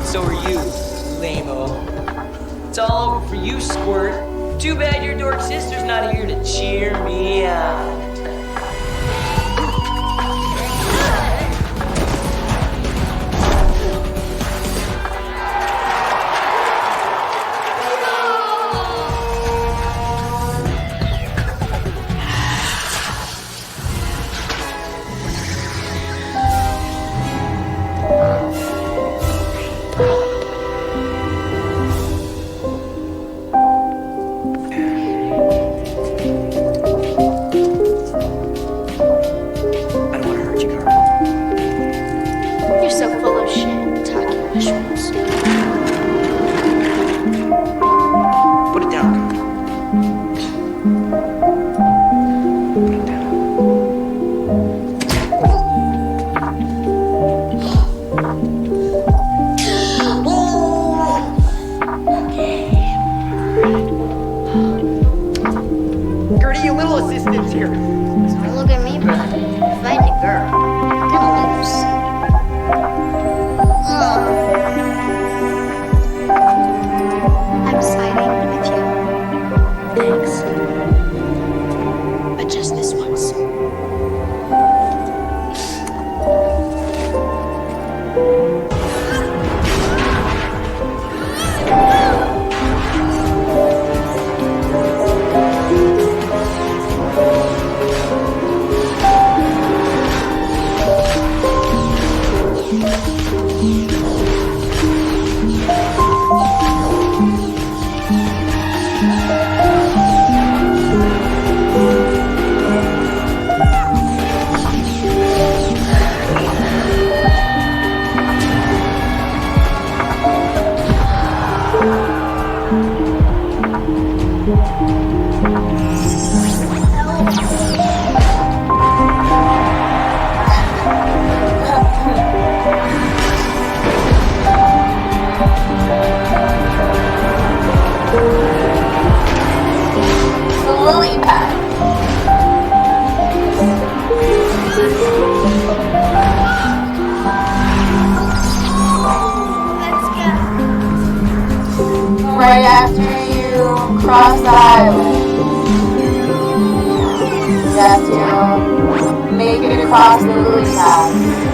So are you, lame-o. It's all over for you, Squirt. Too bad your dork sister's not here to cheer me up. right after you cross the island, you have to make it across the lily pads.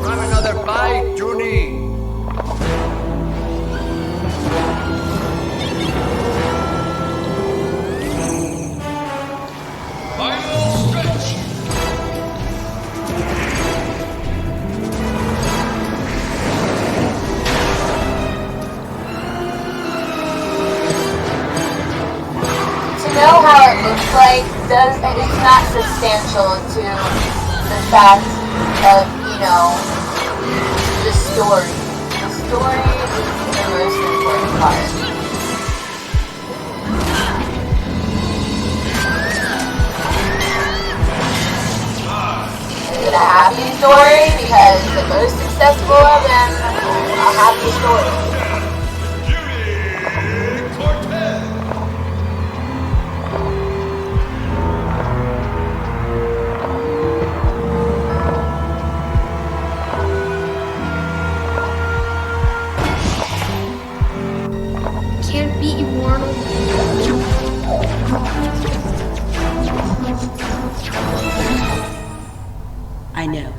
Grab another bite, Junie. Final stretch. To know how it looks like it's not substantial to the fact of, the story. The story is the most important part. Is it a happy story? Because the most successful of them are happy stories. Can't be immortal. I know.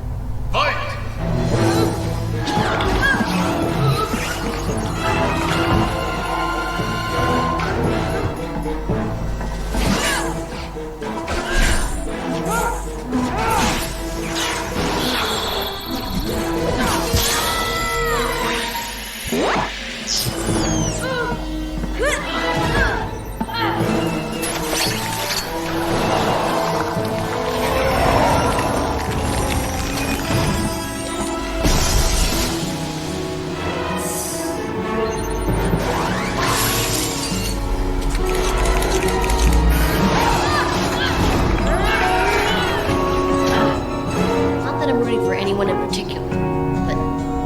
Not that I'm rooting for anyone in particular, but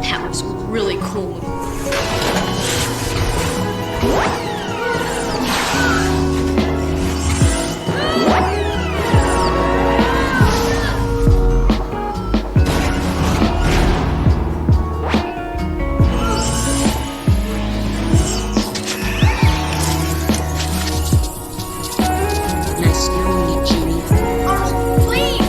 that was really cool. Nice knowing you, Junie. Please!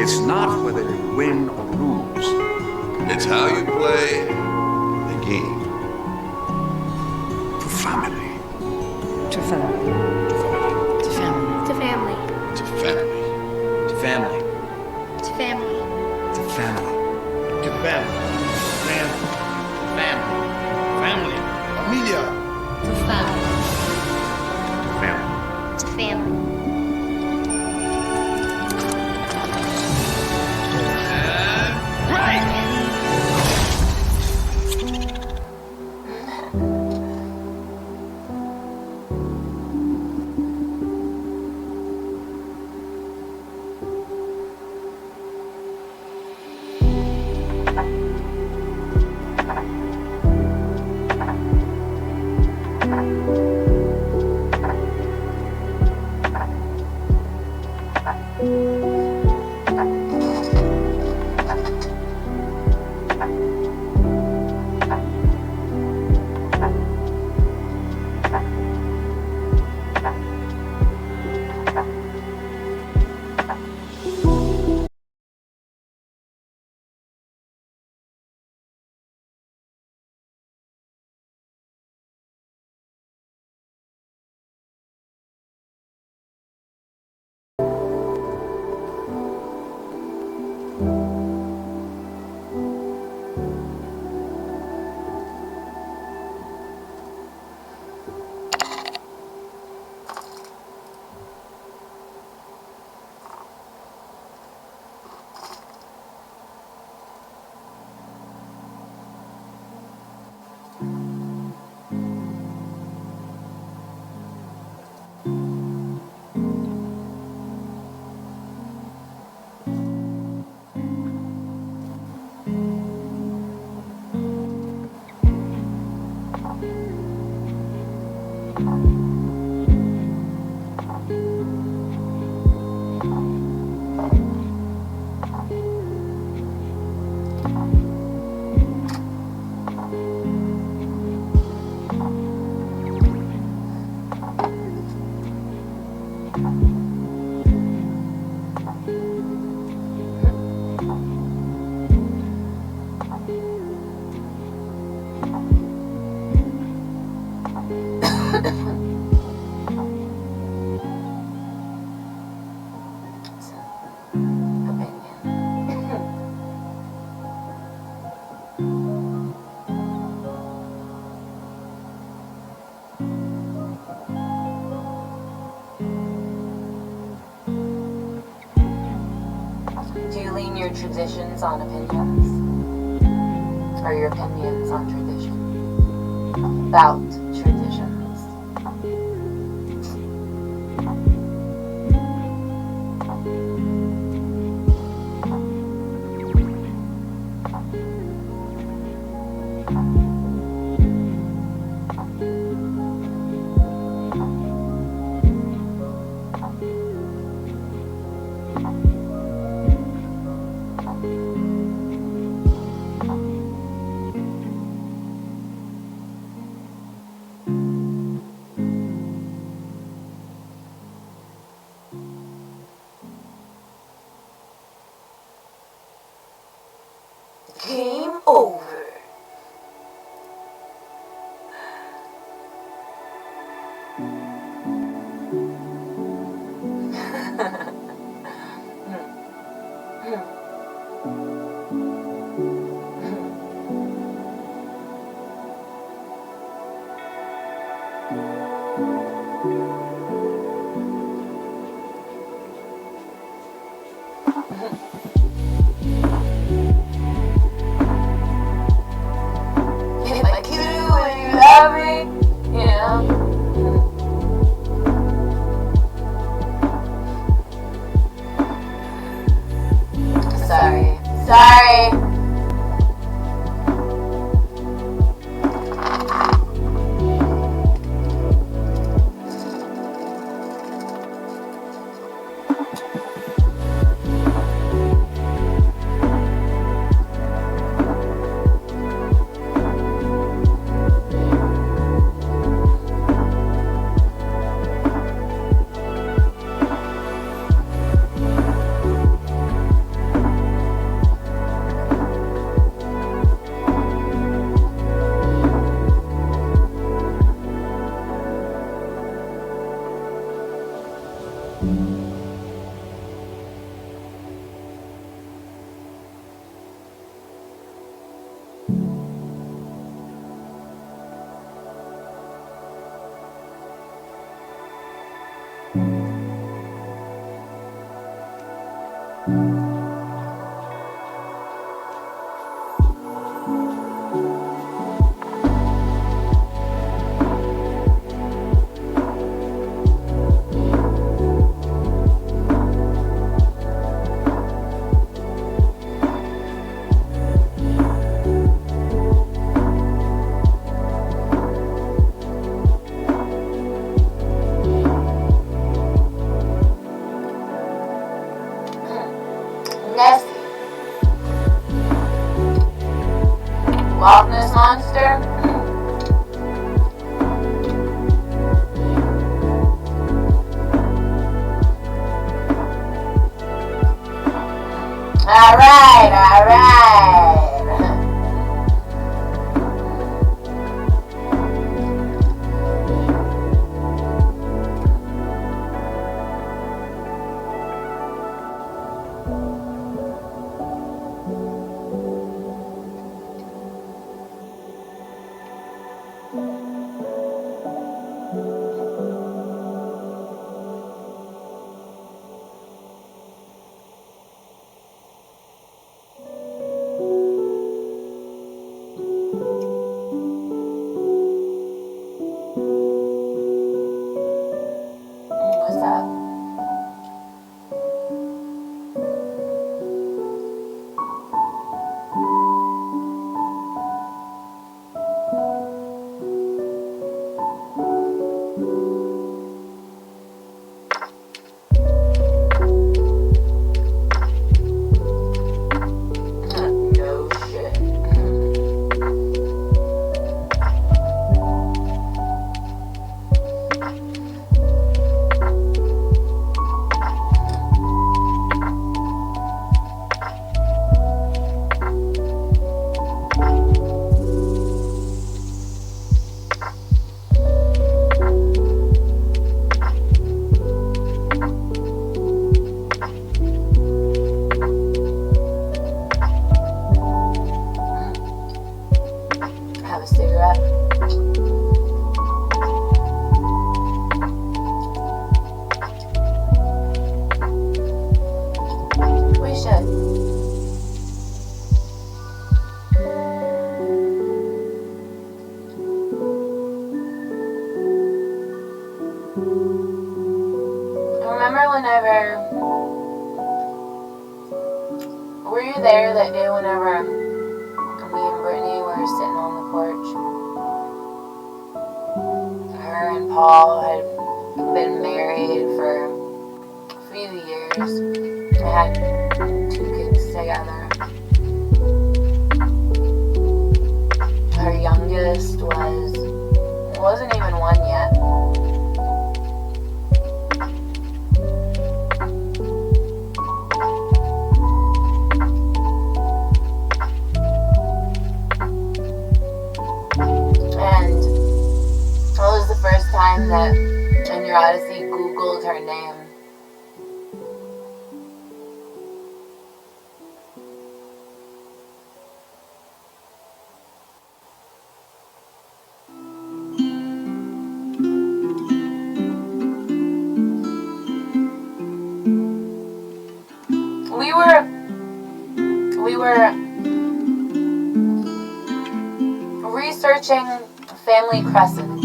It's not whether you win or lose. It's how you play the game. To family. To family. To family. To family. To family. To family. To family. To family. To family. Family. Family. Familia. To family. Family. To family. Do you lean your traditions on opinions? Or your opinions on tradition? About traditions? Game over. If I kill you, will you love me? You know? Sorry. Nessie. Loch Ness Monster. Alright. What's up? No shit. Have a cigarette. We should. Remember whenever, were you there that day whenever me and Brittany were sitting on the porch? Her and Paul had been married for a few years. They had 2 kids together. Her youngest wasn't even 1 yet. And that was the first time that ennyarodasi Googled her name. We were researching family crescent.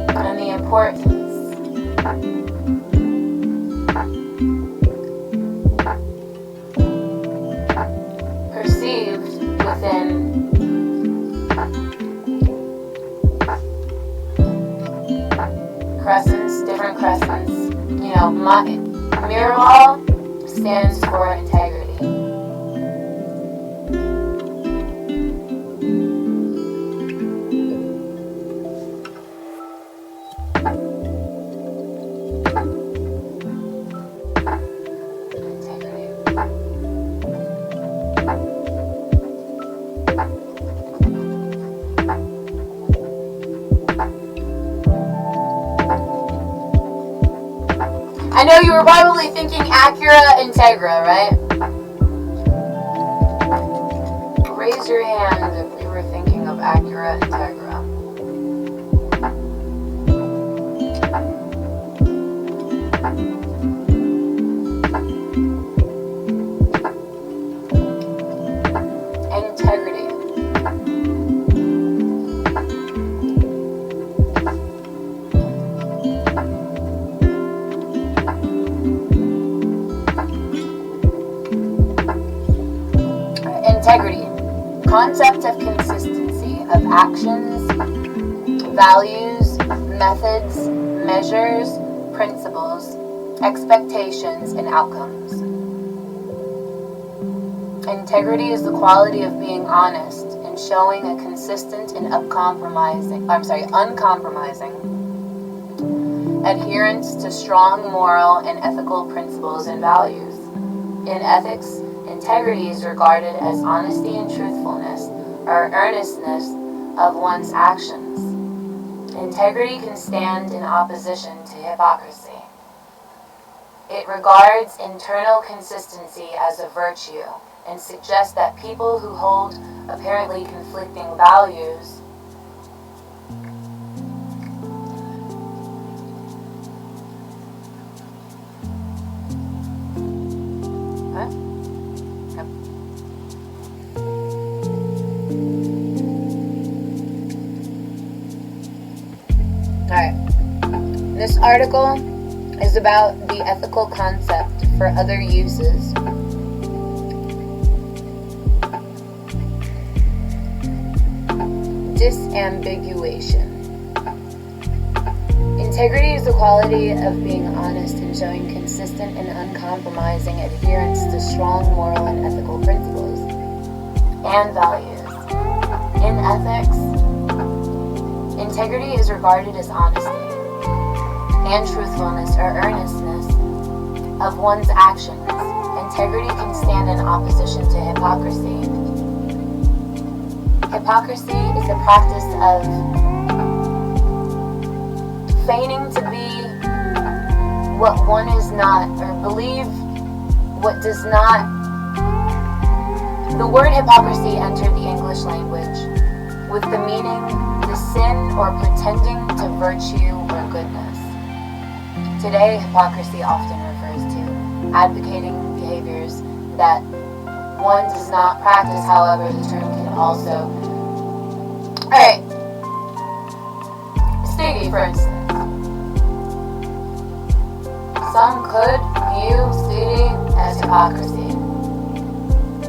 And the importance perceived within crescents, different crescents. You know, Mirabal stands for integrity. I know you were probably thinking Acura Integra, right? raise your hand if you were thinking of Acura Integra. Integrity. Integrity. Concept of consistency of actions, values, methods, measures, principles, expectations, and outcomes. Integrity is the quality of being honest and showing a consistent and uncompromising adherence to strong moral and ethical principles and values. In ethics, integrity is regarded as honesty and truthfulness or earnestness of one's actions. Integrity can stand in opposition to hypocrisy. It regards internal consistency as a virtue and suggests that people who hold apparently conflicting values This article is about the ethical concept for other uses. Disambiguation. Integrity is the quality of being honest and showing consistent and uncompromising adherence to strong moral and ethical principles and values. In ethics, integrity is regarded as honesty and truthfulness or earnestness of one's actions. Integrity can stand in opposition to hypocrisy. Hypocrisy is the practice of feigning to be what one is not, or believe what does not. The word hypocrisy entered the English language with the meaning the sin or pretending to virtue or goodness. Today, hypocrisy often refers to advocating behaviors that one does not practice. However, the term can also... Alright. Stevie, for instance. Some could view Stevie as hypocrisy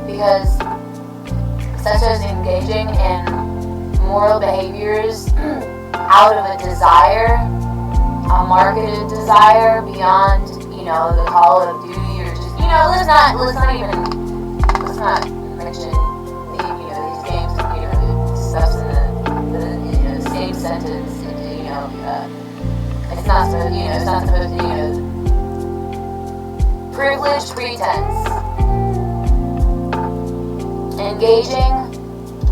because such as engaging in moral behaviors out of a desire, a marketed desire beyond, the Call of Duty, or just, let's not mention these games, stuff's in the same sentence, it's not supposed to, privileged pretense, engaging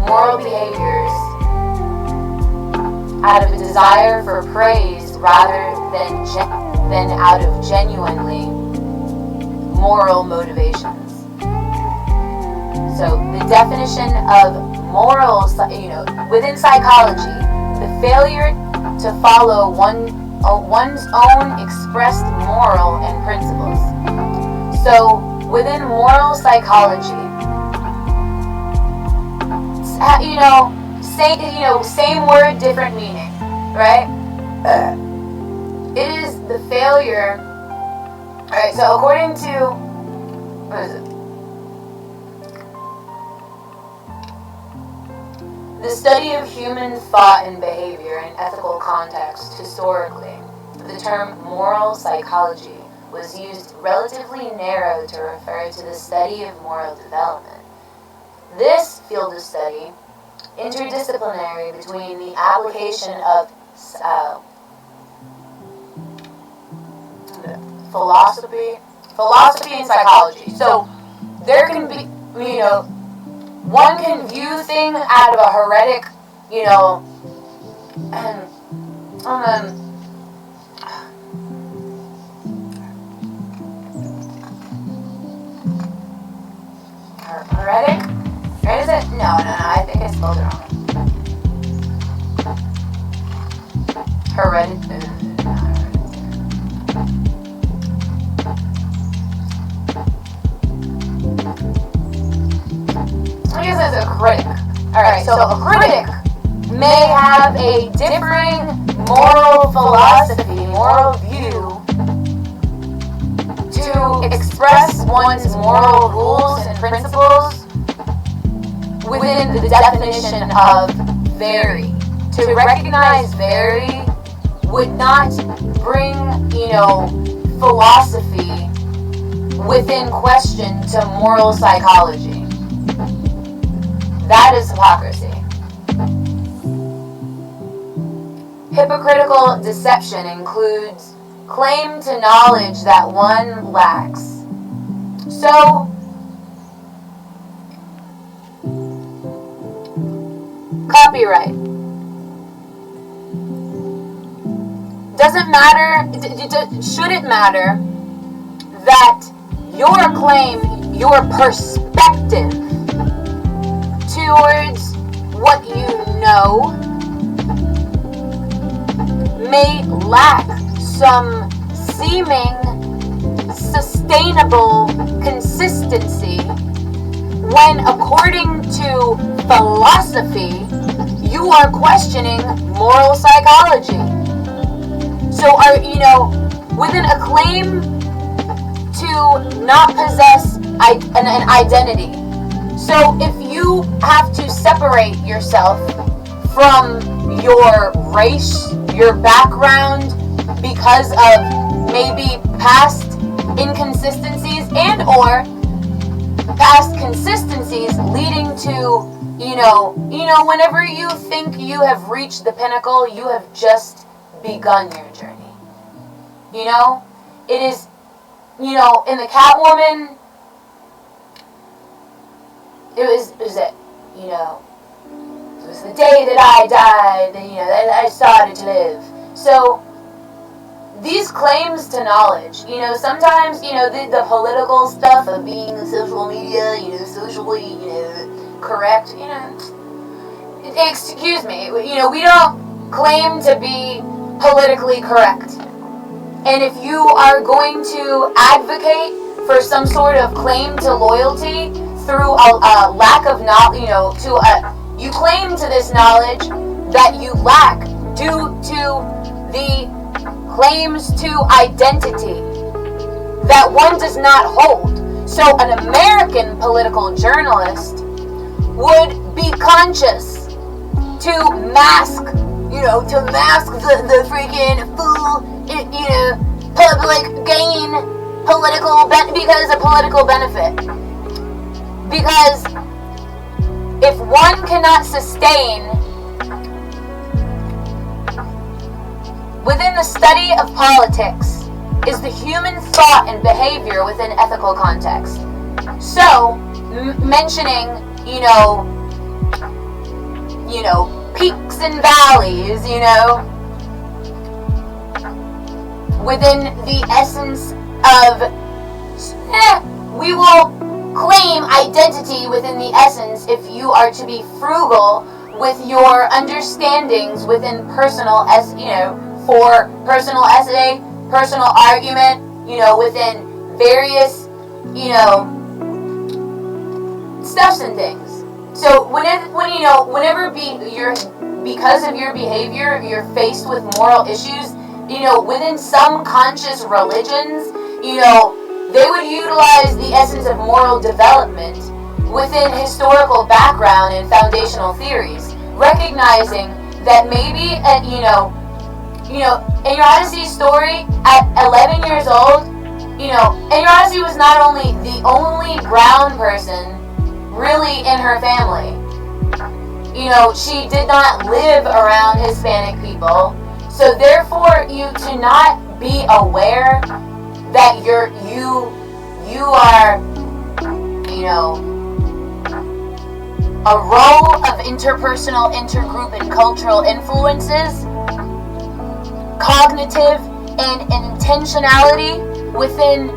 moral behaviors out of a desire for praise rather than out of genuinely moral motivations. So the definition of moral, within psychology, the failure to follow one's own expressed moral and principles. So within moral psychology, same word, different meaning, right? It is the failure. Alright, so according to, what is it? The study of human thought and behavior in ethical context historically, the term moral psychology was used relatively narrow to refer to the study of moral development. This field of study, interdisciplinary between the application of philosophy and psychology. So there can be, one can view things out of a heretic, heretic? Is it? No. hereditary. I guess as a critic. Alright, so a critic may have a differing moral philosophy, moral view to express one's moral rules and principles within the definition of vary. To recognize vary would not bring, philosophy within question to moral psychology. That is hypocrisy. Hypocritical deception includes claim to knowledge that one lacks. So, copyright. Doesn't matter, shouldn't matter that your claim, your perspective towards what you know may lack some seeming sustainable consistency when, according to philosophy, you are questioning moral psychology. So within a claim to not possess an identity. So if you have to separate yourself from your race, your background, because of maybe past inconsistencies and or past consistencies leading to, whenever you think you have reached the pinnacle, you have just begun your journey. It is, in the Catwoman, it was the day that I died, that I started to live. So, these claims to knowledge, sometimes, the political stuff of being social media, socially, correct, excuse me, we don't claim to be politically correct. And if you are going to advocate for some sort of claim to loyalty through a lack of knowledge, you claim to this knowledge that you lack due to the claims to identity that one does not hold. So an American political journalist would be conscious to mask, the freaking fool, public gain, because of political benefit. Because if one cannot sustain within the study of politics is the human thought and behavior within ethical context. So, mentioning, peaks and valleys, within the essence of, we will claim identity within the essence if you are to be frugal with your understandings within personal, for personal essay, personal argument, within various, stuffs and things. So because of your behavior, you're faced with moral issues, within some conscious religions, they would utilize the essence of moral development within historical background and foundational theories, recognizing that maybe ennyarodasi's story at 11 years old, ennyarodasi was not only the only brown person really in her family. She did not live around Hispanic people, so therefore to not be aware that you are, a role of interpersonal, intergroup, and cultural influences, cognitive and intentionality within,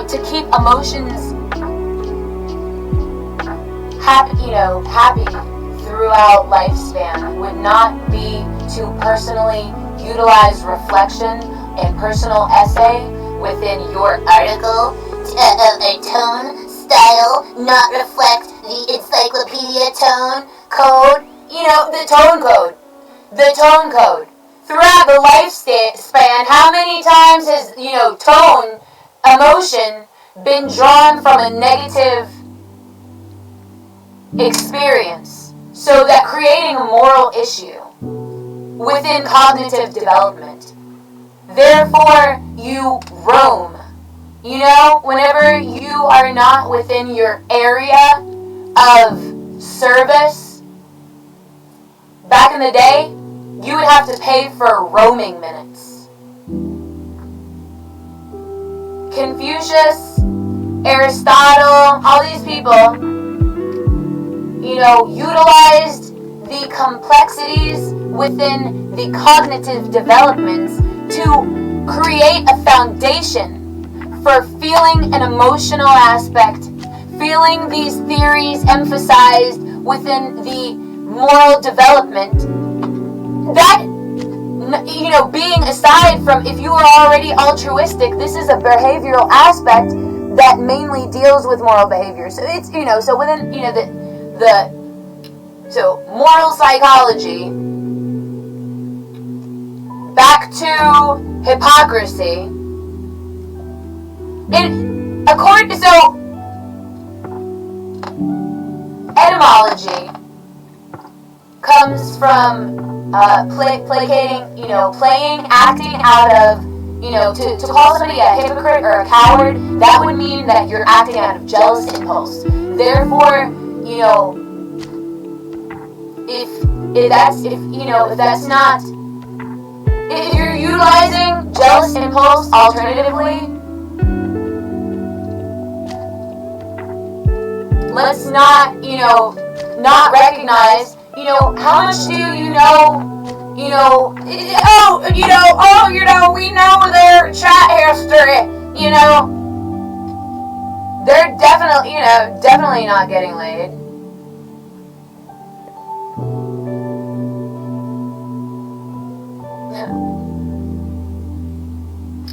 to keep emotions happy throughout lifespan would not be to personally utilize reflection and personal essay within your article A tone, style, not reflect the encyclopedia tone, code. You know, the tone code. The tone code. Throughout the lifespan, how many times has, tone, emotion, been drawn from a negative experience? So that creating a moral issue within cognitive development. Therefore, you roam. Whenever you are not within your area of service, back in the day, you would have to pay for roaming minutes. Confucius, Aristotle, all these people, utilized the complexities within the cognitive developments to create a foundation for feeling an emotional aspect, feeling these theories emphasized within the moral development. That, being aside from if you are already altruistic, this is a behavioral aspect that mainly deals with moral behavior. So it's, so within, so moral psychology, back to hypocrisy. Etymology comes from placating, playing, acting out of, to call somebody a hypocrite or a coward, that would mean that you're acting out of jealous impulse. Therefore, if you're utilizing jealous impulse alternatively, let's not, not recognize, how much do we know their chat history, they're definitely not getting laid.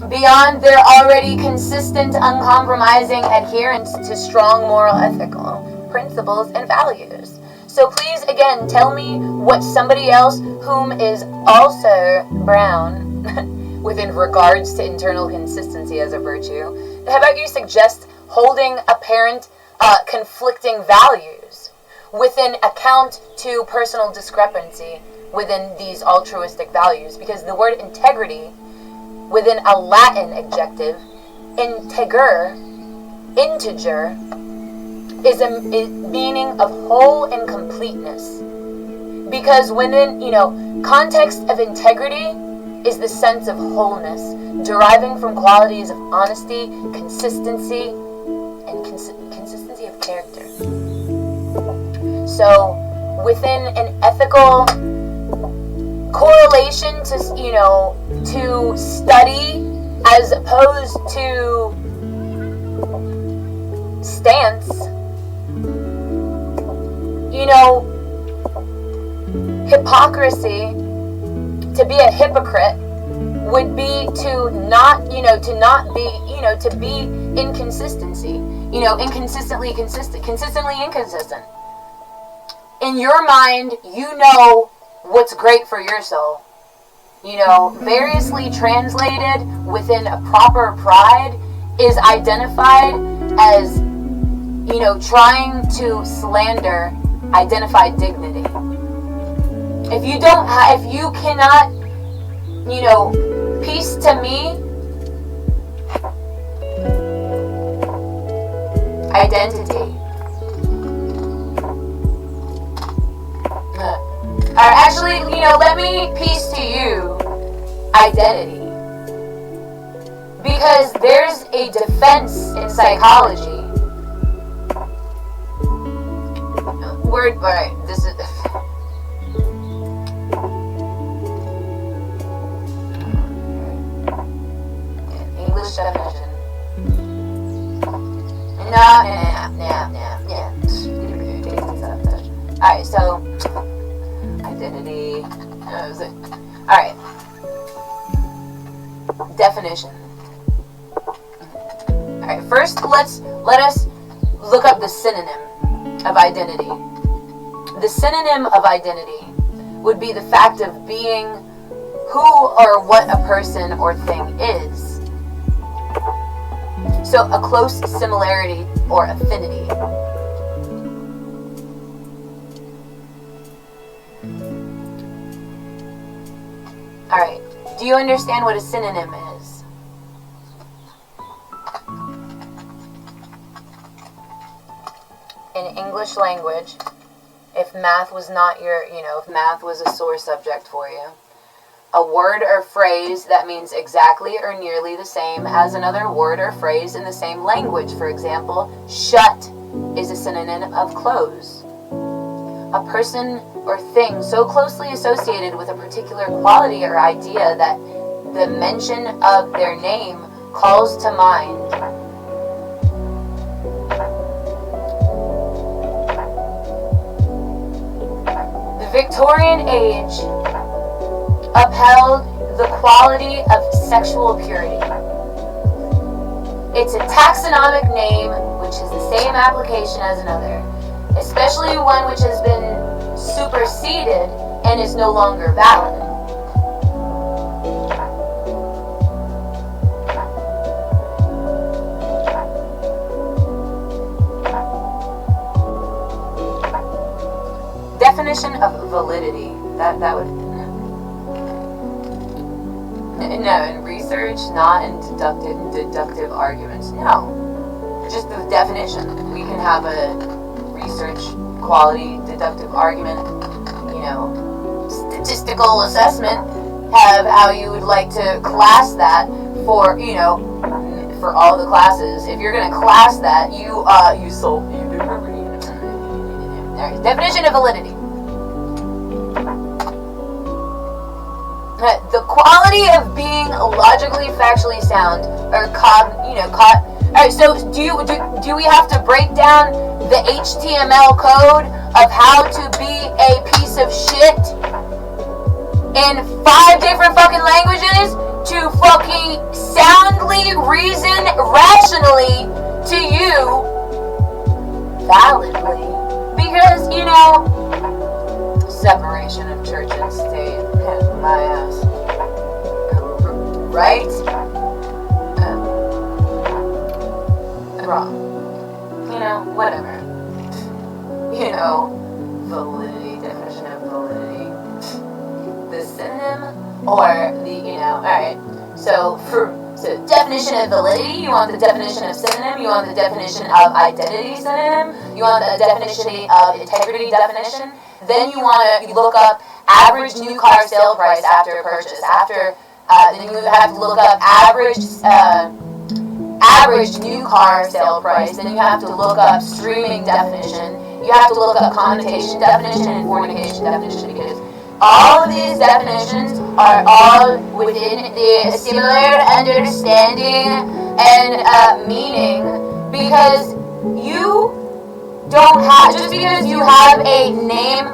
Beyond their already consistent, uncompromising adherence to strong moral ethical principles and values. So please, again, tell me what somebody else whom is also brown within regards to internal consistency as a virtue. How about you suggest holding apparent conflicting values within account to personal discrepancy within these altruistic values? Because the word integrity within a Latin adjective, integer, is a meaning of whole and completeness. Because within, context of integrity is the sense of wholeness, deriving from qualities of honesty, consistency, and consistency of character. So, within an ethical correlation to study as opposed to stance, hypocrisy, to be a hypocrite would be to be inconsistency, inconsistently consistent, consistently inconsistent. In your mind, what's great for your soul. Variously translated within a proper pride is identified as, trying to slander identified dignity. If you cannot, peace to me, identity. Or actually, let me piece to you identity. Because there's a defense in psychology. Alright, this is... English definition. Alright, so... identity. Alright. definition. Alright, first let us look up the synonym of identity. The synonym of identity would be the fact of being who or what a person or thing is. So a close similarity or affinity. Alright, do you understand what a synonym is? In English language, if math was not if math was a sore subject for you, a word or phrase that means exactly or nearly the same as another word or phrase in the same language. For example, shut is a synonym of close. A person or thing so closely associated with a particular quality or idea that the mention of their name calls to mind. The Victorian age upheld the quality of sexual purity. It's a taxonomic name which has the same application as another, especially one which has been superseded and is no longer valid. Definition of validity. That would no, in research, not in deductive arguments. No, just the definition. We can have a research quality deductive argument, statistical assessment, have how you would like to class that for, for all the classes. If you're going to class that, you do remember. Alright, definition of validity. The quality of being logically, factually sound, or Alright, so do we have to break down the HTML code of how to be a piece of shit in 5 different fucking languages to fucking soundly reason rationally to you validly? Because, separation of church and state, my ass. Right? Wrong. Whatever. Validity, definition of validity. The synonym or the, alright. So definition of validity, you want the definition of synonym, you want the definition of identity synonym, you want the definition of integrity definition, then you want to look up average new car sale price after purchase. Then you have to look up average new car sale price. Then you have to look up streaming definition. You have to look up connotation definition and fornication definition, because all of these definitions are all within the similar understanding and meaning, because you don't have, just because you have a name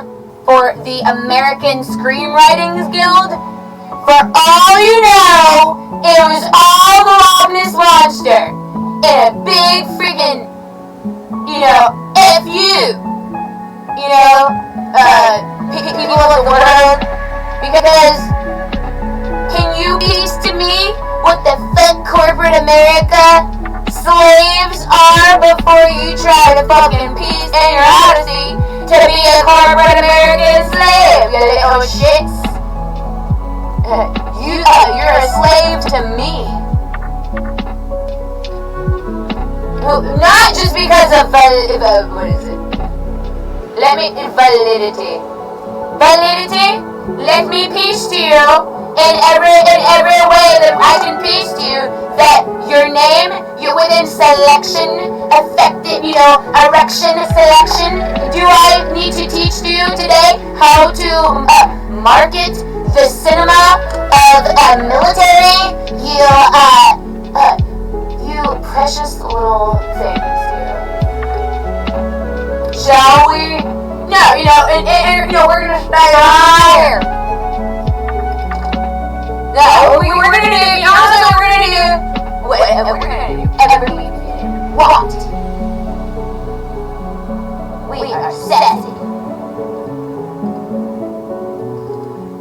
for the American Screenwritings Guild, for all you know, it was all the Loch Ness Monster in a big freaking, F you, people of the world, because can you piece to me what the fuck corporate America slaves are before you try to fucking piece ennyarodasi to be a corporate American slave, you little shits? You're a slave to me. Not just because of validity. Validity, let me piece to you in every way that I can piece to you that your name, you're within selection, effective, erection selection. Do I need to teach to you today how to market the cinema of military? You precious little things, dude. Shall we? No, we're gonna stay higher. No, we're gonna whatever we're gonna do, every week we want. We are sassy.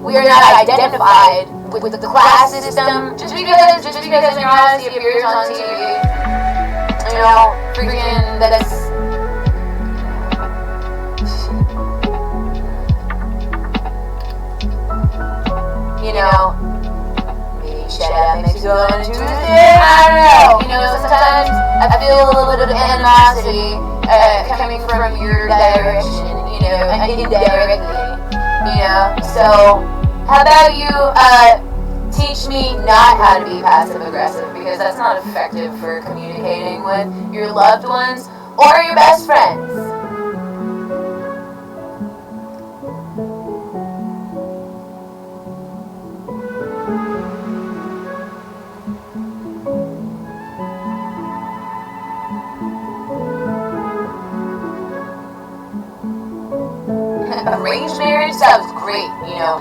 We are not identified with the class system just because ennyarodasi appears on TV. You know, freaking that's. You know, maybe shut up makes you go on a Tuesday. I don't know. You know, sometimes I feel a little bit of animosity coming from your direction. You know, indirectly. You know, so how about you teach me not how to be passive aggressive, because that's not effective for communicating with your loved ones or your best friends. Arranged marriage sounds great, you know.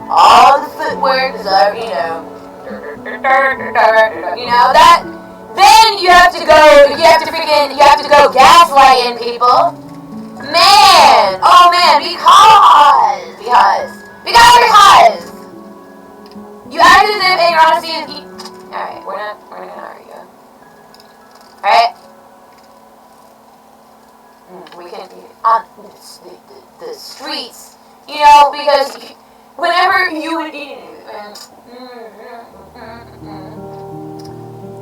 All the footwork is, you know, that. Then you have to go gaslighting people. Man, oh man, because you act as if ennyarodasi is. All right, we're not gonna argue. All right. We can be on the streets, you know, because whenever you would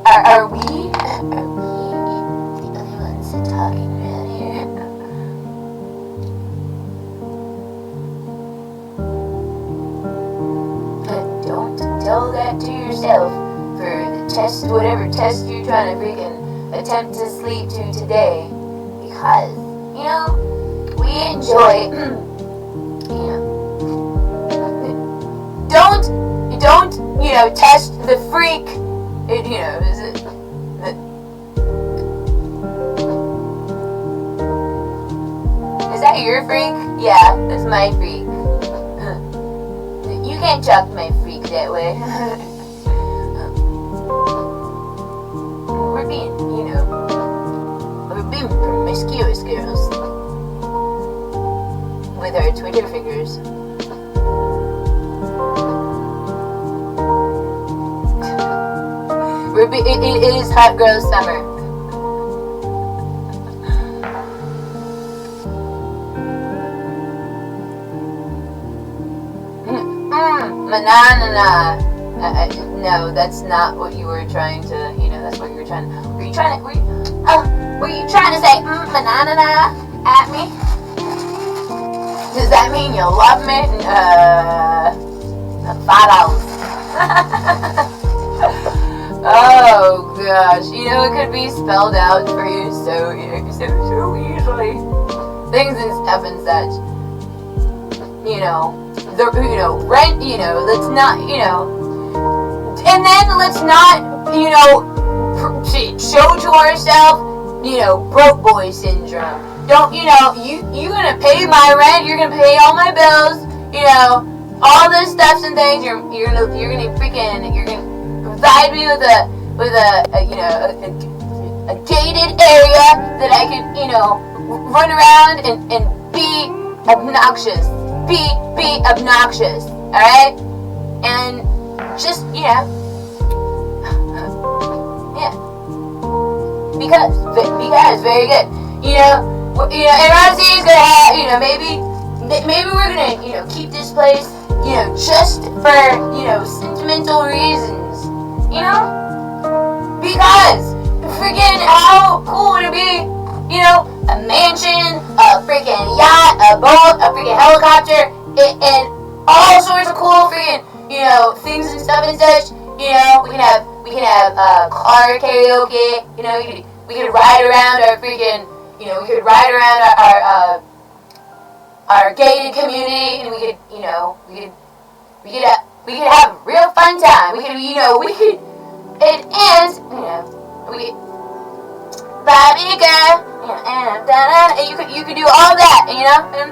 are we the only ones talking around here? Don't tell that to yourself for the test, whatever test you're trying to freaking attempt to sleep to today. Because, you know, we enjoy, you know, don't, you know, test the freak, you know, is that your freak? Yeah, that's my freak. You can't chuck my freak that way. We're being, you know, promiscuous girls with our Twitter figures. It is hot girl summer. No, that's not what you were trying to, you know, that's what you were trying to, were you trying to say, manana at me? Does that mean you love me? $5. Oh gosh, you know, it could be spelled out for you so easily. Things and stuff and such. You know, rent, you know, let's not, you know, and then let's not, you know, show to ourselves, you know, broke boy syndrome. Don't, you know, you're gonna pay my rent, you're gonna pay all my bills, you know, all this stuff and things. You're gonna provide me with a you know, a gated area that I can, you know, run around and be obnoxious. Be obnoxious, alright? And just, you know, yeah. Because, very good. You know, ennyarodasi is gonna have, you know, maybe we're gonna, you know, keep this place, you know, just for, you know, sentimental reasons, you know? Because, freaking, how cool would it be, you know, a mansion, a freaking yacht, a boat, a freaking helicopter, and all sorts of cool freaking, you know, things and stuff and such. You know, we can have car karaoke. You know, we could ride around our freaking, you know, we could ride around our gated community, and we could, you know, we could have a real fun time. We could, you know, and you know, we could. And you could do all that, you know, and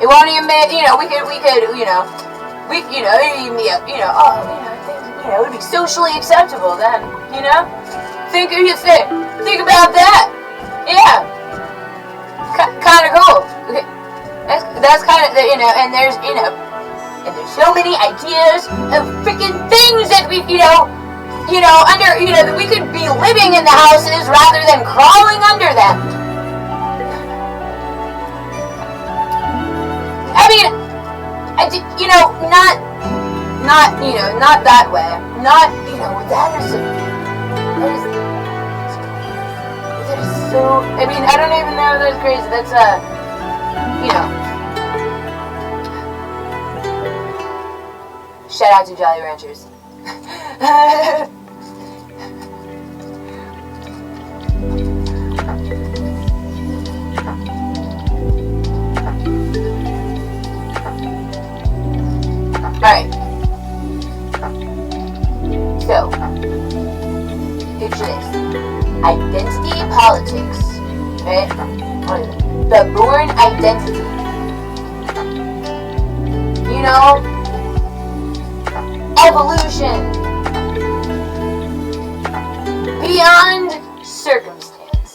it won't even be, you know, we could, you know, it'd even be, you know, oh, you know, things, you know, it would be socially acceptable then, you know. Think about that. Yeah. Kind of cool. Okay. That's kind of, and there's so many ideas of freaking things that we, that we could be living in the houses rather than crawling under them. I mean, not that way. Not, that is so, I mean, I don't even know if that's crazy. That's, shout out to Jolly Ranchers. Alright. So, picture this. Identity politics. Right? What is it? The born identity. Evolution. Beyond circumstance.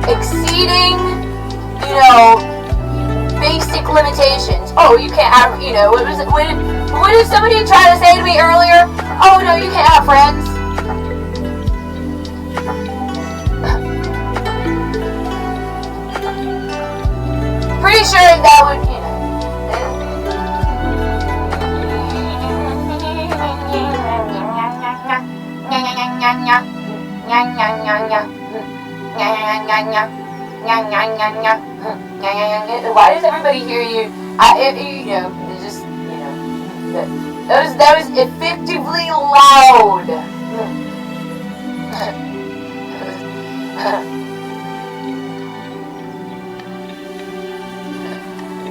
Exceeding, basic limitations. Oh, you can't have, what did somebody try to say to me earlier? Oh, no, you can't have friends. Pretty sure that would, Why does everybody hear you? That was effectively loud.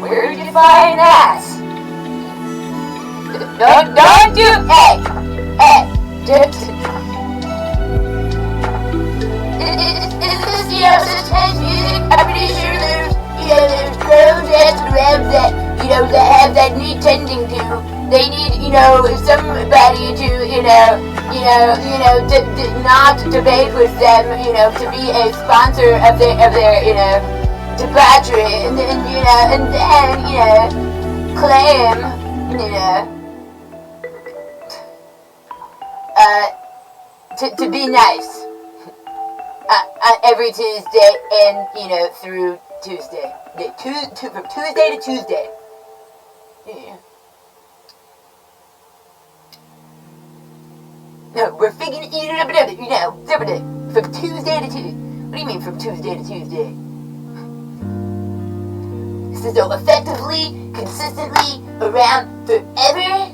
Where did you find that? Don't do, hey, is this, such music? I'm pretty sure there's girls dancing around that, that have that need tending to. They need, somebody to, not debate with them, to be a sponsor of their, debauchery, and then, claim, to be nice. Every Tuesday and, through Tuesday. From Tuesday to Tuesday. Yeah. No, we're figuring it out, from Tuesday to Tuesday. What do you mean from Tuesday to Tuesday? So effectively, consistently, around forever?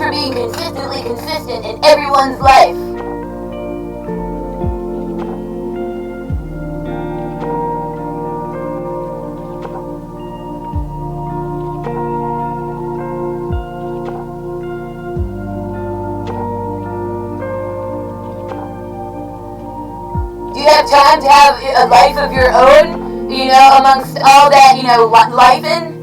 Being consistently consistent in everyone's life. Do you have time to have a life of your own, amongst all that, life in?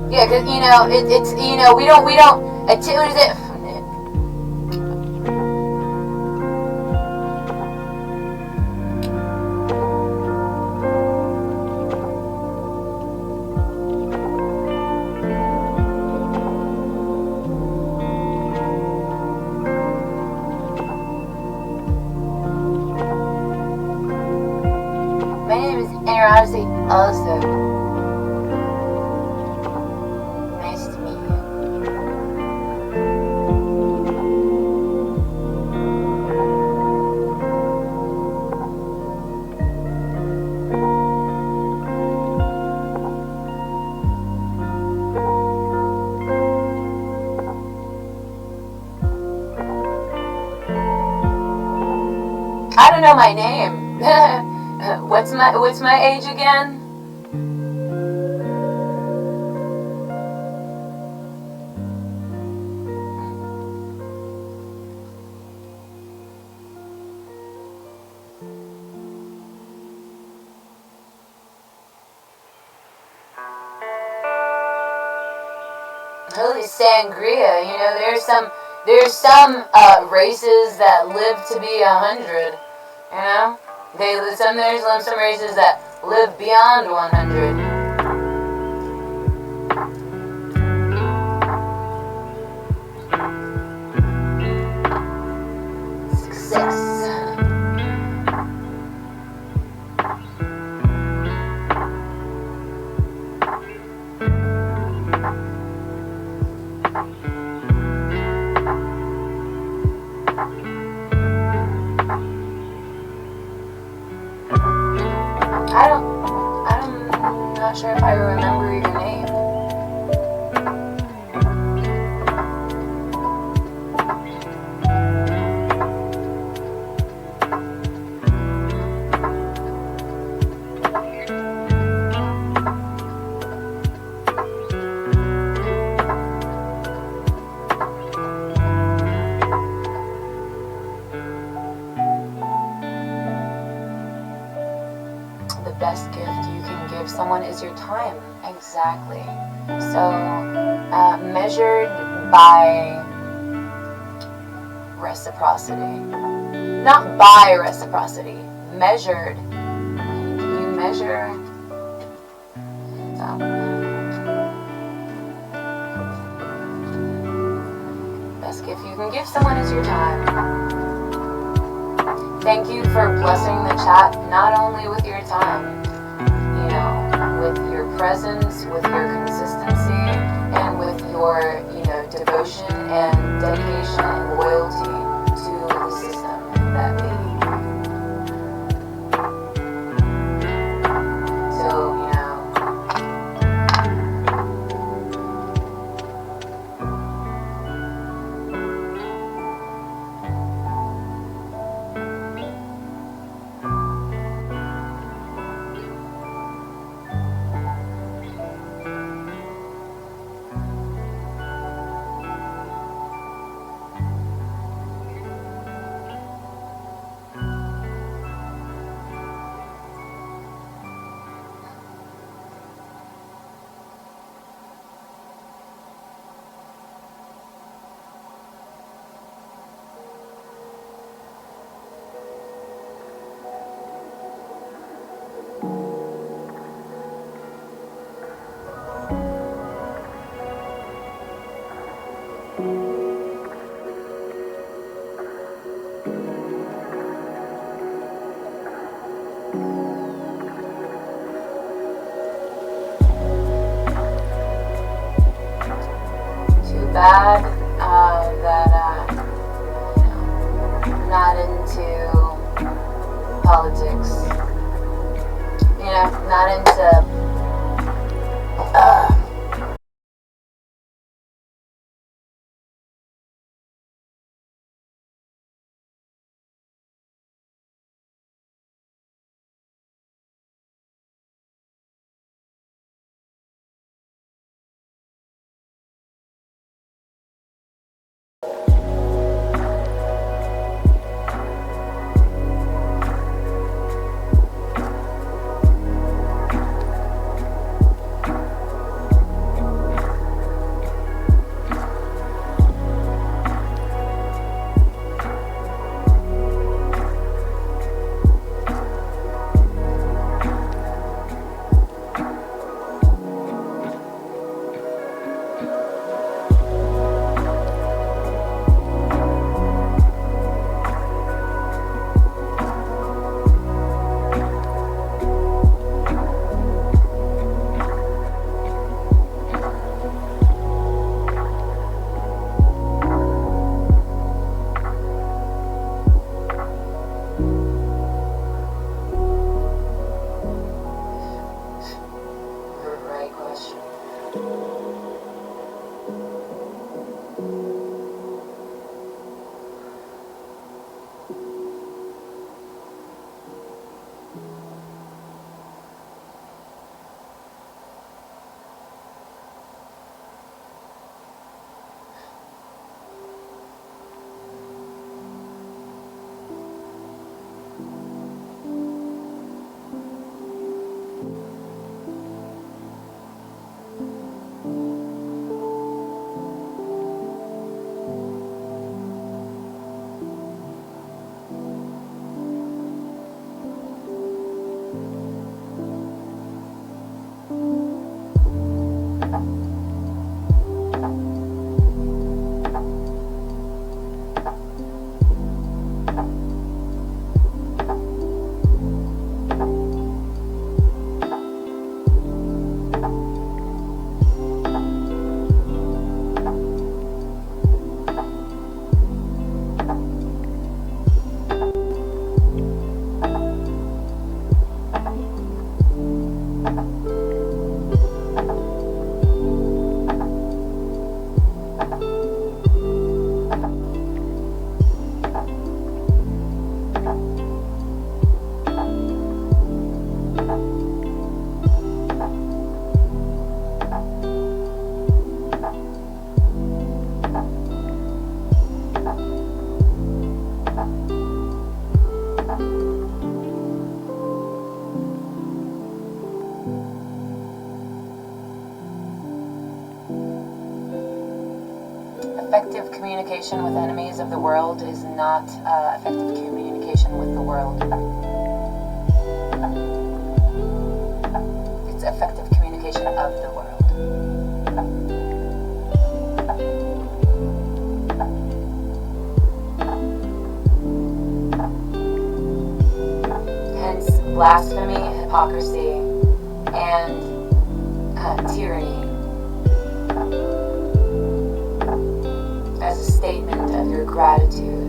Yeah, cause it's we don't. What is it? My name is ennyarodasi also. know my name. What's my age again? Holy sangria! You know, there's some races that live to be 100. You know, there's some races that live beyond 100. Success. I'm not sure if I remember your name. The best gift you can give someone is your time. Exactly. So, measured by reciprocity. Not by reciprocity. Measured. You measure. Best gift you can give someone is your time. Thank you for blessing the chat, not only with your time, you know, with your presence, with your consistency, and with your, you know, devotion and dedication and loyalty to the system that we. So, you know. Bad that you know, not into politics. You know, not into Effective communication with enemies of the world is not effective communication with the world. It's effective communication of the world. Hence, blasphemy, hypocrisy, and tyranny as a statement of your gratitude.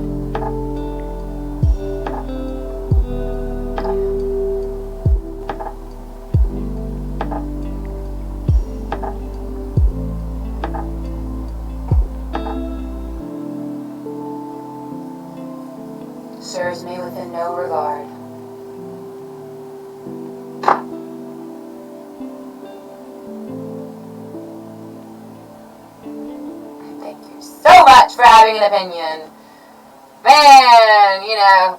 Serves me within no regard. Thank you so much for having an opinion. Man, you know.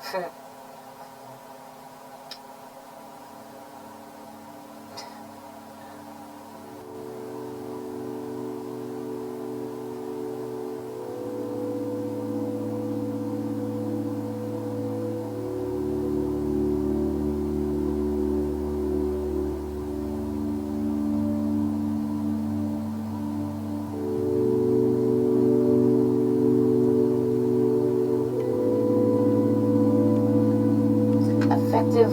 Effective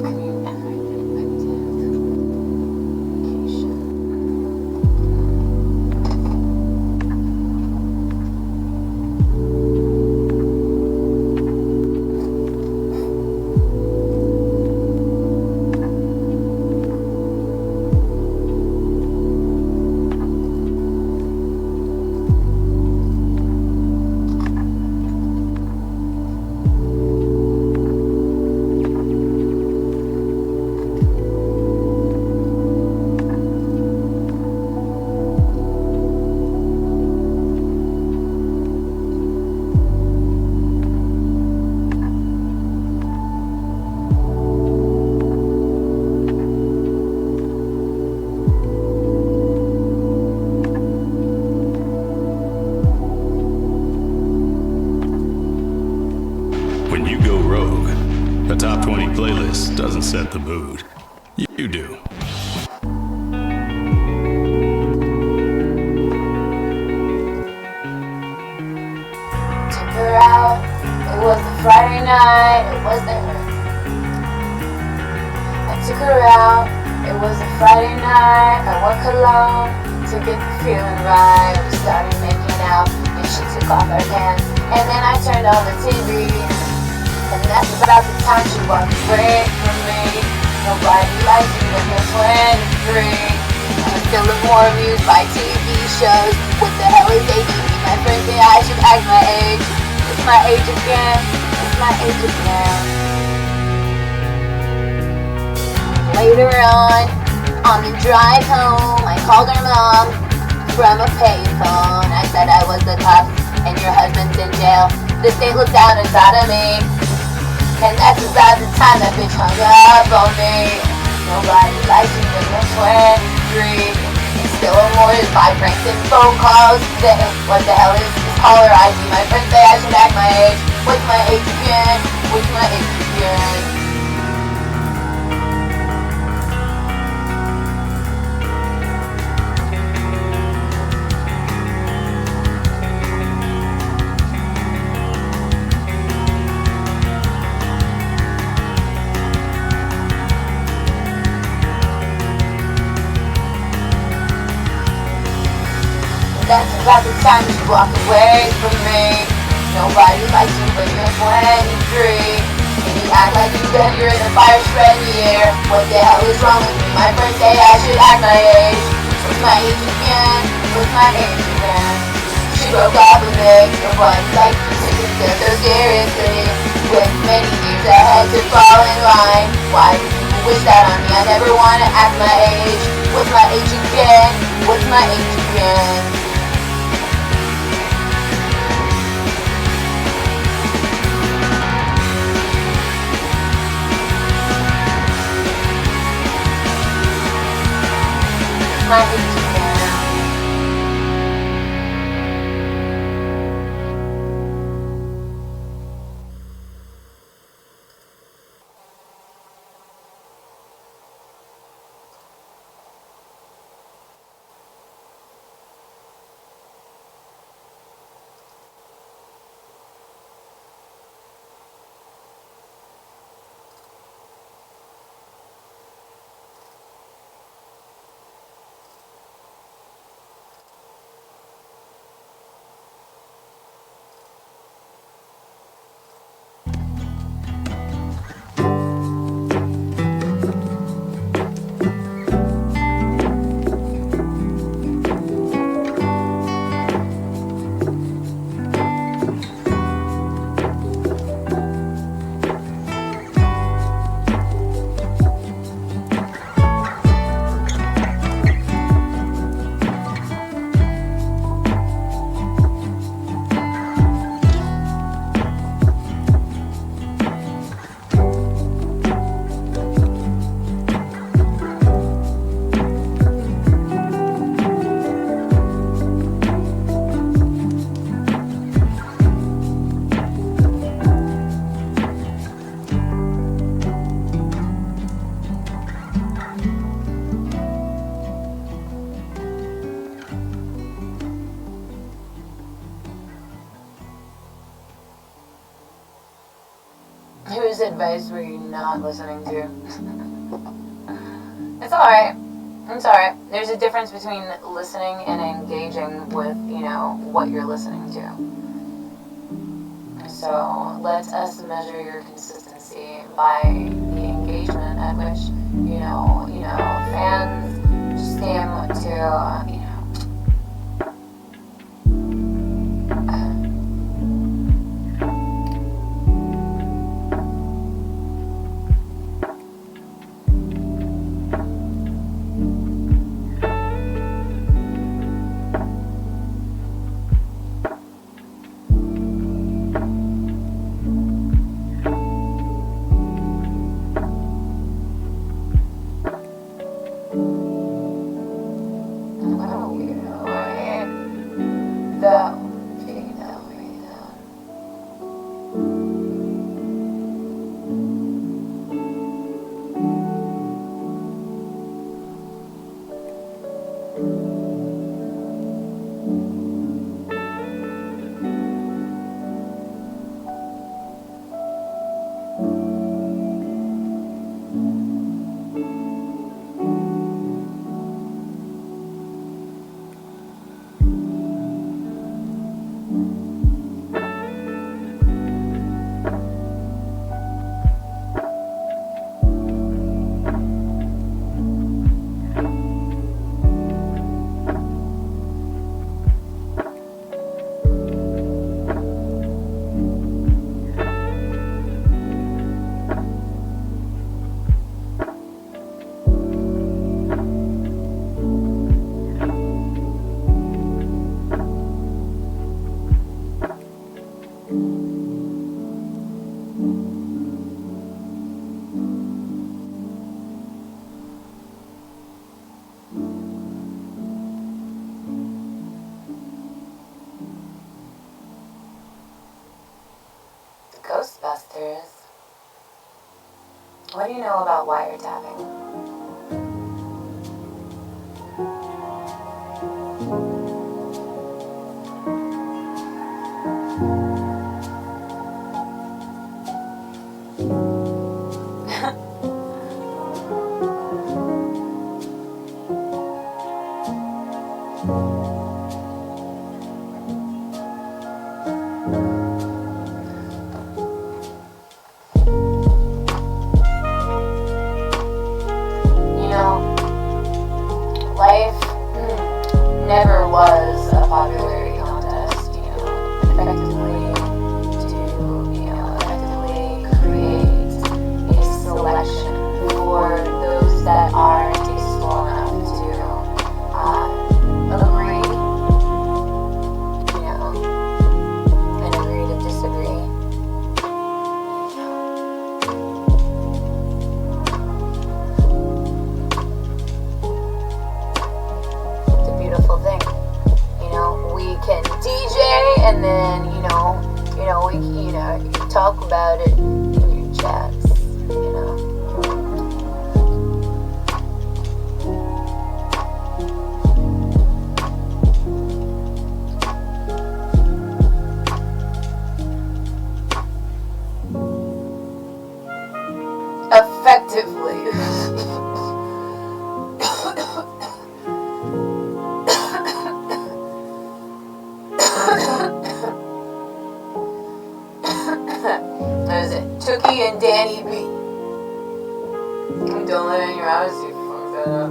When you go rogue, a top 20 playlist doesn't set the mood. You do. Took her out. It was a Friday night. It was there. I took her out. It was a Friday night. I wore cologne to get the feeling right. We started making out, and she took off her pants. And then I turned on the TV. And that's about the time she walked away from me. Nobody likes me when you're 23. I'm still more amused by TV shows. What the hell is ADD? My friends say I should act my age. It's my age again. It's my age again. Later on the drive home, I called her mom from a payphone. I said I was the cops and your husband's in jail. The state looked down inside of me. And that's about the time that bitch hung up on me. Nobody likes you when you're 23. And still more is by pranks and phone calls. What the hell is this caller ID? My friends say I should act my age. What's my age again? What's my age again? That's about the time you walk away from me. Nobody likes you when you're 23. And you act like you're in a fire spreading year. What the hell is wrong with me? My friends say I should act my age. What's my age again? What's my age again? She broke up with me. Nobody likes you to consider so seriously. With many years I had to fall in line. Why do people wish that on me? I never want to act my age. What's my age again? What's my age again? My age again. advice were you not listening to? It's alright. It's alright. There's a difference between listening and engaging with, what you're listening to. So let us measure your consistency by the engagement at which, fans seem to, Ghostbusters. What do you know about wiretapping? Life never was a popularity contest, effectively create a selection for those that are tasteful enough to agree, and agree to disagree. Thing, we can DJ and then, we talk about it in your chats, Effectively. There's it. Tookie and Danny B. Don't let ennyarodasi fuck that up.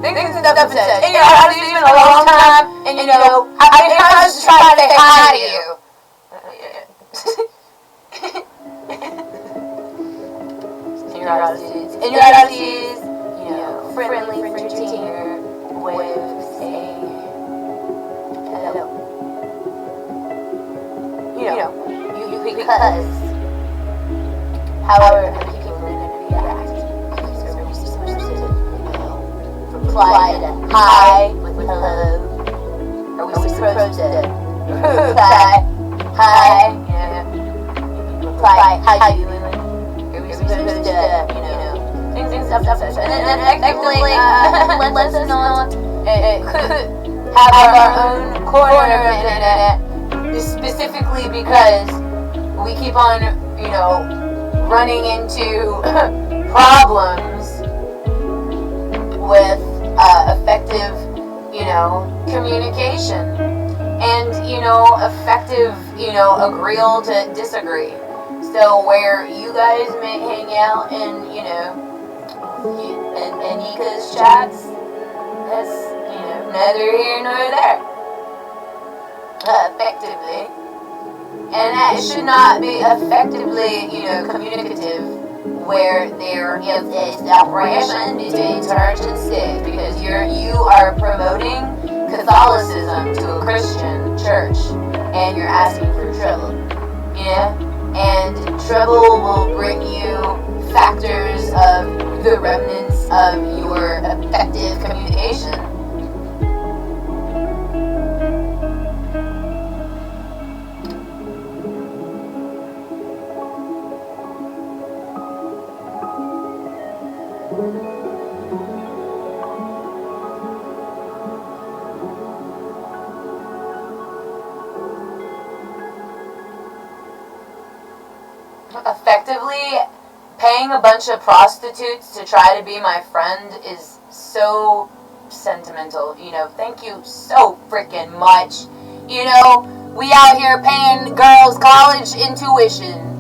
Things and stuff said. Ennyarodasi's been a long time, and I was just trying to say hi to you. Ennyarodasi's, friendly entertainer way of saying hello. Because however people are going to react, because they're supposed to, reply to hi with hello. Are we supposed to reply hi, reply how you doing? Are we supposed to, things and stuff, and effectively, let's not have our own corner of the internet specifically because we keep on, running into problems with effective, communication and, effective, agreeal to disagree. So where you guys may hang out in, in Nika's chats, that's, neither here nor there. Effectively. And that should not be effectively, communicative where there is a separation between church and state, because you are promoting Catholicism to a Christian church and you're asking for trouble. And trouble will bring you factors of the remnants of your effective communication. Effectively, paying a bunch of prostitutes to try to be my friend is so sentimental. Thank you so freaking much. We out here paying girls college tuition.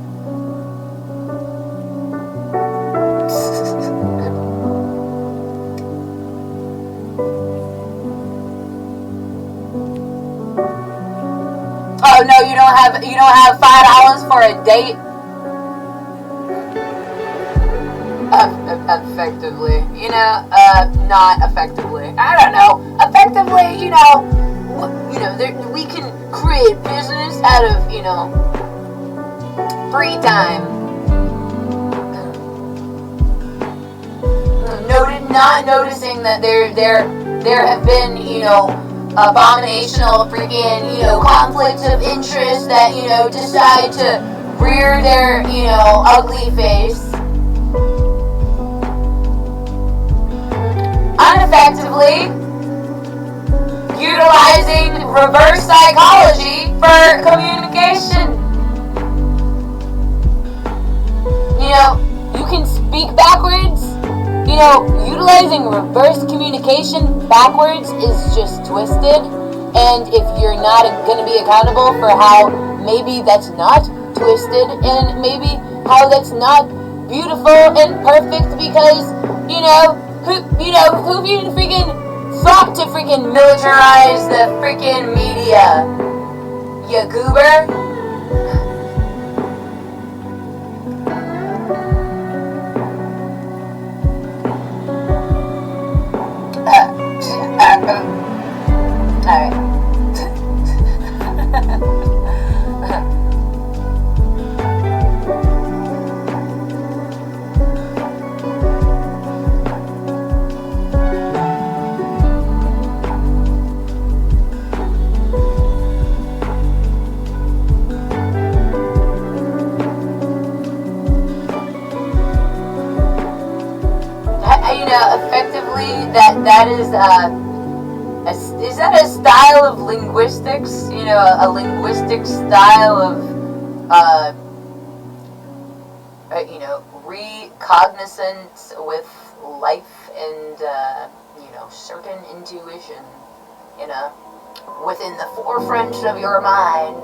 Oh no, you don't have $5 for a date. Effectively, not effectively. I don't know. Effectively, we can create business out of, free time. Not noticing that there have been, abominational freaking, conflicts of interest that, decide to rear their, ugly face. Uneffectively utilizing reverse psychology for communication. You can speak backwards. Utilizing reverse communication backwards is just twisted. And if you're not going to be accountable for how maybe that's not twisted and maybe how that's not beautiful and perfect, because, who even freaking thought to freaking militarize the freaking media? You goober? Alright. Effectively, that is that a style of linguistics? A linguistic style of recognizance with life and certain intuition, within the forefront of your mind,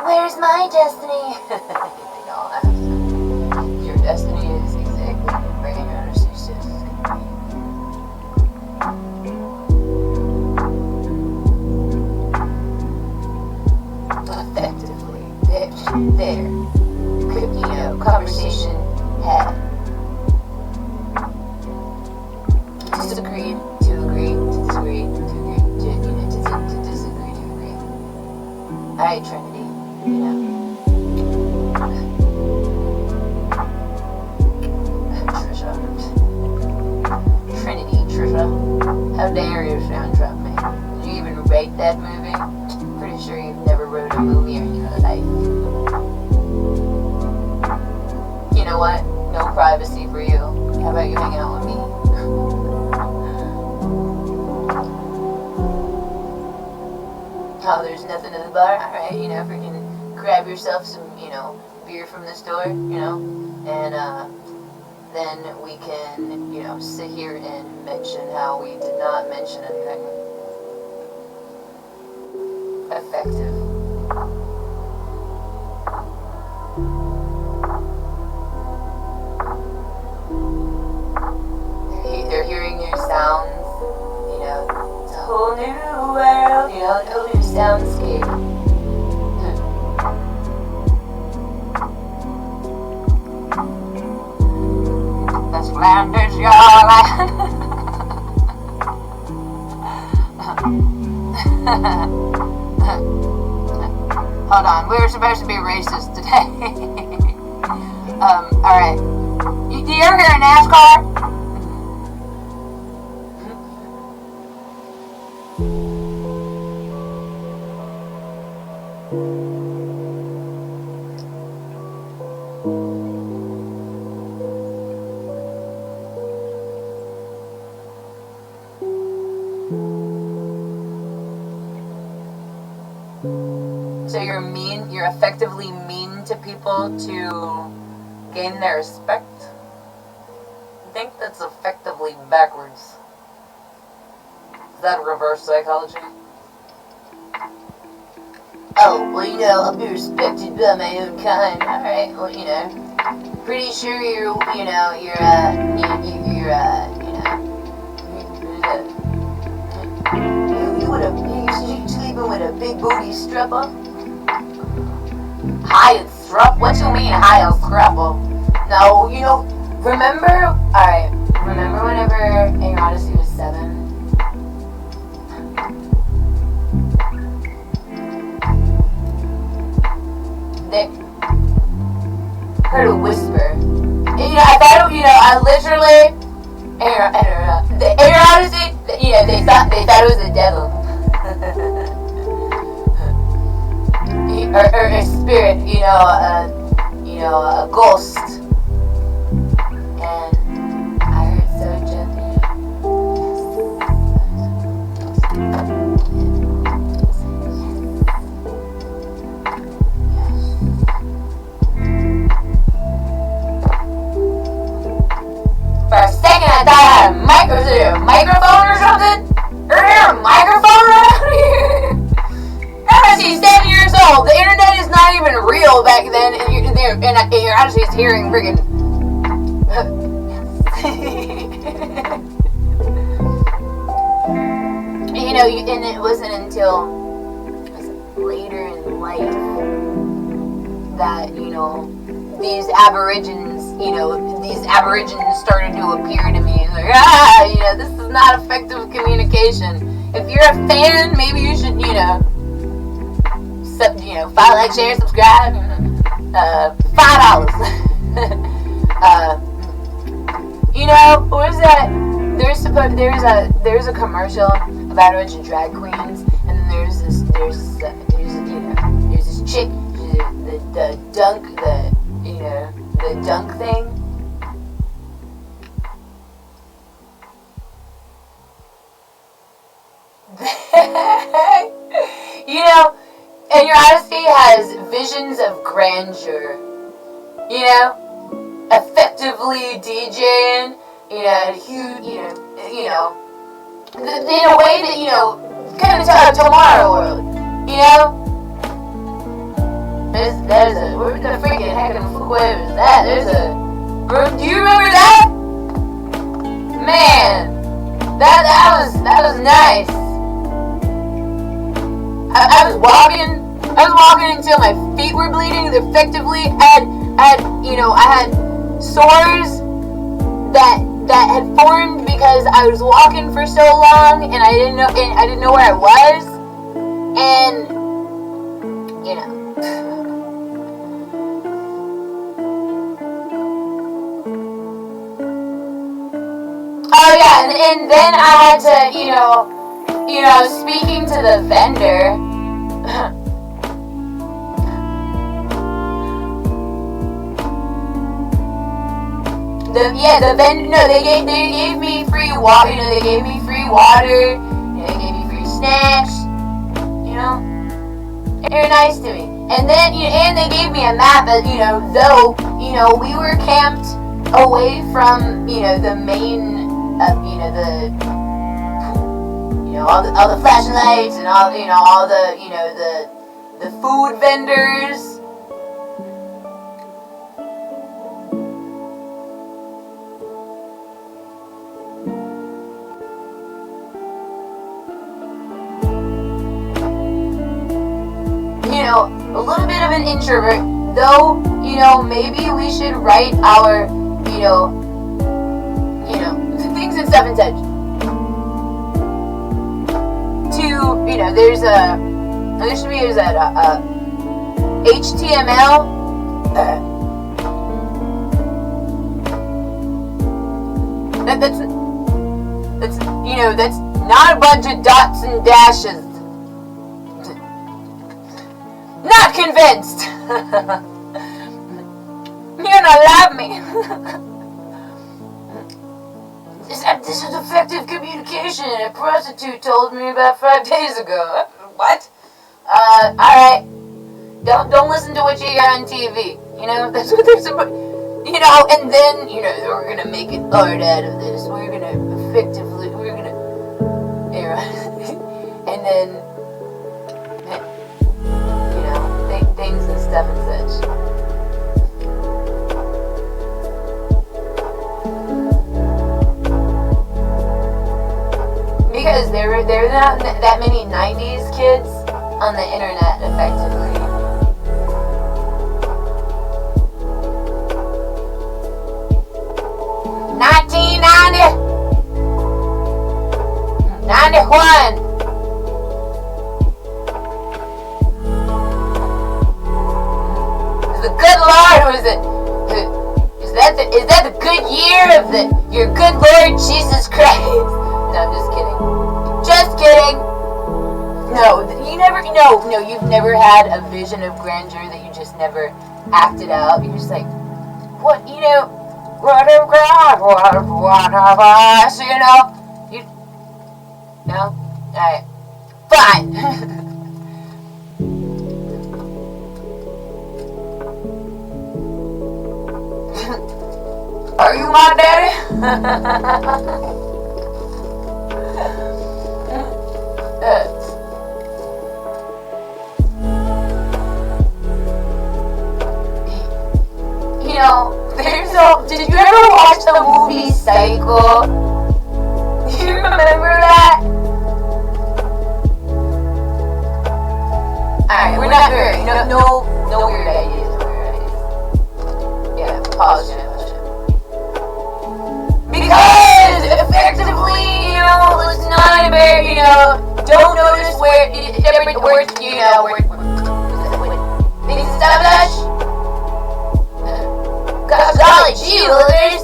Where's my destiny? Your destiny is exactly where ennyarodasi says it's gonna be. Effectively, there, conversation had. Disagreed to agree, to disagree, to agree, to disagree, to agree. Alright, Trinity, Trisha, how dare you soundtrack me? Did you even rate that movie? Pretty sure you've never wrote a movie in your life. You know what? No privacy for you. How about you hanging out with me? Oh, there's nothing at the bar? Alright, freaking grab yourself some, beer from the store, and, then we can, sit here and mention how we did not mention anything effective. They're hearing new sounds, it's a whole new world, a whole new soundscape. This land is your land. Hold on, we were supposed to be racist today. Alright. You ever hear of NASCAR? So you're effectively mean to people to gain their respect? I think that's effectively backwards. Is that reverse psychology? Oh, well, I'll be respected by my own kind. Alright, well, pretty sure you're sleeping with a big booty stripper? High strap? What you mean high strapper? No, remember whenever ennyarodasi was 7? They heard a whisper. I thought, I literally, the ennyarodasi, they thought it was the devil. Or a spirit, a ghost. And I heard so gently. For a second I thought I had a microphone or something. Is there a microphone around here? She's 7 years old. The internet is not even real back then, and you're actually hearing friggin'. And it wasn't until later in life that these aborigines started to appear to me. It's like, this is not effective communication. If you're a fan, maybe you should, follow, like, share, subscribe. $5. What is that? There's a commercial about a bunch of drag queens, and then there's this chick, the dunk thing. ennyarodasi has visions of grandeur. Effectively DJing, huge, in a way that, kind of tell tomorrow world, There's a, where the freaking heck of where is that? Do you remember that? Man, that was nice. I was walking until my feet were bleeding. Effectively, I had sores that had formed because I was walking for so long and I didn't know where I was, and oh yeah, and then I had to, speaking to the vendor. They gave me free water, they gave me free water, they gave me free snacks, They were nice to me. And then, and they gave me a map, though, we were camped away from, the main, all the flashing lights and all the food vendors. A little bit of an introvert, though, maybe we should write our, things and stuff and such. There should be HTML, that's not a bunch of dots and dashes. Not convinced. You're not love me. This is effective communication, a prostitute told me about 5 days ago. What? Alright. Don't listen to what you hear on TV. That's what they're supposed. And then, we're gonna make an art out of this. We're gonna effectively, and then, things and stuff and such. Because there are not that many 90s kids on the internet, effectively. $91. The good Lord, or is that the good year of your good Lord Jesus Christ? No, I'm just kidding. Just kidding. No, you've never had a vision of grandeur that you just never acted out. You're just like, what of God, what of us, no? Alright. Fine. Are you my daddy? Did you ever watch the movie Psycho? Do you remember that? Alright, we're not very, no weird ideas, Yeah, pause it. Because, effectively, it's not very, don't notice where things establish. Gosh, golly gee, Lillers.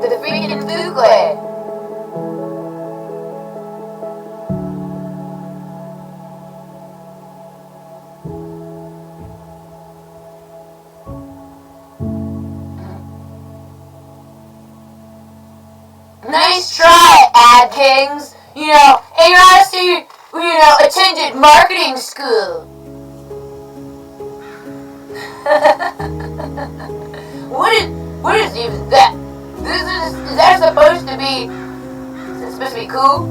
The freaking Fugle. Nice try, Ad Kings. ennyarodasi, attended marketing school. What is even that? Is that supposed to be? Is it supposed to be cool?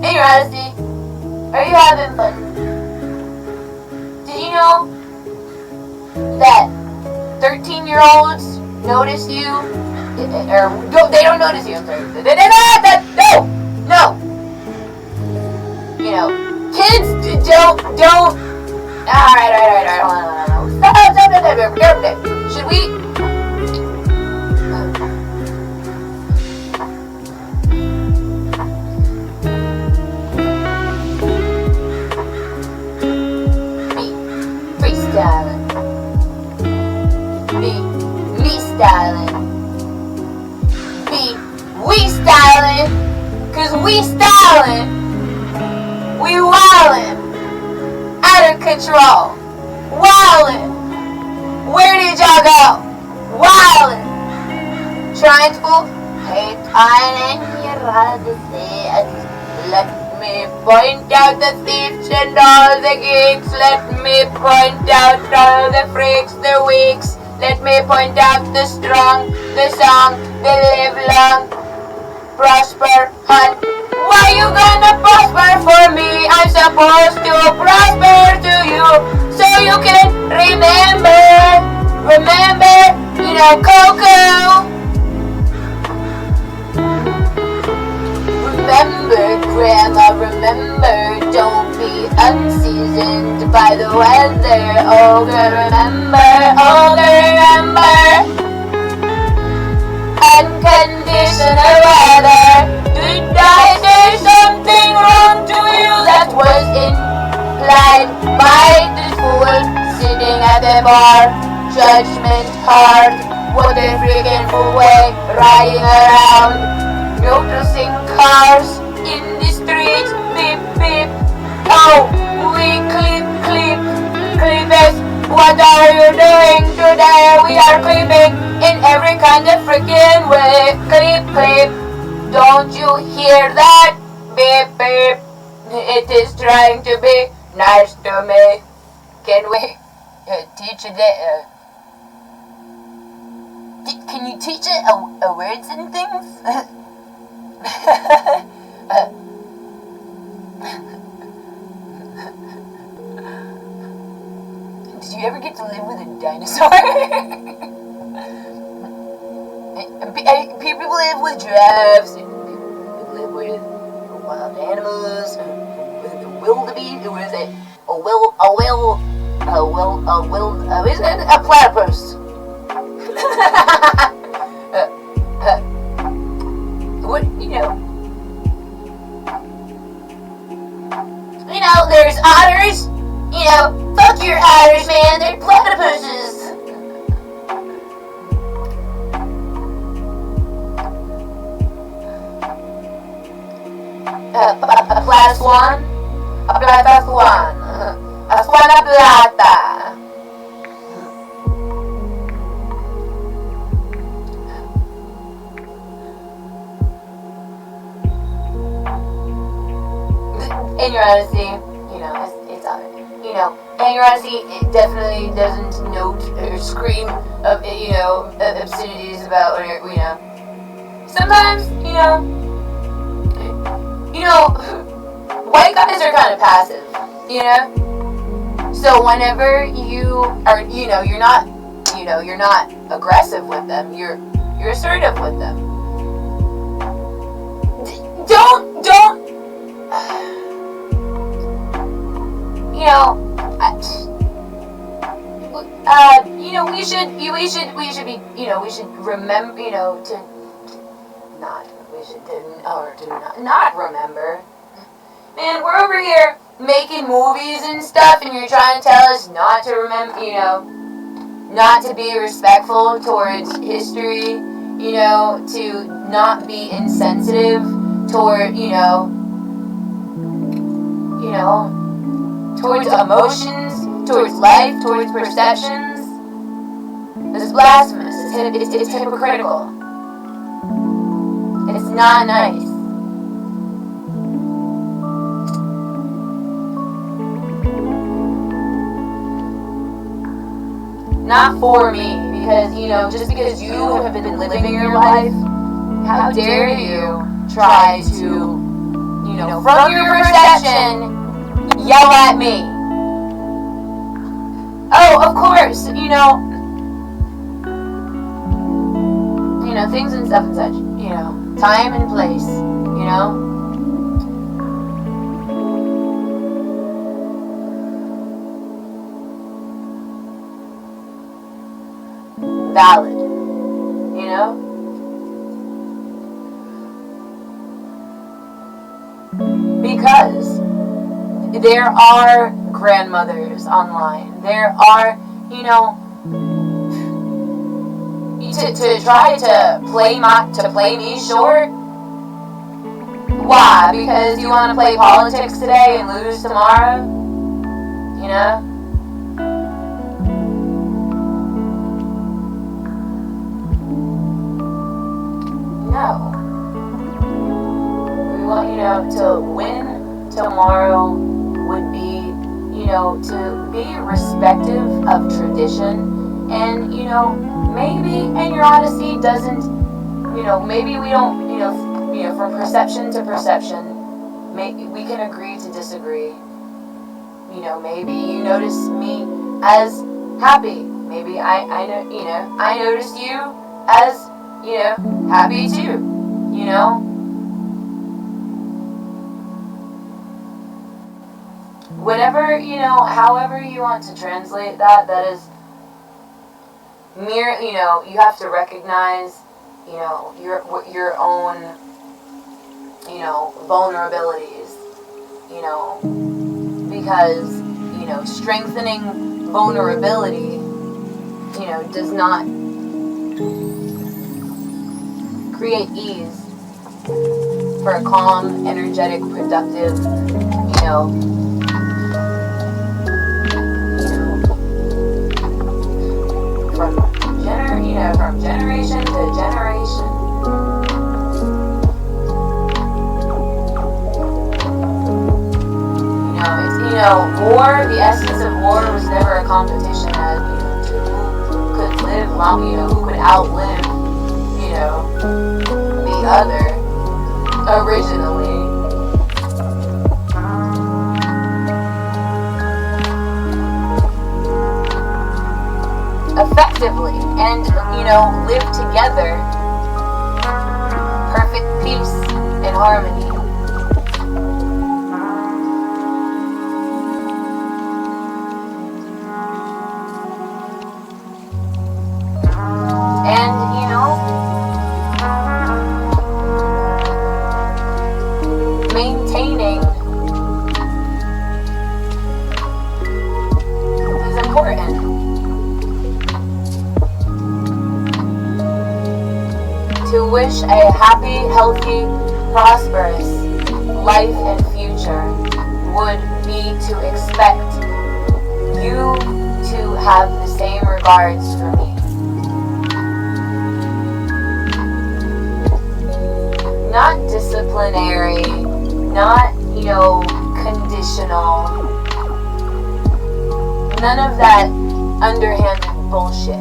ennyarodasi, are you having fun? Did you know that 13-year-olds notice you? Or they don't notice you. I'm sorry. No. Kids don't. All right. Hold on. Stop. Should we? Freestyling. Me styling. We styling, cause we styling, we wildin', out of control, wildin', where did y'all go, wildin', trying to hate on ennyarodasi, let me me point out the thieves and all the geeks. Let me point out all the freaks, the weaks. Let me point out the strong, the song, the live long, prosper, hunt. Why you gonna prosper for me? I'm supposed to prosper to you, so you can remember, Coco. Remember, Grandma, remember, don't be unseasoned by the weather. Oh, girl, remember, unconditional weather. Did I say something wrong to you? That was implied by the fool sitting at the bar. Judgment hard, what a freaking fool way, riding around, noticing cars in the street, beep beep. Oh, we clip it. What are you doing today? We are clipping in every kind of freaking way. Clip. Don't you hear that? Beep beep. It is trying to be nice to me. Can we teach it? Can you teach it a words and things? Did you ever get to live with a dinosaur? People live with giraffes. People live with wild animals. With the wildebeest. What is it? Isn't it a platypus? What, there's otters. Fuck your otters, man. They're platypuses. A plataswan. A swana plata. Ennyarodasi, ennyarodasi, it definitely doesn't note or scream of, obscenities about, sometimes, white guys are kind of passive, so whenever you are, you're not aggressive with them, you're assertive with them. Don't we should remember, to not remember. Man, we're over here making movies and stuff, and you're trying to tell us not to remember, not to be respectful towards history, to not be insensitive toward, towards emotions, towards life, towards perceptions. This is blasphemous. It's hypocritical. It's not nice. Not for me, because, just because you have been living your life, how dare you try to, from your perception, yell at me. Oh, of course, things and stuff and such, time and place, valid, because there are grandmothers online. There are, to try to play me short. Why? Because you want to play politics today and lose tomorrow? No. We want, to win tomorrow would be, to be respective of tradition. And, maybe ennyarodasi doesn't, maybe we don't, from perception to perception, we can agree to disagree. Maybe you notice me as happy. Maybe I notice you as, happy too, Whatever, however you want to translate that is mere, you have to recognize, your own, vulnerabilities, because, strengthening vulnerability, does not create ease for a calm, energetic, productive, from generation to generation. War, the essence of war was never a competition as, to who could live long, who could outlive, the other, originally. Effectively, and, live together, perfect peace and harmony. Maintaining is important. To wish a happy, healthy, prosperous life and future would be to expect you to have the same regards for me. Not disciplinary, not, conditional. None of that underhanded bullshit.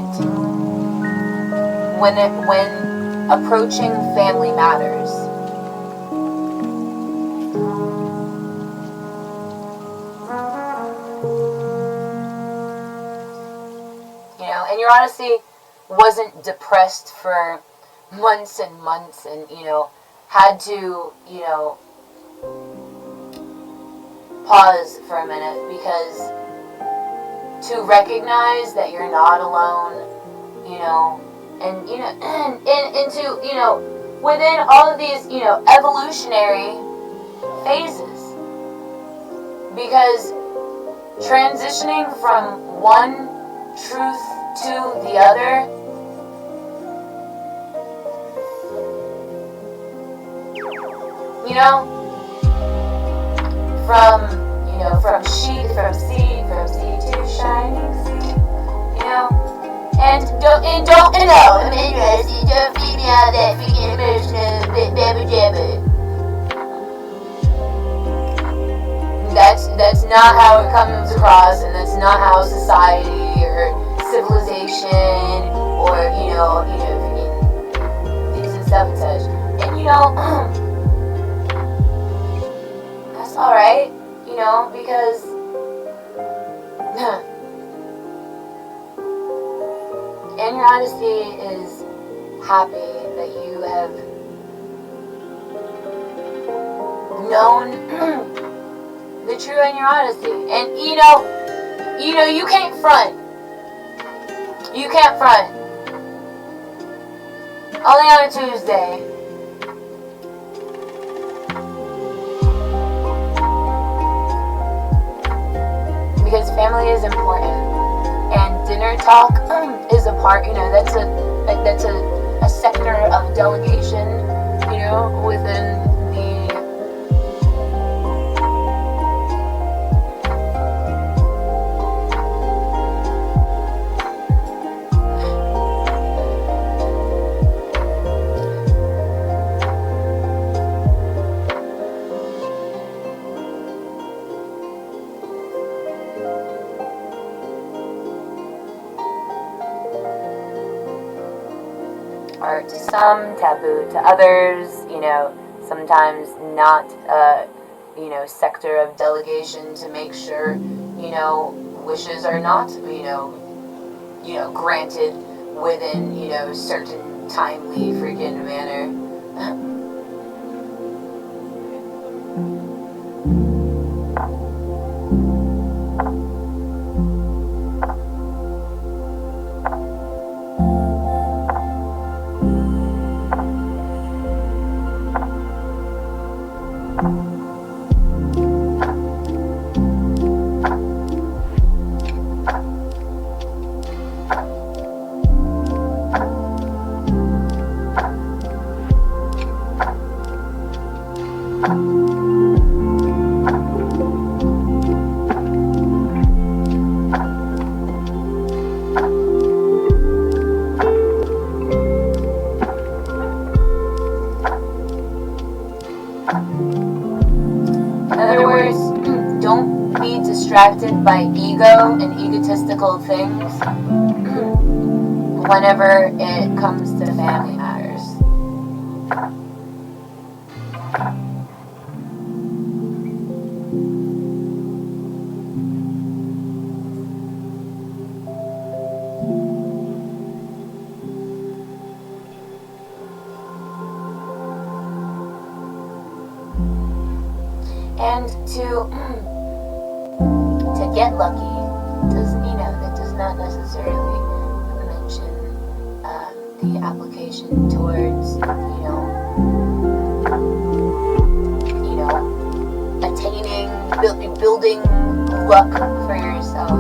When approaching family matters. Ennyarodasi wasn't depressed for months and months and, had to, pause for a minute because to recognize that you're not alone, and, and to, within all of these, evolutionary phases, because transitioning from one truth to the other, from seed to shining seed, and don't I'm interested, don't feed me all that freaking emotional babble jabber. That's not how it comes across, and that's not how society or civilization or things and stuff and such. And that's all right, because ennyarodasi is happy that you have known the true ennyarodasi. And you can't front. You can't front. Only on a Tuesday. Because family is important, and dinner talk is a part. That's a sector of delegation. Within the art to some, taboo to others, sometimes not a, sector of delegation to make sure, wishes are not, granted within, certain timely freaking manner. In other words, don't be distracted by ego and egotistical things whenever it comes to family matters. And to get lucky does that does not necessarily mention the application towards attaining, building luck for yourself.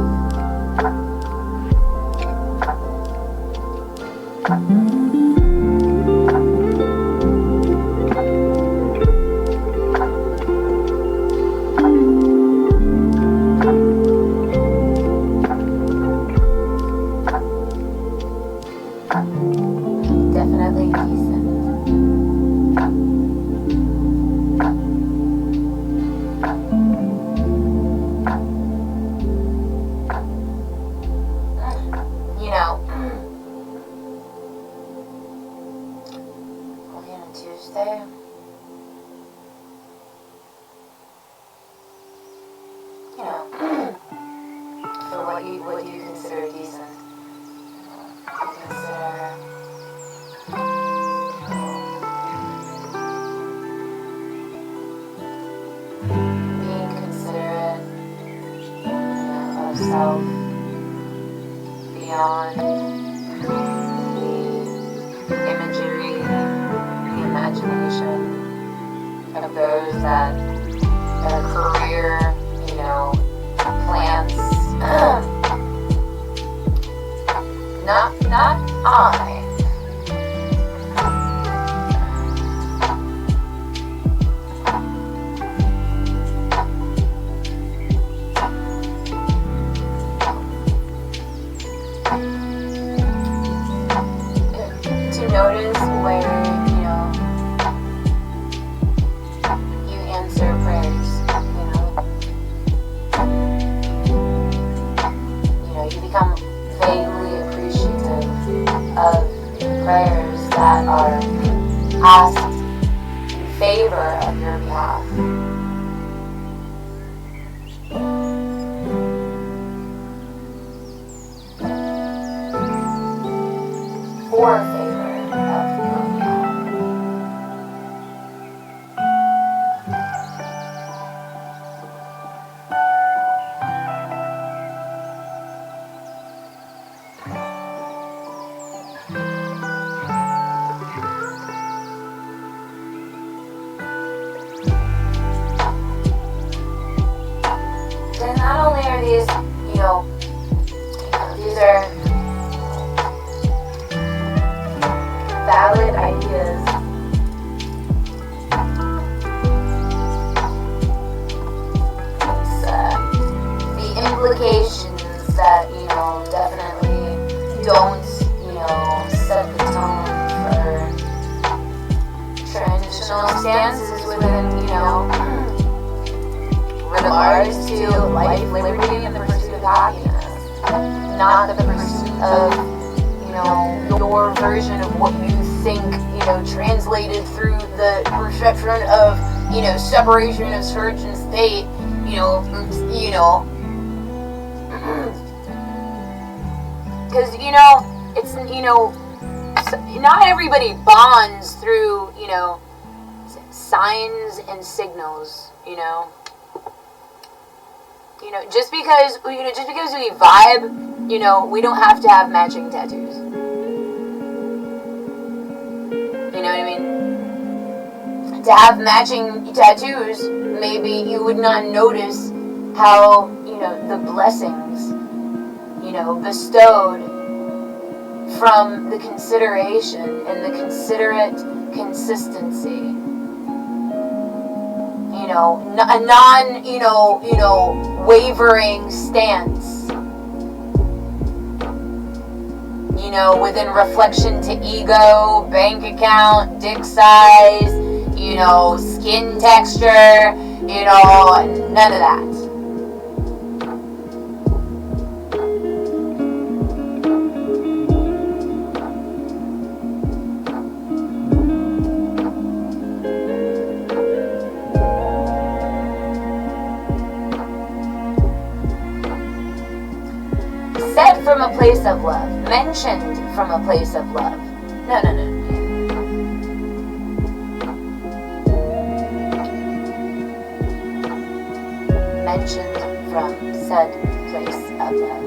Definitely decent. Only on a Tuesday. For what do you consider decent? Being considerate, of self beyond the imagery, the imagination of those that their career, plans. Not I. To notice where, you answer prayers, you become vaguely appreciative of prayers that are asked in favor of your behalf. For favor of your behalf. And not only are these, these are valid ideas. It's the implications that, definitely don't, set the tone for transitional stances within, regards to life, liberty, and the pursuit of happiness. Not the pursuit of, your version of what you think, translated through the perception of, separation of church and state, because, it's, not everybody bonds through, signs and signals, just because we vibe, we don't have to have matching tattoos. You know what I mean? To have matching tattoos, maybe you would not notice how, the blessings, bestowed from the consideration and the considerate consistency. A non, wavering stance. Within reflection to ego, bank account, dick size, skin texture, none of that. Said from a place of love. Mentioned from a place of love. No. Mentioned from said place of love.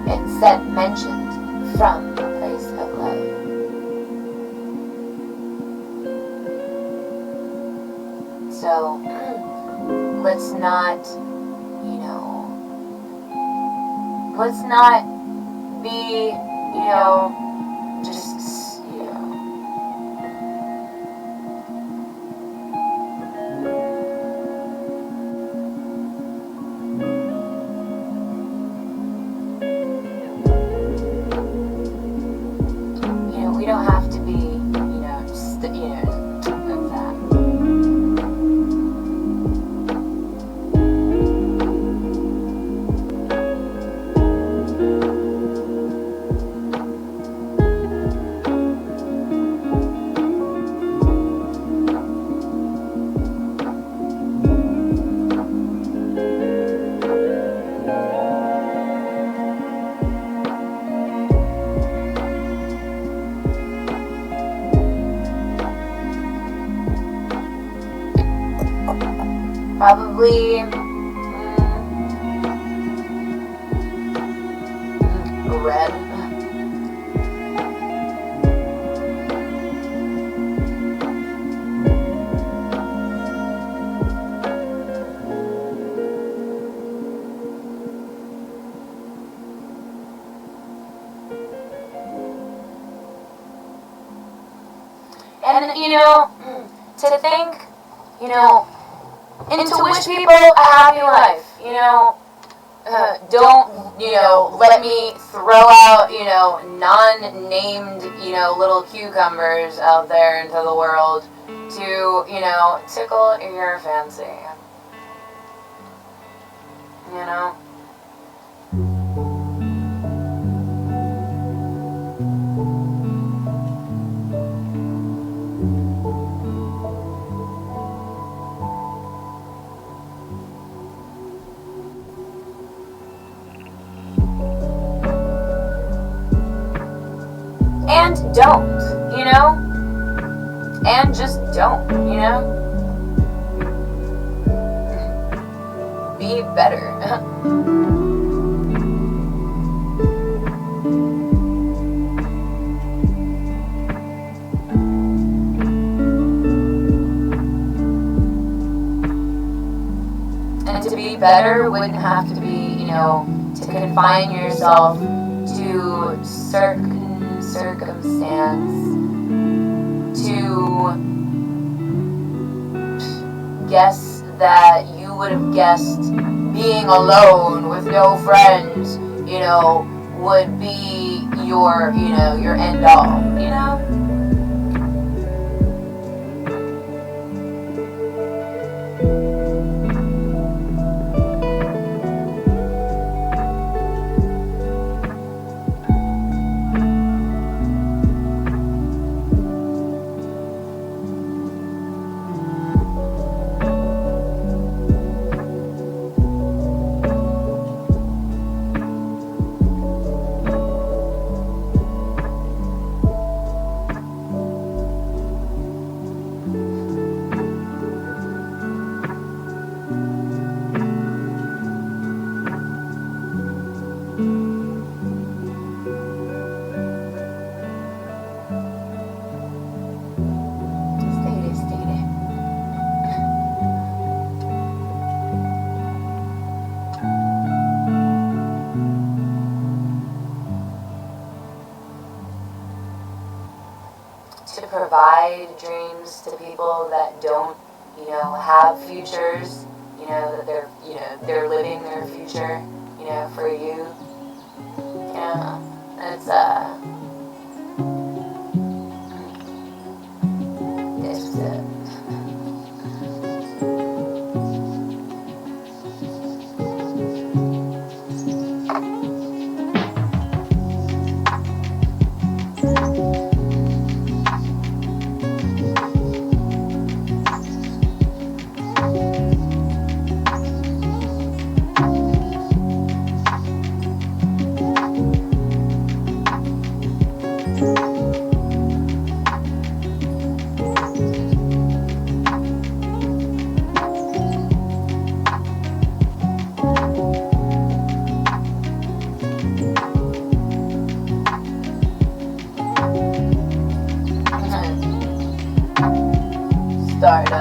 It said mentioned from place of love. So, let's not be, just, we don't have to be, just, like that. Probably red. And to think, and to wish people a happy life, don't, let me throw out, non-named, little cucumbers out there into the world to, tickle your fancy, And don't, and just don't, be better. And to be better wouldn't have to be, to confine yourself to circumstance, to guess that you would have guessed being alone with no friends, would be your, your end all, provide dreams to people that don't, have futures, that they're living their future, for you. It's just it. Start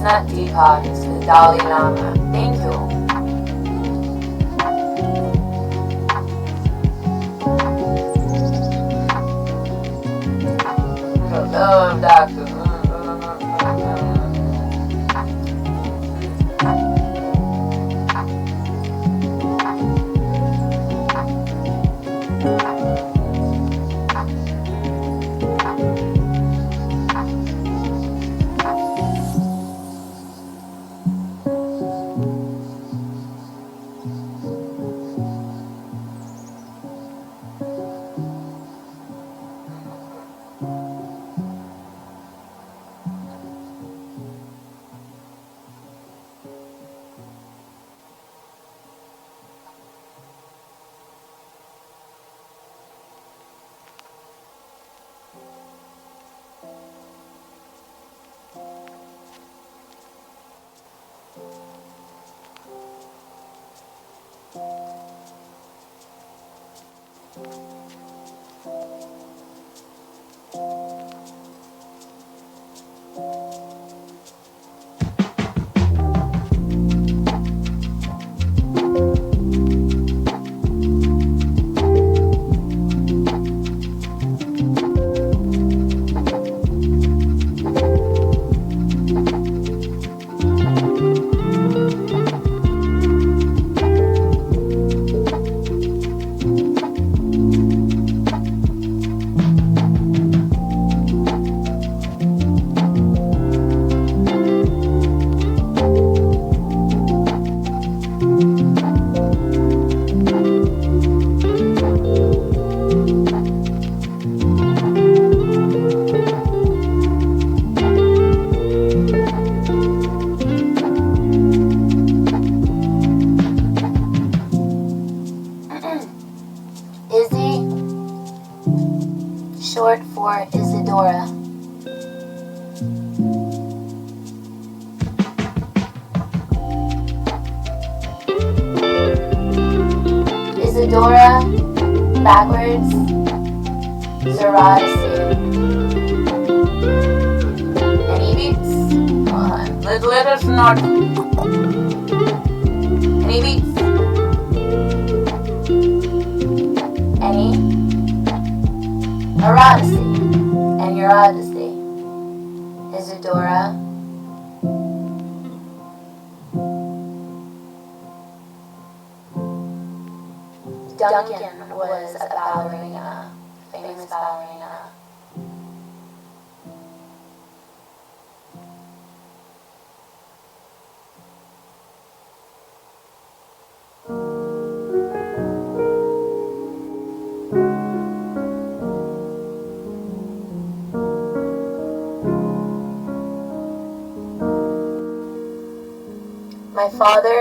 not Deepak, it's the Dalai Lama. Thank you. I love Dr. Short for Isadora. Isadora, backwards, ennyarodasi. Any beats? Let us not. Any beats? Any? Ennyarodasi. Isadora. Duncan was a ballerina, famous ballerina. My father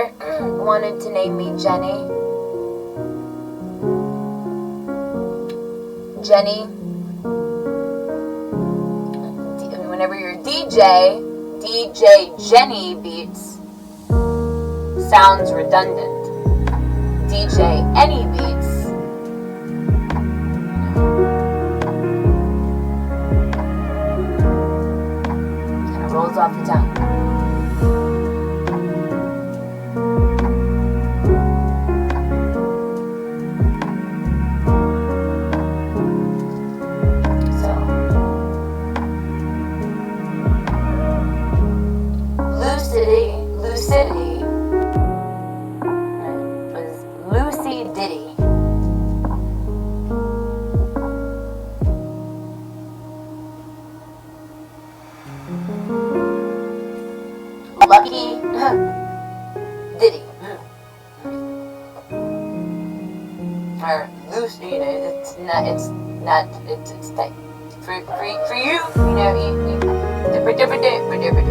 wanted to name me Jenny. Jenny. Whenever you're DJ Jenny beats sounds redundant. DJ any beats kind of rolls off the tongue. Lucidity was Lucy Diddy. Lucky Diddy. Or Lucy, it's tight. For you, different, but whatever.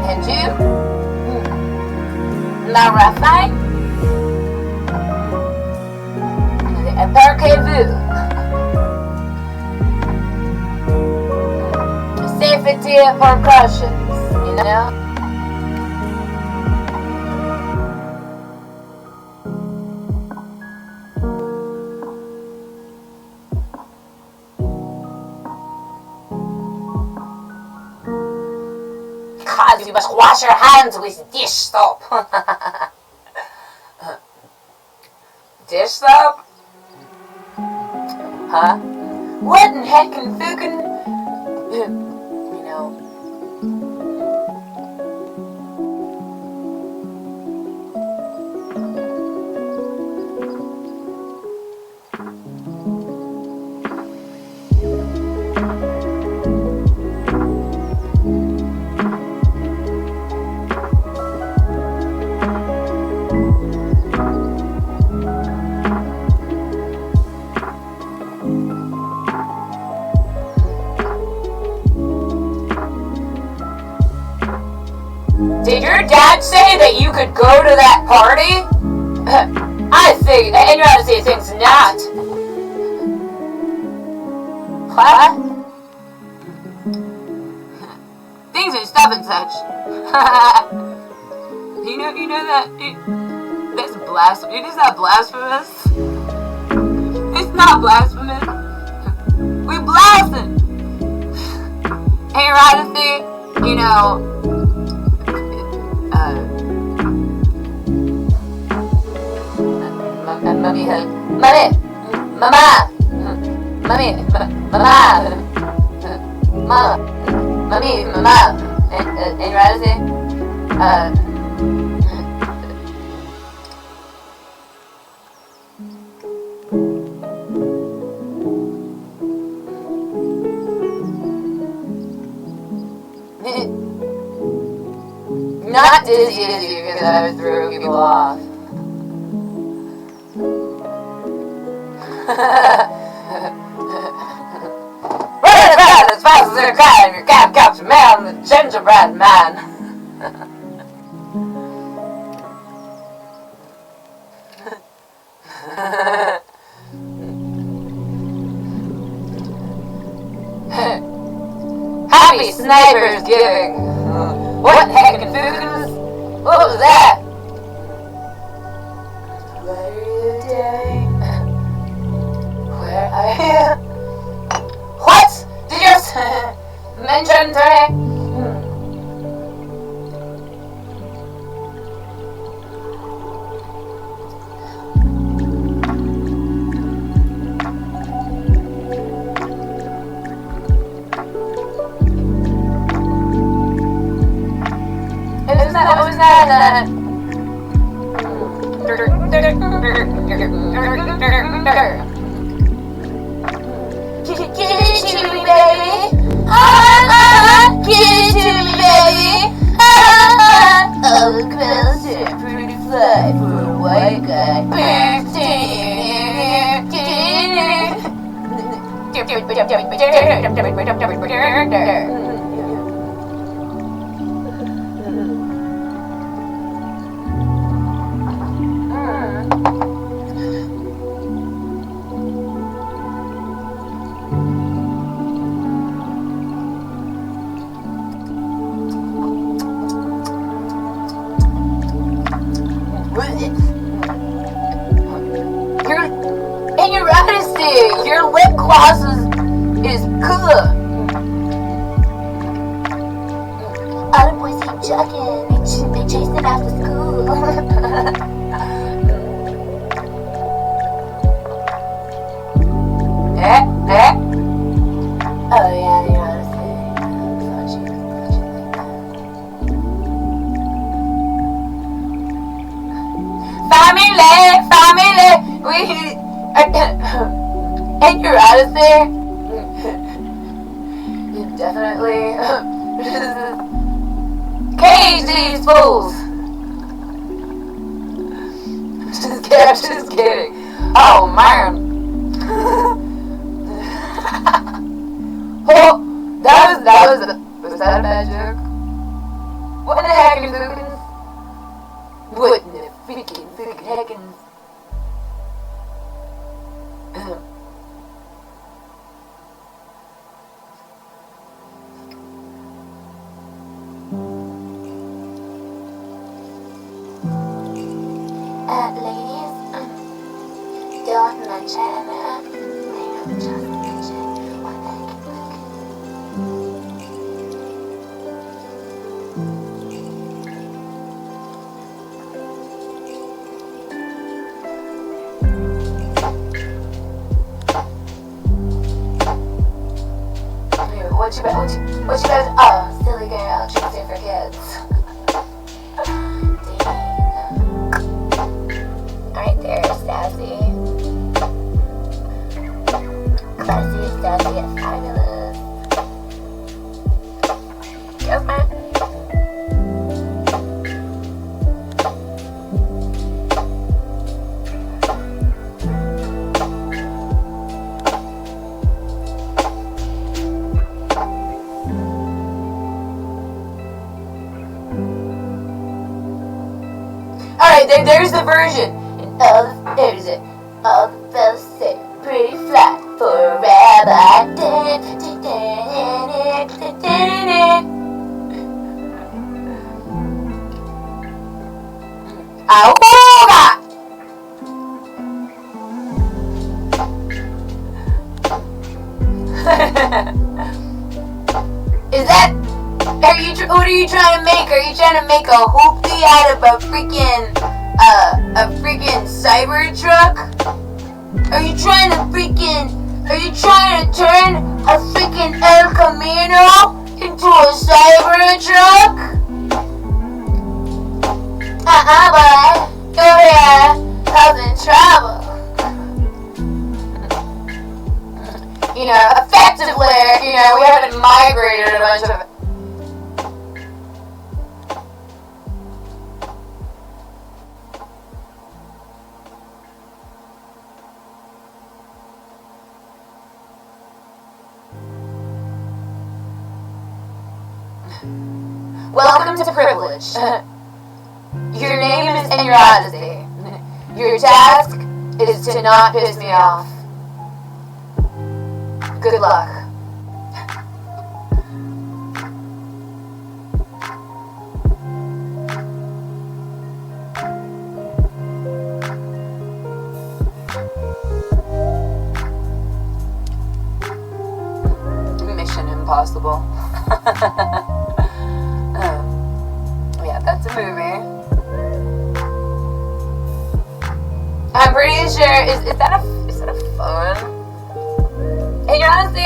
And you, la Raphaël, parquez-vous. Safety precautions, you know. You must wash your hands with dish soap. Dish soap? Huh? What in heck and fucking... You know... Did your dad say that you could go to that party? I think ennyarodasi thinks not. What? Things and stuff and such. you know that that's blasphemy. It is not blasphemous. It's not blasphemous. We blasting. Ennyarodasi, you know. Not dizzy because I was through people off. Run as fast as you can, your cab captain man, the gingerbread man. Happy Sniper's Giving. What heckin' food? What was that? What are you doing? Where are you? What? Did you mention today? What was that? Give it to me, baby. Give it to me, baby. Oh, the girls are pretty fly for a white guy. Ennyarodasi, your lip gloss is good. Other boys keep chucking. They chase them after school. Oh yeah, ennyarodasi. Family, we ennyarodasi. Definitely cage these fools. Just kidding. Oh man. Oh, was that a bad joke? What in the heck are you looking? What in the freaking heckins? Ladies, don't mention just mention what I can look. What you guys? Oh, silly girl, tricks are for kids. Alright there, sassy. Classy, sassy, and fabulous. Yes, man. Alright, there's the version. There's it. All the fellas say pretty fly forever. Auga! Is that? What are you trying to make? Are you trying to make a hoopty out of a freaking Cybertruck? Are you trying to turn a freaking El Camino into a Cybertruck? Boy. You're here causing trouble. Effectively, we haven't migrated a bunch of... Welcome to privilege. Your name is ennyarodasi. Your task is to not piss me off. Good luck. Mission Impossible. Yeah, that's a movie. I'm pretty sure. Is that a phone? Ennyarodasi,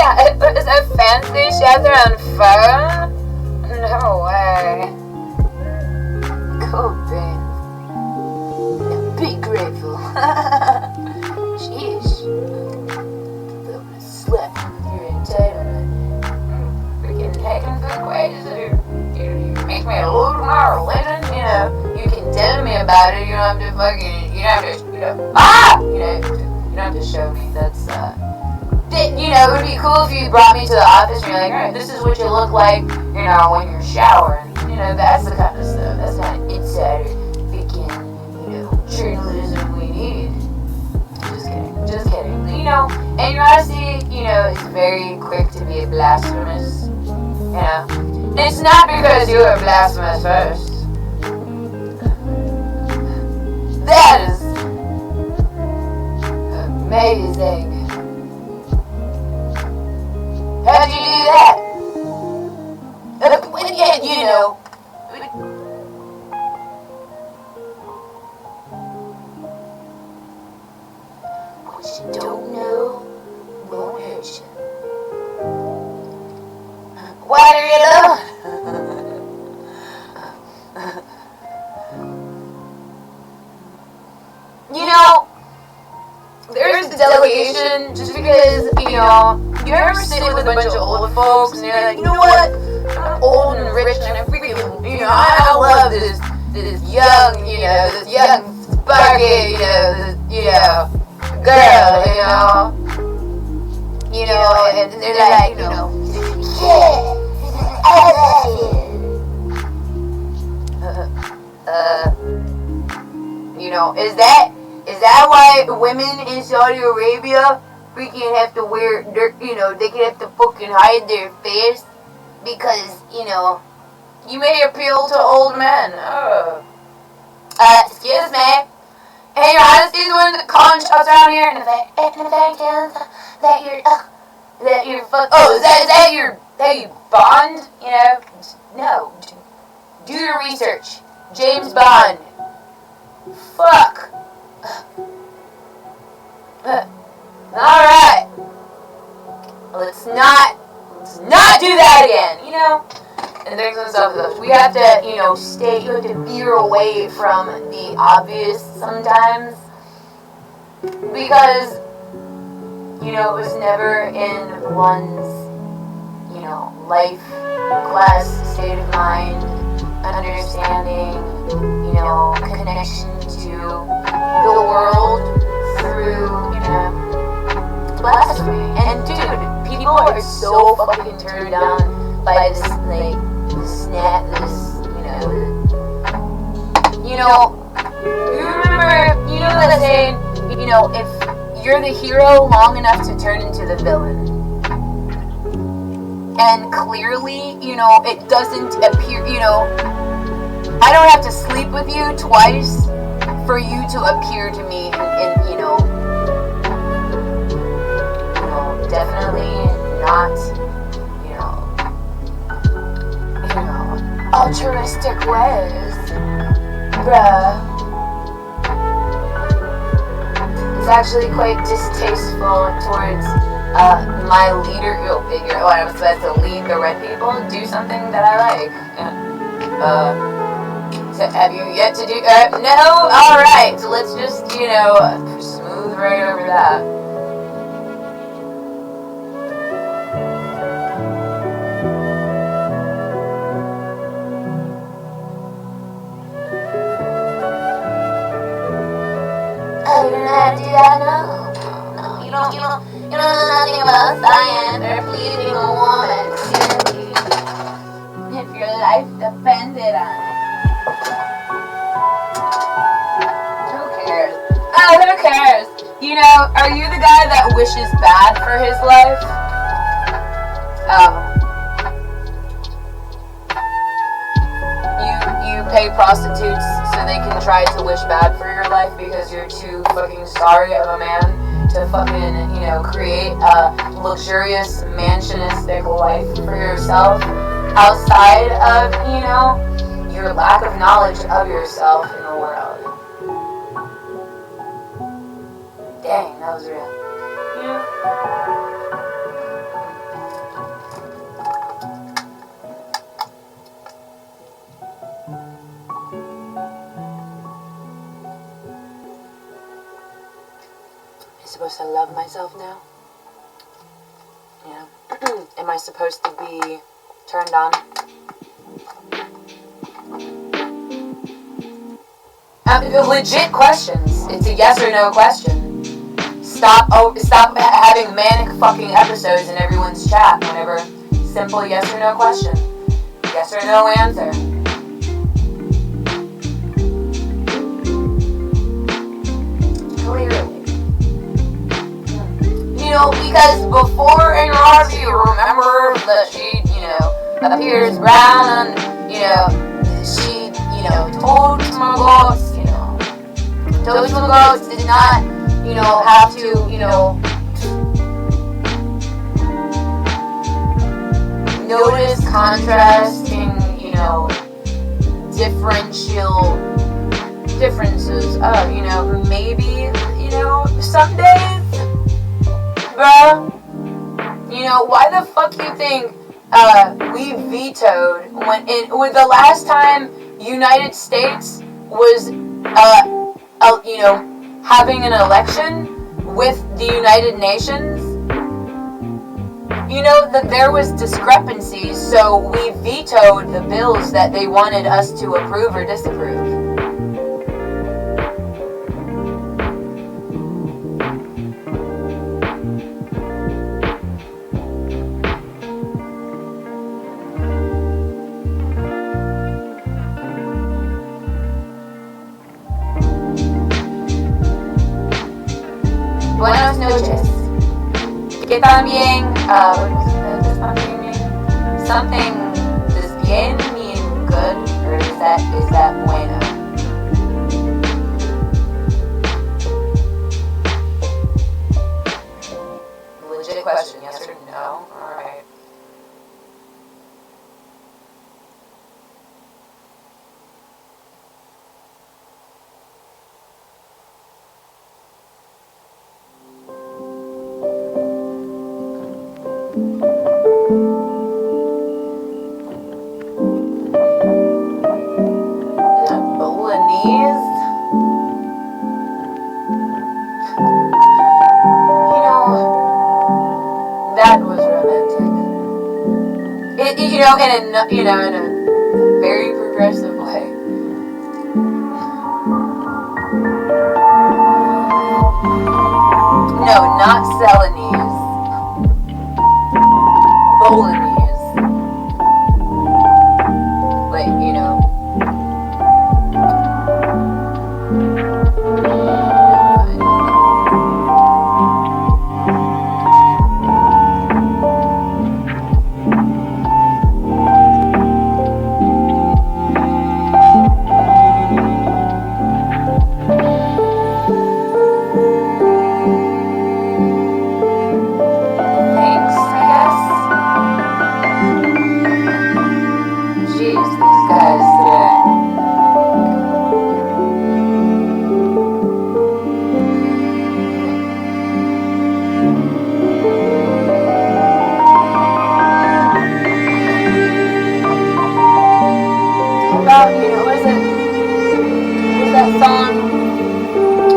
is that fancy? She has her own phone? No way. Cool beans. Now be grateful. Sheesh. I'm gonna slap your entitlement. Freaking hacking for the wages. You make me lose my religion. You condemn me about it. You don't have to fucking. You don't have to. You don't have to show me. That's You know, it would be cool if you brought me to the office and you're like, alright, this is what you look like, you know, when you're showering. You know, that's the kind of stuff. That's the kind of insider freaking, you know, journalism we need. Just kidding. You know, ennyarodasi, you know, is very quick to be blasphemous. You know, it's not because you were blasphemous first. That is amazing. How'd you do that? Yeah, you know. What you don't know won't hurt you. Why do you know? You know, there's a delegation just because, you know, you ever sit with a bunch of old folks and you're like, you know what? I'm old and rich and I freaking, you know, I love this young, you know, this young, sparky, you know, girl, you know, and they're like, you know, yeah, I love you. You know, is that why women in Saudi Arabia freaking have to wear, you know, they can have to fucking hide their face? Because, you know, you may appeal to old men. Excuse me. Hey, ennyarodasi is one of the calling shots around here, and the fact is that you're oh, is that your Bond? You know, no. Do your research. James Bond. Fuck. Alright. Let's not do that again, you know? And things and stuff. We have to, you know, you have to veer away from the obvious sometimes. Because, you know, it was never in one's, you know, life, class, state of mind, understanding, you know, connection to the world through, you know, blasphemy. And dude, people are so fucking turned on by this, like, you know, you remember, you know that saying, you know, if you're the hero long enough to turn into the villain. And clearly, you know, it doesn't appear, you know, I don't have to sleep with you twice for you to appear to me in you know, definitely not, you know, altruistic ways, bruh. It's actually quite distasteful towards my leader figure. Oh, I'm supposed to lead the red people, do something that I like. So have you yet to do? No. All right. So let's just, you know, smooth right over that. Oh, you don't know how to do that? No, you don't know nothing about science or pleasing a woman. If your life depended on it. Who cares? Oh, who cares? You know, are you the guy that wishes bad for his life? Oh. You pay prostitutes so they can try to wish bad for your life because you're too fucking sorry of a man to fucking, you know, create a luxurious, mansionistic life for yourself outside of, you know, your lack of knowledge of yourself in the world. Dang, that was real. Yeah. Am I supposed to love myself now? Yeah. Am I supposed to be turned on? Legit questions. It's a yes or no question. Stop stop having manic fucking episodes in everyone's chat whenever simple yes or no question. Yes or no answer. Clearly. You know, because before ennyarodasi, you remember that she, appears brown and, she, told small goats, those small goats did not, have to, notice contrasting, differences of, maybe, some days, bruh, why the fuck you think we vetoed when the last time United States was having an election with the United Nations? That there was discrepancies, so we vetoed the bills that they wanted us to approve or disapprove. Buenas noches. ¿Qué tan bien? Something does bien mean good, or is that bueno? Legit question, yes or no? Alright. That was romantic. In a very progressive way. No, not Celanese. Bolognese. Like,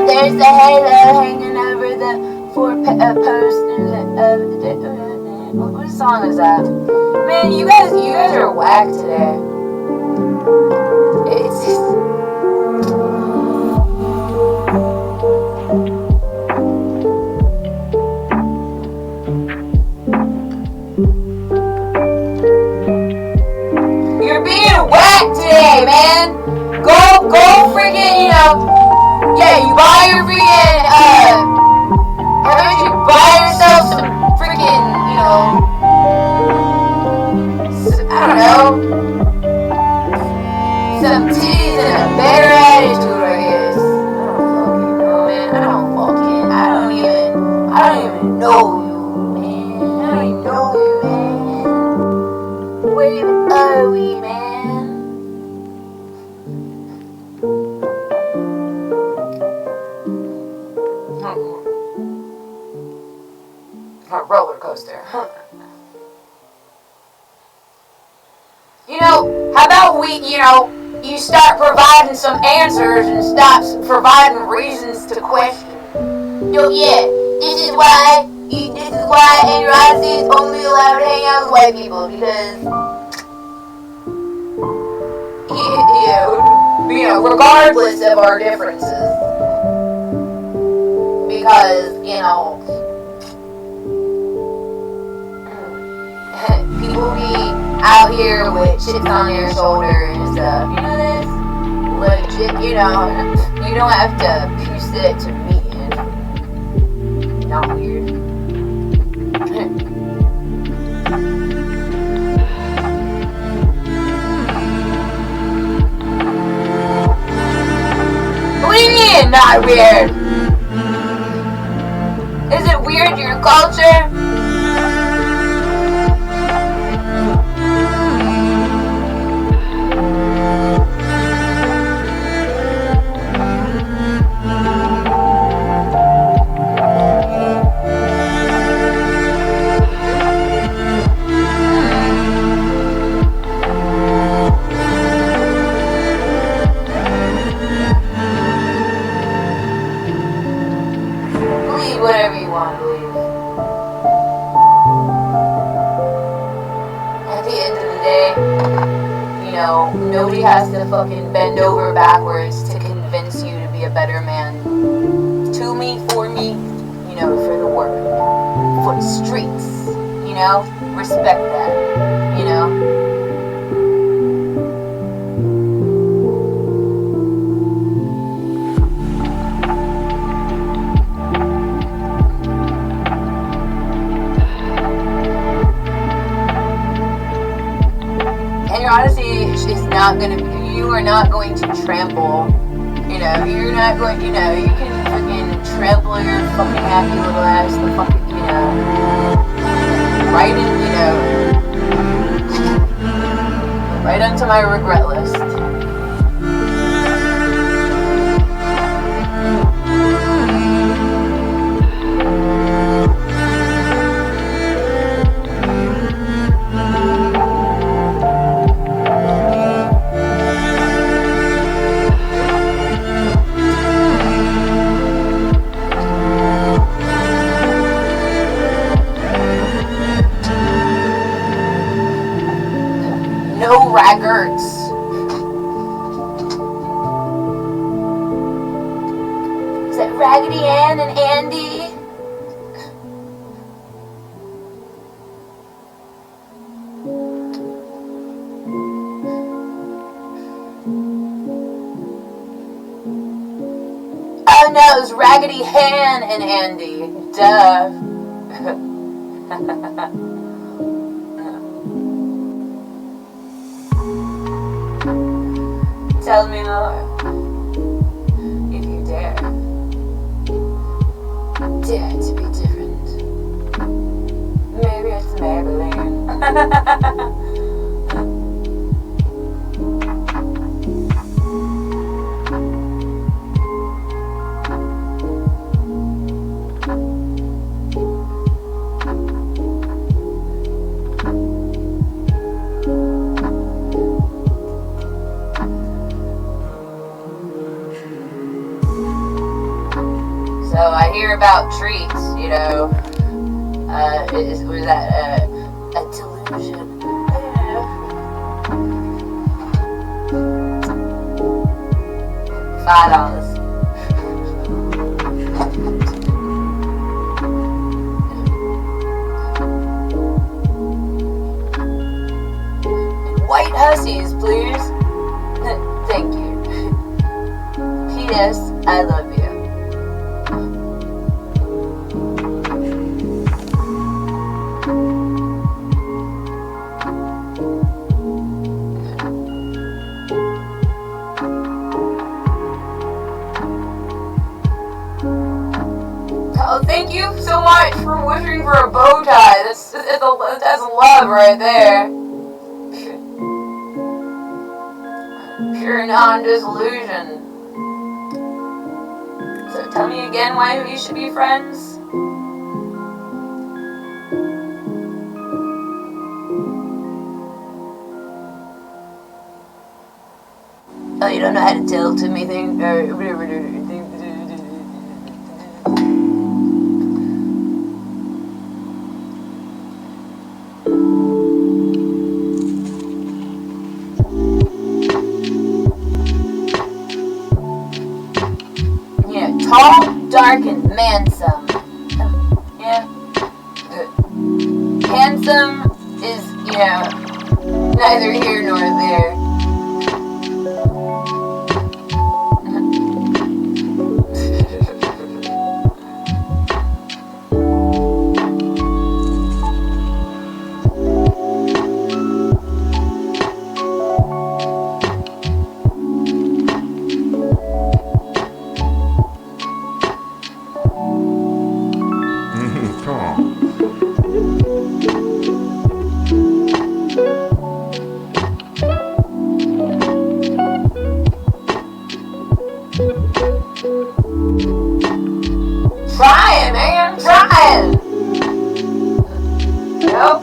there's the halo hanging over the four posters what song is that? Man, you guys are whack today. It's just... You're being whack today, man! Go freaking, yeah, you buy your freaking, how about you buy yourself some freaking, I don't know, some titties and a better attitude, I guess. I don't even know you, man. I don't even know you, man. Where are we, man? A roller coaster. How about we, you start providing some answers and stop providing reasons to question. This is why ennyarodasi is only allowed to hang out with white people, because regardless of our differences, because you know, people be out here with chips on their shoulder and stuff. You know this? Legit, you know, you don't have to piece it to meet it. Not weird. What do you mean, not weird? Is it weird to your culture? Whatever you want to believe. At the end of the day, you know, nobody has to fucking bend over backwards to convince you to be a better man. To me, for me, you know, for the work, for the streets, you know, respect that, you know. Ennyarodasi is not gonna be, you are not going to trample, you know, you're not going, you know, you can freaking trample your fucking happy little ass the fucking, you know, right in, you know, right onto my regret list. No raggarts. Is that Raggedy Ann and Andy? Oh no, it's Raggedy Han and Andy. Duh. Tell me more, if you dare. Dare to be different. Maybe it's Maybelline. So I hear about treats, you know. Was that a delusion? $5. White hussies, please. Thank you. P.S. I love you. Oh, thank you so much for wishing for a bow tie. That's love right there. Pure non-disillusion. So tell me again why we should be friends. Oh, you don't know how to tell to me things? Tall, dark, and mansome. system is, neither here nor there. Come on. Trying, man, trying. Yep.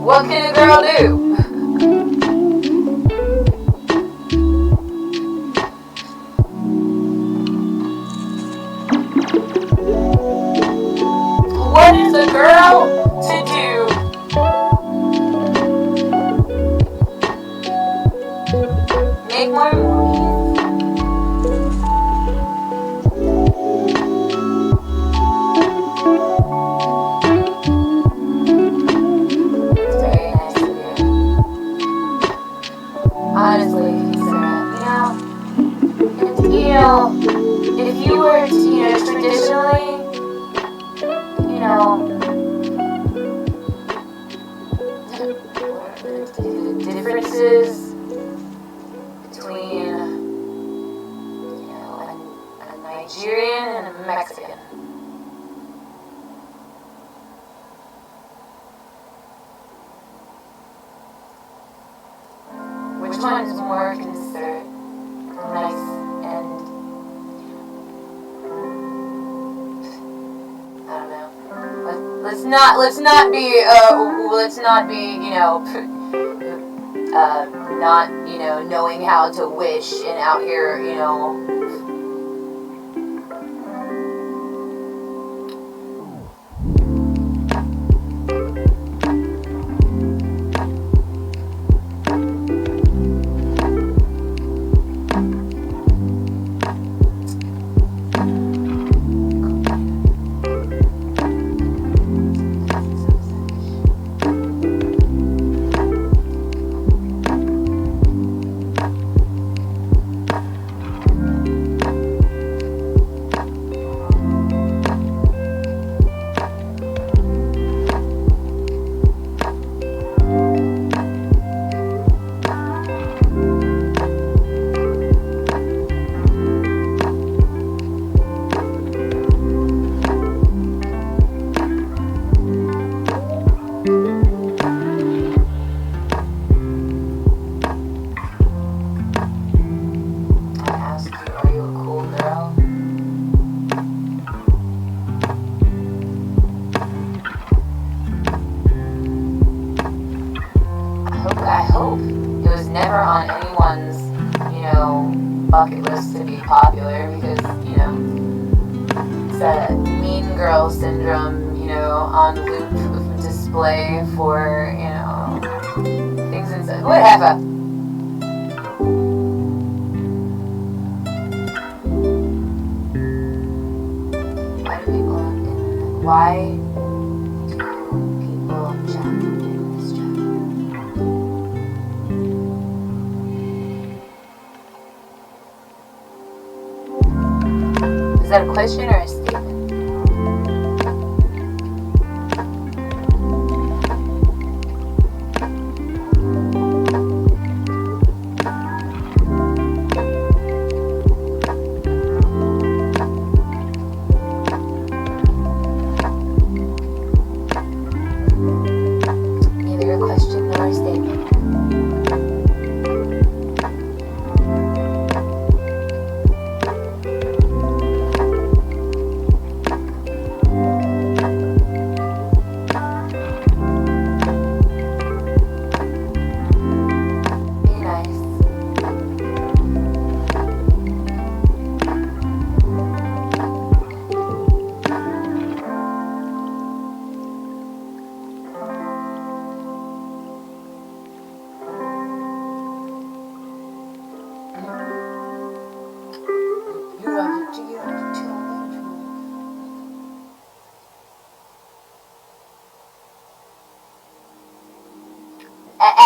What can a girl do? What is a girl to do? Make more movies? It's very nice of you. Honestly, Sarah, if you were to, traditionally, the differences between, a Nigerian and a Mexican. Which one is more considerate, nice, and I don't know. Let's not be, not, knowing how to wish and out here, I hope it was never on anyone's, bucket list to be popular because, it's a mean girl syndrome, on loop display for, things inside. Whatever. Why do people chat in this chat? Is that a question or a statement? Neither a question nor a statement.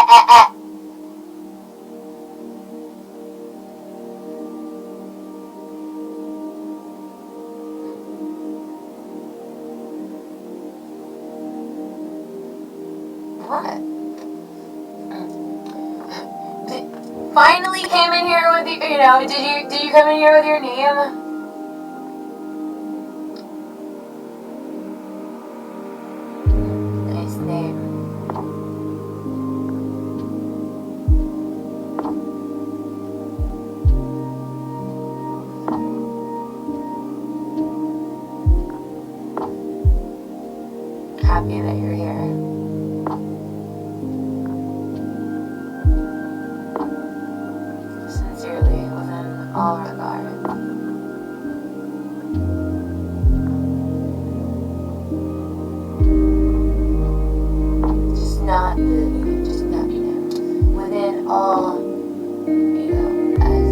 What? Finally came in here with you know, did you come in here with your name? Nice name. Happy that you're here. Sincerely, within all regard. Just not within all, as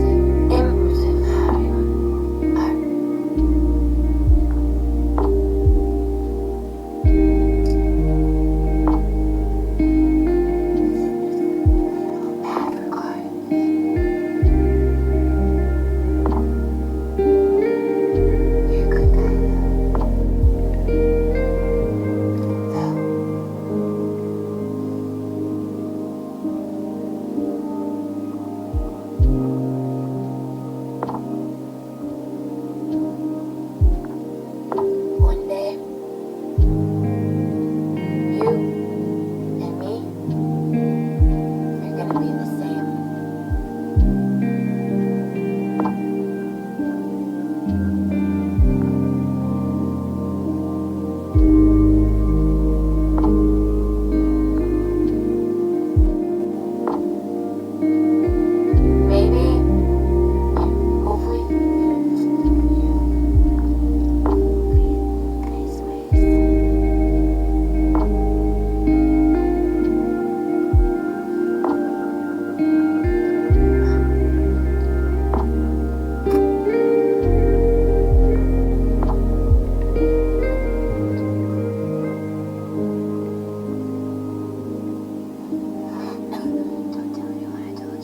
one day, you and me are gonna be the same. Maybe, hopefully, nice ways. Don't tell anyone I told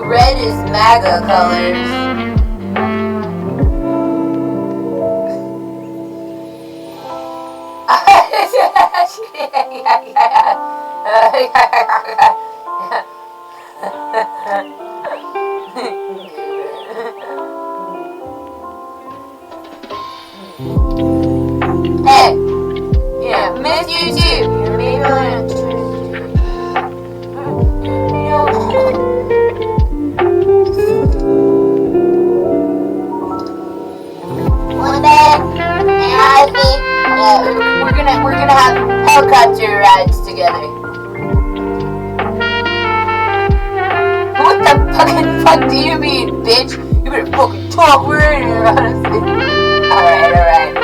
red is MAGA colors. Hey, yeah, miss you too. Maybe I'll one day, and honestly, yeah, we're gonna have helicopter rides together. What the fucking fuck do you mean, bitch? You better fucking talk. We're in here, honestly. Alright.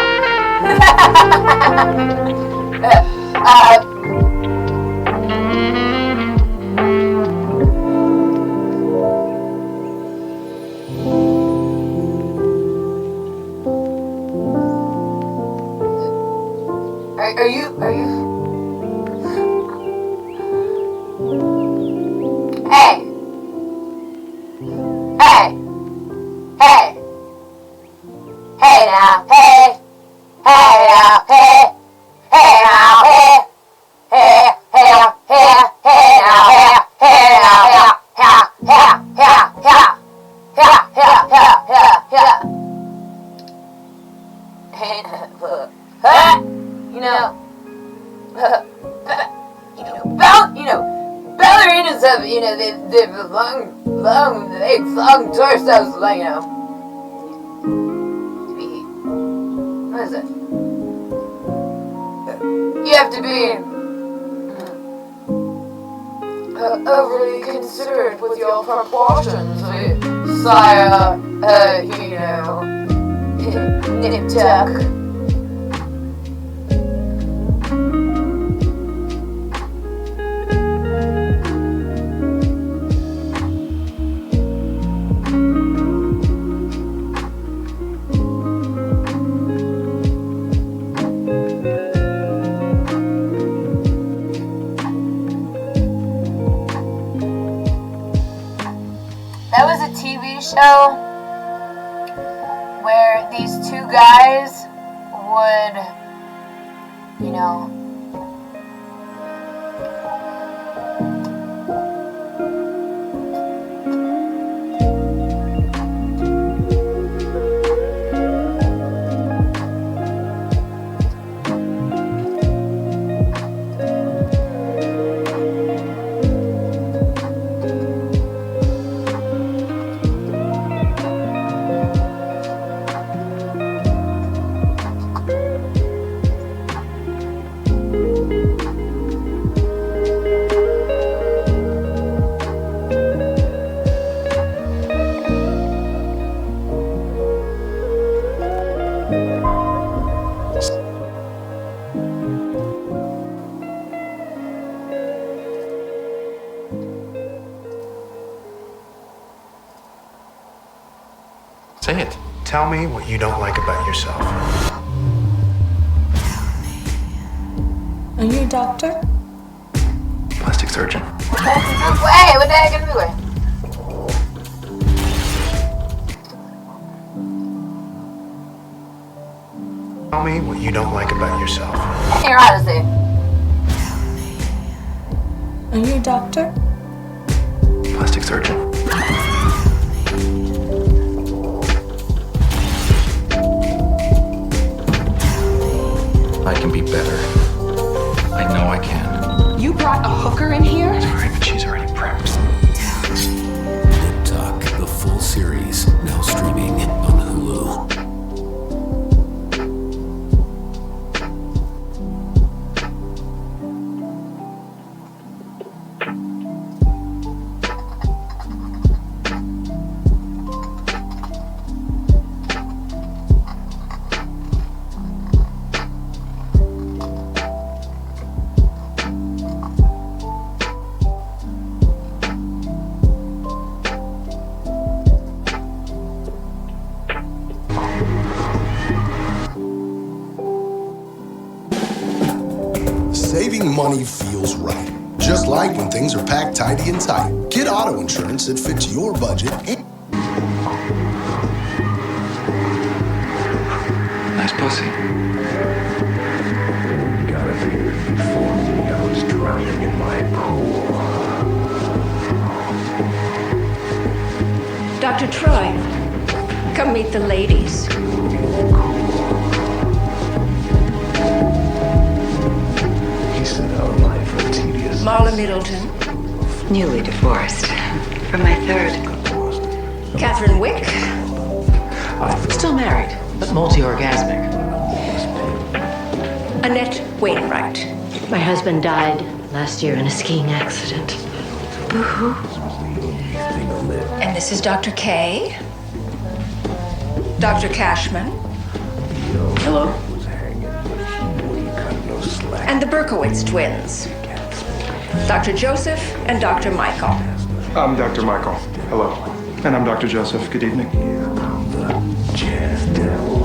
you? Hey now, hey now, hey now, ballerinas have, they've long torsos, like, what is it? You have to be overly considerate with your proportions, sire, nip tuck. That was a TV show where these two guys would, Say it. Tell me what you don't like about yourself. Are you a doctor? Plastic surgeon. Hey, what the heck are you doing? Tell me what you don't like about yourself. Ennyarodasi. Are you a doctor? Plastic surgeon. I can be better. I know I can. You brought a hooker in here? Sorry, but she's already prepped. Nip Tuck, the full series, now streaming on Hulu. Saving money feels right. Just like when things are packed tidy and tight. Get auto insurance that fits your budget. Nice pussy. Gotta figure before me, I was drowning in my pool. Dr. Troy, come meet the ladies. Marla Middleton. Newly divorced. From my third. Catherine Wick. Still married, but multi-orgasmic. Annette Wainwright. My husband died last year in a skiing accident. Boo-hoo. And this is Dr. Kay. Dr. Cashman. Hello. And the Berkowitz twins. Dr. Joseph and Dr. Michael. I'm Dr. Michael. Hello. And I'm Dr. Joseph. Good evening. I'm the jazz devil.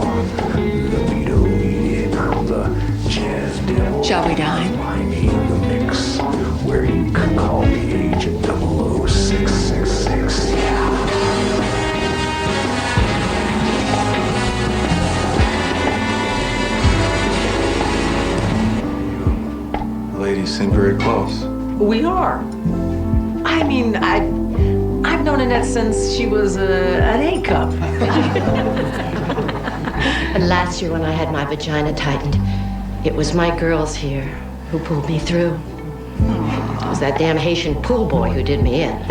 Libido needed. I'm the jazz devil. Shall we dine? I'm in the mix, where you can call me Agent 00666. Ladies seem very close. We are. I mean, I've known Annette since she was an A cup. And last year when I had my vagina tightened, it was my girls here who pulled me through. It was that damn Haitian pool boy who did me in.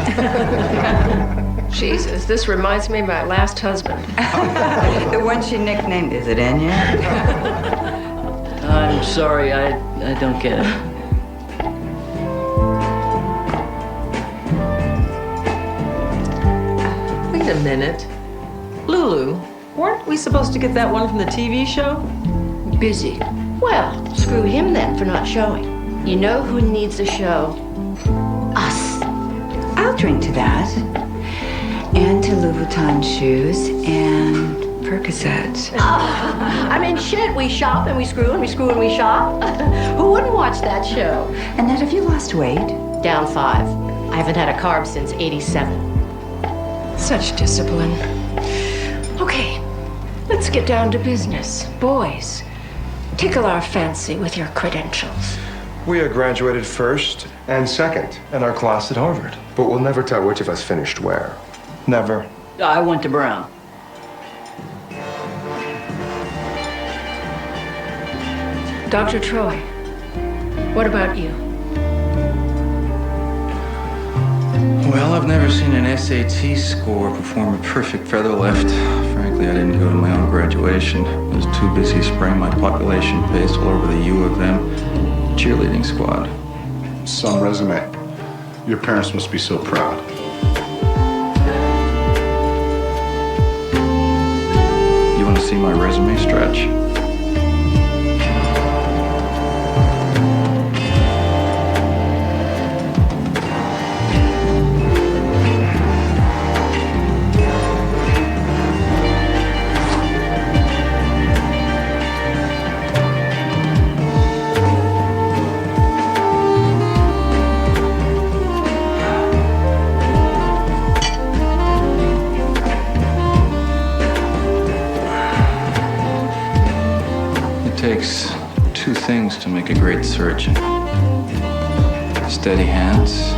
Jesus, this reminds me of my last husband. The one she nicknamed, is it Enya? I'm sorry, I don't get it. Wait a minute. Lulu, weren't we supposed to get that one from the TV show? Busy. Well, screw him then for not showing. You know who needs a show? Us. I'll drink to that. And to Louboutin shoes and Percocet. I mean, shit, we shop and we screw and we screw and we shop. Who wouldn't watch that show? Annette, have you lost weight? Down 5. I haven't had a carb since '87. Such discipline. Okay, let's get down to business. Boys, tickle our fancy with your credentials. We are graduated first and second in our class at Harvard. But we'll never tell which of us finished where. Never. I went to Brown. Dr. Troy, what about you? Well, I've never seen an SAT score perform a perfect feather lift. Frankly, I didn't go to my own graduation. I was too busy spraying my population paste all over the U of M cheerleading squad. Some resume. Your parents must be so proud. You want to see my resume stretch? It takes 2 things to make a great surgeon. Steady hands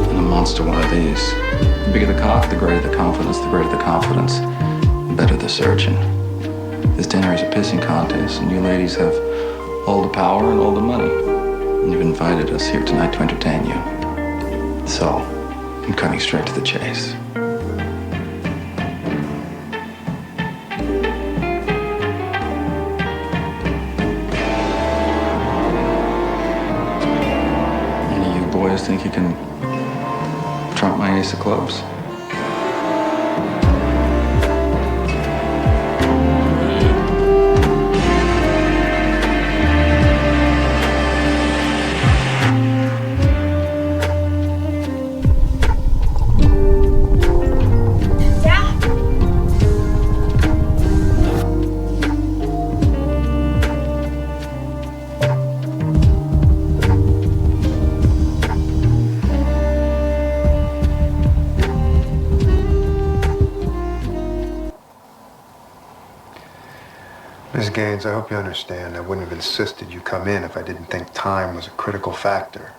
and a monster one of these. The bigger the cock, the greater the confidence. The greater the confidence, the better the surgeon. This dinner is a pissing contest, and you ladies have all the power and all the money. And you've invited us here tonight to entertain you. So, I'm cutting straight to the chase. Boys think you can trump my ace of clubs? Ms. Gaines, I hope you understand I wouldn't have insisted you come in if I didn't think time was a critical factor.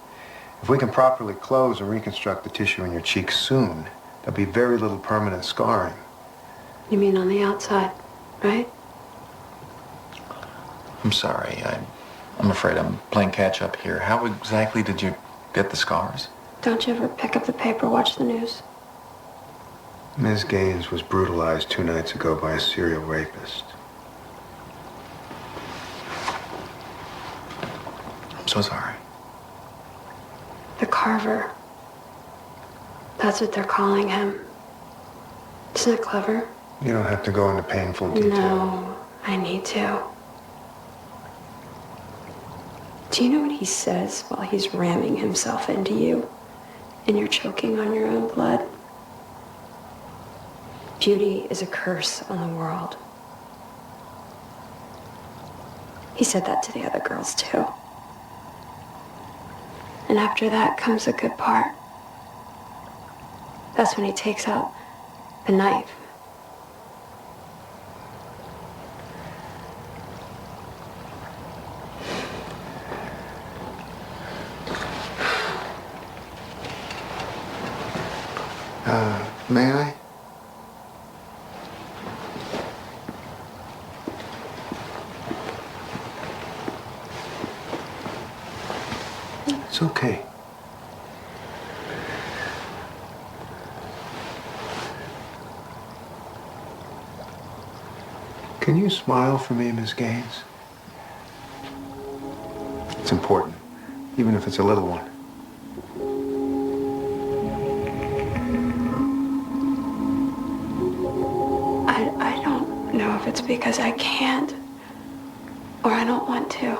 If we can properly close and reconstruct the tissue in your cheek soon, there'll be very little permanent scarring. You mean on the outside, right? I'm sorry. I'm afraid I'm playing catch up here. How exactly did you get the scars? Don't you ever pick up the paper, watch the news? Ms. Gaines was brutalized 2 nights ago by a serial rapist. I'm so sorry. The Carver. That's what they're calling him. Isn't it clever? You don't have to go into painful detail. No, I need to. Do you know what he says while he's ramming himself into you and you're choking on your own blood? Beauty is a curse on the world. He said that to the other girls, too. And after that comes the good part. That's when he takes out the knife. May I? It's okay. Can you smile for me, Miss Gaines? It's important, even if it's a little one. I don't know if it's because I can't or I don't want to.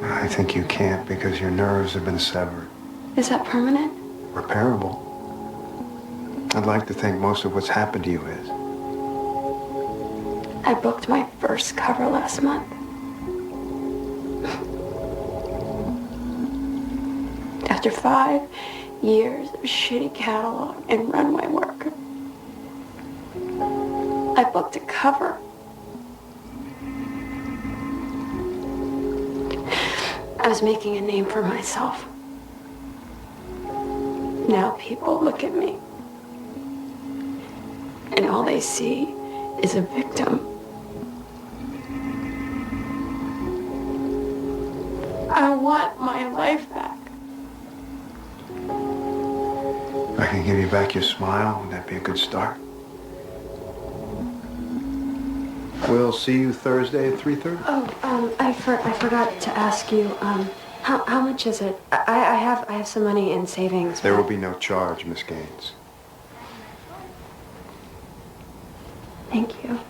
I think you can't because your nerves have been severed. Is that permanent? Repairable. I'd like to think most of what's happened to you is. I booked my first cover last month. After 5 years of shitty catalog and runway work, I booked a cover. I was making a name for myself. Now people look at me, and all they see is a victim. I want my life back. I can give you back your smile. Would that be a good start? We'll see you Thursday at 3:30. Oh, I forgot to ask you, how much is it? I have some money in savings. There will be no charge, Miss Gaines. Thank you.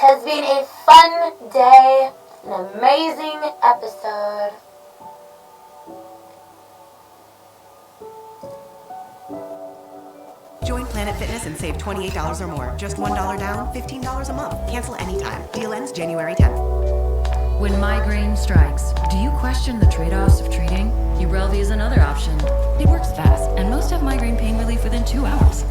has been a fun day, an amazing episode. Join Planet Fitness and save $28 or more. Just $1 down, $15 a month. Cancel anytime. Deal ends January 10th. When migraine strikes, do you question the trade-offs of treating? Ubrelvy is another option. It works fast, and most have migraine pain relief within 2 hours.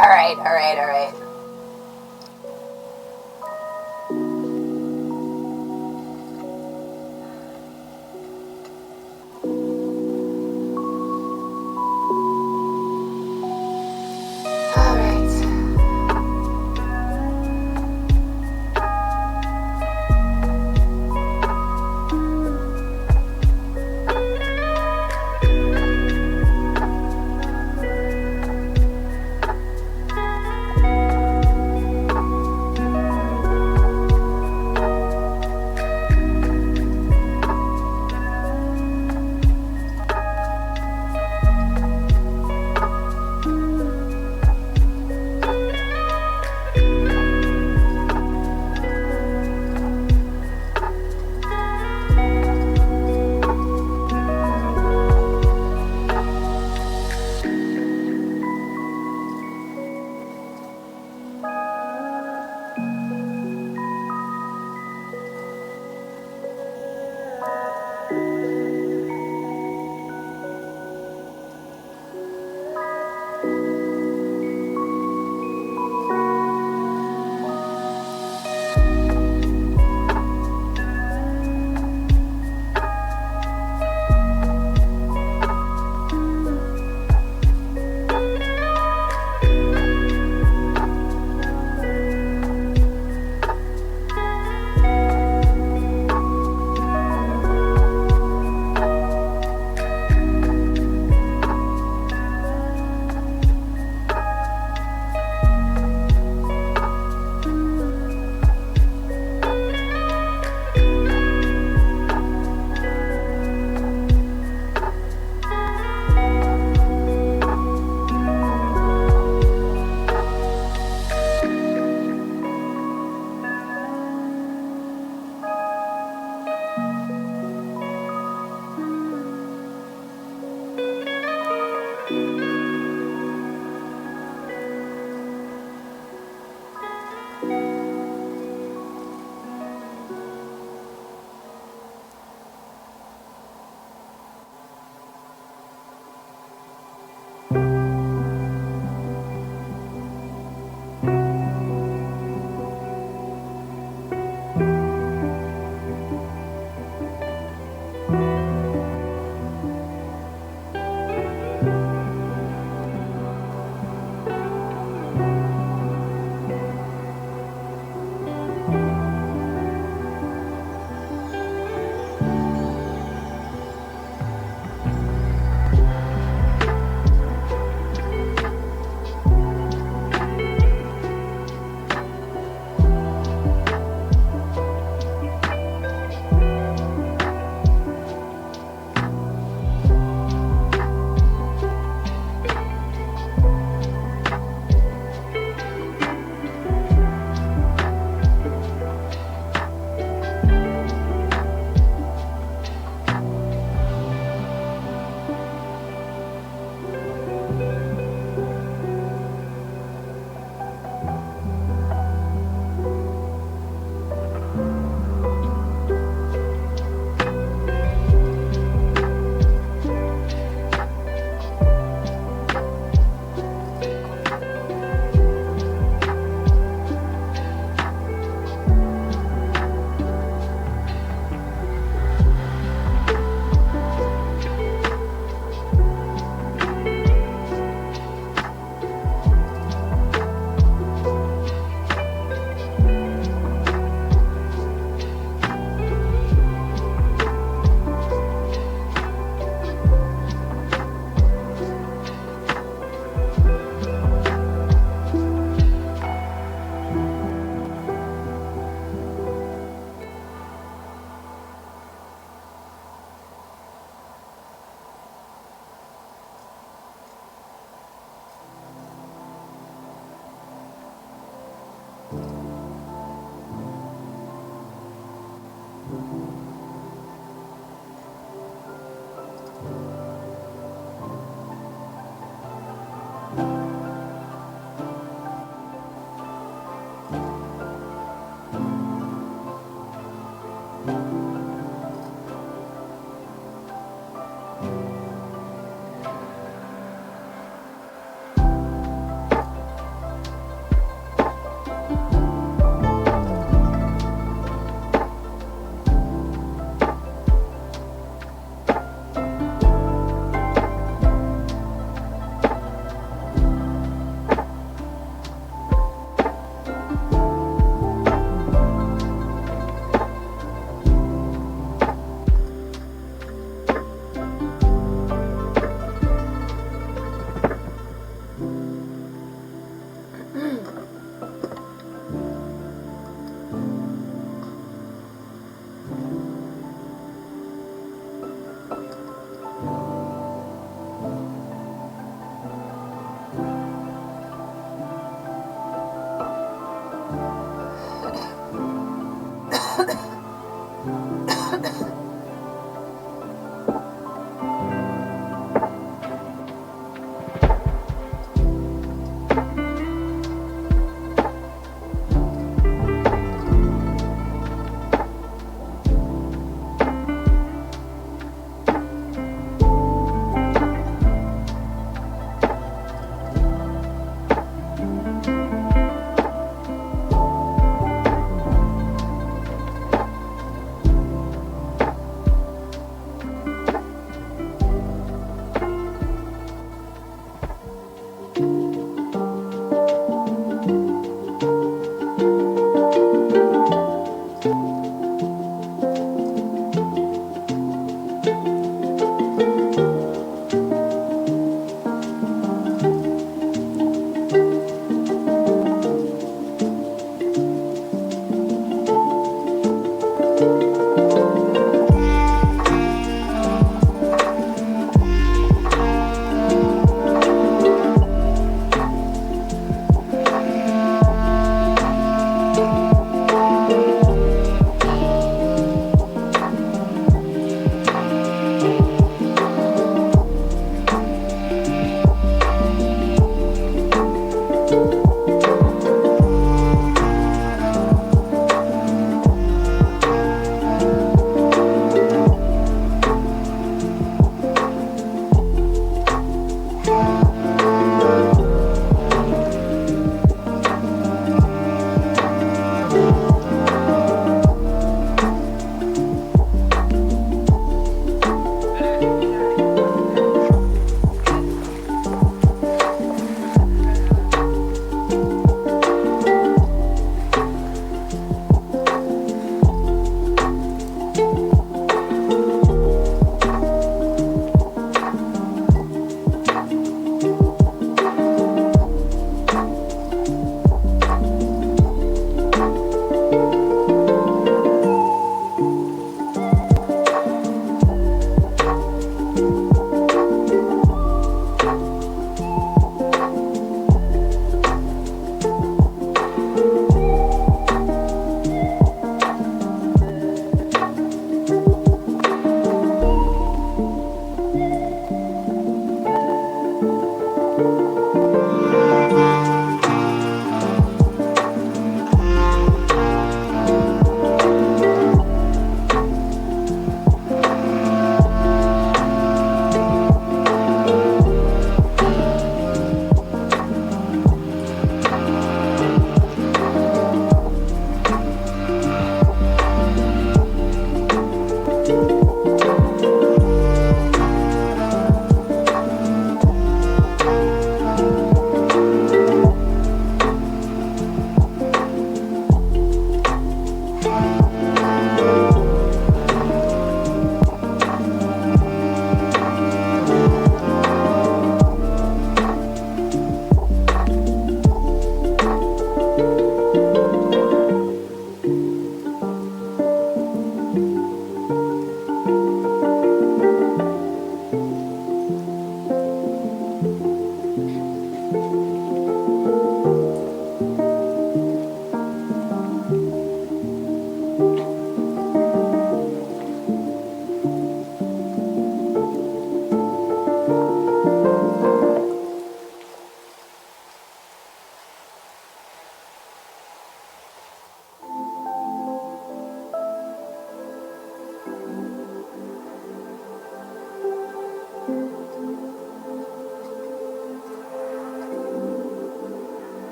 All right.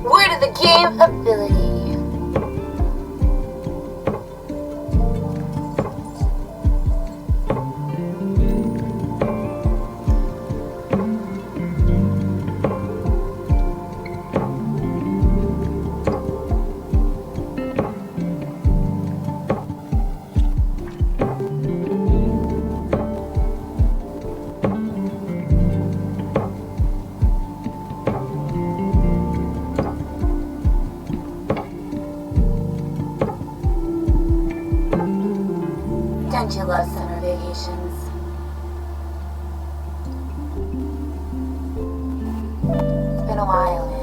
Word of the game ability. Don't you love summer vacations? It's been a while, man.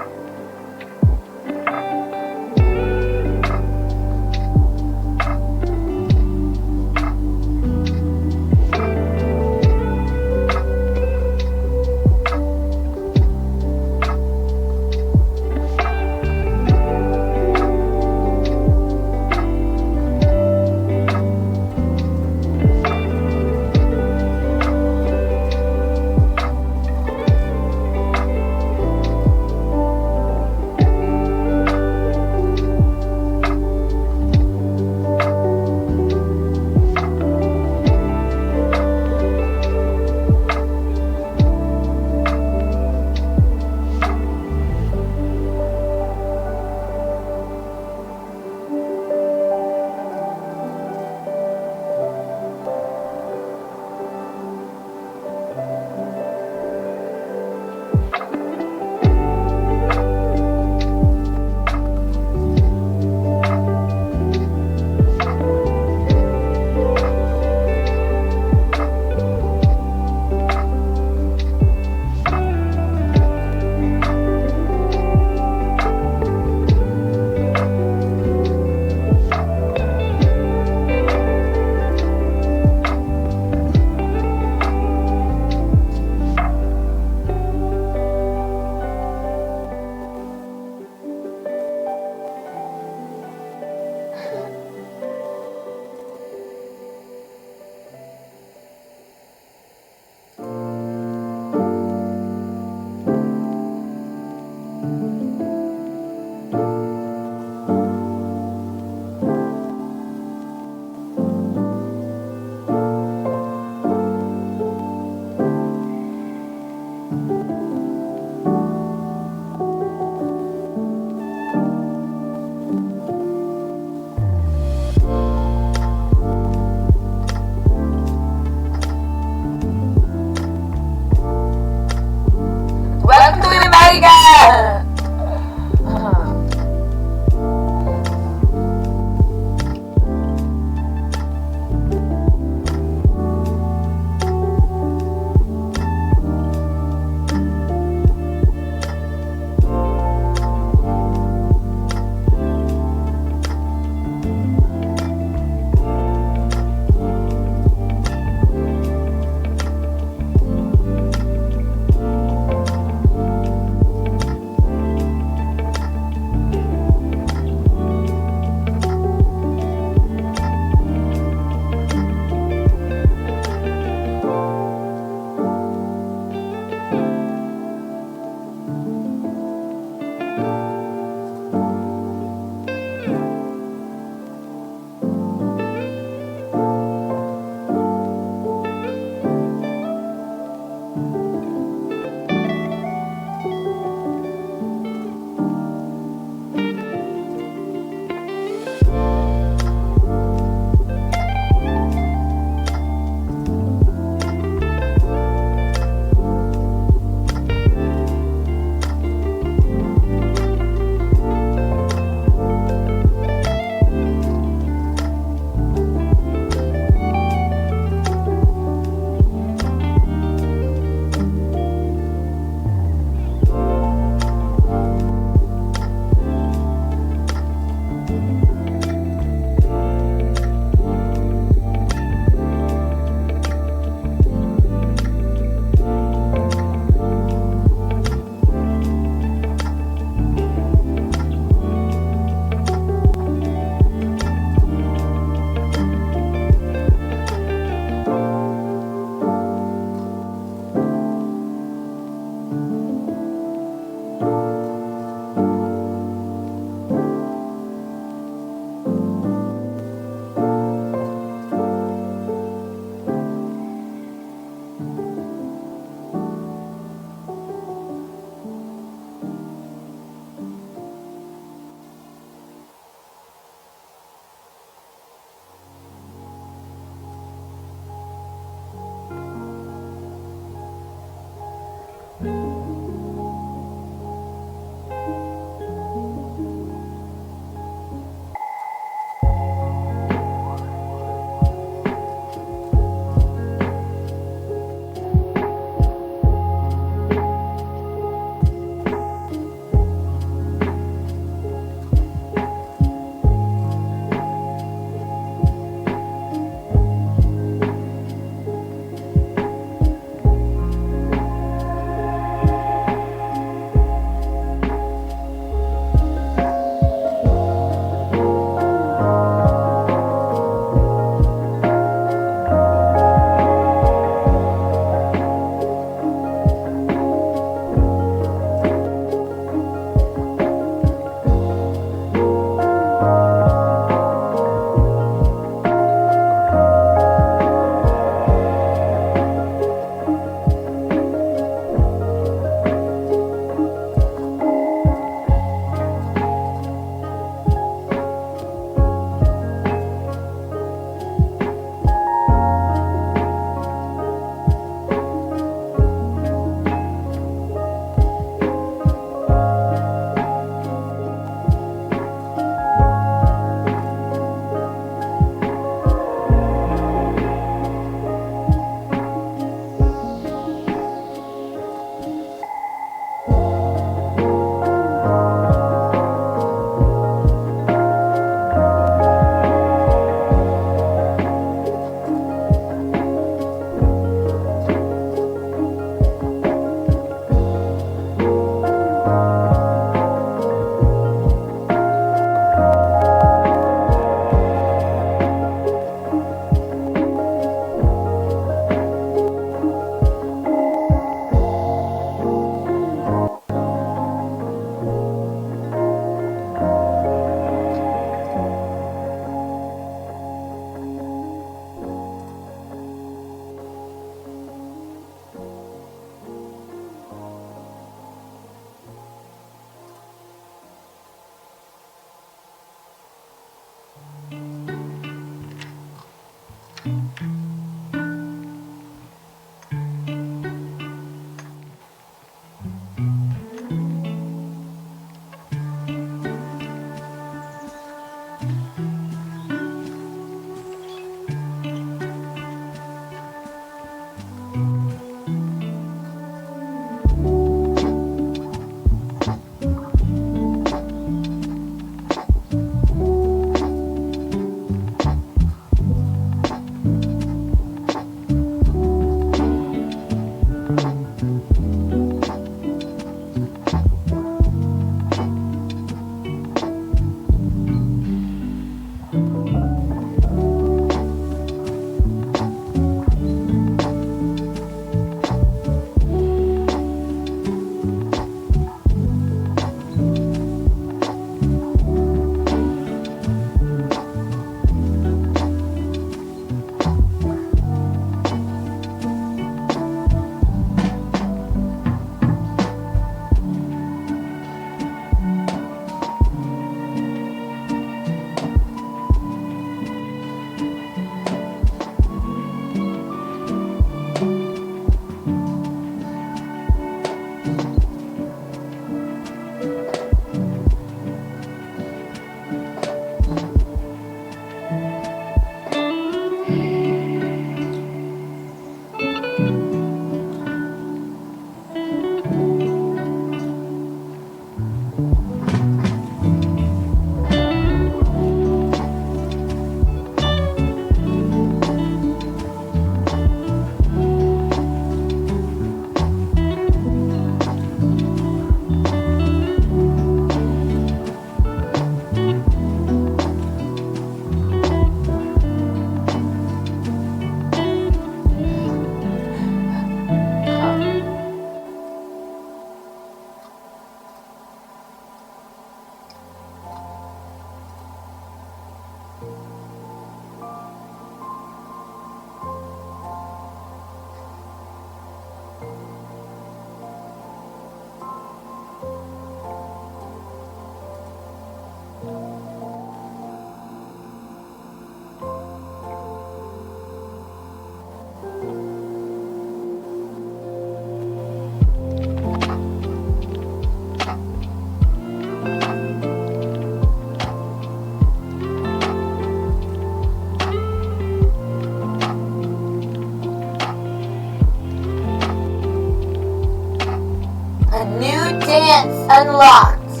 Dance unlocked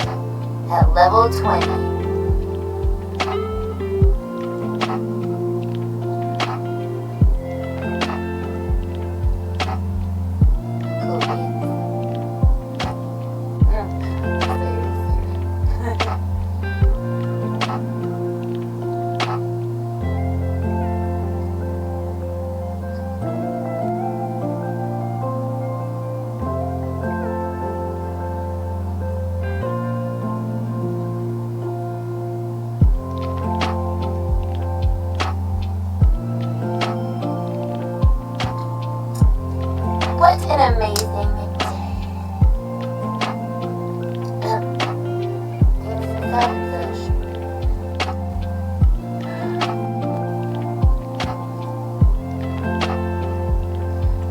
at level 20. What an amazing day.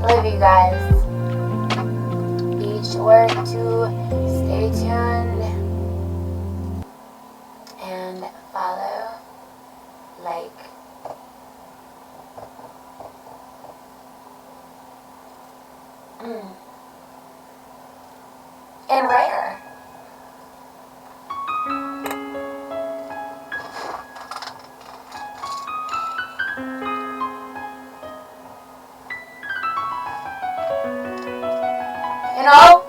Love you guys. Be sure to stay tuned and follow, like, and rare. You know,